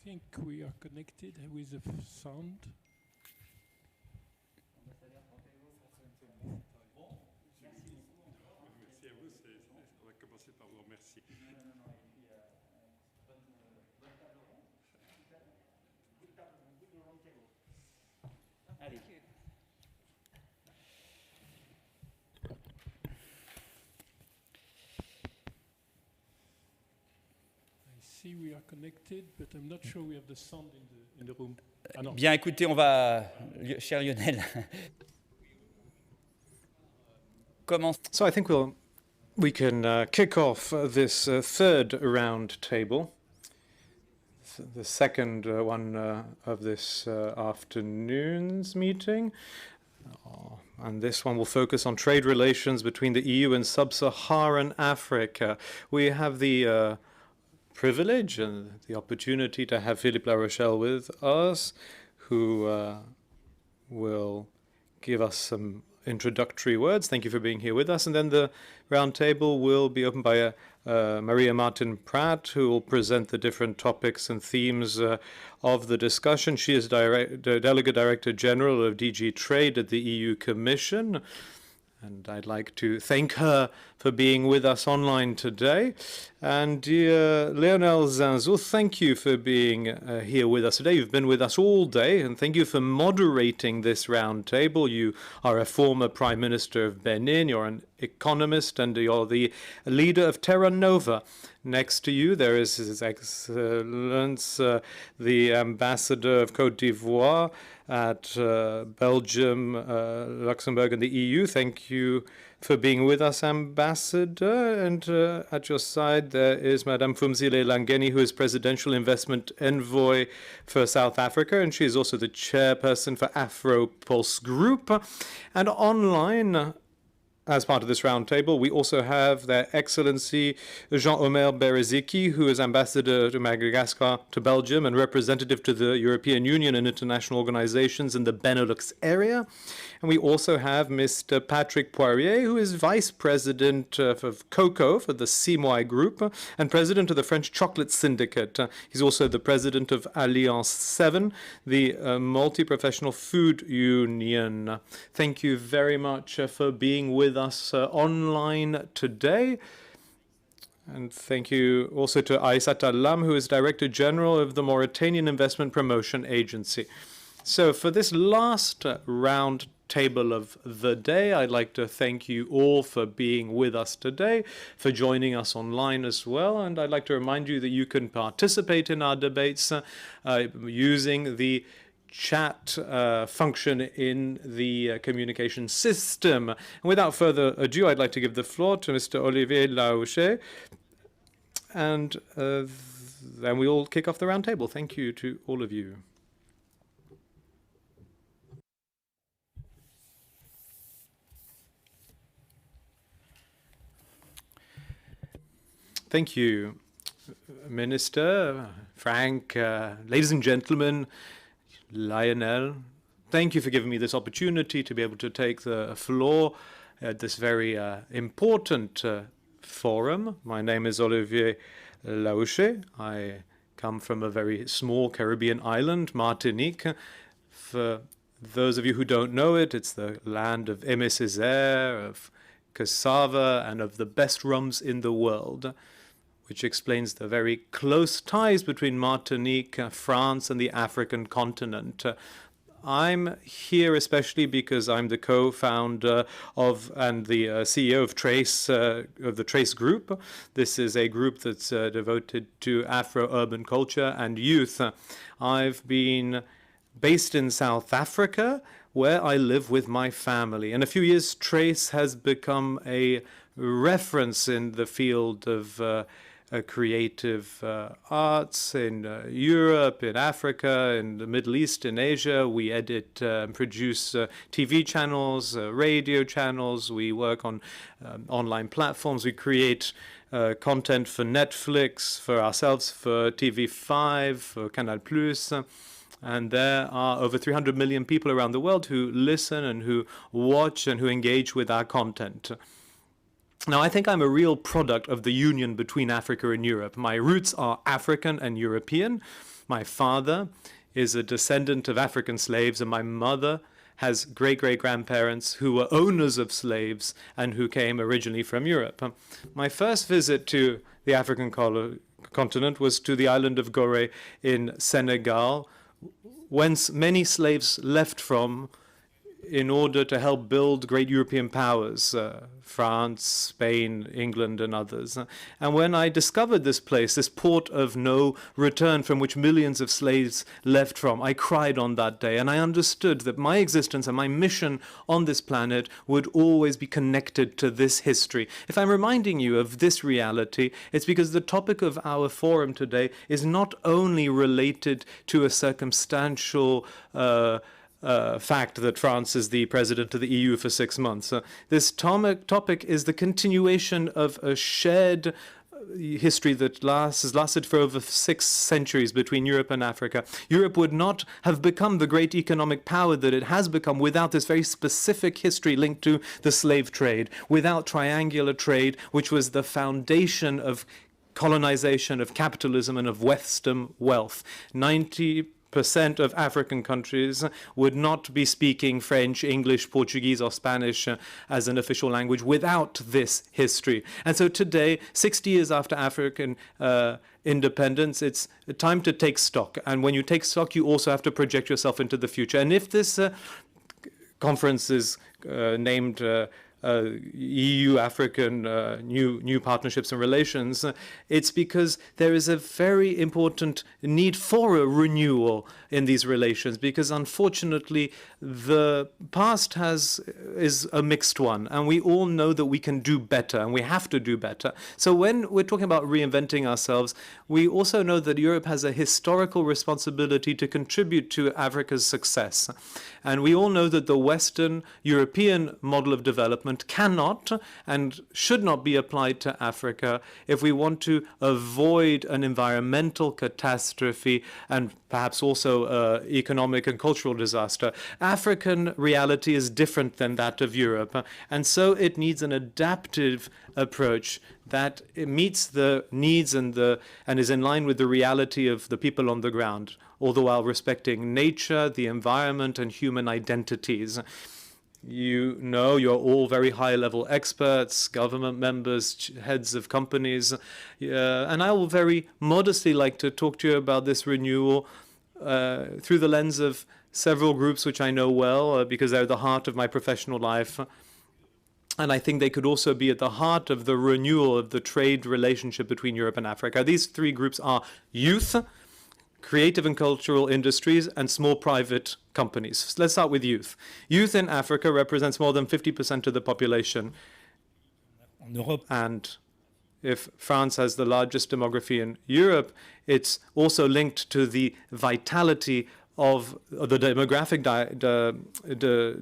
I think we are connected with the sound. Merci à vous, on va commencer par vous remercier. Allez. See, we are connected, but I'm not sure we have the sound in the room. Ah, non. Bien, écoutez, on va, cher Lionel, commence. So I think we can kick off this third round table, the second one of this afternoon's meeting. And this one will focus on trade relations between the EU and sub-Saharan Africa. We have the privilege and the opportunity to have Philippe Larochelle with us, who will give us some introductory words. Thank you for being here with us. And then the round table will be opened by Maria Martin Pratt, who will present the different topics and themes of the discussion. She is Delegate Director General of DG Trade at the EU Commission. And I'd like to thank her for being with us online today. And dear Lionel Zinzou, thank you for being here with us today. You've been with us all day, and thank you for moderating this round table. You are a former Prime Minister of Benin, you're an economist, and you're the leader of Terra Nova. Next to you, there is His Excellence, the Ambassador of Côte d'Ivoire at Belgium, Luxembourg, and the EU. Thank you for being with us, Ambassador. And at your side, there is Madame Phumzile Langeni, who is Presidential Investment Envoy for South Africa, and she is also the chairperson for AfroPulse Group. And online, as part of this roundtable, we also have Their Excellency Jean-Omer Bereziki, who is Ambassador to Madagascar, to Belgium, and representative to the European Union and international organizations in the Benelux area. And we also have Mr. Patrick Poirier, who is Vice President of Cocoa for the Simoy Group and President of the French Chocolate Syndicate. He's also the President of Alliance 7, the multi-professional food union. Thank you very much for being with us online today. And thank you also to Aissata Lam, who is Director General of the Mauritanian Investment Promotion Agency. So for this last round table of the day, I'd like to thank you all for being with us today, for joining us online as well. And I'd like to remind you that you can participate in our debates using the chat function in the communication system. And without further ado, I'd like to give the floor to Mr. Olivier Laouché, and then we all kick off the round table. Thank you to all of you. Thank you, Minister, Frank, ladies and gentlemen, Lionel. Thank you for giving me this opportunity to be able to take the floor at this very important forum. My name is Olivier Laouché. I come from a very small Caribbean island, Martinique. For those of you who don't know it, it's the land of Aimé Césaire, of cassava, and of the best rums in the world. which explains the very close ties between Martinique, France, and the African continent. I'm here especially because I'm the co-founder of and the CEO of the Trace Group. This is a group that's devoted to Afro-urban culture and youth. I've been based in South Africa, where I live with my family. In a few years, Trace has become a reference in the field of creative arts in Europe, in Africa, in the Middle East, in Asia. We edit and produce TV channels, radio channels. We work on online platforms. We create content for Netflix, for ourselves, for TV5, for Canal+. And there are over 300 million people around the world who listen and who watch and who engage with our content. Now, I think I'm a real product of the union between Africa and Europe. My roots are African and European. My father is a descendant of African slaves, and my mother has great-great-grandparents who were owners of slaves and who came originally from Europe. My first visit to the African continent was to the island of Gorée in Senegal, whence many slaves left from in order to help build great European powers, France, Spain, England, and others. And when I discovered this place, this port of no return from which millions of slaves left from, I cried on that day, and I understood that my existence and my mission on this planet would always be connected to this history. If I'm reminding you of this reality, it's because the topic of our forum today is not only related to a circumstantial fact that France is the president of the EU for 6 months. This topic is the continuation of a shared history that has lasted for over 6 centuries between Europe and Africa. Europe would not have become the great economic power that it has become without this very specific history linked to the slave trade, without triangular trade, which was the foundation of colonization, of capitalism, and of Western wealth. 90% of African countries would not be speaking French, English, Portuguese, or Spanish as an official language without this history. And so today, 60 years after African independence, it's time to take stock. And when you take stock, you also have to project yourself into the future. And if this conference is named EU-African new partnerships and relations, it's because there is a very important need for a renewal in these relations, because unfortunately the past is a mixed one, and we all know that we can do better and we have to do better. So when we're talking about reinventing ourselves, we also know that Europe has a historical responsibility to contribute to Africa's success. And we all know that the Western European model of development cannot and should not be applied to Africa if we want to avoid an environmental catastrophe and perhaps also economic and cultural disaster. African reality is different than that of Europe, and so it needs an adaptive approach that meets the needs and is in line with the reality of the people on the ground, although while respecting nature, the environment, and human identities. You know, you're all very high-level experts, government members, heads of companies, and I will very modestly like to talk to you about this renewal through the lens of several groups which I know well because they're the heart of my professional life. And I think they could also be at the heart of the renewal of the trade relationship between Europe and Africa. These 3 groups are youth, creative and cultural industries, and small private companies. Let's start with youth. Youth in Africa represents more than 50% of the population. And if France has the largest demography in Europe, it's also linked to the vitality of the demographic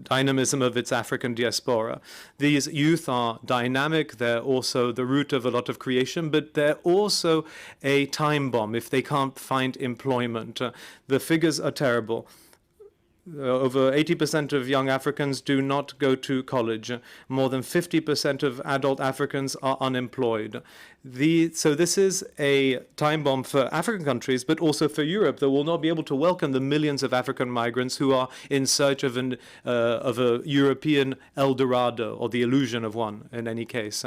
dynamism of its African diaspora. These youth are dynamic, they're also the root of a lot of creation, but they're also a time bomb if they can't find employment. The figures are terrible. Over 80% of young Africans do not go to college. More than 50% of adult Africans are unemployed. So this is a time bomb for African countries, but also for Europe, that will not be able to welcome the millions of African migrants who are in search of a European El Dorado, or the illusion of one in any case.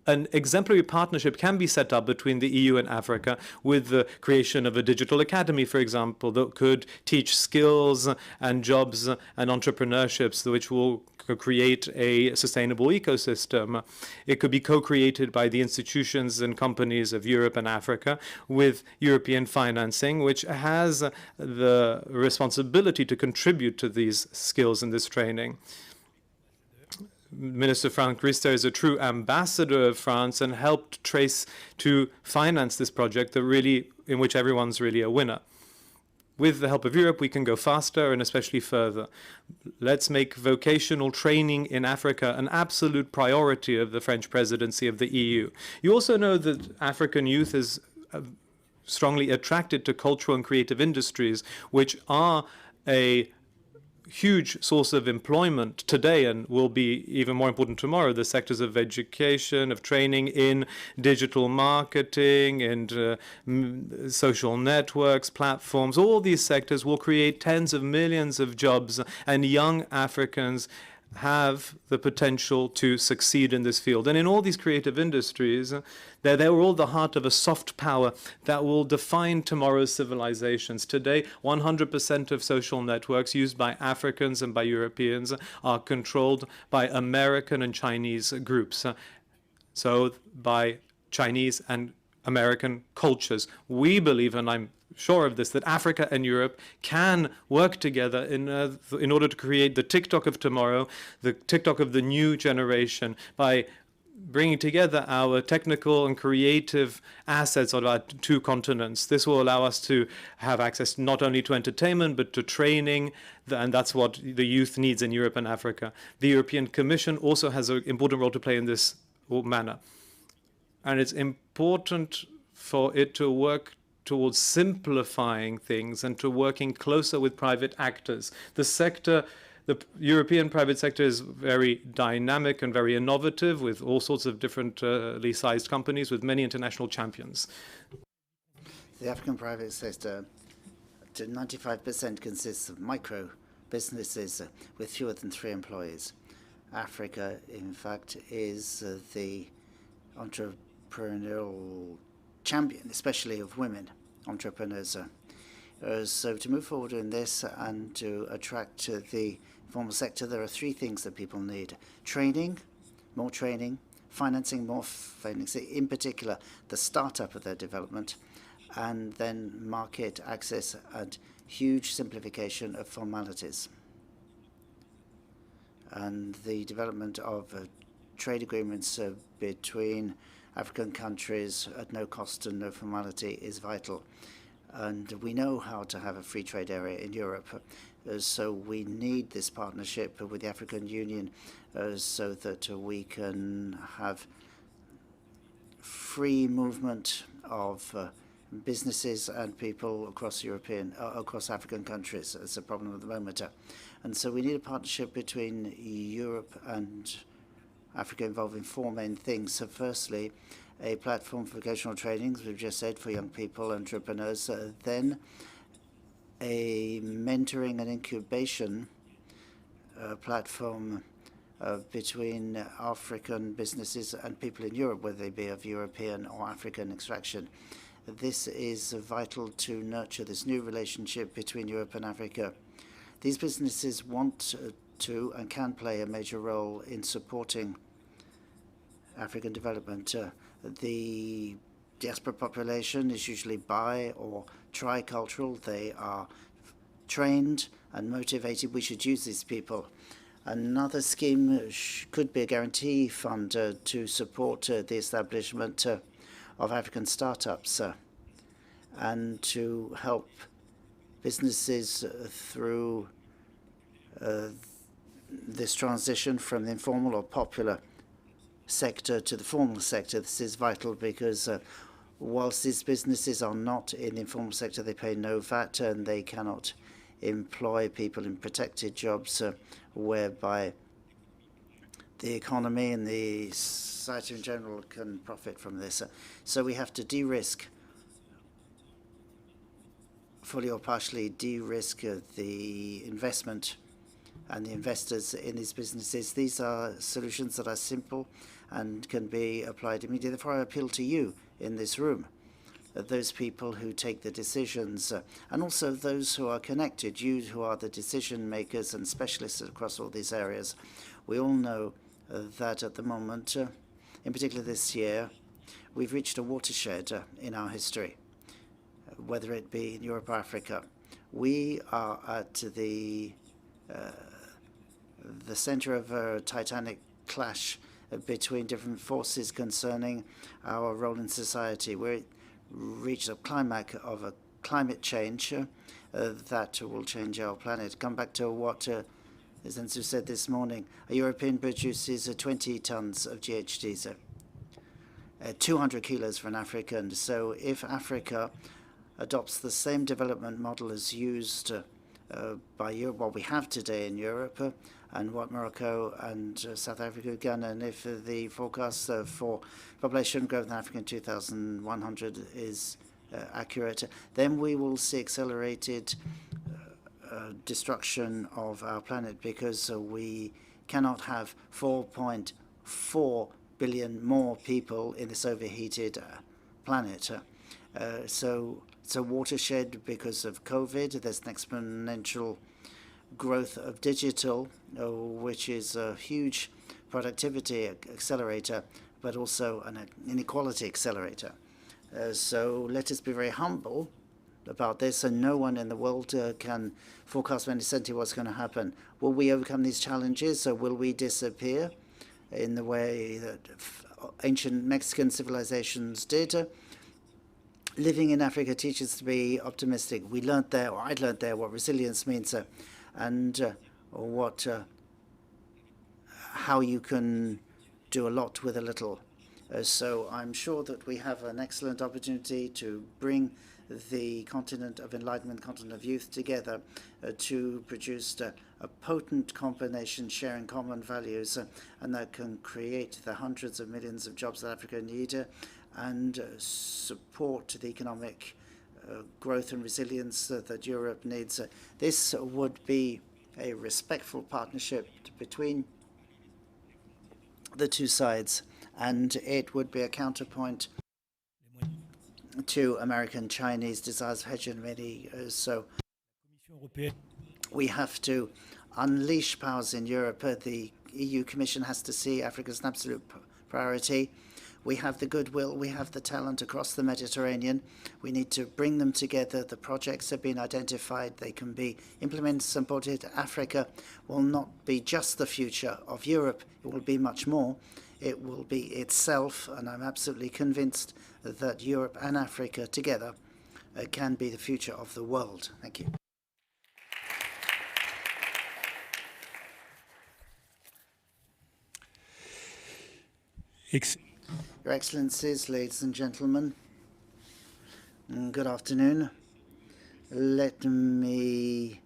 an exemplary partnership can be set up between the EU and Africa with the creation of a digital academy, for example, that could teach skills and jobs and entrepreneurships, which will create a sustainable ecosystem. It could be co-created by the institutions and companies of Europe and Africa with European financing, which has the responsibility to contribute to these skills and this training. Minister Frank Riester is a true ambassador of France and helped Trace to finance this project in which everyone's really a winner. With the help of Europe, we can go faster and especially further. Let's make vocational training in Africa an absolute priority of the French presidency of the EU. You also know that African youth is strongly attracted to cultural and creative industries, which are a huge source of employment today and will be even more important tomorrow. The sectors of education, of training in digital marketing and social networks, platforms, all these sectors will create tens of millions of jobs, and young Africans have the potential to succeed in this field. And in all these creative industries, they're all the heart of a soft power that will define tomorrow's civilizations. Today, 100% of social networks used by Africans and by Europeans are controlled by American and Chinese groups. So by Chinese and American cultures. We believe, and I'm sure of this, that Africa and Europe can work together in order to create the TikTok of tomorrow, the TikTok of the new generation, by bringing together our technical and creative assets on our two continents. This will allow us to have access not only to entertainment, but to training, and that's what the youth needs in Europe and Africa. The European Commission also has an important role to play in this manner. And it's important for it to work towards simplifying things and to working closer with private actors. The European private sector is very dynamic and very innovative, with all sorts of differently sized companies with many international champions. The African private sector, to 95%, consists of micro businesses with fewer than 3 employees. Africa, in fact, is the entrepreneurial champion, especially of women entrepreneurs. So to move forward in this and to attract the informal sector, there are 3 things that people need: training, more training, financing, more financing, in particular the startup of their development, and then market access and huge simplification of formalities. And the development of trade agreements between African countries at no cost and no formality is vital. And we know how to have a free trade area in Europe. So we need this partnership with the African Union so that we can have free movement of businesses and people across across African countries. It's a problem at the moment. And so we need a partnership between Europe and Africa involving 4 main things. So firstly, a platform for vocational training, as we've just said, for young people, entrepreneurs. Then a mentoring and incubation platform between African businesses and people in Europe, whether they be of European or African extraction. This is vital to nurture this new relationship between Europe and Africa. These businesses want to and can play a major role in supporting African development. The diaspora population is usually bi or tricultural. They are trained and motivated. We should use these people. Another scheme could be a guarantee fund to support the establishment of African startups and to help businesses through this transition from the informal or popular sector to the formal sector. This is vital because whilst these businesses are not in the informal sector, they pay no VAT and they cannot employ people in protected jobs whereby the economy and the society in general can profit from this. So we have to de-risk, fully or partially de-risk the investment and the investors in these businesses. These are solutions that are simple and can be applied immediately. Therefore, I appeal to you in this room, those people who take the decisions, and also those who are connected, you who are the decision makers and specialists across all these areas. We all know that at the moment, in particular this year, we've reached a watershed in our history, whether it be in Europe or Africa. We are at the center of a titanic clash between different forces concerning our role in society. We're reached a climax of a climate change that will change our planet. Come back to what Zenzu said this morning. A European produces 20 tons of GHGs, 200 kilos for an African. So if Africa adopts the same development model as used by Europe, what we have today in Europe, and what Morocco and South Africa, Ghana, and if the forecast for population growth in Africa in 2100 is accurate, then we will see accelerated destruction of our planet, because we cannot have 4.4 billion more people in this overheated planet. So it's a watershed because of COVID. There's an exponential growth of digital, which is a huge productivity accelerator, but also an inequality accelerator. So let us be very humble about this, and no one in the world can forecast with any certainty what's going to happen. Will we overcome these challenges, or will we disappear in the way that ancient Mexican civilizations did? Living in Africa teaches us to be optimistic. We learned there, or I learned there, what resilience means, and how you can do a lot with a little. So I'm sure that we have an excellent opportunity to bring the continent of enlightenment, continent of youth together to produce a potent combination sharing common values, and that can create the hundreds of millions of jobs that Africa needs and support the economic growth and resilience that Europe needs. This would be a respectful partnership between the two sides, and it would be a counterpoint to American Chinese desires for hegemony. So we have to unleash powers in Europe. The EU Commission has to see Africa as an absolute priority. We have the goodwill, we have the talent across the Mediterranean. We need to bring them together. The projects have been identified. They can be implemented, supported. Africa will not be just the future of Europe. It will be much more. It will be itself, and I'm absolutely convinced that Europe and Africa together can be the future of the world. Thank you. Your Excellencies, ladies and gentlemen, good afternoon. Let me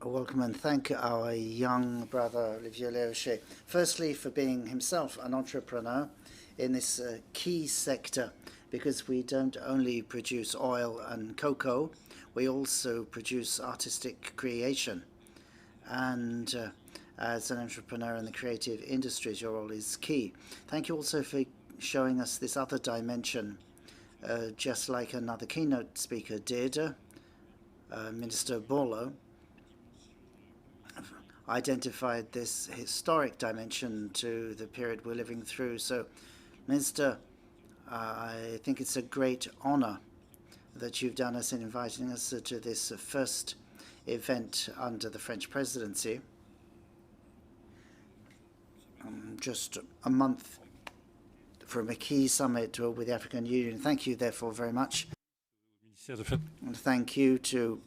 welcome and thank our young brother, Olivier Léoché, firstly for being himself an entrepreneur in this key sector, because we don't only produce oil and cocoa, we also produce artistic creation. And as an entrepreneur in the creative industries, your role is key. Thank you also for showing us this other dimension, just like another keynote speaker did, Minister Borlo identified this historic dimension to the period we're living through. So, Minister, I think it's a great honor that you've done us in inviting us to this first event under the French presidency. Just a month from a key summit with the African Union. Thank you, therefore, very much. And thank you to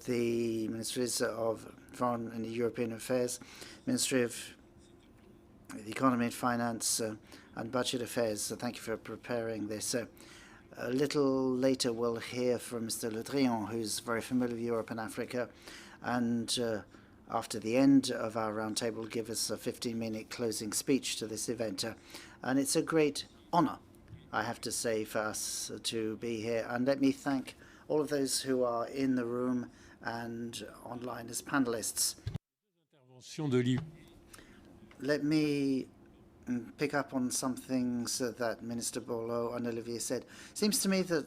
the Ministries of Foreign and European Affairs, Ministry of the Economy and Finance and Budget Affairs. So thank you for preparing this. A little later, we'll hear from Mr. Le Drian, who's very familiar with Europe and Africa, and after the end of our roundtable, give us a 15-minute closing speech to this event. And it's a great honor, I have to say, for us to be here. And let me thank all of those who are in the room and online as panelists. let me pick up on some things that Minister Borloo and Olivier said. It seems to me that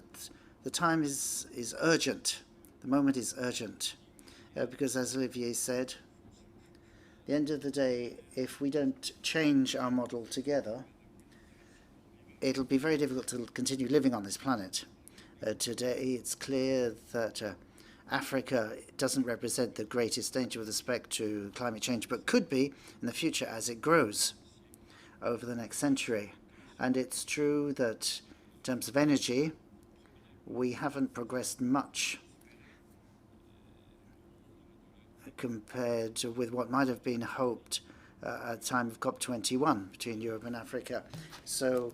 the time is urgent. The moment is urgent. Because as Olivier said, at the end of the day, if we don't change our model together, it'll be very difficult to continue living on this planet. Today, it's clear that Africa doesn't represent the greatest danger with respect to climate change, but could be in the future as it grows over the next century. And it's true that in terms of energy, we haven't progressed much compared with what might have been hoped at the time of COP21 between Europe and Africa. So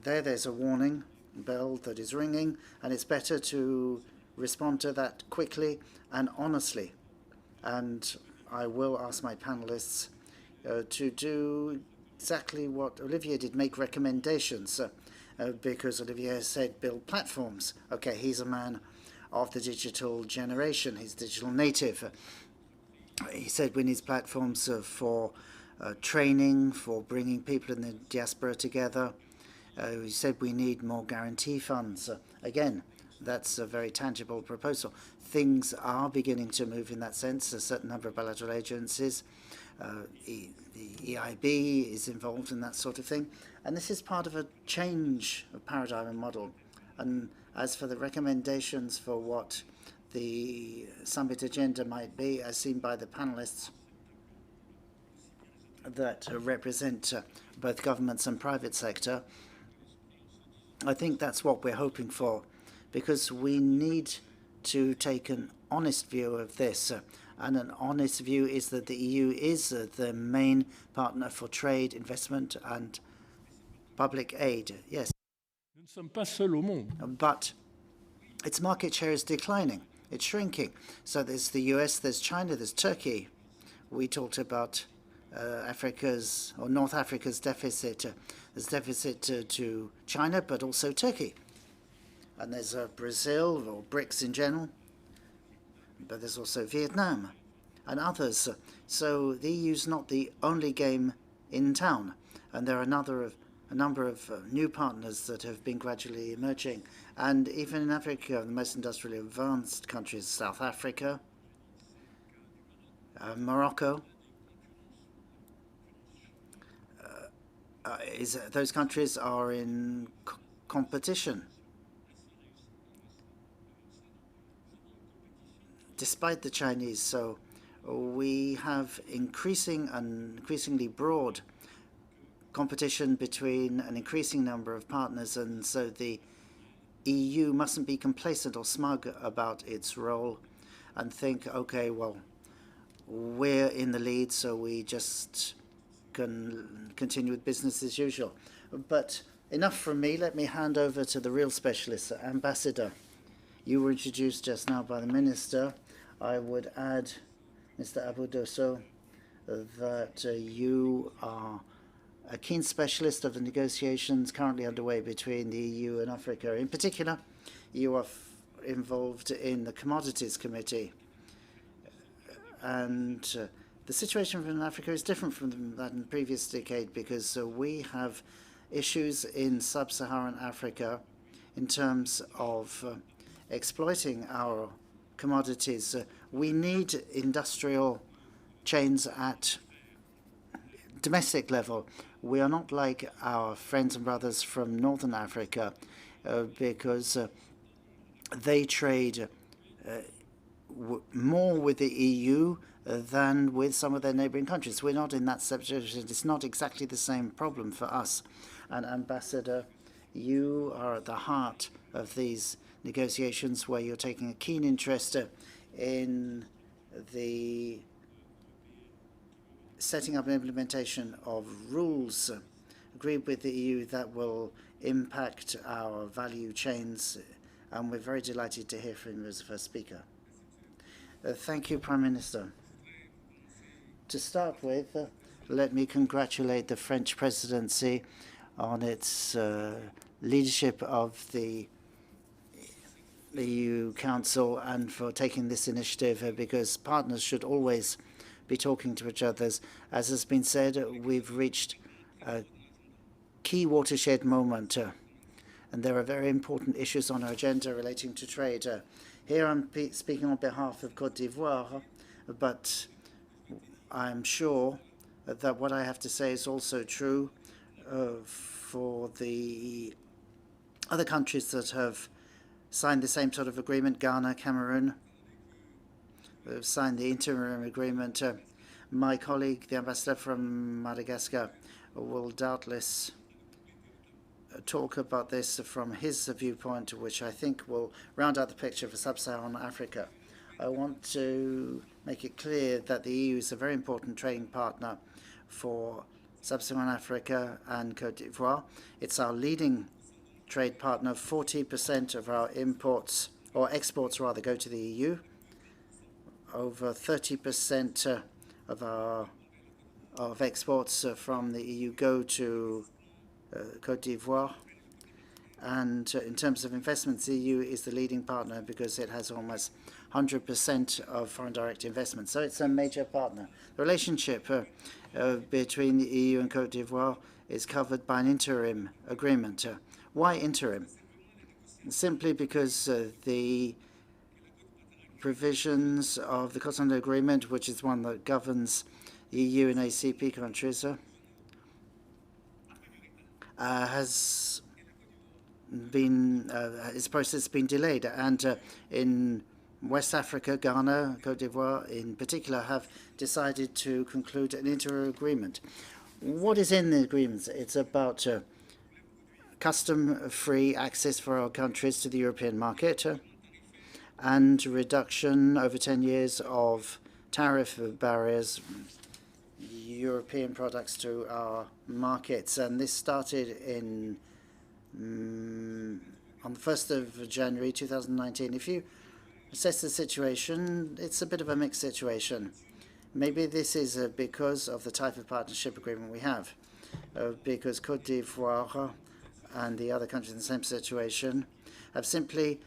there's a warning bell that is ringing, and it's better to respond to that quickly and honestly. And I will ask my panelists to do exactly what Olivier did, make recommendations, because Olivier said build platforms. Okay, he's a man of the digital generation. He's digital native. He said we need platforms for training, for bringing people in the diaspora together. He said we need more guarantee funds. Again, that's a very tangible proposal. Things are beginning to move in that sense. A certain number of bilateral agencies, the EIB is involved in that sort of thing. And this is part of a change of paradigm and model. And as for the recommendations for what the summit agenda might be, as seen by the panelists that represent both governments and private sector, I think that's what we're hoping for, because we need to take an honest view of this. And an honest view is that the EU is the main partner for trade, investment, and public aid. Yes. Nous ne sommes pas seuls au monde. But its market share is declining. It's shrinking. So there's the US, there's China, there's Turkey. We talked about Africa's or North Africa's deficit. There's deficit to China, but also Turkey. And there's Brazil or BRICS in general. But there's also Vietnam and others. So the EU's not the only game in town. And there are a number of new partners that have been gradually emerging. And even in Africa, the most industrially advanced countries, South Africa, Morocco, those countries are in competition. Despite the Chinese, so we have increasingly broad competition between an increasing number of partners, and so the EU mustn't be complacent or smug about its role and think, okay, well, we're in the lead, so we just can continue with business as usual. But enough from me. Let me hand over to the real specialist, Ambassador. You were introduced just now by the Minister. I would add, Mr. Abu-Dosso, that you are a keen specialist of the negotiations currently underway between the EU and Africa. In particular, you are involved in the Commodities Committee. And the situation in Africa is different from that in the previous decade, because we have issues in sub-Saharan Africa in terms of exploiting our commodities. We need industrial chains at domestic level. We are not like our friends and brothers from Northern Africa because they trade more with the EU than with some of their neighboring countries. We're not in that situation. It's not exactly the same problem for us. And Ambassador, you are at the heart of these negotiations where you're taking a keen interest in the setting up and implementation of rules agreed with the EU that will impact our value chains, and we're very delighted to hear from you as the first speaker. Thank you, Prime Minister. To start with, let me congratulate the French presidency on its leadership of the EU Council and for taking this initiative, because partners should always be talking to each other. As has been said, we've reached a key watershed moment, and there are very important issues on our agenda relating to trade. Here I'm speaking on behalf of Côte d'Ivoire, but I'm sure that what I have to say is also true for the other countries that have signed the same sort of agreement, Ghana, Cameroon, that have signed the interim agreement. My colleague, the ambassador from Madagascar, will doubtless talk about this from his viewpoint, which I think will round out the picture for sub-Saharan Africa. I want to make it clear that the EU is a very important trading partner for sub-Saharan Africa and Côte d'Ivoire. It's our leading trade partner. 40% of our imports, or exports rather, go to the EU. Over 30% of exports from the EU go to Côte d'Ivoire. And in terms of investments, the EU is the leading partner because it has almost 100% of foreign direct investment. So it's a major partner. The relationship between the EU and Côte d'Ivoire is covered by an interim agreement. Why interim? Simply because the provisions of the Cotonou Agreement, which is one that governs EU and ACP countries, its process has been delayed, and in West Africa, Ghana, Côte d'Ivoire in particular, have decided to conclude an interim agreement. What is in the agreement? It's about custom-free access for our countries to the European market and reduction over 10 years of tariff barriers, European products to our markets. And this started on the 1st of January 2019. If you assess the situation, it's a bit of a mixed situation. Maybe this is because of the type of partnership agreement we have, because Côte d'Ivoire and the other countries in the same situation have simply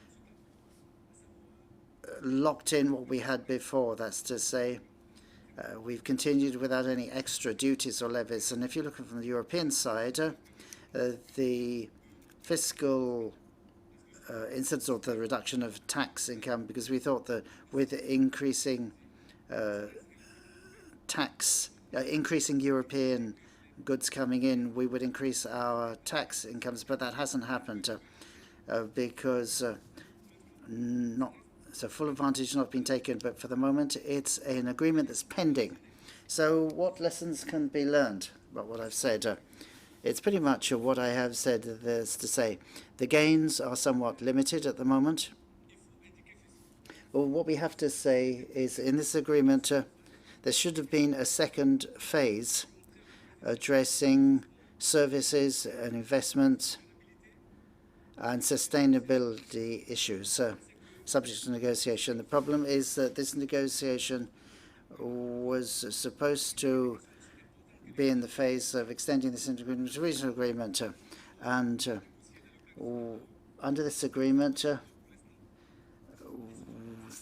locked in what we had before. That's to say, we've continued without any extra duties or levies. And if you look from the European side, the fiscal incidence or the reduction of tax income, because we thought that with increasing increasing European goods coming in, we would increase our tax incomes, but that hasn't happened because full advantage has not been taken. But for the moment, it's an agreement that's pending. So what lessons can be learned about what I've said? It's pretty much what I have said. There's to say, the gains are somewhat limited at the moment. Well, what we have to say is, in this agreement, there should have been a second phase addressing services and investments and sustainability issues subject to negotiation. The problem is that this negotiation was supposed to be in the phase of extending this agreement to a regional agreement. And under this agreement,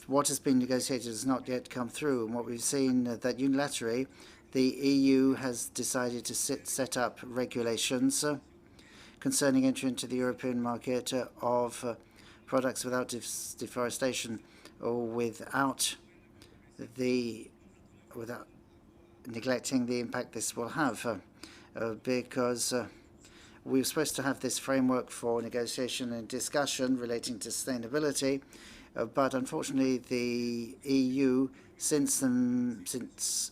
what has been negotiated has not yet come through. And what we've seen that unilaterally, the EU has decided to set up regulations concerning entry into the European market of products without deforestation or without neglecting the impact this will have, because we were supposed to have this framework for negotiation and discussion relating to sustainability, but unfortunately the EU since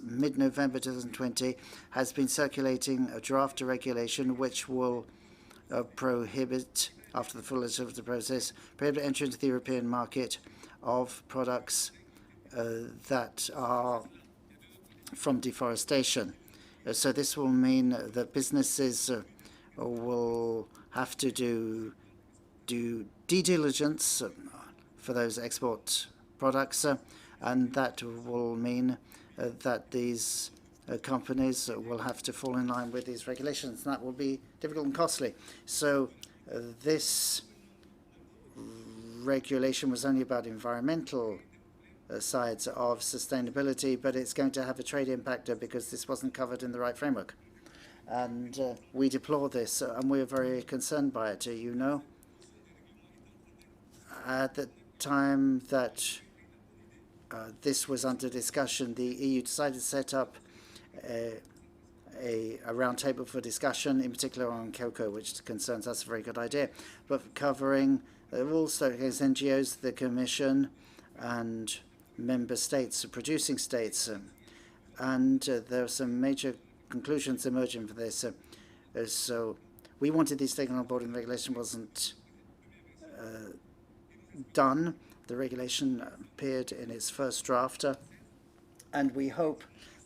mid-November 2020 has been circulating a draft regulation which will prohibit, after the full legislative process, prohibit entry into the European market of products that are from deforestation. So this will mean that businesses will have to do due diligence for those export products, and that will mean that these companies will have to fall in line with these regulations, and that will be difficult and costly. So this regulation was only about environmental sides of sustainability, but it's going to have a trade impact because this wasn't covered in the right framework. And we deplore this, and we're very concerned by it. You know, at the time that this was under discussion, the EU decided to set up a round table for discussion, in particular on cocoa, which concerns us. A very good idea, but covering all stakeholders, NGOs, the Commission, and member states, producing states, and there are some major conclusions emerging from this. So we wanted these taken on board, and the regulation wasn't done. The regulation appeared in its first draft, and we hope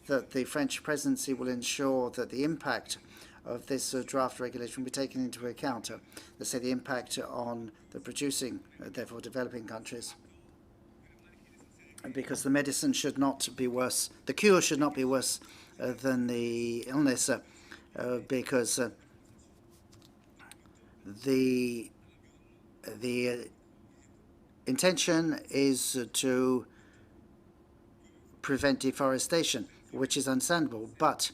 that the French presidency will ensure that the impact of this draft regulation will be taken into account. Let's say the impact on the producing, therefore developing countries, because the medicine should not be worse, the cure should not be worse than the illness, because the intention is to prevent deforestation, which is understandable. But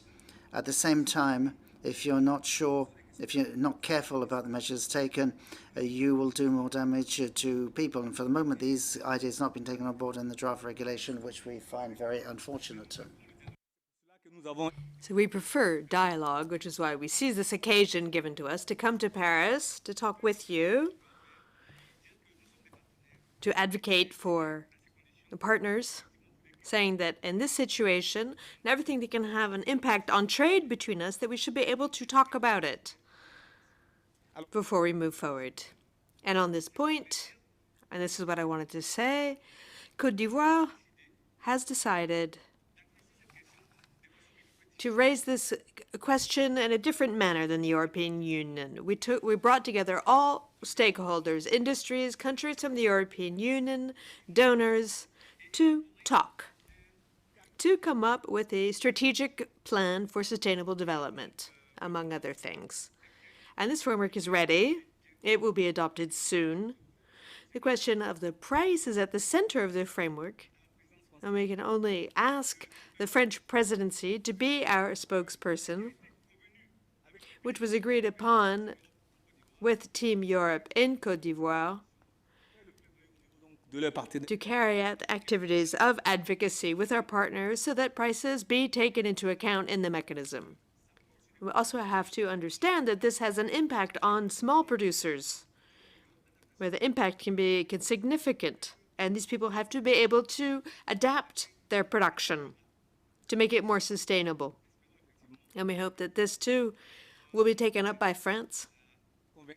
at the same time, if you're not sure, if you're not careful about the measures taken, you will do more damage to people. And for the moment, these ideas have not been taken on board in the draft regulation, which we find very unfortunate. So we prefer dialogue, which is why we seize this occasion given to us to come to Paris to talk with you, to advocate for the partners, saying that in this situation, and everything that can have an impact on trade between us, that we should be able to talk about it before we move forward. And on this point, and this is what I wanted to say, Côte d'Ivoire has decided to raise this question in a different manner than the European Union. We brought together all stakeholders, industries, countries from the European Union, donors, to talk, to come up with a strategic plan for sustainable development, among other things. And this framework is ready. It will be adopted soon. The question of the price is at the center of the framework, and we can only ask the French presidency to be our spokesperson, which was agreed upon with Team Europe in Côte d'Ivoire, to carry out activities of advocacy with our partners so that prices be taken into account in the mechanism. We also have to understand that this has an impact on small producers, where the impact can be significant, and these people have to be able to adapt their production to make it more sustainable. And we hope that this, too, will be taken up by France,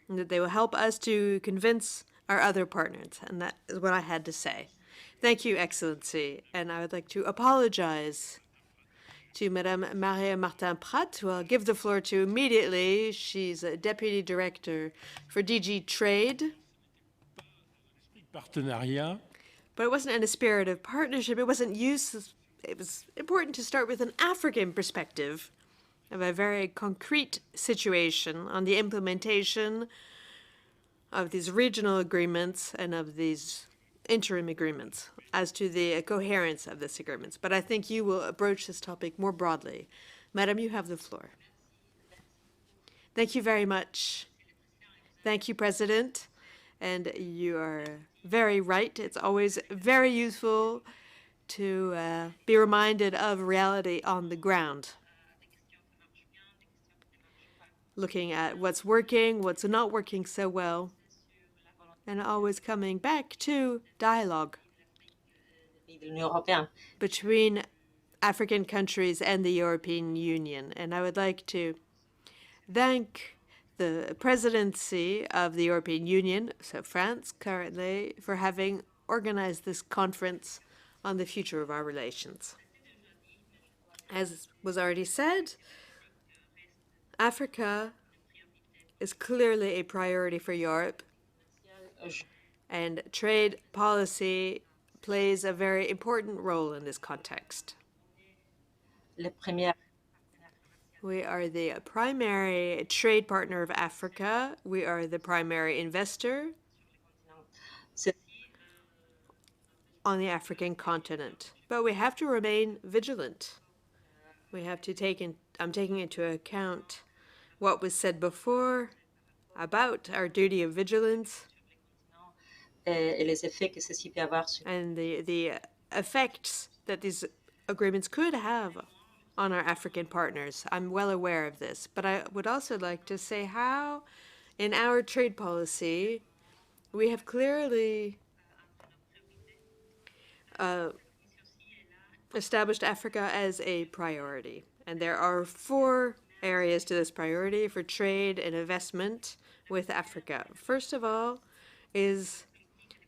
and that they will help us to convince our other partners. And that is what I had to say. Thank you, Excellency. And I would like to apologize to Madame Maria Martin-Prat, who I'll give the floor to immediately. She's a Deputy Director for DG Trade. Partenariat. But it wasn't in a spirit of partnership. It wasn't used. It was important to start with an African perspective of a very concrete situation on the implementation of these regional agreements and of these interim agreements as to the coherence of these agreements. But I think you will approach this topic more broadly. Madam, you have the floor. Thank you very much. Thank you, President. And you are very right. It's always very useful to be reminded of reality on the ground, looking at what's working, what's not working so well, and always coming back to dialogue between African countries and the European Union. And I would like to thank the presidency of the European Union, so France currently, for having organized this conference on the future of our relations. As was already said, Africa is clearly a priority for Europe, and trade policy plays a very important role in this context. We are the primary trade partner of Africa. We are the primary investor. on the African continent. But we have to remain vigilant. We have to I'm taking into account what was said before about our duty of vigilance et les effets que ceci peut avoir sur and the effects that these agreements could have on our African partners. I'm well aware of this, but I would also like to say how in our trade policy we have clearly established Africa as a priority. And there are 4 areas to this priority for trade and investment with Africa. First of all is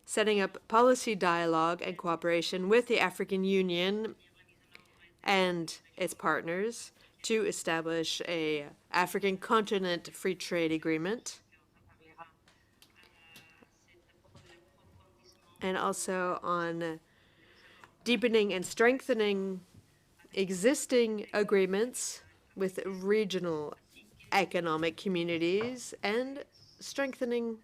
setting up policy dialogue and cooperation with the African Union and its partners to establish a African continent free trade agreement, and also on deepening and strengthening existing agreements with regional economic communities and strengthening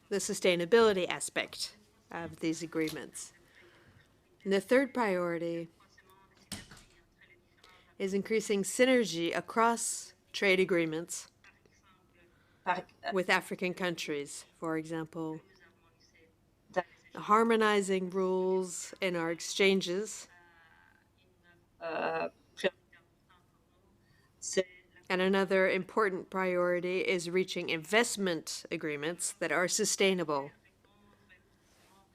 the sustainability aspect of these agreements. And the third priority is increasing synergy across trade agreements with African countries. For example, harmonizing rules in our exchanges. And another important priority is reaching investment agreements that are sustainable,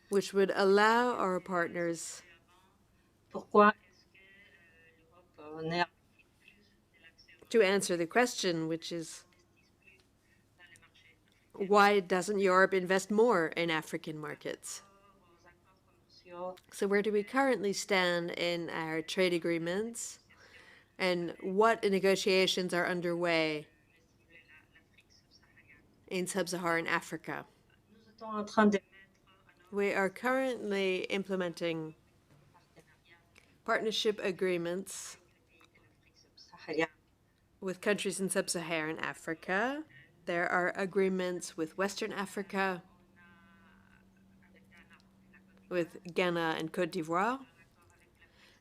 which would allow our partners to answer the question, which is, why doesn't Europe invest more in African markets? So where do we currently stand in our trade agreements, and what negotiations are underway in sub-Saharan Africa? We are currently implementing partnership agreements with countries in sub-Saharan Africa. There are agreements with Western Africa, with Ghana and Côte d'Ivoire,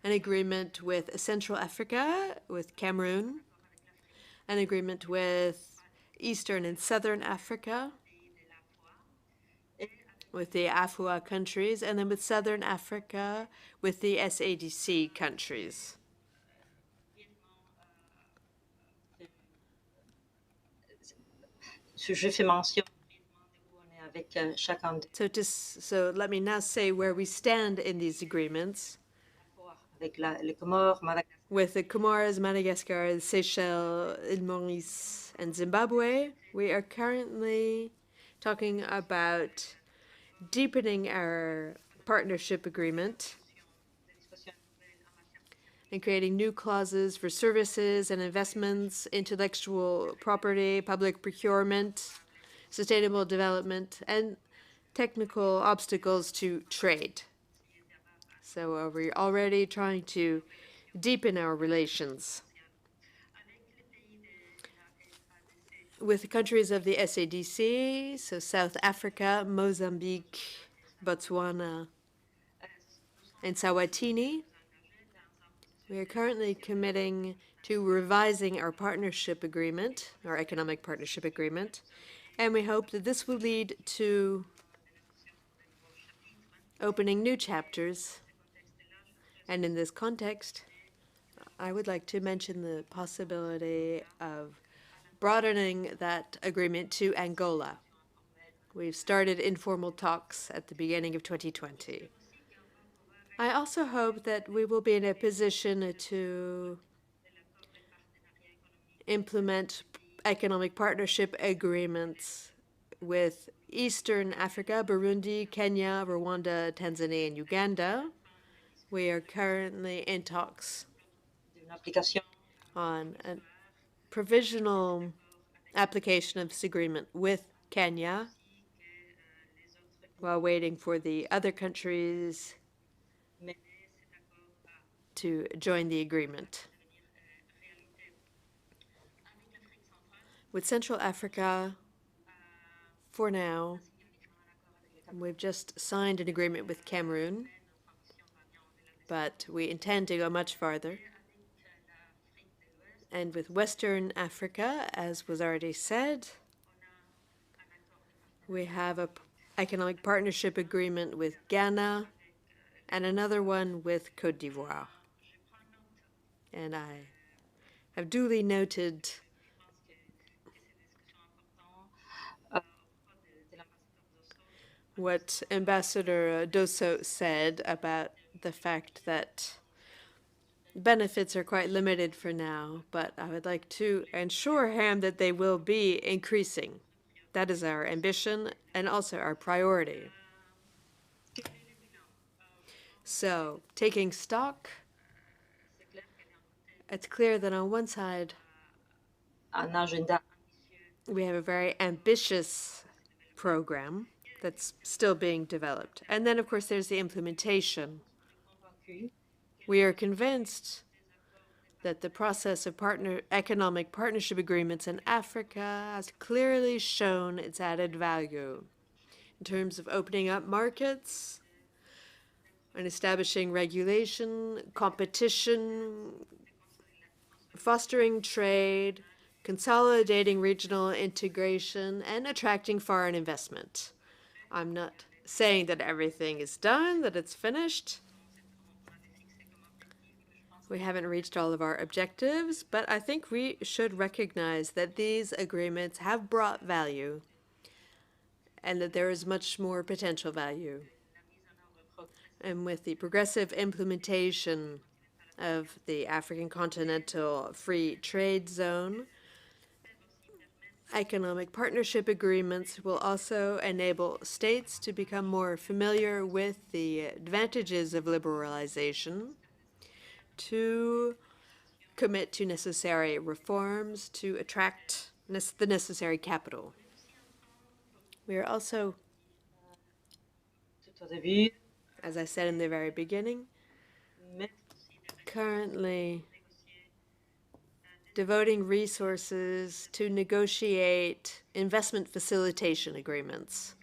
an agreement with Central Africa, with Cameroon, an agreement with Eastern and Southern Africa, with the AFUA countries, and then with Southern Africa, with the SADC countries. So let me now say where we stand in these agreements. With the Comoros, Madagascar, Seychelles, Île Maurice, and Zimbabwe, we are currently talking about deepening our partnership agreement and creating new clauses for services and investments, intellectual property, public procurement, sustainable development, and technical obstacles to trade. So we're already trying to deepen our relations with the countries of the SADC, so South Africa, Mozambique, Botswana, and Eswatini. We are currently committing to revising our partnership agreement, our economic partnership agreement, and we hope that this will lead to opening new chapters. And in this context, I would like to mention the possibility of broadening that agreement to Angola. We've started informal talks at the beginning of 2020. I also hope that we will be in a position to implement economic partnership agreements with Eastern Africa, Burundi, Kenya, Rwanda, Tanzania, and Uganda. We are currently in talks on a provisional application of this agreement with Kenya while waiting for the other countries to join the agreement. With Central Africa, for now, We've just signed an agreement with Cameroon, but we intend to go much farther. And with Western Africa, as was already said, we have an economic partnership agreement with Ghana and another one with Côte d'Ivoire. And I have duly noted what Ambassador Dosso said about the fact that benefits are quite limited for now, but I would like to assure him that they will be increasing. That is our ambition and also our priority. So, taking stock, it's clear that on one side, we have a very ambitious program that's still being developed. And then, of course, there's the implementation. We are convinced that the process of economic partnership agreements in Africa has clearly shown its added value in terms of opening up markets and establishing regulation, competition, fostering trade, consolidating regional integration, and attracting foreign investment. I'm not saying that everything is done, that it's finished. We haven't reached all of our objectives, but I think we should recognize that these agreements have brought value and that there is much more potential value. And with the progressive implementation of the African Continental Free Trade Zone, economic partnership agreements will also enable states to become more familiar with the advantages of liberalization, to commit to necessary reforms, to attract the necessary capital. We are also, as I said in the very beginning, currently devoting resources to negotiate investment facilitation agreements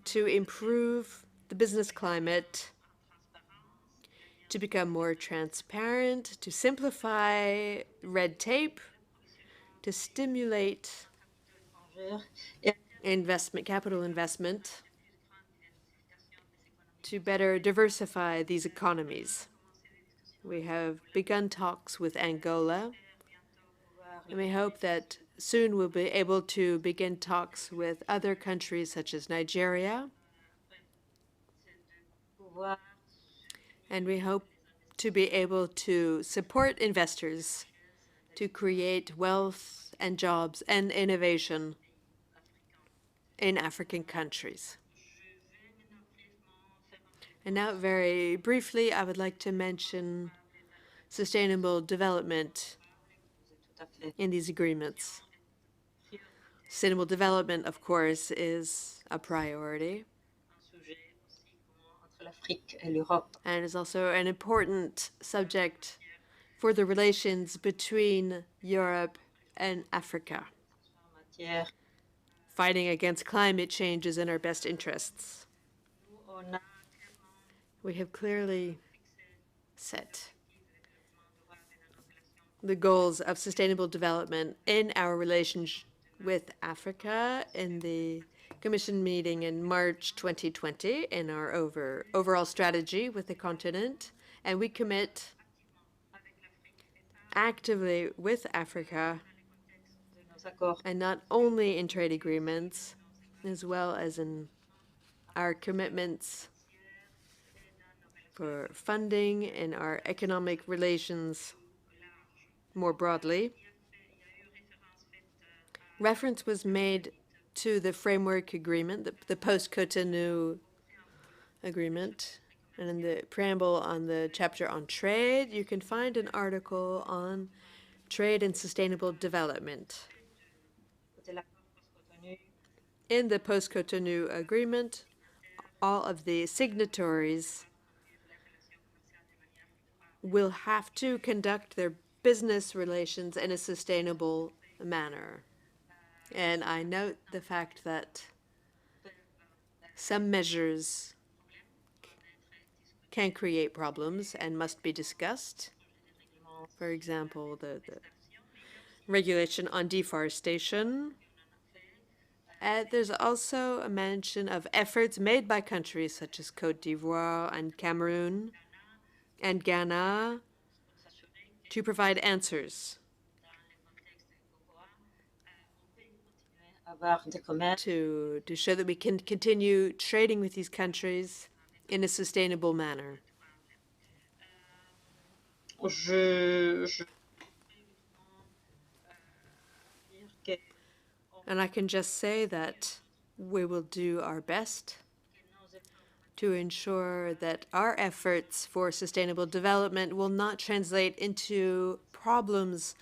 to improve the business climate, to become more transparent, to simplify red tape, to stimulate capital investment, to better diversify these economies. We have begun talks with Angola, and we hope that soon we'll be able to begin talks with other countries such as Nigeria. And we hope to be able to support investors to create wealth and jobs and innovation in African countries. And now, very briefly, I would like to mention sustainable development in these agreements. Sustainable development, of course, is a priority and is also an important subject for the relations between Europe and Africa. Fighting against climate change is in our best interests. We have clearly set the goals of sustainable development in our relations with Africa in the Commission meeting in March 2020 in our overall strategy with the continent, and we commit actively with Africa, and not only in trade agreements, as well as in our commitments for funding in our economic relations more broadly. Reference was made to the framework agreement, the post-Cotonou agreement, and in the preamble on the chapter on trade, you can find an article on trade and sustainable development. In the post-Cotonou agreement, all of the signatories will have to conduct their business relations in a sustainable manner. And I note the fact that some measures can create problems and must be discussed. For example, the regulation on deforestation. There's also a mention of efforts made by countries such as Côte d'Ivoire and Cameroon and Ghana to provide answers to show that we can continue trading with these countries in a sustainable manner. And I can just say that we will do our best to ensure that our efforts for sustainable development will not translate into problems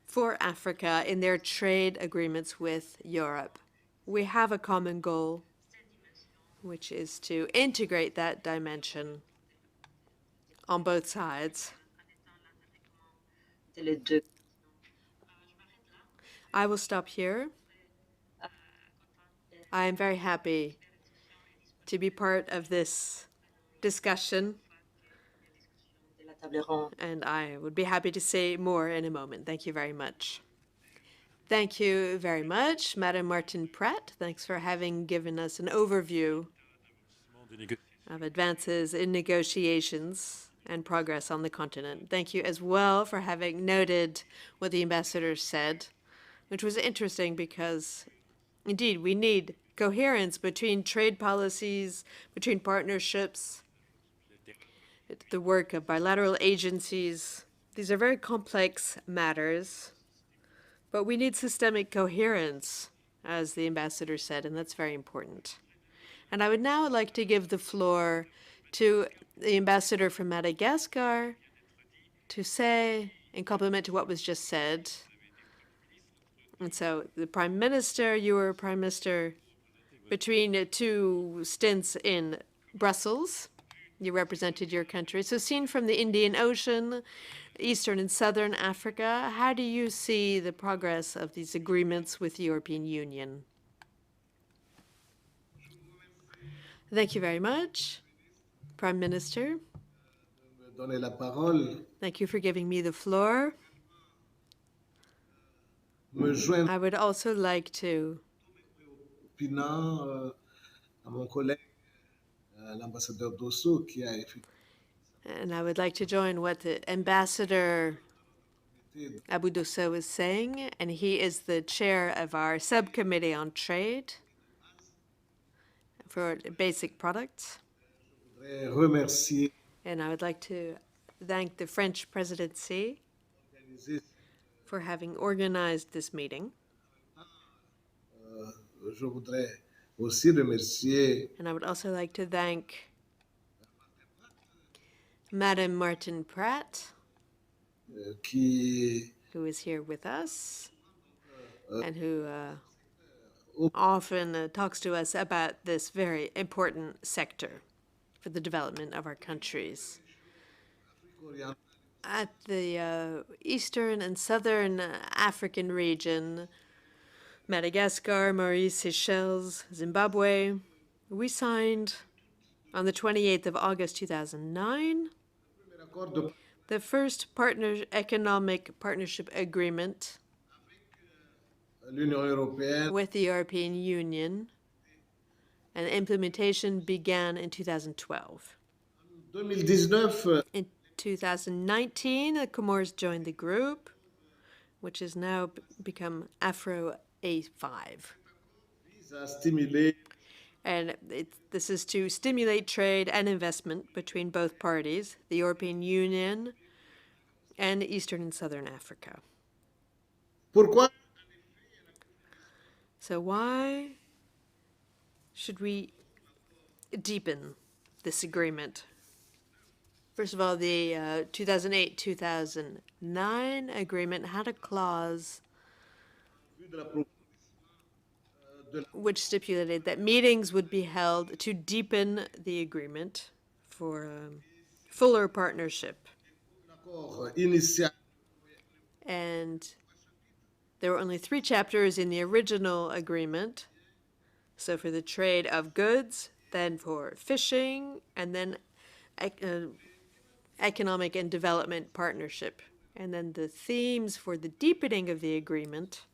for Africa in their trade agreements with Europe. We have a common goal, which is to integrate that dimension on both sides. I will stop here. I am very happy to be part of this discussion, and I would be happy to say more in a moment. Thank you very much. Thank you very much, Madam Martin-Pratt. Thanks for having given us an overview of advances in negotiations and progress on the continent. Thank you as well for having noted what the ambassador said, which was interesting because, indeed, we need coherence between trade policies, between partnerships, the work of bilateral agencies. These are very complex matters, but we need systemic coherence, as the ambassador said, and that's very important. And I would now like to give the floor to the ambassador from Madagascar to say, in complement to what was just said. And so the Prime Minister, you were Prime Minister between two stints in Brussels. You represented your country. So seen from the Indian Ocean, Eastern and Southern Africa, how do you see the progress of these agreements with the European Union? Thank you very much, Prime Minister. Thank you for giving me the floor. I would also like to and I would like to join what the Ambassador Abou Dosso was saying, and he is the chair of our subcommittee on trade for basic products. And I would like to thank the French presidency for having organized this meeting. And I would also like to thank Madame Martin-Pratt, who is here with us and who often talks to us about this very important sector for the development of our countries. At the Eastern and Southern African region, Madagascar, Maurice, Seychelles, Zimbabwe, we signed on the 28th of August 2009 the first economic partnership agreement with the European Union, and implementation began in 2012. In 2019, the Comores joined the group, which has now become Afro A5. And this is to stimulate trade and investment between both parties, the European Union and Eastern and Southern Africa. So why should we deepen this agreement? First of all, the 2008-2009 agreement had a clause which stipulated that meetings would be held to deepen the agreement for fuller partnership. And There were only 3 chapters in the original agreement. So for the trade of goods, then for fishing, and then economic and development partnership. And then the themes for the deepening of the agreement,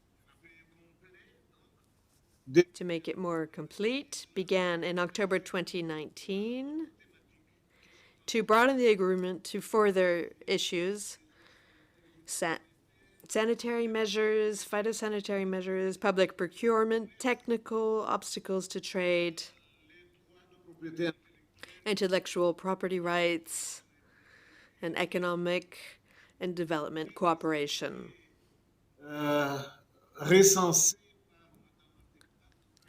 to make it more complete, began in October 2019. To broaden the agreement to further issues, sanitary measures, phytosanitary measures, public procurement, technical obstacles to trade, intellectual property rights, and economic and development cooperation.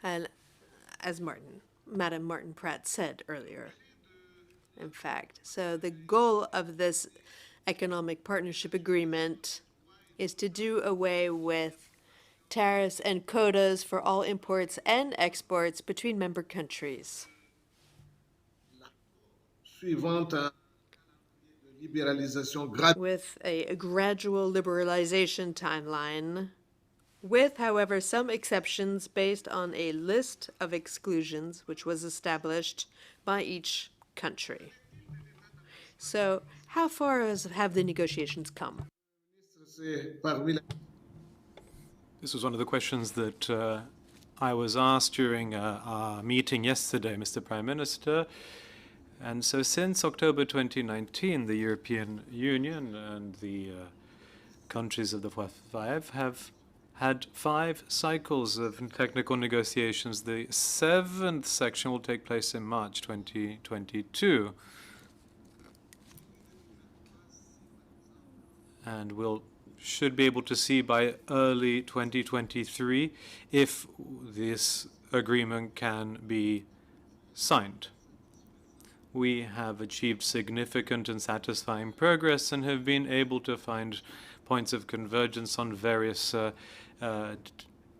And as Madam Martin Pratt said earlier, in fact. So the goal of this economic partnership agreement is to do away with tariffs and quotas for all imports and exports between member countries. With a gradual liberalization timeline, with, however, some exceptions based on a list of exclusions which was established by each country. So, how far have the negotiations come? This was one of the questions that I was asked during our meeting yesterday, Mr. Prime Minister. And so since October 2019, the European Union and the countries of the Five have had 5 cycles of technical negotiations. The 7th section will take place in March 2022. And should be able to see by early 2023 if this agreement can be signed. We have achieved significant and satisfying progress and have been able to find points of convergence on various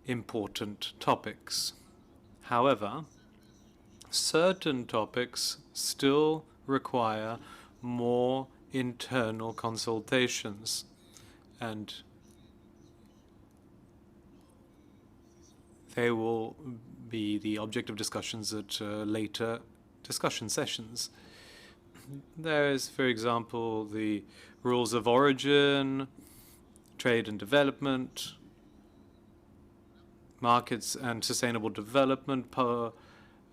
important topics. However, certain topics still require more internal consultations, and they will be the object of discussions at later discussion sessions. There is, for example, the rules of origin, trade and development, markets and sustainable development,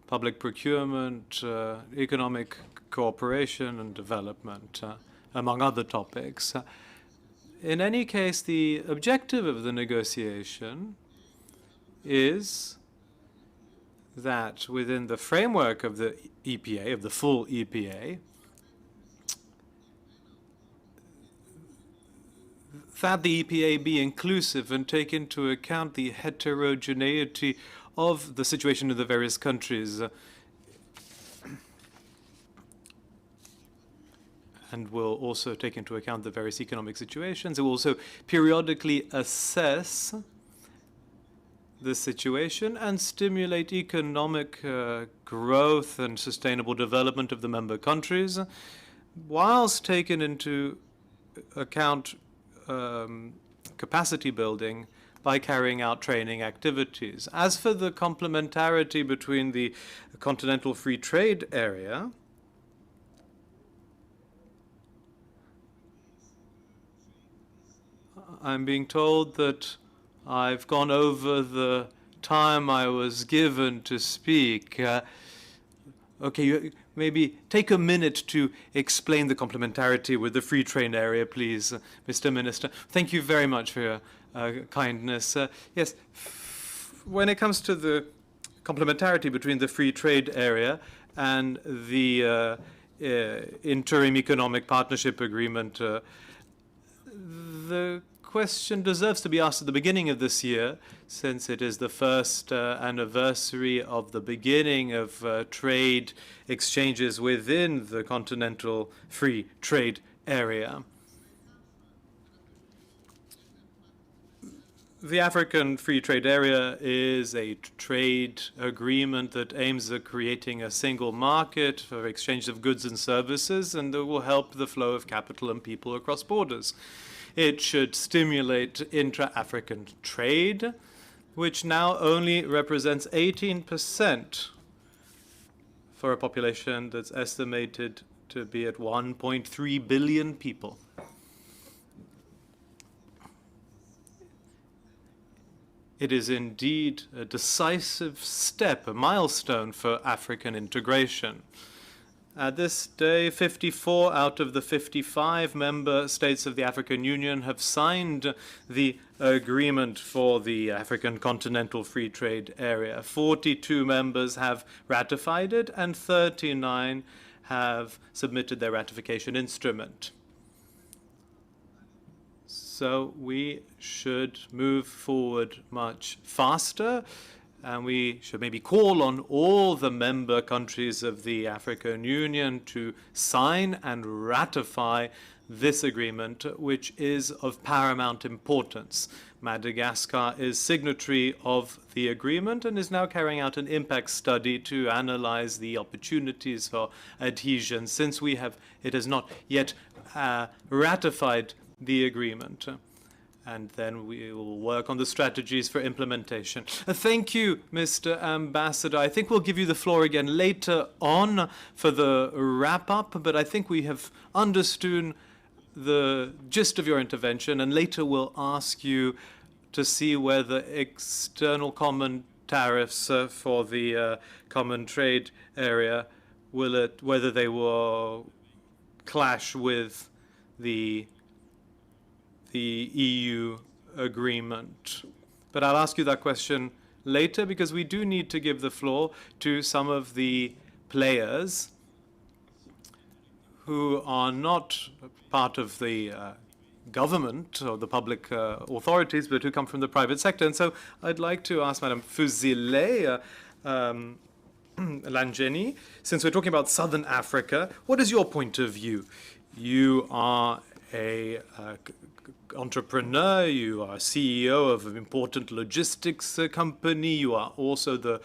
public procurement, economic cooperation and development, among other topics. In any case, the objective of the negotiation is that within the framework of the EPA, of the full EPA, that the EPA be inclusive and take into account the heterogeneity of the situation of the various countries, and will also take into account the various economic situations. It will also periodically assess the situation and stimulate economic growth and sustainable development of the member countries, whilst taking into account capacity building by carrying out training activities. As for the complementarity between the Continental Free Trade Area I'm being told that I've gone over the time I was given to speak. Okay, maybe take a minute to explain the complementarity with the free trade area, please, Mr. Minister. Thank you very much for your kindness. Yes, when it comes to the complementarity between the free trade area and the interim economic partnership agreement, the question deserves to be asked at the beginning of this year, since it is the first anniversary of the beginning of trade exchanges within the Continental Free Trade Area. The African Free Trade Area is a trade agreement that aims at creating a single market for exchange of goods and services, and that will help the flow of capital and people across borders. It should stimulate intra-African trade, which now only represents 18% for a population that's estimated to be at 1.3 billion people. It is indeed a decisive step, a milestone for African integration. At this day, 54 out of the 55 member states of the African Union have signed the agreement for the African Continental Free Trade Area. 42 members have ratified it, and 39 have submitted their ratification instrument. So we should move forward much faster, and we should maybe call on all the member countries of the African Union to sign and ratify this agreement, which is of paramount importance. Madagascar is signatory of the agreement and is now carrying out an impact study to analyze the opportunities for adhesion, since it has not yet ratified the agreement. And then we will work on the strategies for implementation. Thank you, Mr. Ambassador. I think we'll give you the floor again later on for the wrap-up, but I think we have understood the gist of your intervention, and later we'll ask you to see whether external common tariffs for the common trade area, whether they will clash with the EU agreement. But I'll ask you that question later, because we do need to give the floor to some of the players who are not part of the government or the public authorities, but who come from the private sector. And so I'd like to ask Madame Fuzile Langeni, since we're talking about Southern Africa, what is your point of view? You are a entrepreneur, you are CEO of an important logistics company, you are also the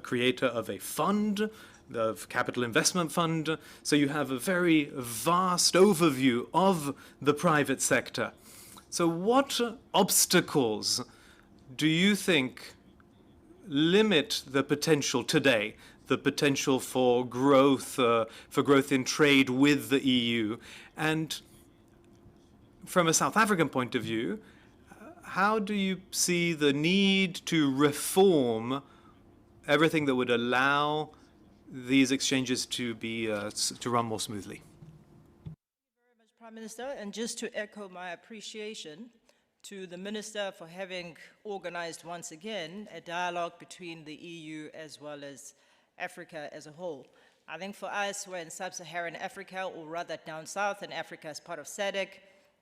creator of a fund, the Capital Investment Fund, so you have a very vast overview of the private sector. So what obstacles do you think limit the potential today, the potential for growth in trade with the EU? And from a South African point of view, how do you see the need to reform everything that would allow these exchanges to be to run more smoothly? Thank you very much, Prime Minister. And just to echo my appreciation to the Minister for having organized once again a dialogue between the EU as well as Africa as a whole. I think for us, we're in sub-Saharan Africa, or rather down south in Africa as part of SADC.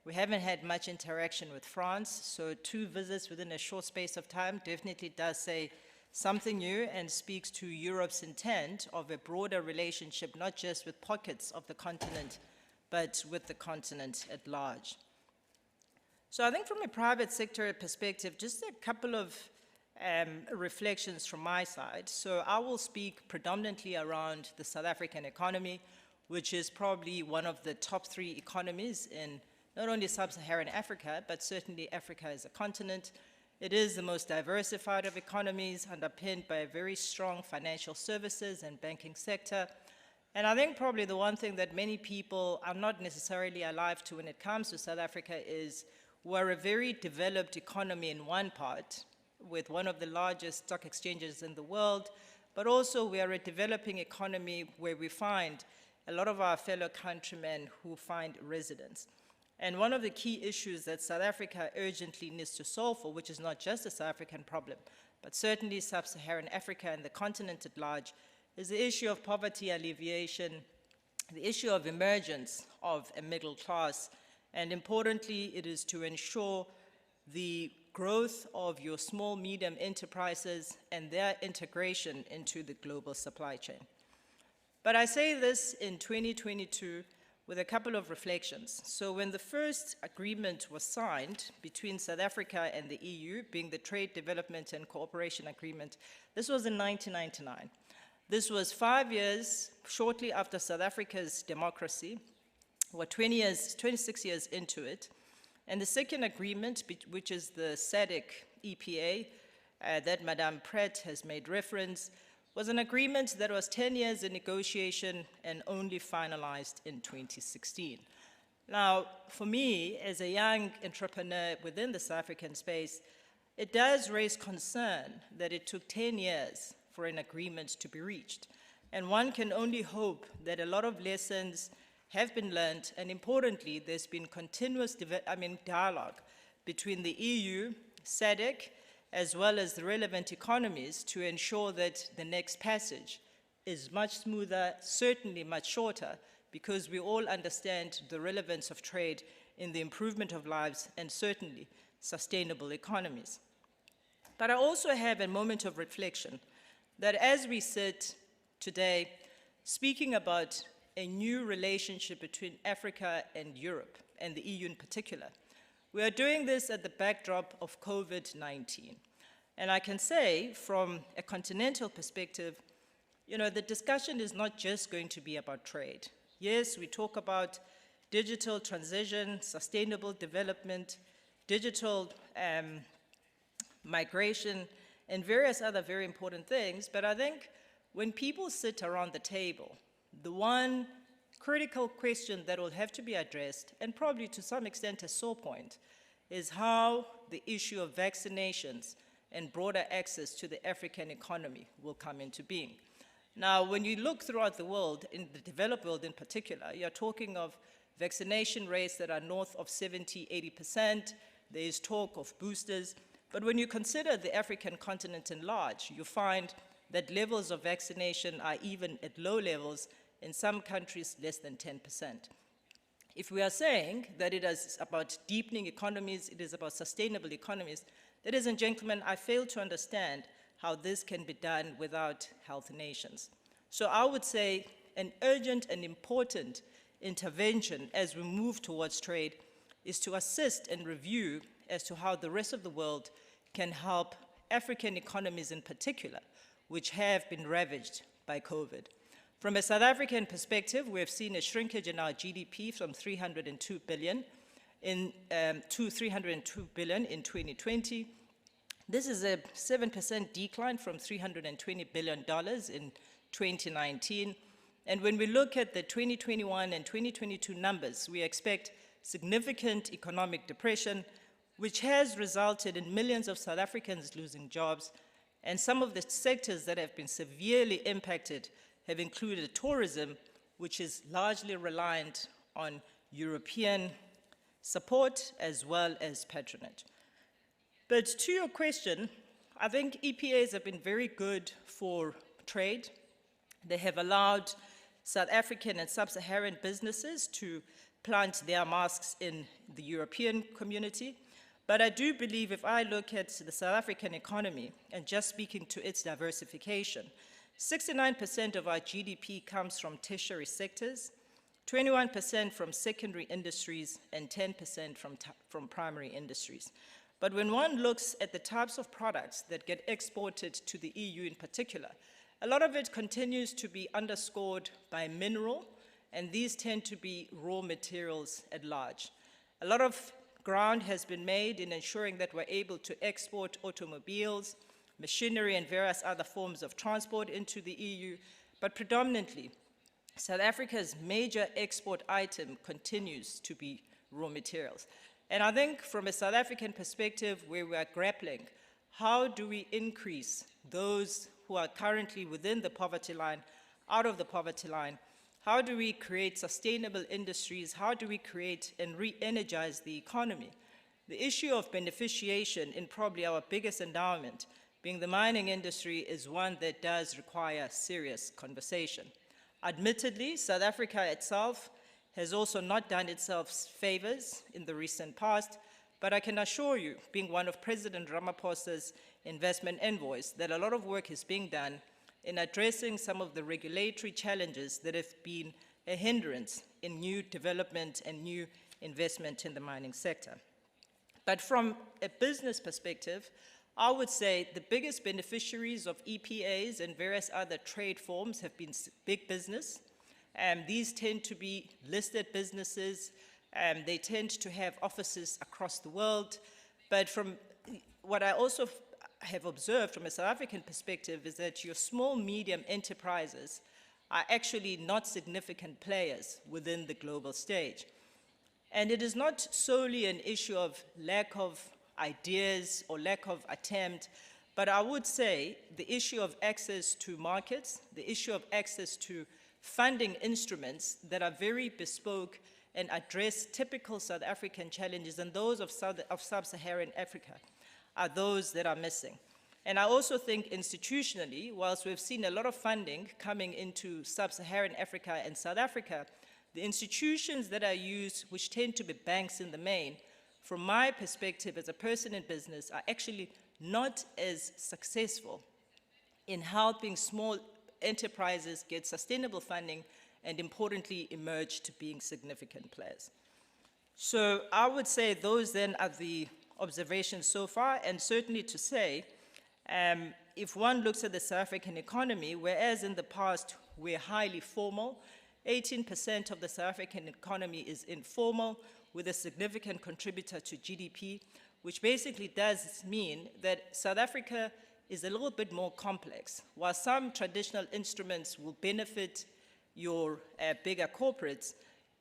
We haven't had much interaction with France, so 2 visits within a short space of time definitely does say something new and speaks to Europe's intent of a broader relationship, not just with pockets of the continent, but with the continent at large. So I think from a private sector perspective, just a couple of reflections from my side. So I will speak predominantly around the South African economy, which is probably one of the top 3 economies in not only sub-Saharan Africa, but certainly Africa as a continent. It is the most diversified of economies, underpinned by a very strong financial services and banking sector. And I think probably the one thing that many people are not necessarily alive to when it comes to South Africa is we're a very developed economy in one part, with one of the largest stock exchanges in the world, but also we are a developing economy where we find a lot of our fellow countrymen who find residence. And one of the key issues that South Africa urgently needs to solve for, which is not just a South African problem, but certainly sub-Saharan Africa and the continent at large, is the issue of poverty alleviation, the issue of emergence of a middle class, and importantly, it is to ensure the growth of your small, medium enterprises and their integration into the global supply chain. But I say this in 2022 with a couple of reflections. So when the first agreement was signed between South Africa and the EU, being the Trade Development and Cooperation Agreement, this was in 1999. This was 5 years shortly after South Africa's democracy. We're 26 years into it. And the second agreement, which is the SADC EPA, that Madame Pratt has made reference, was an agreement that was 10 years in negotiation and only finalized in 2016. Now, for me, as a young entrepreneur within the South African space, it does raise concern that it took 10 years for an agreement to be reached. And one can only hope that a lot of lessons have been learned, and importantly, there's been continuous dialogue between the EU, SADC, as well as the relevant economies to ensure that the next passage is much smoother, certainly much shorter, because we all understand the relevance of trade in the improvement of lives and certainly sustainable economies. But I also have a moment of reflection that as we sit today speaking about a new relationship between Africa and Europe, and the EU in particular, we are doing this at the backdrop of COVID-19. And I can say, from a continental perspective, the discussion is not just going to be about trade. Yes, we talk about digital transition, sustainable development, digital migration, and various other very important things. But I think when people sit around the table, the one critical question that will have to be addressed, and probably to some extent a sore point, is how the issue of vaccinations and broader access to the African economy will come into being. Now, when you look throughout the world, in the developed world in particular, you're talking of vaccination rates that are north of 70, 80%. There is talk of boosters. But when you consider the African continent in large, you find that levels of vaccination are even at low levels, in some countries less than 10%. If we are saying that it is about deepening economies, it is about sustainable economies, ladies and gentlemen, I fail to understand how this can be done without healthy nations. So I would say an urgent and important intervention as we move towards trade is to assist and review as to how the rest of the world can help African economies in particular, which have been ravaged by COVID. From a South African perspective, we have seen a shrinkage in our GDP from 302 billion to 302 billion in 2020. This is a 7% decline from $320 billion in 2019. And when we look at the 2021 and 2022 numbers, we expect significant economic depression, which has resulted in millions of South Africans losing jobs. And some of the sectors that have been severely impacted have included tourism, which is largely reliant on European support as well as patronage. But to your question, I think EPAs have been very good for trade. They have allowed South African and sub-Saharan businesses to plant their masks in the European community. But I do believe if I look at the South African economy and just speaking to its diversification, 69% of our GDP comes from tertiary sectors, 21% from secondary industries, and 10% from primary industries. But when one looks at the types of products that get exported to the EU in particular, a lot of it continues to be underscored by mineral, and these tend to be raw materials at large. A lot of ground has been made in ensuring that we're able to export automobiles, machinery, and various other forms of transport into the EU, but predominantly, South Africa's major export item continues to be raw materials. And I think from a South African perspective, where we are grappling, how do we increase those who are currently within the poverty line, out of the poverty line? How do we create sustainable industries? How do we create and re-energize the economy? The issue of beneficiation in probably our biggest endowment, being the mining industry, is one that does require serious conversation. Admittedly, South Africa itself has also not done itself favors in the recent past, but I can assure you, being one of President Ramaphosa's investment envoys, that a lot of work is being done in addressing some of the regulatory challenges that have been a hindrance in new development and new investment in the mining sector. But from a business perspective, I would say the biggest beneficiaries of EPAs and various other trade forms have been big business. These tend to be listed businesses. They tend to have offices across the world. But from what I also have observed from a South African perspective is that your small, medium enterprises are actually not significant players within the global stage. And it is not solely an issue of lack of ideas or lack of attempt, but I would say the issue of access to markets, the issue of access to funding instruments that are very bespoke and address typical South African challenges and those of sub-Saharan Africa are those that are missing. And I also think institutionally, whilst we've seen a lot of funding coming into sub-Saharan Africa and South Africa, the institutions that are used, which tend to be banks in the main, from my perspective as a person in business, are actually not as successful in helping small enterprises get sustainable funding and, importantly, emerge to being significant players. So I would say those then are the observations so far, and certainly to say, if one looks at the South African economy, whereas in the past we're highly formal, 18% of the South African economy is informal, with a significant contributor to GDP, which basically does mean that South Africa is a little bit more complex. While some traditional instruments will benefit your bigger corporates,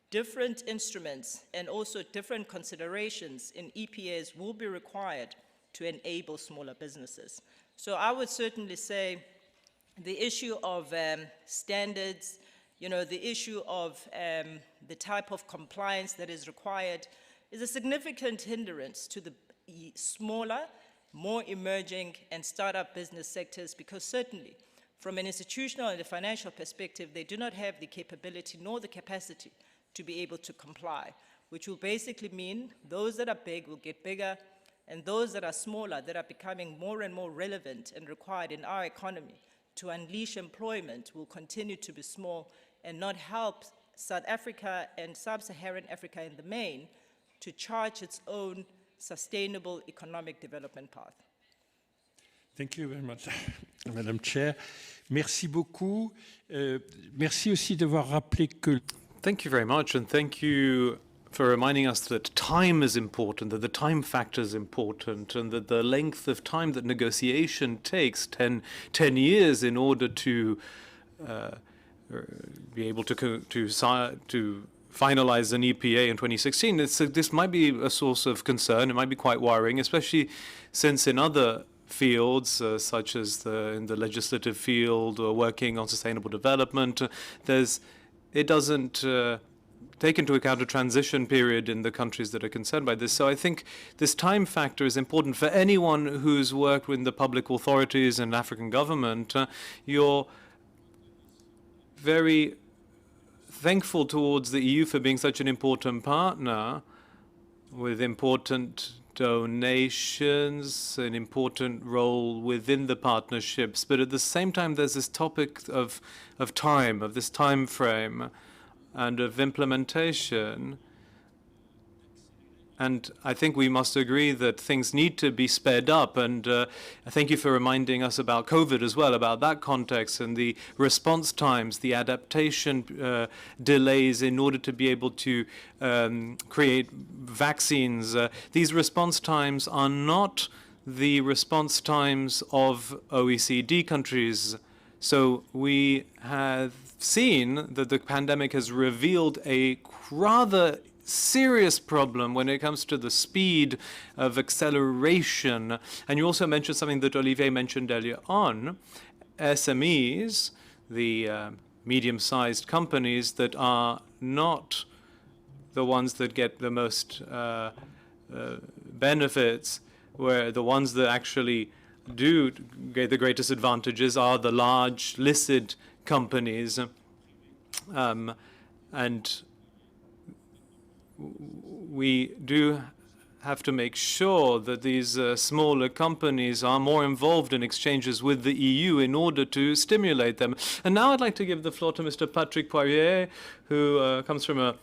different instruments and also different considerations in EPAs will be required to enable smaller businesses. So I would certainly say the issue of standards, the issue of the type of compliance that is required is a significant hindrance to the smaller, more emerging and startup business sectors, because certainly from an institutional and a financial perspective, they do not have the capability nor the capacity to be able to comply, which will basically mean those that are big will get bigger, and those that are smaller, that are becoming more and more relevant and required in our economy to unleash employment, will continue to be small and not help South Africa and sub-Saharan Africa in the main to chart its own sustainable economic development path. Thank you very much, Madam Chair. Merci beaucoup. Merci aussi d'avoir rappelé que... Thank you very much, and thank you for reminding us that time is important, that the time factor is important, and that the length of time that negotiation takes, 10 years in order to be able to finalize an EPA in 2016. This might be a source of concern. It might be quite worrying, especially since in other fields, such as in the legislative field or working on sustainable development, it doesn't take into account a transition period in the countries that are concerned by this. So I think this time factor is important for anyone who's worked with the public authorities and African government. You're very thankful towards the EU for being such an important partner with important donations, an important role within the partnerships. But at the same time, there's this topic of time, of this time frame, and of implementation. And I think we must agree that things need to be sped up. And thank you for reminding us about COVID as well, about that context and the response times, the adaptation delays in order to be able to create vaccines. These response times are not the response times of OECD countries. So we have seen that the pandemic has revealed a rather serious problem when it comes to the speed of acceleration. And you also mentioned something that Olivier mentioned earlier on, SMEs, the medium-sized companies that are not the ones that get the most benefits, where the ones that actually do get the greatest advantages are the large listed companies. And we do have to make sure that these smaller companies are more involved in exchanges with the EU in order to stimulate them. And now I'd like to give the floor to Mr. Patrick Poirier, who comes from a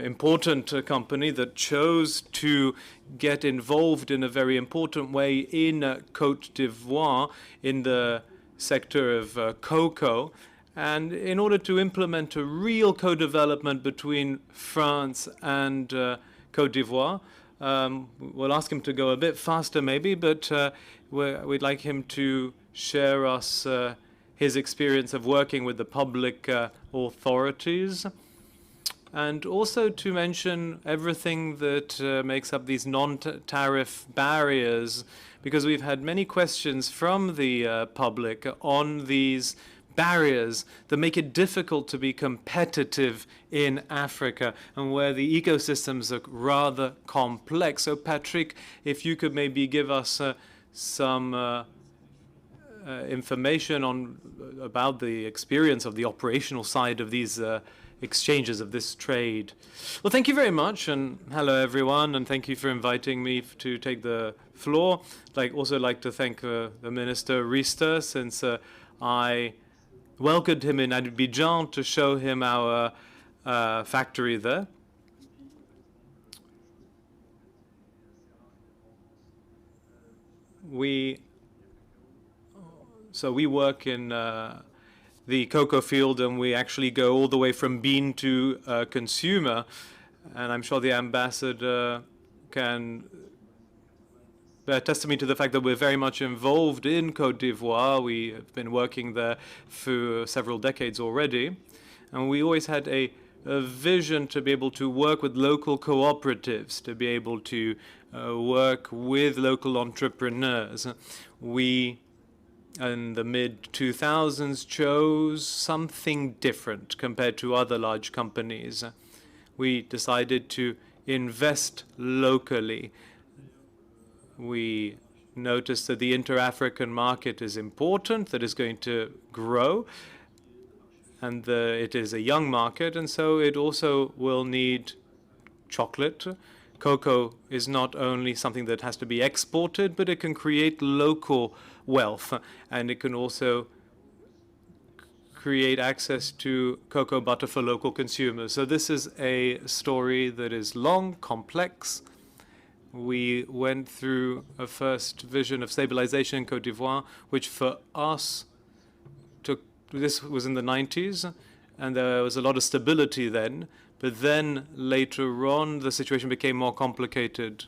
important company that chose to get involved in a very important way in Côte d'Ivoire in the sector of cocoa, and in order to implement a real co-development between France and Côte d'Ivoire. We'll ask him to go a bit faster maybe, but we'd like him to share us his experience of working with the public authorities, and also to mention everything that makes up these non-tariff barriers, because we've had many questions from the public on these barriers that make it difficult to be competitive in Africa and where the ecosystems are rather complex. So Patrick, if you could maybe give us some information about the experience of the operational side of these exchanges, of this trade. Well, thank you very much, and hello everyone, and thank you for inviting me to take the floor. I'd also like to thank the Minister Riester, since I welcomed him in Abidjan to show him our factory there. We work in the cocoa field, and we actually go all the way from bean to consumer, and I'm sure the ambassador can bear testimony to the fact that we're very much involved in Côte d'Ivoire. We have been working there for several decades already, and we always had a vision to be able to work with local cooperatives, to be able to work with local entrepreneurs. We, in the mid-2000s, chose something different compared to other large companies. We decided to invest locally. We noticed that the inter-African market is important, that is going to grow, and it is a young market, and so it also will need chocolate. Cocoa is not only something that has to be exported, but it can create local wealth, and it can also create access to cocoa butter for local consumers. So this is a story that is long, complex. We went through a first vision of stabilization in Côte d'Ivoire, which for us this was in the 90s, and there was a lot of stability then. But then later on, the situation became more complicated.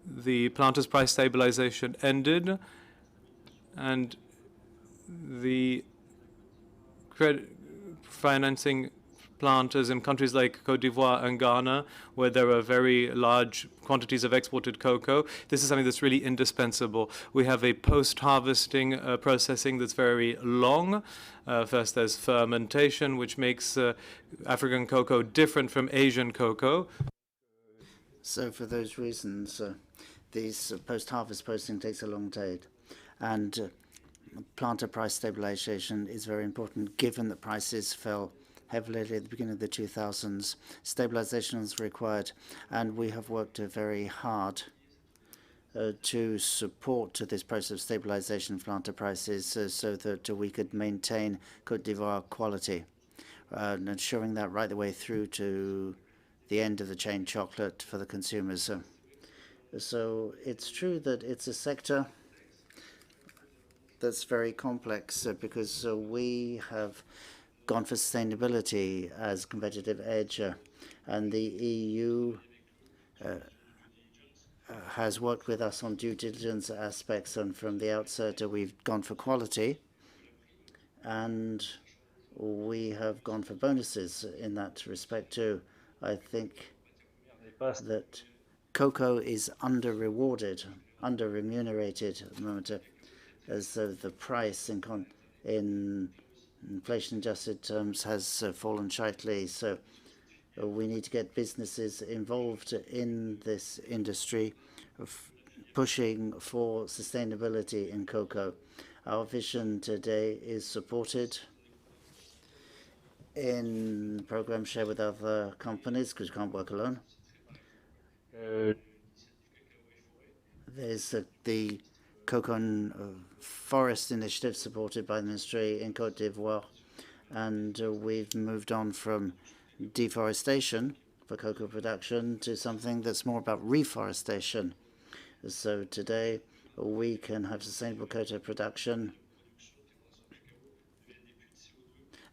The Planters Price Stabilization ended, and the credit financing planters in countries like Côte d'Ivoire and Ghana, where there are very large quantities of exported cocoa. This is something that's really indispensable. We have a post-harvesting processing that's very long. First, there's fermentation, which makes African cocoa different from Asian cocoa. So for those reasons, these post-harvest processing takes a long time. And planter price stabilization is very important, given that prices fell heavily at the beginning of the 2000s. Stabilization is required, and we have worked very hard to support this process of stabilization of planter prices so that we could maintain Côte d'Ivoire quality, and ensuring that right the way through to the end of the chain chocolate for the consumers. So it's true that it's a sector that's very complex because we have gone for sustainability as competitive edge, and the EU has worked with us on due diligence aspects, and from the outset we've gone for quality, and we have gone for bonuses in that respect too. I think that cocoa is under-rewarded, under-remunerated at the moment, as though the price in inflation-adjusted terms has fallen slightly. So we need to get businesses involved in this industry, pushing for sustainability in cocoa. Our vision today is supported in programs shared with other companies, because you can't work alone. There's the Cocoa Forest Initiative supported by the ministry in Côte d'Ivoire, and we've moved on from deforestation for cocoa production to something that's more about reforestation. So today we can have sustainable cocoa production,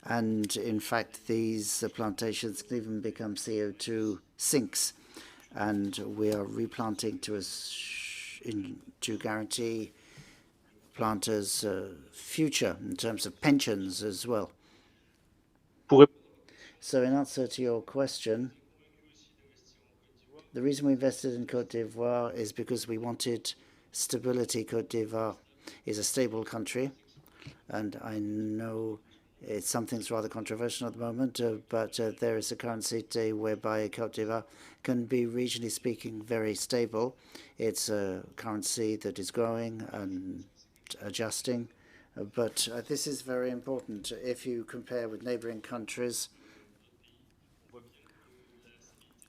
and in fact these plantations can even become CO2 sinks, and we are replanting to guarantee planters' future in terms of pensions as well. So in answer to your question, the reason we invested in Côte d'Ivoire is because we wanted stability. Côte d'Ivoire is a stable country, and I know it's something that's rather controversial at the moment, but there is a currency today whereby Côte d'Ivoire can be, regionally speaking, very stable. It's a currency that is growing and adjusting, but this is very important. If you compare with neighboring countries,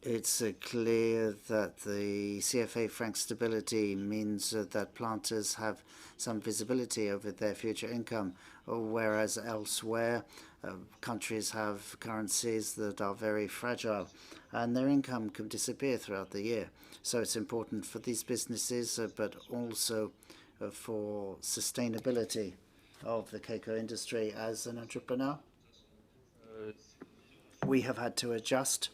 it's clear that the CFA franc stability means that planters have some visibility over their future income, whereas elsewhere countries have currencies that are very fragile and their income can disappear throughout the year. So it's important for these businesses, but also for sustainability of the cocoa industry. As an entrepreneur, we have had to adjust.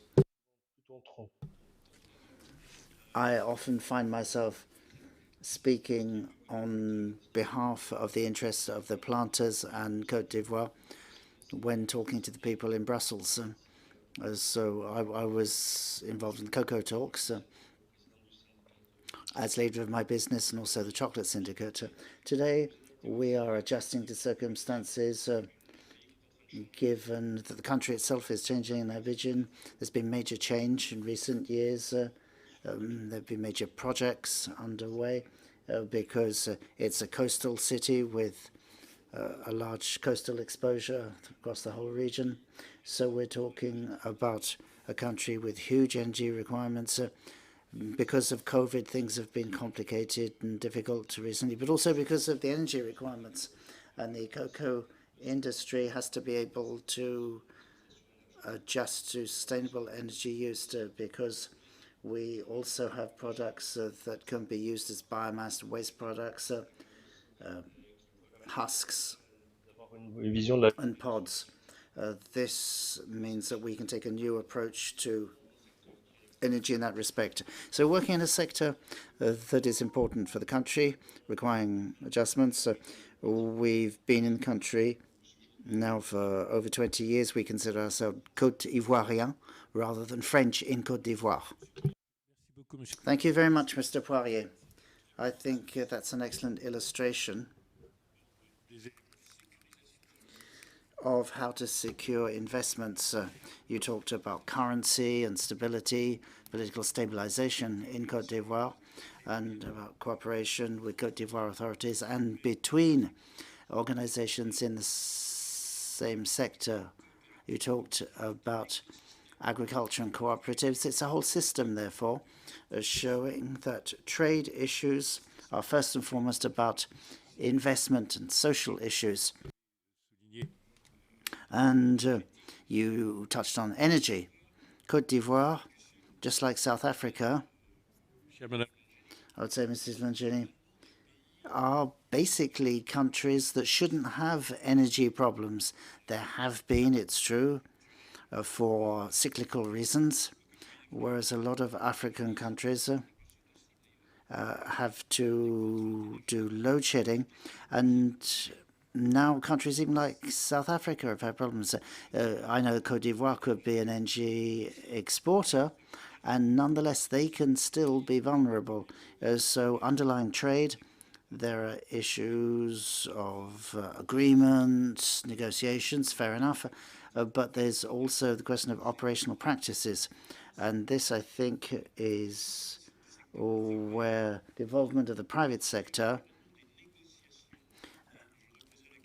I often find myself speaking on behalf of the interests of the planters and Côte d'Ivoire when talking to the people in Brussels. So I was involved in cocoa talks as leader of my business and also the chocolate syndicate. Today we are adjusting to circumstances given that the country itself is changing in Abidjan. There's been major change in recent years. There have been major projects underway because it's a coastal city with a large coastal exposure across the whole region. So we're talking about a country with huge energy requirements. Because of COVID, things have been complicated and difficult recently, but also because of the energy requirements. And the cocoa industry has to be able to adjust to sustainable energy use because we also have products that can be used as biomass waste products, husks and pods. This means that we can take a new approach to energy in that respect. So working in a sector that is important for the country, requiring adjustments. We've been in the country now for over 20 years. We consider ourselves Côte d'Ivoirien rather than French in Côte d'Ivoire. Thank you very much, Mr. Poirier. I think that's an excellent illustration of how to secure investments. You talked about currency and stability, political stabilization in Côte d'Ivoire, and about cooperation with Côte d'Ivoire authorities and between organizations in the same sector. You talked about agriculture and cooperatives. It's a whole system, therefore, showing that trade issues are first and foremost about investment and social issues. And you touched on energy. Côte d'Ivoire, just like South Africa, I would say, Mrs. Langini, are basically countries that shouldn't have energy problems. There have been, it's true, for cyclical reasons, whereas a lot of African countries have to do load shedding, and now countries even like South Africa have had problems. I know Côte d'Ivoire could be an energy exporter, and nonetheless they can still be vulnerable. So underlying trade, there are issues of agreements, negotiations, fair enough, but there's also the question of operational practices. And this, I think, is where the involvement of the private sector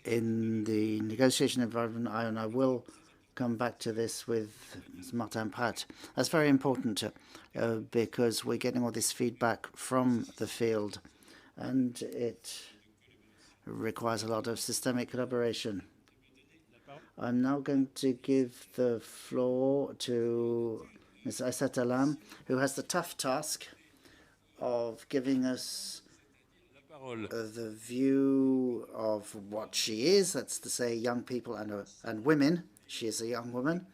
in the negotiation environment, and I will come back to this with Martin Pratt. That's very important because we're getting all this feedback from the field, and it requires a lot of systemic collaboration. I'm now going to give the floor to Ms. Aissat Alam, who has the tough task of giving us the view of what she is, that's to say young people and women. She is a young woman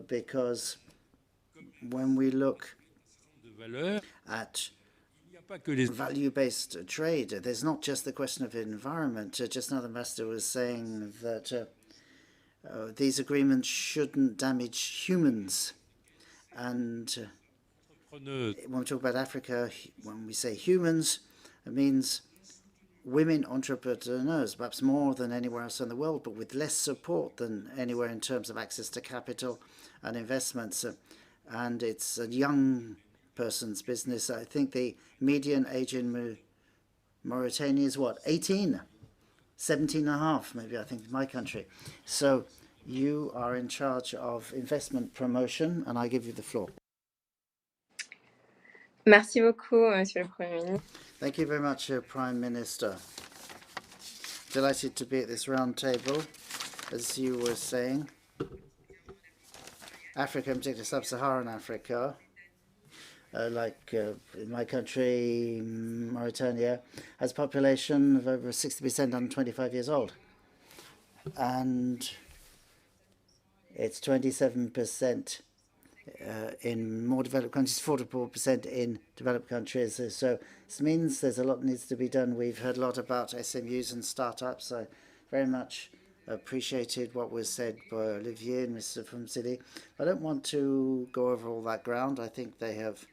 because when we look at value-based trade, there's not just the question of environment. Just now the Ambassador was saying that these agreements shouldn't damage humans. And when we talk about Africa, when we say humans, it means women entrepreneurs, perhaps more than anywhere else in the world, but with less support than anywhere in terms of access to capital and investments. And it's a young person's business. I think the median age in Mauritania is what, 18? 17 and a half, maybe, I think, in my country. So you are in charge of investment promotion, and I give you the floor. Merci beaucoup, Monsieur le Premier ministre. Thank you very much, Prime Minister. Delighted to be at this round table. As you were saying, Africa, in particular sub-Saharan Africa, like in my country, Mauritania, has a population of over 60% under 25 years old. And it's 27% in more developed countries, 44% in developed countries. So this means there's a lot needs to be done. We've heard a lot about SMUs and startups. I very much appreciated what was said by Olivier and Mr. Fumsili. I don't want to go over all that ground. I think they have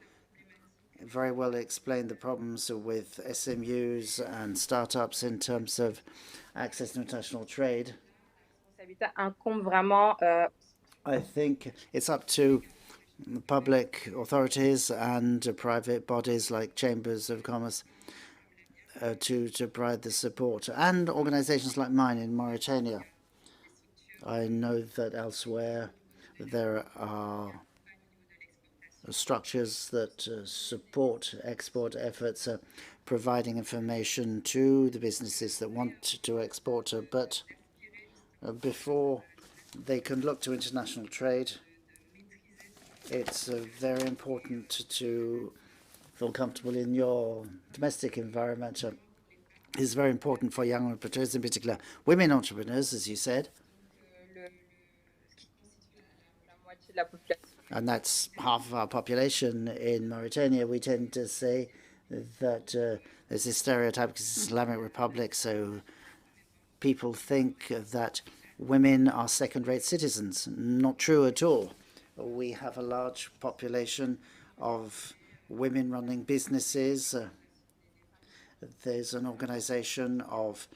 very well explained the problems with SMUs and startups in terms of access to international trade. I think it's up to public authorities and private bodies like chambers of commerce to provide the support, and organizations like mine in Mauritania. I know that elsewhere there are structures that support export efforts, providing information to the businesses that want to export, but before they can look to international trade, it's very important to feel comfortable in your domestic environment. It's very important for young entrepreneurs, in particular women entrepreneurs, as you said. And that's half of our population in Mauritania. We tend to say that there's this stereotype because it's Islamic Republic, so people think that women are second-rate citizens. Not true at all. We have a large population of women running businesses. There's an organization of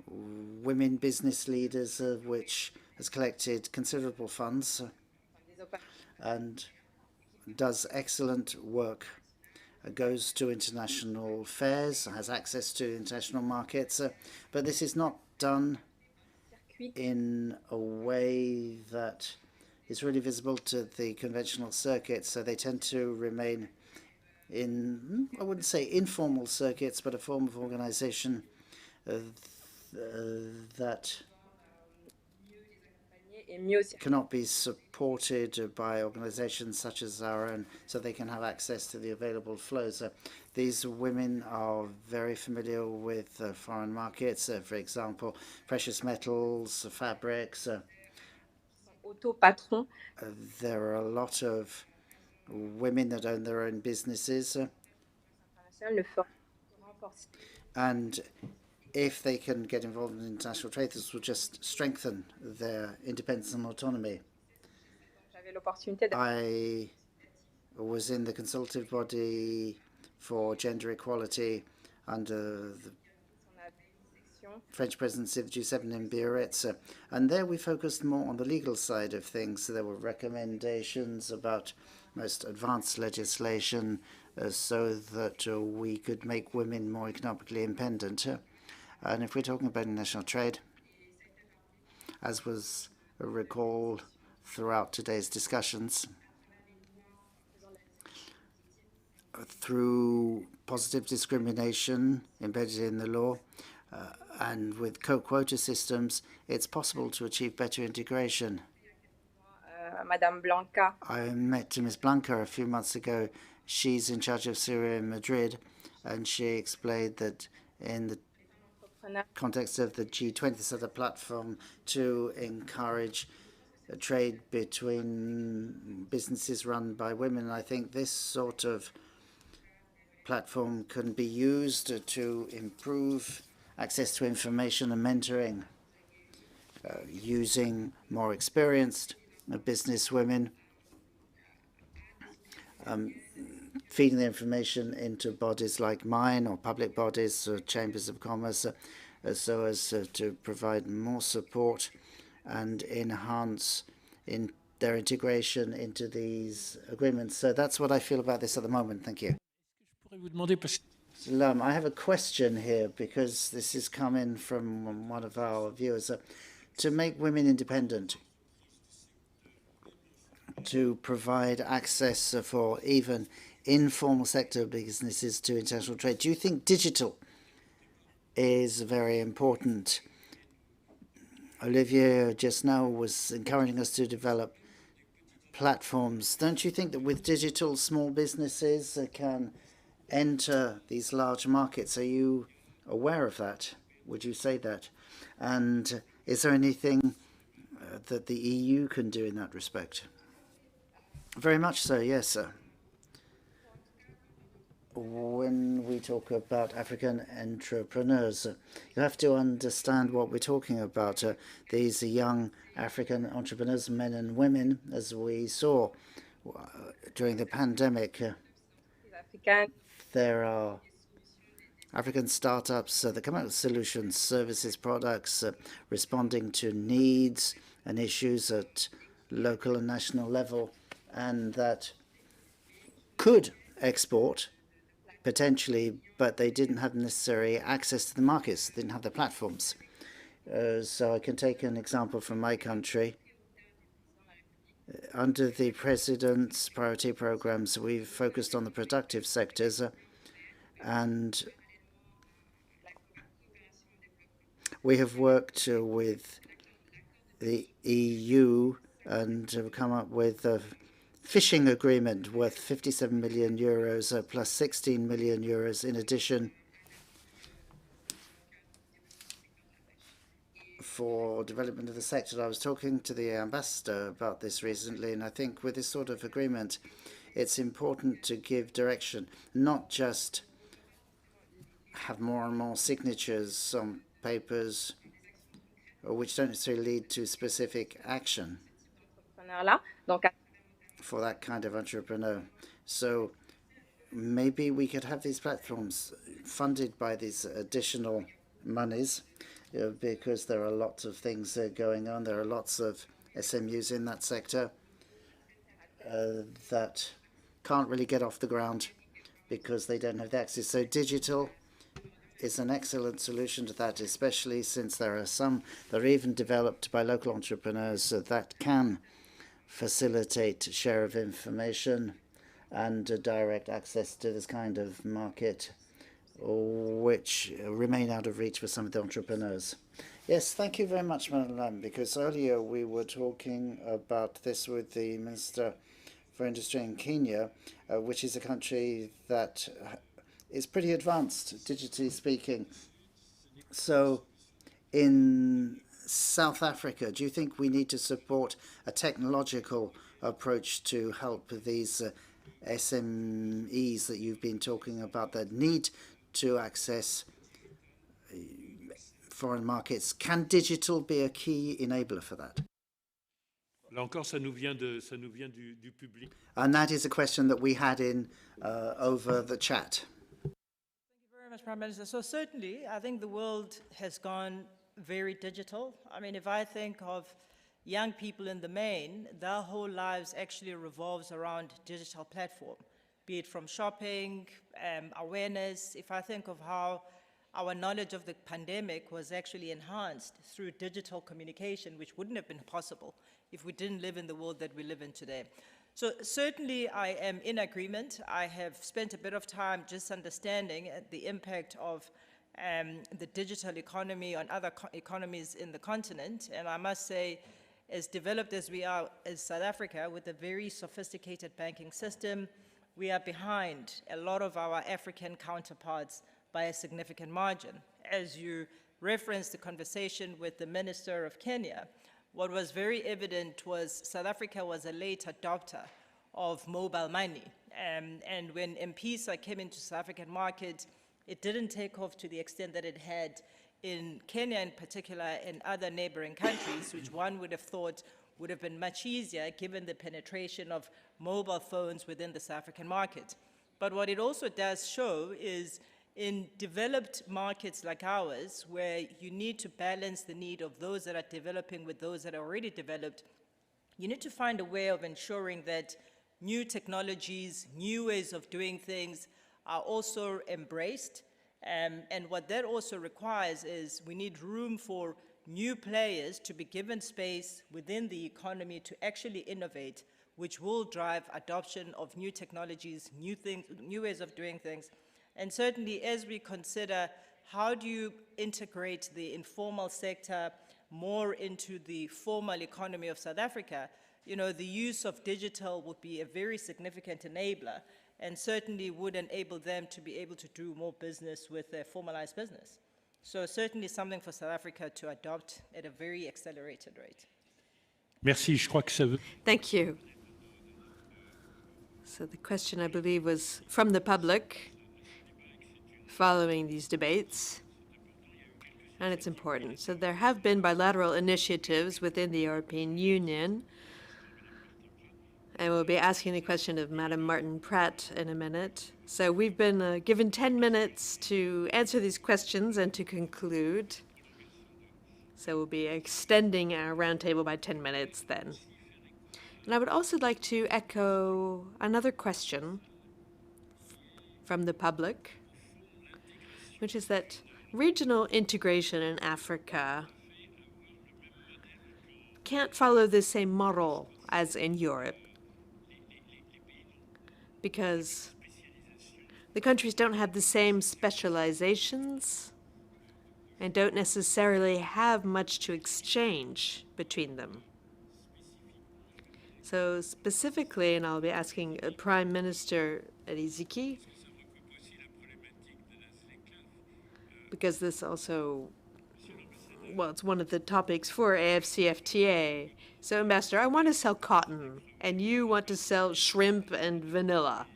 women business leaders which has collected considerable funds and does excellent work. Goes to international fairs, has access to international markets, but this is not done in a way that is really visible to the conventional circuits. So they tend to remain in, I wouldn't say informal circuits, but a form of organization that cannot be supported by organizations such as our own, so they can have access to the available flows. These women are very familiar with foreign markets, for example, precious metals, fabrics. There are a lot of women that own their own businesses. And if they can get involved in international trade, this will just strengthen their independence and autonomy. I was in the consultative body for gender equality under the French presidency of the G7 in Biarritz, and there we focused more on the legal side of things. So there were recommendations about most advanced legislation so that we could make women more economically independent. And if we're talking about international trade, as was recalled throughout today's discussions. Through positive discrimination embedded in the law and with co-quota systems, it's possible to achieve better integration. Madame Blanca. I met Ms. Blanca a few months ago. She's in charge of Syria in Madrid, and she explained that in the context of the G20 set a platform to encourage trade between businesses run by women. I think this sort of platform can be used to improve access to information and mentoring, using more experienced business women, feeding the information into bodies like mine or public bodies or chambers of commerce, so as to provide more support and enhance their integration into these agreements. So that's what I feel about this at the moment. Thank you. I have a question here because this is coming from one of our viewers. To make women independent, to provide access for even informal sector businesses to international trade, do you think digital is very important? Olivier just now was encouraging us to develop platforms. Don't you think that with digital, small businesses can enter these large markets? Are you aware of that? Would you say that? And is there anything that the EU can do in that respect? Very much so, yes, sir. When we talk about African entrepreneurs, you have to understand what we're talking about. These young African entrepreneurs, men and women, as we saw during the pandemic. There are African startups that come out with solutions, services, products, responding to needs and issues at local and national level, and that could export potentially, but they didn't have necessary access to the markets, didn't have the platforms. So I can take an example from my country. Under the President's priority programs, we've focused on the productive sectors, and we have worked with the EU and have come up with a fishing agreement worth 57 million euros plus 16 million euros in addition for development of the sector. I was talking to the ambassador about this recently, and I think with this sort of agreement, it's important to give direction, not just have more and more signatures on papers which don't necessarily lead to specific action for that kind of entrepreneur. So maybe we could have these platforms funded by these additional monies, because there are lots of things going on. There are lots of SMUs in that sector that can't really get off the ground because they don't have the access. So digital is an excellent solution to that, especially since there are some that are even developed by local entrepreneurs that can facilitate share of information and direct access to this kind of market, which remain out of reach for some of the entrepreneurs. Yes, thank you very much, Madam Lam, because earlier we were talking about this with the Minister for Industry in Kenya, which is a country that is pretty advanced, digitally speaking. So in South Africa, do you think we need to support a technological approach to help these SMEs that you've been talking about that need to access foreign markets? Can digital be a key enabler for that? Là encore, ça nous vient du public. And that is a question that we had in over the chat. Thank you very much, Prime Minister. So certainly, I think the world has gone very digital. I mean, if I think of young people in the main, their whole lives actually revolves around digital platform, be it from shopping, awareness. If I think of how our knowledge of the pandemic was actually enhanced through digital communication, which wouldn't have been possible if we didn't live in the world that we live in today. So certainly I am in agreement. I have spent a bit of time just understanding the impact of the digital economy on other economies in the continent. And I must say, as developed as we are as South Africa, with a very sophisticated banking system, we are behind a lot of our African counterparts by a significant margin. As you referenced the conversation with the Minister of Kenya, what was very evident was South Africa was a late adopter of mobile money. And when M-Pesa came into South African market, it didn't take off to the extent that it had in Kenya in particular and other neighboring countries, which one would have thought would have been much easier given the penetration of mobile phones within the South African market. But what it also does show is in developed markets like ours, where you need to balance the need of those that are developing with those that are already developed, you need to find a way of ensuring that new technologies, new ways of doing things are also embraced. And what that also requires is we need room for new players to be given space within the economy to actually innovate, which will drive adoption of new technologies, new things, new ways of doing things. And certainly as we consider how do you integrate the informal sector more into the formal economy of South Africa, you know, the use of digital would be a very significant enabler and certainly would enable them to be able to do more business with their formalized business. So certainly something for South Africa to adopt at a very accelerated rate. Merci, je crois que ça veut... Thank you. So the question, I believe, was from the public following these debates, and it's important. So there have been bilateral initiatives within the European Union, and we'll be asking the question of Madame Martin Pratt in a minute. So we've been given 10 minutes to answer these questions and to conclude. So we'll be extending our roundtable by 10 minutes then. And I would also like to echo another question from the public, which is that regional integration in Africa can't follow the same model as in Europe, because the countries don't have the same specializations and don't necessarily have much to exchange between them. So specifically, and I'll be asking Prime Minister El-Ziki, because this also, well, it's one of the topics for AFCFTA. So, Ambassador, I want to sell cotton, and you want to sell shrimp and vanilla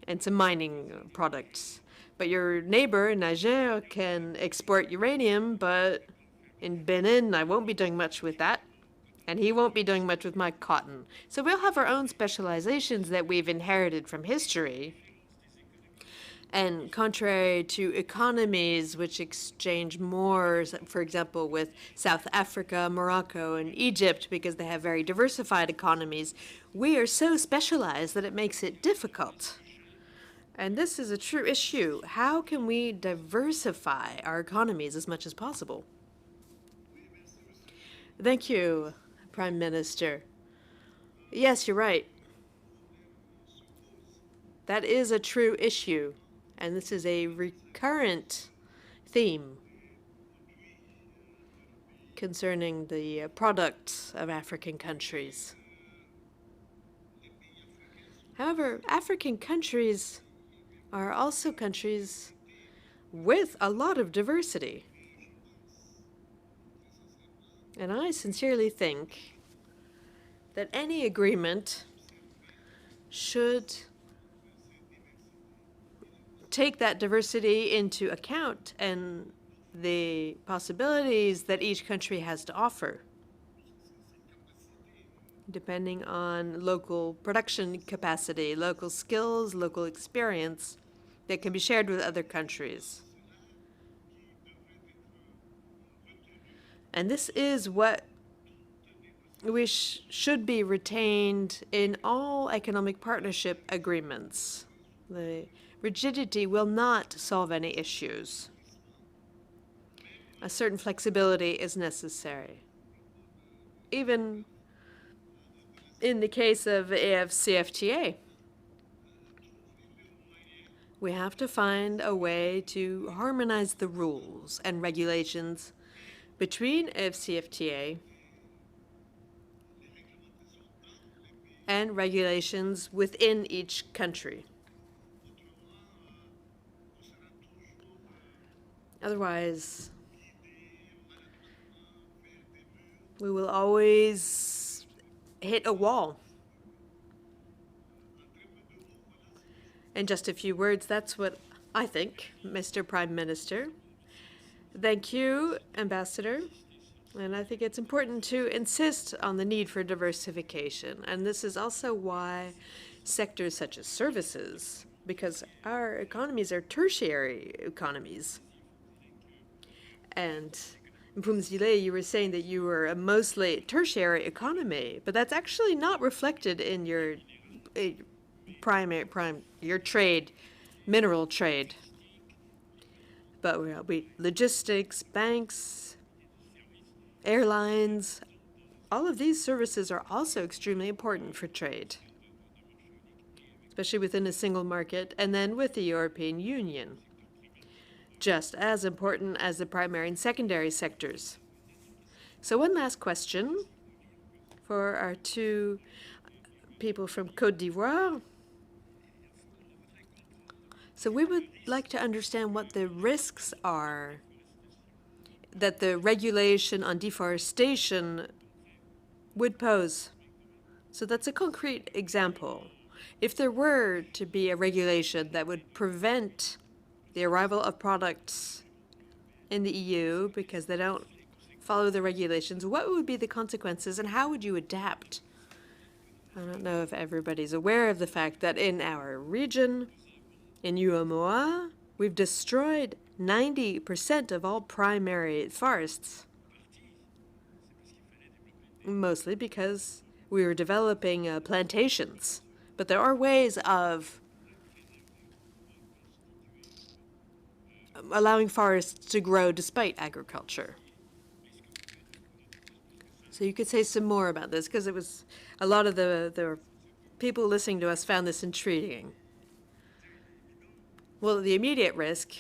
and some mining products. But your neighbor, Niger, can export uranium, but in Benin, I won't be doing much with that, and he won't be doing much with my cotton. So we'll have our own specializations that we've inherited from history. And contrary to economies which exchange more, for example, with South Africa, Morocco, and Egypt, because they have very diversified economies, we are so specialized that it makes it difficult. And this is a true issue. How can we diversify our economies as much as possible? Thank you, Prime Minister. Yes, you're right. That is a true issue. And this is a recurrent theme concerning the products of African countries. However, African countries are also countries with a lot of diversity. And I sincerely think that any agreement should take that diversity into account and the possibilities that each country has to offer, depending on local production capacity, local skills, local experience that can be shared with other countries. And this is what we should be retained in all economic partnership agreements. The rigidity will not solve any issues. A certain flexibility is necessary. Even in the case of AFCFTA, we have to find a way to harmonize the rules and regulations between AFCFTA and regulations within each country. Otherwise, we will always hit a wall. In just a few words, that's what I think, Mr. Prime Minister. Thank you, Ambassador. And I think it's important to insist on the need for diversification. And this is also why sectors such as services, because our economies are tertiary economies. And Mpumzile, you were saying that you were a mostly tertiary economy, but that's actually not reflected in your your trade, mineral trade. But we logistics, banks, airlines, all of these services are also extremely important for trade, especially within a single market and then with the European Union, just as important as the primary and secondary sectors. So one last question for our two people from Côte d'Ivoire. So we would like to understand what the risks are that the regulation on deforestation would pose. So that's a concrete example. If there were to be a regulation that would prevent the arrival of products in the EU because they don't follow the regulations, what would be the consequences and how would you adapt? I don't know if everybody's aware of the fact that in our region, in UEMOA, we've destroyed 90% of all primary forests, mostly because we were developing plantations. But there are ways of allowing forests to grow despite agriculture. So you could say some more about this, because it was a lot of the people listening to us found this intriguing. Well, the immediate risk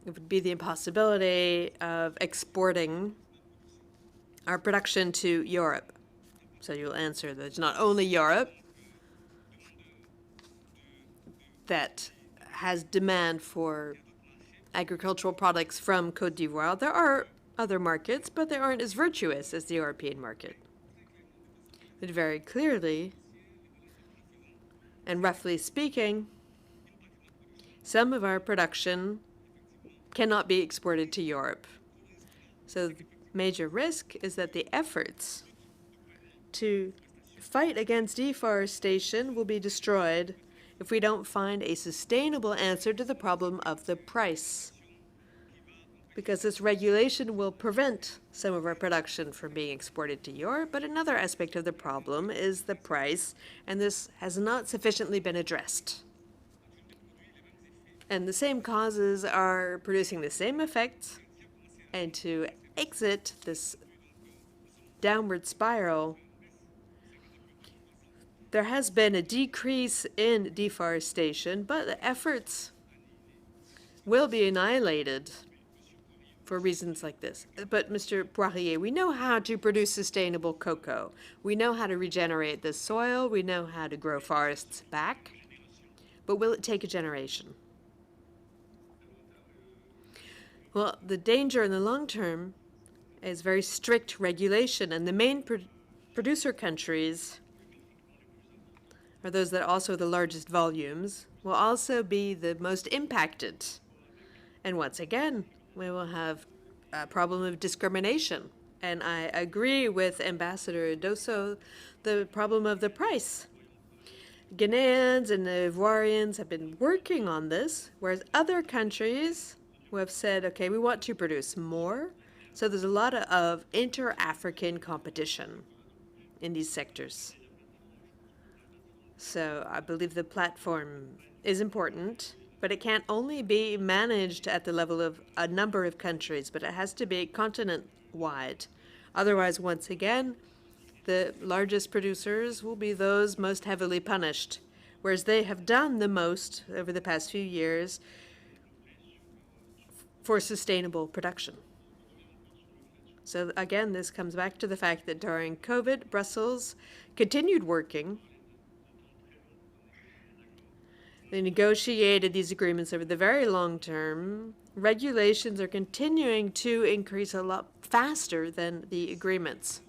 would be the impossibility of exporting our production to Europe. So you'll answer that it's not only Europe that has demand for agricultural products from Côte d'Ivoire. There are other markets, but they aren't as virtuous as the European market. But very clearly, and roughly speaking, some of our production cannot be exported to Europe. So the major risk is that the efforts to fight against deforestation will be destroyed if we don't find a sustainable answer to the problem of the price. Because this regulation will prevent some of our production from being exported to Europe, but another aspect of the problem is the price, and this has not sufficiently been addressed. And the same causes are producing the same effects, and to exit this downward spiral, there has been a decrease in deforestation, but the efforts will be annihilated for reasons like this. But Mr. Poirier, we know how to produce sustainable cocoa. We know how to regenerate the soil. We know how to grow forests back. But will it take a generation? Well, the danger in the long term is very strict regulation, and the main producer countries are those that also the largest volumes, will also be the most impacted. And once again, we will have a problem of discrimination. And I agree with Ambassador Dosso, the problem of the price. Ghanaians and the Ivoirians have been working on this, whereas other countries who have said, okay, we want to produce more. So there's a lot of inter-African competition in these sectors. So I believe the platform is important, But it can't only be managed at the level of a number of countries, but it has to be continent-wide. Otherwise, once again, the largest producers will be those most heavily punished, whereas they have done the most over the past few years for sustainable production. So again, this comes back to the fact that during COVID, Brussels continued working. They negotiated these agreements over the very long term. Regulations are continuing to increase a lot faster than the agreements.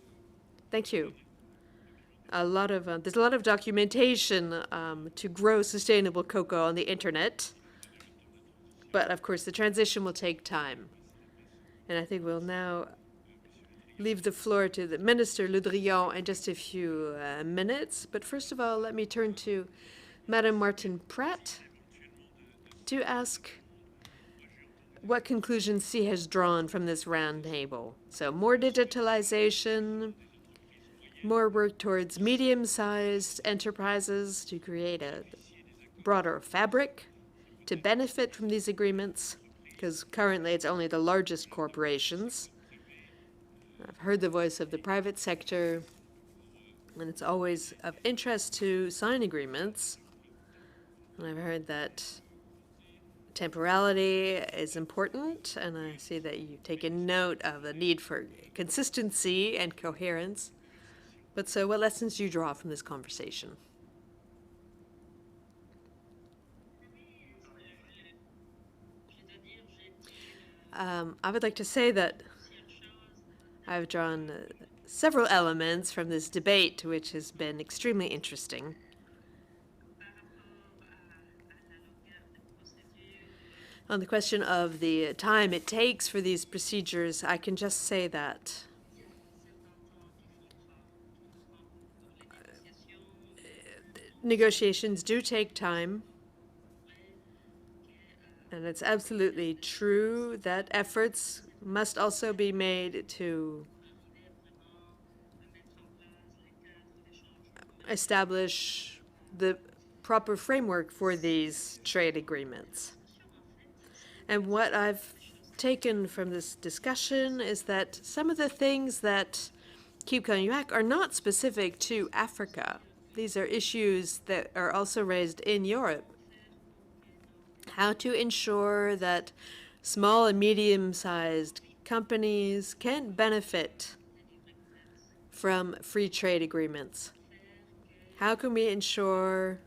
Thank you. There's a lot of documentation to grow sustainable cocoa on the internet. But of course, the transition will take time. And I think we'll now leave the floor to the Minister Le Drian in just a few minutes. But first of all, let me turn to Madame Martin Pratt to ask what conclusions she has drawn from this roundtable. So more digitalization, more work towards medium-sized enterprises to create a broader fabric to benefit from these agreements, because currently it's only the largest corporations. I've heard the voice of the private sector, and it's always of interest to sign agreements. And I've heard that temporality is important, and I see that you've taken note of the need for consistency and coherence. But so what lessons do you draw from this conversation? I would like to say that I've drawn several elements from this debate, which has been extremely interesting. On the question of the time it takes for these procedures, I can just say that negotiations do take time, and it's absolutely true that efforts must also be made to establish the proper framework for these trade agreements. And what I've taken from this discussion is that some of the things that keep coming back are not specific to Africa. These are issues that are also raised in Europe. How to ensure that small and medium-sized companies can benefit from free trade agreements. How can we ensure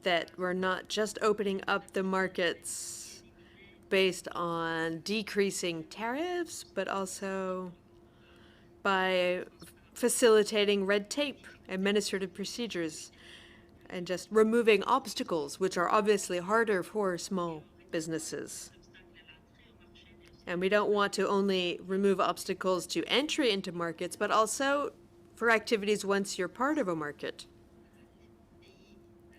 that we're not just opening up the markets based on decreasing tariffs, but also by facilitating red tape, administrative procedures, and just removing obstacles, which are obviously harder for small businesses. And we don't want to only remove obstacles to entry into markets, but also for activities once you're part of a market.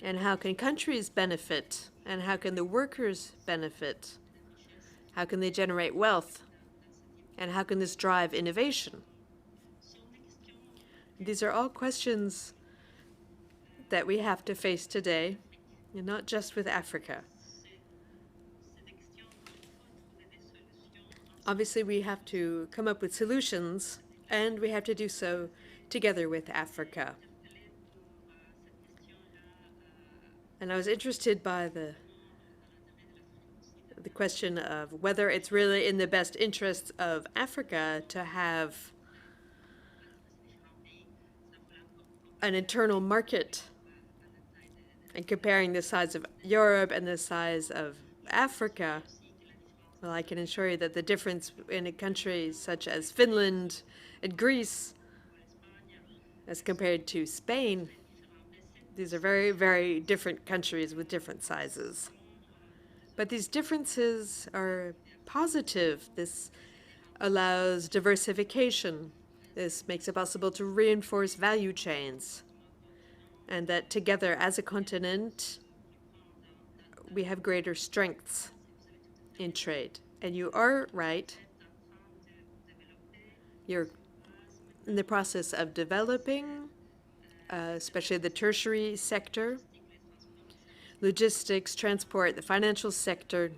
And how can countries benefit? And how can the workers benefit? How can they generate wealth? And how can this drive innovation? These are all questions that we have to face today, and not just with Africa. Obviously, we have to come up with solutions, and we have to do so together with Africa. And I was interested by the question of whether it's really in the best interests of Africa to have an internal market. And comparing the size of Europe and the size of Africa, well, I can assure you that the difference in a country such as Finland and Greece as compared to Spain, these are very, very different countries with different sizes. But these differences are positive. This allows diversification. This makes it possible to reinforce value chains. And that together as a continent, we have greater strengths in trade. And you are right. You're in the process of developing especially the tertiary sector, logistics, transport, the financial sector.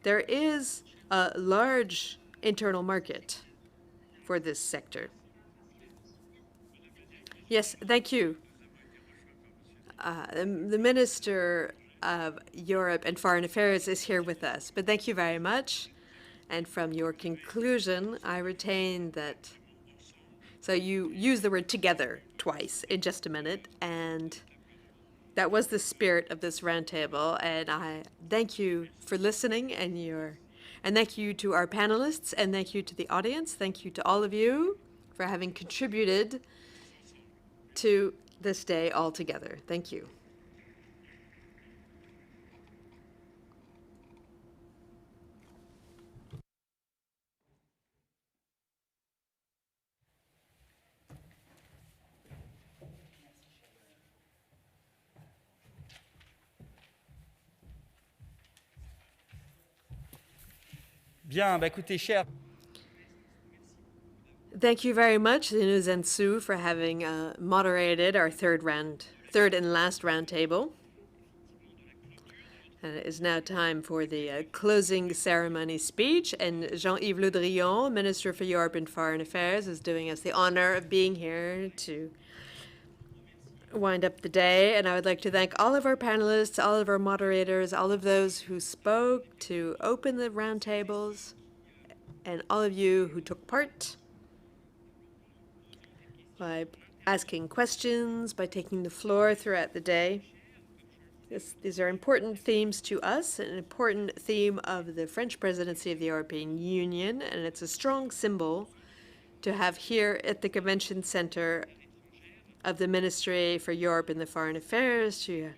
There is a large internal market for this sector. Yes, thank you. The Minister of Europe and Foreign Affairs is here with us, but thank you very much. And from your conclusion, I retain that. So you use the word together twice in just a minute, and that was the spirit of this roundtable. And I thank you for listening, and thank you to our panelists, and thank you to the audience. Thank you to all of you for having contributed to this day all together. Thank you. Bien, bah écoutez, cher. Thank you very much, Linus and Sue, for having moderated our third and last roundtable. And it is now time for the closing ceremony speech. And Jean-Yves Le Drian, Minister for Europe and Foreign Affairs, is doing us the honor of being here to wind up the day. And I would like to thank all of our panelists, all of our moderators, all of those who spoke to open the roundtables, and all of you who took part by asking questions, by taking the floor throughout the day. These are important themes to us, an important theme of the French presidency of the European Union, and it's a strong symbol to have here at the Convention Center of the Ministry for Europe and the Foreign Affairs to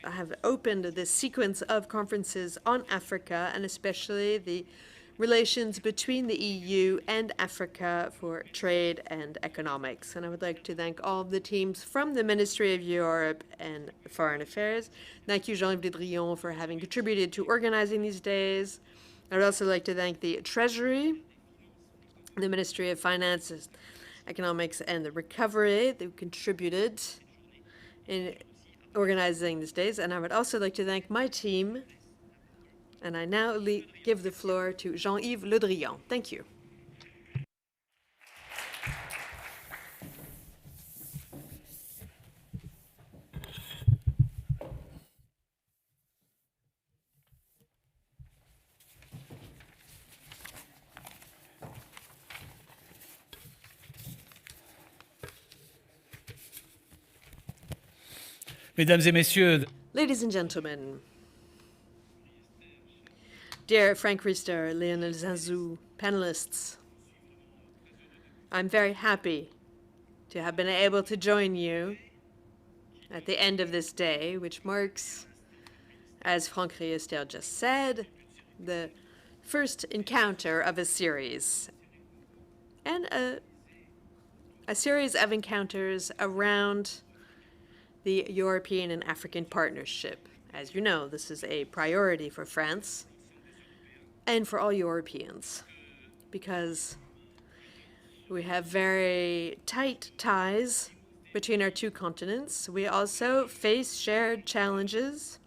have opened this sequence of conferences on Africa, and especially the relations between the EU and Africa for trade and economics. And I would like to thank all of the teams from the Ministry of Europe and Foreign Affairs. Thank you, Jean-Yves Le Drian, for having contributed to organizing these days. I would also like to thank the Treasury, the Ministry of Finance, Economics, and the Recovery that contributed in organizing these days. And I would also like to thank my team. And I now give the floor to Jean-Yves Le Drian. Thank you. Mesdames et messieurs, Ladies and gentlemen, dear Frank Riester, Lionel Zinsou, panelists, I'm very happy to have been able to join you at the end of this day, which marks, as Frank Riester just said, the first encounter of a series, and a series of encounters around the European and African partnership. As you know, this is a priority for France and for all Europeans, because we have very tight ties between our two continents. We also face shared challenges: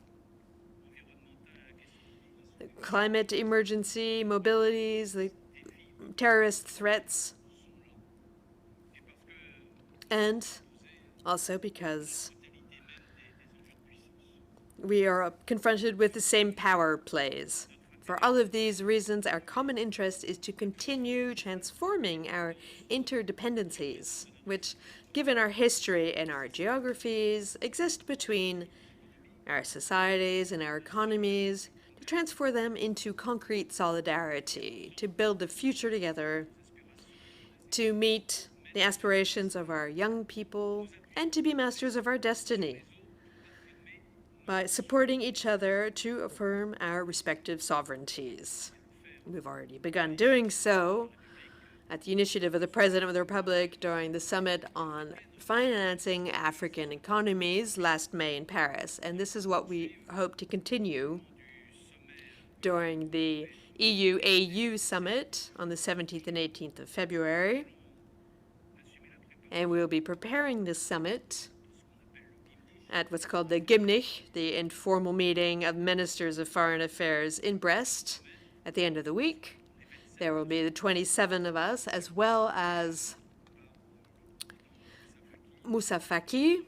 the climate emergency, mobilities, the terrorist threats, and also because we are confronted with the same power plays. For all of these reasons, our common interest is to continue transforming our interdependencies, which, given our history and our geographies, exist between our societies and our economies, to transform them into concrete solidarity, to build the future together, to meet the aspirations of our young people, and to be masters of our destiny by supporting each other to affirm our respective sovereignties. We've already begun doing so at the initiative of the President of the Republic during the summit on financing African economies last May in Paris. And this is what we hope to continue during the EU-AU summit on the 17th and 18th of February, And we'll be preparing this summit at what's called the Gymnich, the informal meeting of ministers of foreign affairs in Brest at the end of the week. There will be the 27 of us, as well as Moussa Faki,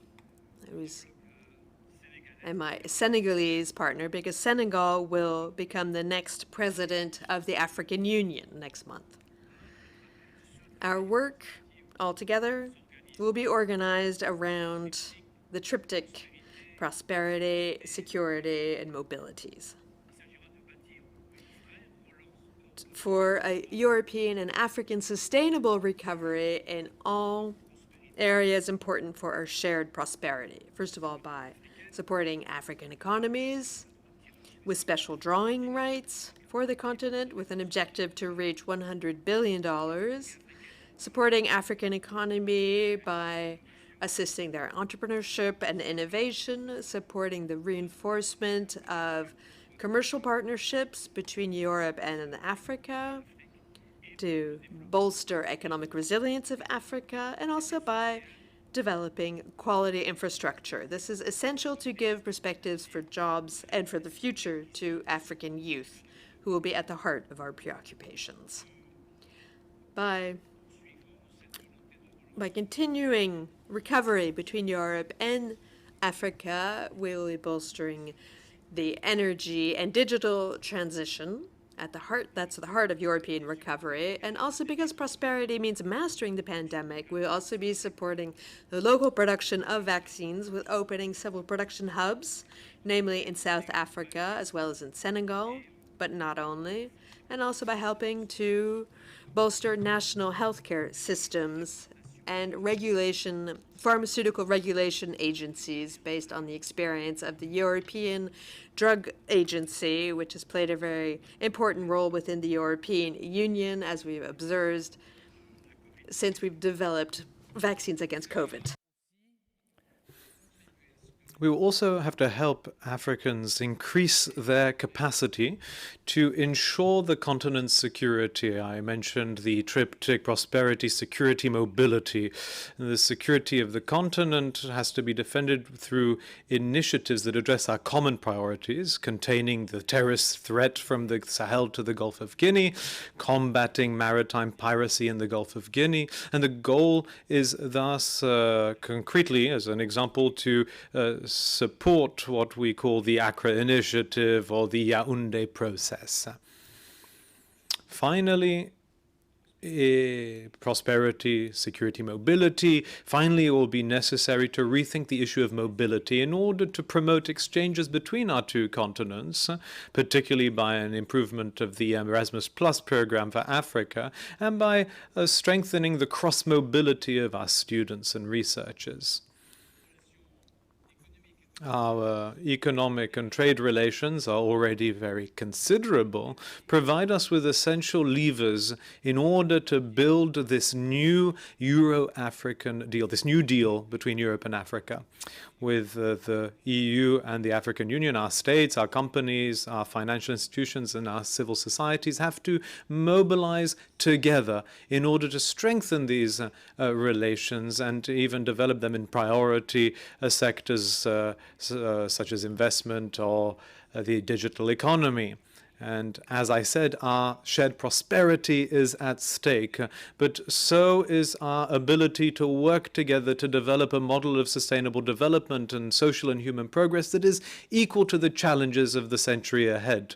and my Senegalese partner, because Senegal will become the next president of the African Union next month. Our work altogether will be organized around the triptych prosperity, security, and mobilities. For a European and African sustainable recovery in all areas important for our shared prosperity. First of all, by supporting African economies with special drawing rights for the continent with an objective to reach $100 billion, supporting African economy by assisting their entrepreneurship and innovation, supporting the reinforcement of commercial partnerships between Europe and Africa to bolster economic resilience of Africa, and also by developing quality infrastructure. This is essential to give perspectives for jobs and for the future to African youth, who will be at the heart of our preoccupations. By continuing recovery between Europe and Africa, we will be bolstering the energy and digital transition at the heart. That's the heart of European recovery. And also because prosperity means mastering the pandemic, we'll also be supporting the local production of vaccines with opening several production hubs, namely in South Africa as well as in Senegal, but not only, and also by helping to bolster national healthcare systems and regulation, pharmaceutical regulation agencies based on the experience of the European Drug Agency, which has played a very important role within the European Union, as we've observed since we've developed vaccines against COVID. We will also have to help Africans increase their capacity to ensure the continent's security. I mentioned the triptych: prosperity, security, mobility. The security of the continent has to be defended through initiatives that address our common priorities, containing the terrorist threat from the Sahel to the Gulf of Guinea, combating maritime piracy in the Gulf of Guinea. And the goal is thus, concretely, as an example, to support what we call the Accra Initiative or the Yaoundé process. Finally, prosperity, security, mobility. Finally, it will be necessary to rethink the issue of mobility in order to promote exchanges between our two continents, particularly by an improvement of the Erasmus Plus program for Africa, and by strengthening the cross-mobility of our students and researchers. Our economic and trade relations are already very considerable, provide us with essential levers in order to build this new Euro-African deal, this new deal between Europe and Africa. With the EU and the African Union, our states, our companies, our financial institutions, and our civil societies have to mobilize together in order to strengthen these relations and even develop them in priority sectors such as investment or the digital economy. And as I said, our shared prosperity is at stake, but so is our ability to work together to develop a model of sustainable development and social and human progress that is equal to the challenges of the century ahead.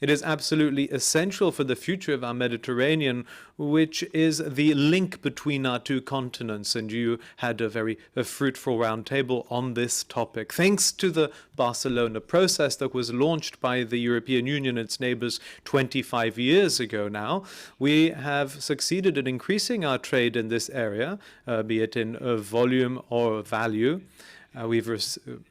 It is absolutely essential for the future of our Mediterranean, which is the link between our two continents. And you had a very fruitful roundtable on this topic. Thanks to the Barcelona process that was launched by the European Union and its neighbors 25 years ago now, we have succeeded in increasing our trade in this area, be it in volume or value. We've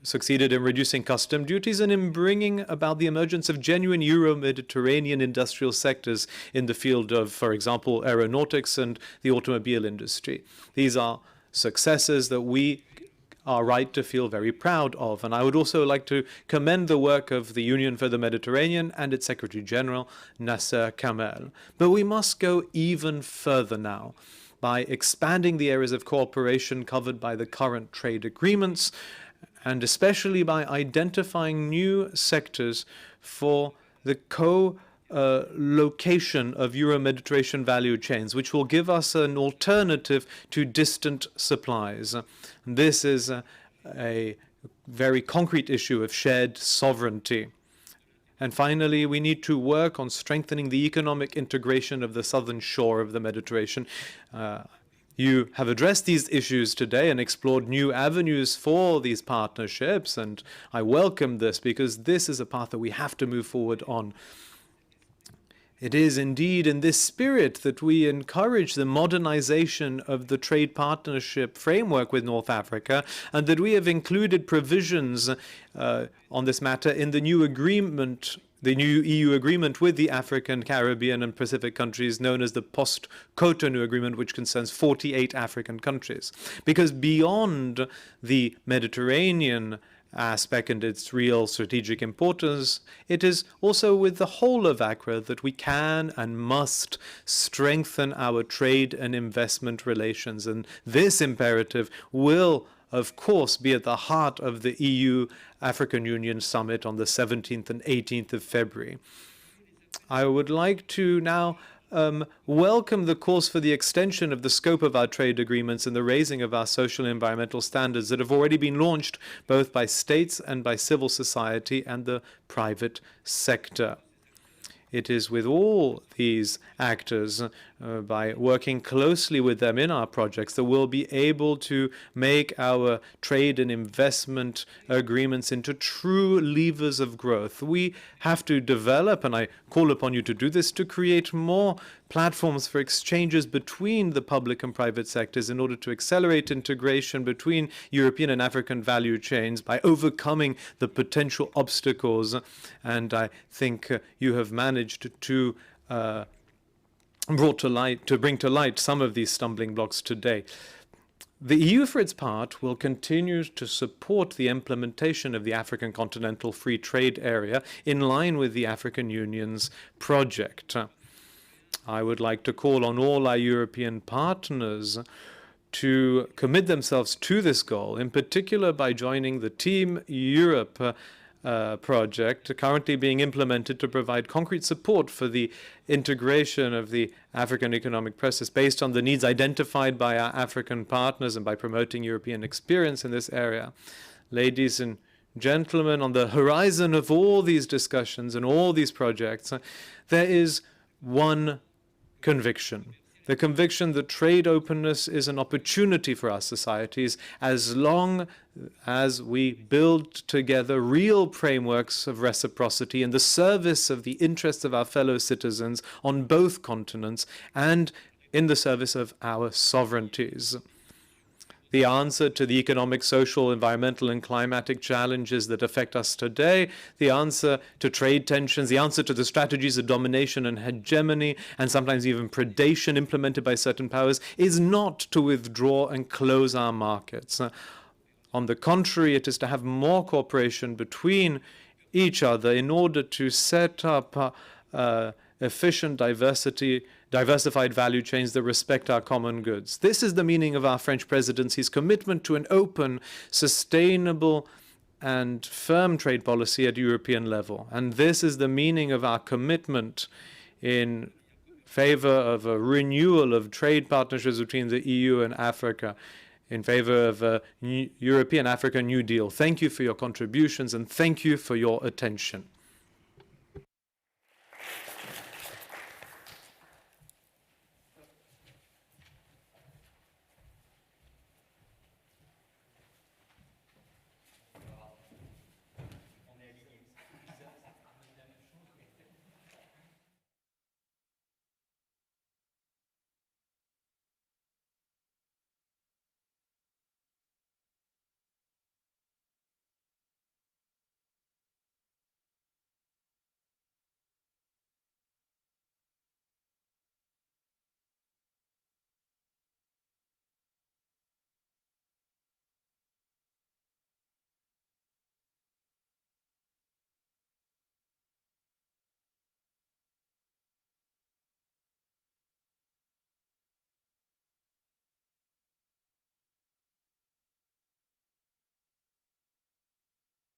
succeeded in reducing custom duties and in bringing about the emergence of genuine Euro-Mediterranean industrial sectors in the field of, for example, aeronautics and the automobile industry. These are successes that we are right to feel very proud of. And I would also like to commend the work of the Union for the Mediterranean and its Secretary General, Nasser Kamel. But we must go even further now. by expanding the areas of cooperation covered by the current trade agreements, and especially by identifying new sectors for the location of Euro-Mediterranean value chains, which will give us an alternative to distant supplies. This is a very concrete issue of shared sovereignty. And finally, we need to work on strengthening the economic integration of the southern shore of the Mediterranean. You have addressed these issues today and explored new avenues for these partnerships, and I welcome this because this is a path that we have to move forward on. It is indeed in this spirit that we encourage the modernization of the trade partnership framework with North Africa, and that we have included provisions on this matter in the new agreement, the new EU agreement with the African, Caribbean, and Pacific countries known as the Post-Cotonou Agreement, which concerns 48 African countries. Because beyond the Mediterranean aspect and its real strategic importance, it is also with the whole of ACRA that we can and must strengthen our trade and investment relations. And this imperative will, of course, be at the heart of the EU-African Union Summit on the 17th and 18th of February. I would like to now welcome the calls for the extension of the scope of our trade agreements and the raising of our social and environmental standards that have already been launched both by states and by civil society and the private sector. It is with all these actors, by working closely with them in our projects, that we'll be able to make our trade and investment agreements into true levers of growth. We have to develop, and I call upon you to do this, to create more platforms for exchanges between the public and private sectors in order to accelerate integration between European and African value chains by overcoming the potential obstacles. And I think you have managed to bring to light some of these stumbling blocks today. The EU, for its part, will continue to support the implementation of the African Continental Free Trade Area in line with the African Union's project. I would like to call on all our European partners to commit themselves to this goal, in particular by joining the Team Europe project currently being implemented to provide concrete support for the integration of the African economic process based on the needs identified by our African partners and by promoting European experience in this area. Ladies and gentlemen, on the horizon of all these discussions and all these projects, there is one conviction. The conviction that trade openness is an opportunity for our societies as long as we build together real frameworks of reciprocity in the service of the interests of our fellow citizens on both continents and in the service of our sovereignties. The answer to the economic, social, environmental, and climatic challenges that affect us today, the answer to trade tensions, the answer to the strategies of domination and hegemony, and sometimes even predation implemented by certain powers, is not to withdraw and close our markets. On the contrary, it is to have more cooperation between each other in order to set up efficient diversified value chains that respect our common goods. This is the meaning of our French presidency's commitment to an open, sustainable, and firm trade policy at European level. And this is the meaning of our commitment in favor of a renewal of trade partnerships between the EU and Africa, in favor of a European-Africa New Deal. Thank you for your contributions and thank you for your attention.